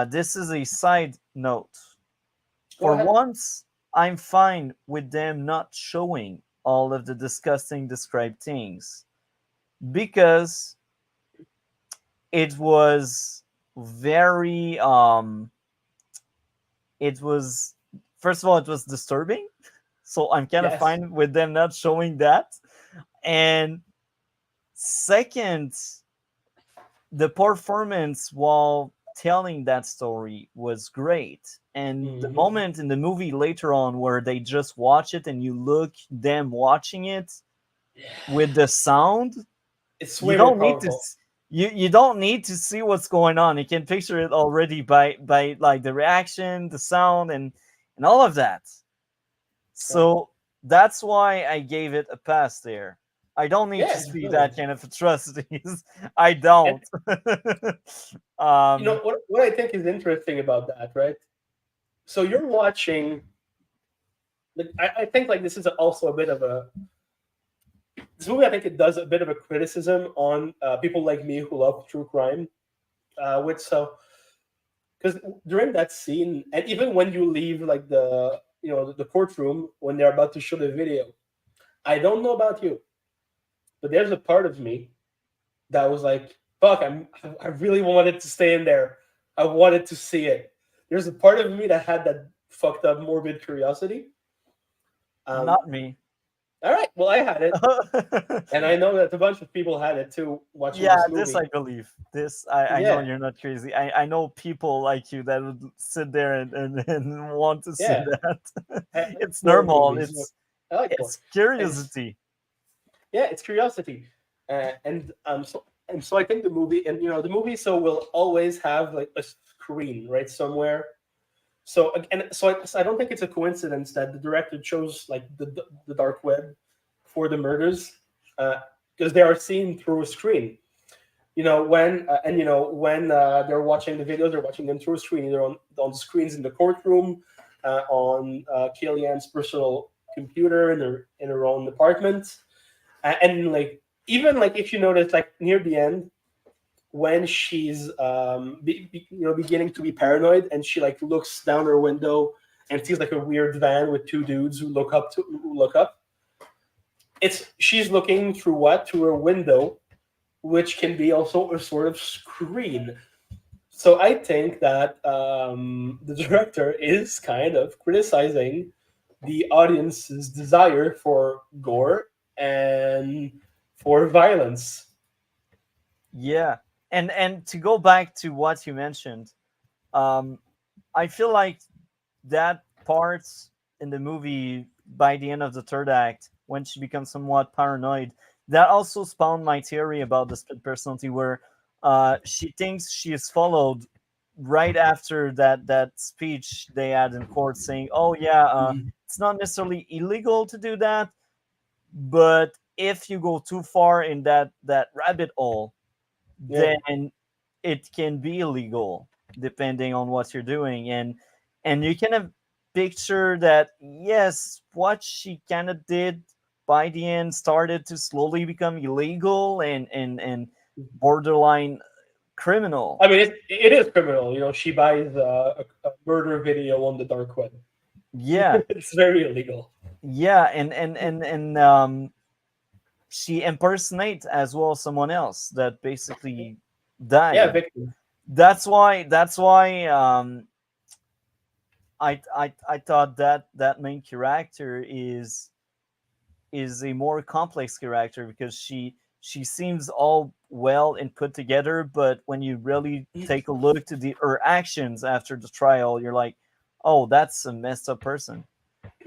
This is a side note. Go For ahead. once, I'm fine with them not showing all of the disgusting described things because it was very it was, first of all, it was disturbing. So I'm kind of Yes. fine with them not showing that. And second, the performance while telling that story was great. And the Mhm. moment in the movie later on where they just watch it and you look them watching it with the sound, It's you way more don't need to powerful. you don't need to see what's going on. You can picture it already by like the reaction, the sound, and all of that. Yeah. So that's why I gave it a pass there. I don't need Yeah, to it's see that brilliant. kind of atrocities. I And don't. you know um, what I think is interesting about that, right? So you're watching. Like, I think like this is also a bit of a this movie. I think it does a bit of a criticism on people like me who love true crime. Which so because during that scene, and even when you leave like the courtroom when they're about to show the video, I don't know about you, but there's a part of me that was like, "Fuck, I really wanted to stay in there. I wanted to see it." There's a part of me that had that fucked up morbid curiosity. Um, not me. all right, well, I had it, and I know that a bunch of people had it too watching Yeah, this this movie. I believe. This I know Yeah, you're not crazy. I know people like you that would sit there and want to see yeah. that. I like It's horror normal. movies. I like horror. It's And curiosity. yeah, it's curiosity, and so I think the movie and the movie so will always have like a screen right somewhere. So and so I don't think it's a coincidence that the director chose like the dark web for the murders because they are seen through a screen. When they're watching the videos, they're watching them through a screen, either on screens in the courtroom, on Kellyanne's personal computer in her own apartment, and like even like if you notice like near the end when she's beginning to be paranoid and she like looks down her window and sees like a weird van with two dudes who look up. It's she's looking through what through her window, which can be also a sort of screen. So I think that the director is kind of criticizing the audience's desire for gore and for violence. Yeah. And to go back to what you mentioned, um, I feel like that part in the movie by the end of the third act, when she becomes somewhat paranoid, that also spawned my theory about the split personality, where she thinks she is followed right after that speech they had in court saying, "Oh yeah, Mhm. it's not necessarily illegal to do that, but if you go too far in that rabbit hole, Yeah. then it can be illegal depending on what you're doing. And you kind of picture that, yes, what she kind of did by the end started to slowly become illegal and borderline criminal. I mean, it is criminal. She buys a murder video on the dark web. Yeah, It's very illegal. yeah, and she impersonates as well someone else that basically died. Yeah, victim. That's why I thought that main character is a more complex character, because she seems all well and put together, but when you really take a look to her actions after the trial, you're like, oh, that's a messed up person.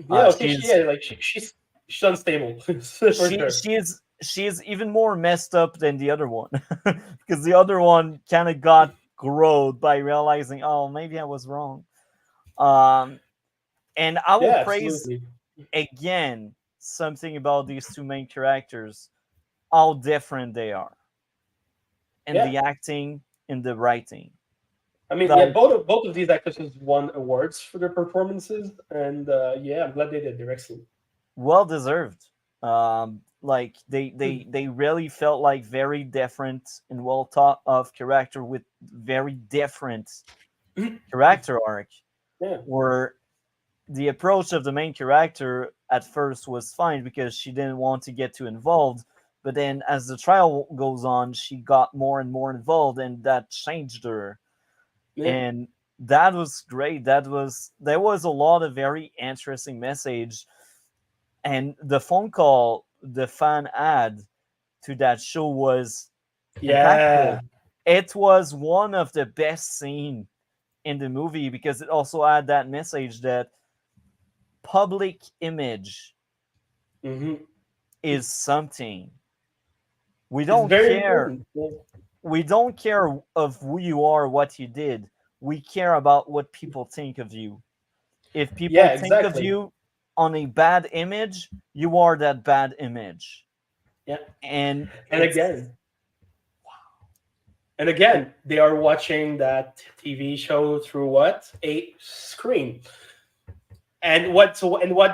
Yeah, okay, She's she's unstable for sure. she is even more messed up than the other one, because the other one kind of got growed by realizing, oh, maybe I was wrong. And I will Yeah, praise absolutely. again something about these two main characters, how different they are in Yeah. the acting, in the writing. I mean, yeah, Like, both of these actresses won awards for their performances, and yeah, I'm glad they did. They're excellent. well deserved. Like they really felt like very different and well thought of character with very different character arc. Yeah. Where the approach of the main character at first was fine because she didn't want to get too involved, but then as the trial goes on, she got more and more involved, and that changed her. Yeah. And that was great. There was a lot of very interesting message, and the phone call the fan had to that show was Yeah. impactful. It was one of the best scene in the movie because it also had that message that public image Hmm. is something. We It's don't very care. important. Yeah. We don't care of who you are, what you did. We care about what people think of you. If people Yeah, think of exactly. you on a bad image, you are that bad image. Yeah. And And it's again, they are watching that TV show through what? A screen. And what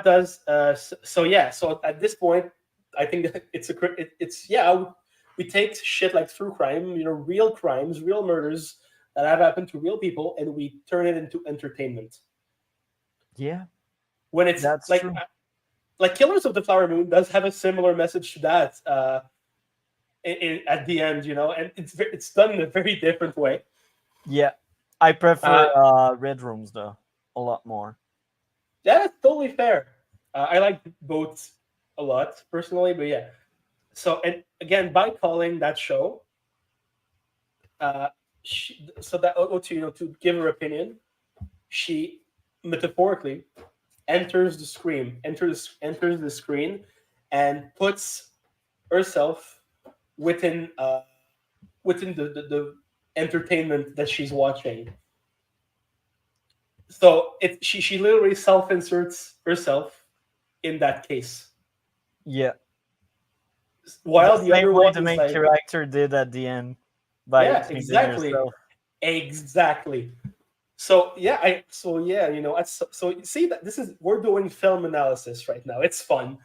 does so yeah, so at this point I think that it's yeah, we take shit like true crime, real crimes, real murders that have happened to real people, and we turn it into entertainment. yeah, When it's that's like true. Killers of the Flower Moon does have a similar message to that at the end, and it's done in a very different way. Yeah, I prefer Uh, Red Rooms though a lot more. Yeah, that's totally fair. I like both a lot personally, but yeah. So, and again, by calling that show, so that to give her opinion, she metaphorically enters the screen, and puts herself within the entertainment that she's watching. So she literally self inserts herself in that case, Yeah, while the the same other way one the is main like, character did at the end by yeah, changing exactly, herself. exactly. So yeah, so see that we're doing film analysis right now. It's fun.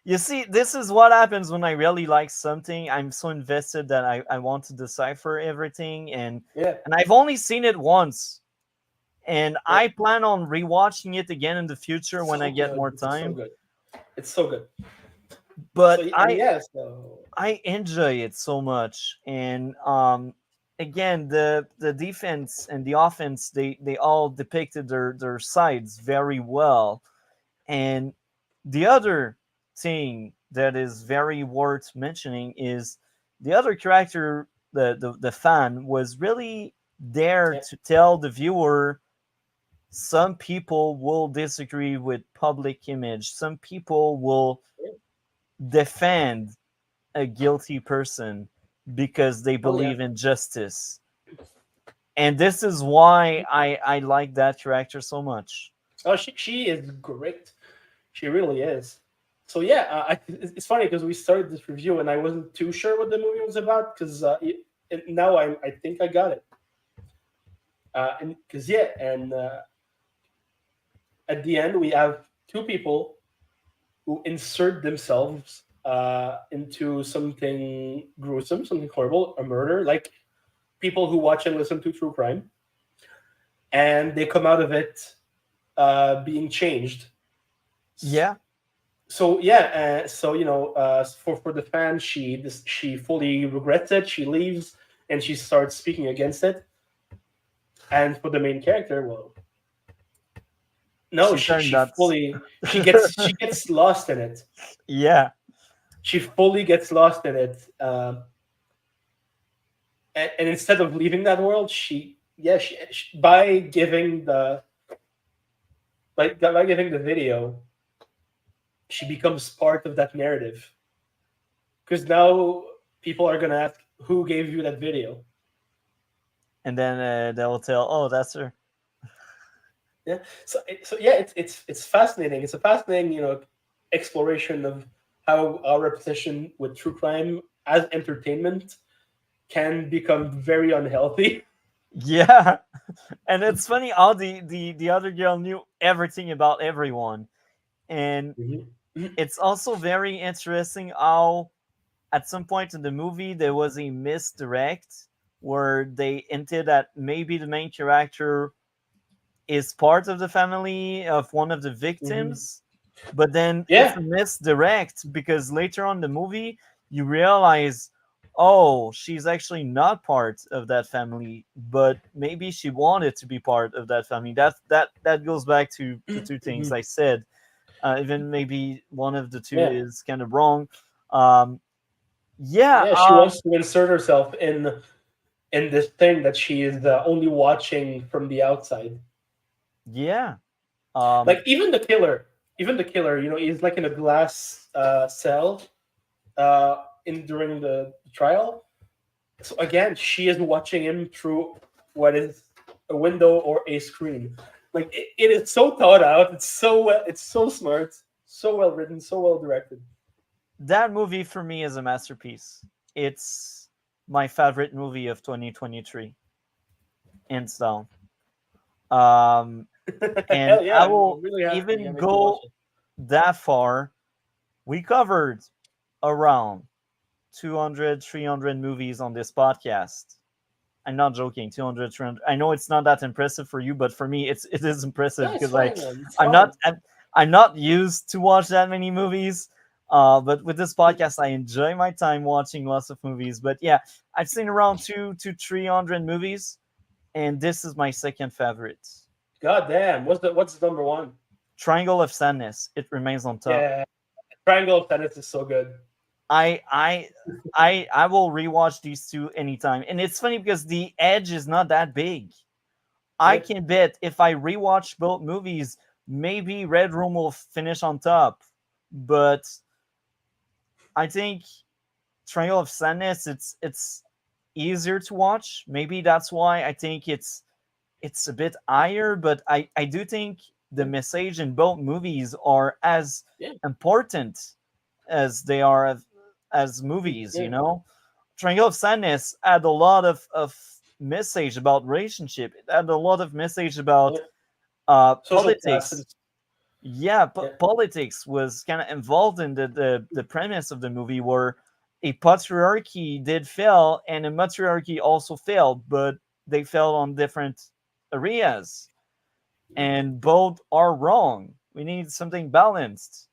You see, this is what happens when I really like something. I'm so invested that I want to decipher everything, Yeah, and I've only seen it once, and yeah. I plan on rewatching it again in the future when I So get more good. It's so time. good. It's so good. So But and yeah, so I enjoy it so much, and again, the defense and the offense, they all depicted their sides very well. And the other thing that is very worth mentioning is the other character, the fan, was really there yeah, to tell the viewer some people will disagree with public image. Some people will defend a guilty person because they oh yeah, believe in justice. And this is why I like that character so much. Oh, she is great. She really is. So yeah, it's funny because we started this review and I wasn't too sure what the movie was about because now I think I got it. And because yeah, and at the end we have two people who insert themselves into something gruesome, something horrible, a murder, like people who watch and listen to true crime, and they come out of it being changed. Yeah. So yeah, so for the fan, she fully regrets it. She leaves and she starts speaking against it. And for the main character, well, no, She turned she nuts. fully she gets lost in it. Yeah. She fully gets lost in it, and instead of leaving that world, she by giving the by giving the video, she becomes part of that narrative. Because now people are gonna ask, "Who gave you that video?" And then they'll tell, oh, that's her. Yeah. So yeah, it's fascinating. It's a fascinating exploration of how our obsession with true crime as entertainment can become very unhealthy. Yeah. And it's funny how the other girl knew everything about everyone. And it's also very interesting how at some point in the movie there was a misdirect where they hinted that maybe the main character is part of the family of one of the victims, but then it's Yeah. a misdirect because later on in the movie you realize, oh, she's actually not part of that family, but maybe she wanted to be part of that family. That goes back to the two things I said. Even maybe one of the two Yeah. is kind of wrong. Um, yeah, Yeah, she wants to insert herself in this thing that she is only watching from the outside. yeah. Like even the killer, he's like in a glass cell in during the trial. So again, she is watching him through what is a window or a screen. Like it is so thought out. It's so smart, so well written, so well directed. That movie for me is a masterpiece. It's my favorite movie of 2023, hands down. Um, and Hell yeah, I I'm will really happy you even got me to watch go that far. We covered around 200, 300 movies on this podcast. I'm not joking. 200, 300. I know it's not that impressive for you, but for me, it is impressive Yeah, it's because fine, man. It's I'm fine. not I'm not used to watch that many movies. But with this podcast, I enjoy my time watching lots of movies. But yeah, I've seen around 200 to 300 movies, and this is my second favorite. God damn, what's the number one? Triangle of Sadness. It remains on top. Yeah, Triangle of Tennis is so good. I will rewatch these two anytime, and it's funny because the edge is not that big. I Yeah. can bet if I rewatch both movies, maybe Red Room will finish on top. But I think Triangle of Sadness, it's easier to watch. Maybe that's why I think it's a bit higher. But I do think the message in both movies are as Yeah. important as they are as movies. Yeah. Triangle of Sadness had a lot of message about relationship. It had a lot of message about Social politics. classes. Yeah, Yeah. politics was kind of involved in the premise of the movie, where a patriarchy did fail and a matriarchy also failed, but they fell on different areas, and both are wrong. We need something balanced.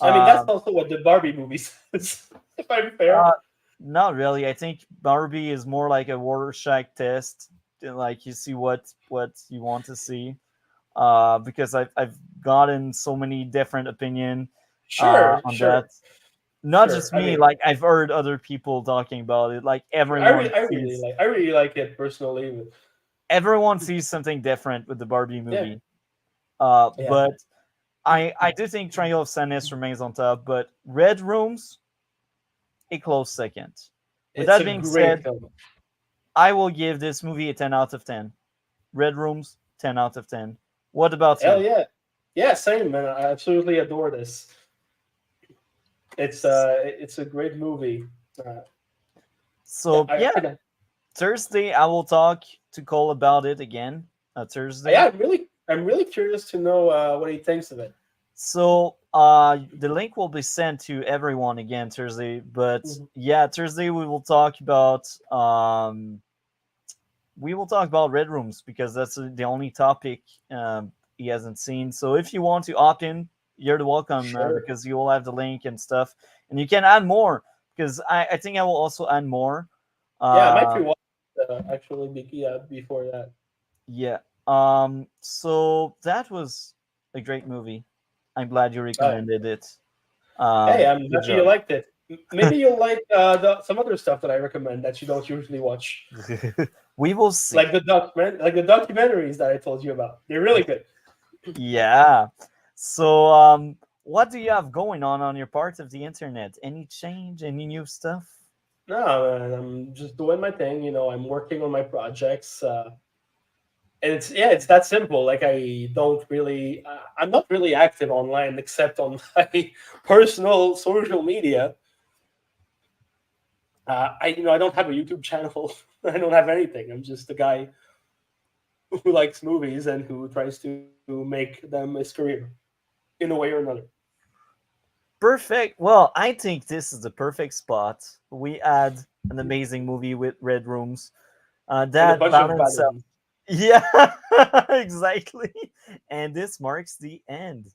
I mean, that's also what the Barbie movie says. If I'm fair. Not really. I think Barbie is more like a Rorschach test. Like you see what you want to see. Because I've gotten so many different opinion Sure, on sure. that. Not Sure. just I me. mean, Like I've heard other people talking about it. Like everyone I really like it personally. everyone sees something different with the Barbie Yeah. movie. Yeah. But I do think Triangle of Sadness remains on top. But Red Rooms, a close second. With It's that a being great said, film. I will give this movie a 10 out of 10. Red Rooms, 10 out of 10. What about Hell you? yeah, yeah, same man. I absolutely adore this. It's a great movie. Uh, yeah, So yeah, Thursday I will talk to Cole about it again. yeah, Thursday. I'm really curious to know what he thinks of it. So the link will be sent to everyone again Thursday. But Mhm. yeah, Thursday we will talk about red rooms because that's the only topic he hasn't seen. So if you want to opt in, you're the welcome Sure. because you will have the link and stuff, and you can add more because I think I will also add more. Yeah, I might Uh, rewatch actually yeah, before that. yeah. So that was a great movie. I'm glad you Uh, recommended it. hey, I'm Good happy you job. liked it. Maybe you'll like some other stuff that I recommend that you don't usually watch, We will see. like the documentaries that I told you about. They're really good. Yeah. So, what do you have going on your part of the internet? Any change? Any new stuff? No, man, I'm just doing my thing. I'm working on my projects. And it's that simple. Like I'm not really active online except on my personal social media. I don't have a YouTube channel. I don't have anything. I'm just a guy who likes movies and who tries to make them his career in a way or another. Perfect. Well, I think this is the perfect spot. We had an amazing movie with Red Rooms. And a That bunch of bad balance out. ones. Yeah, exactly. And this marks the end.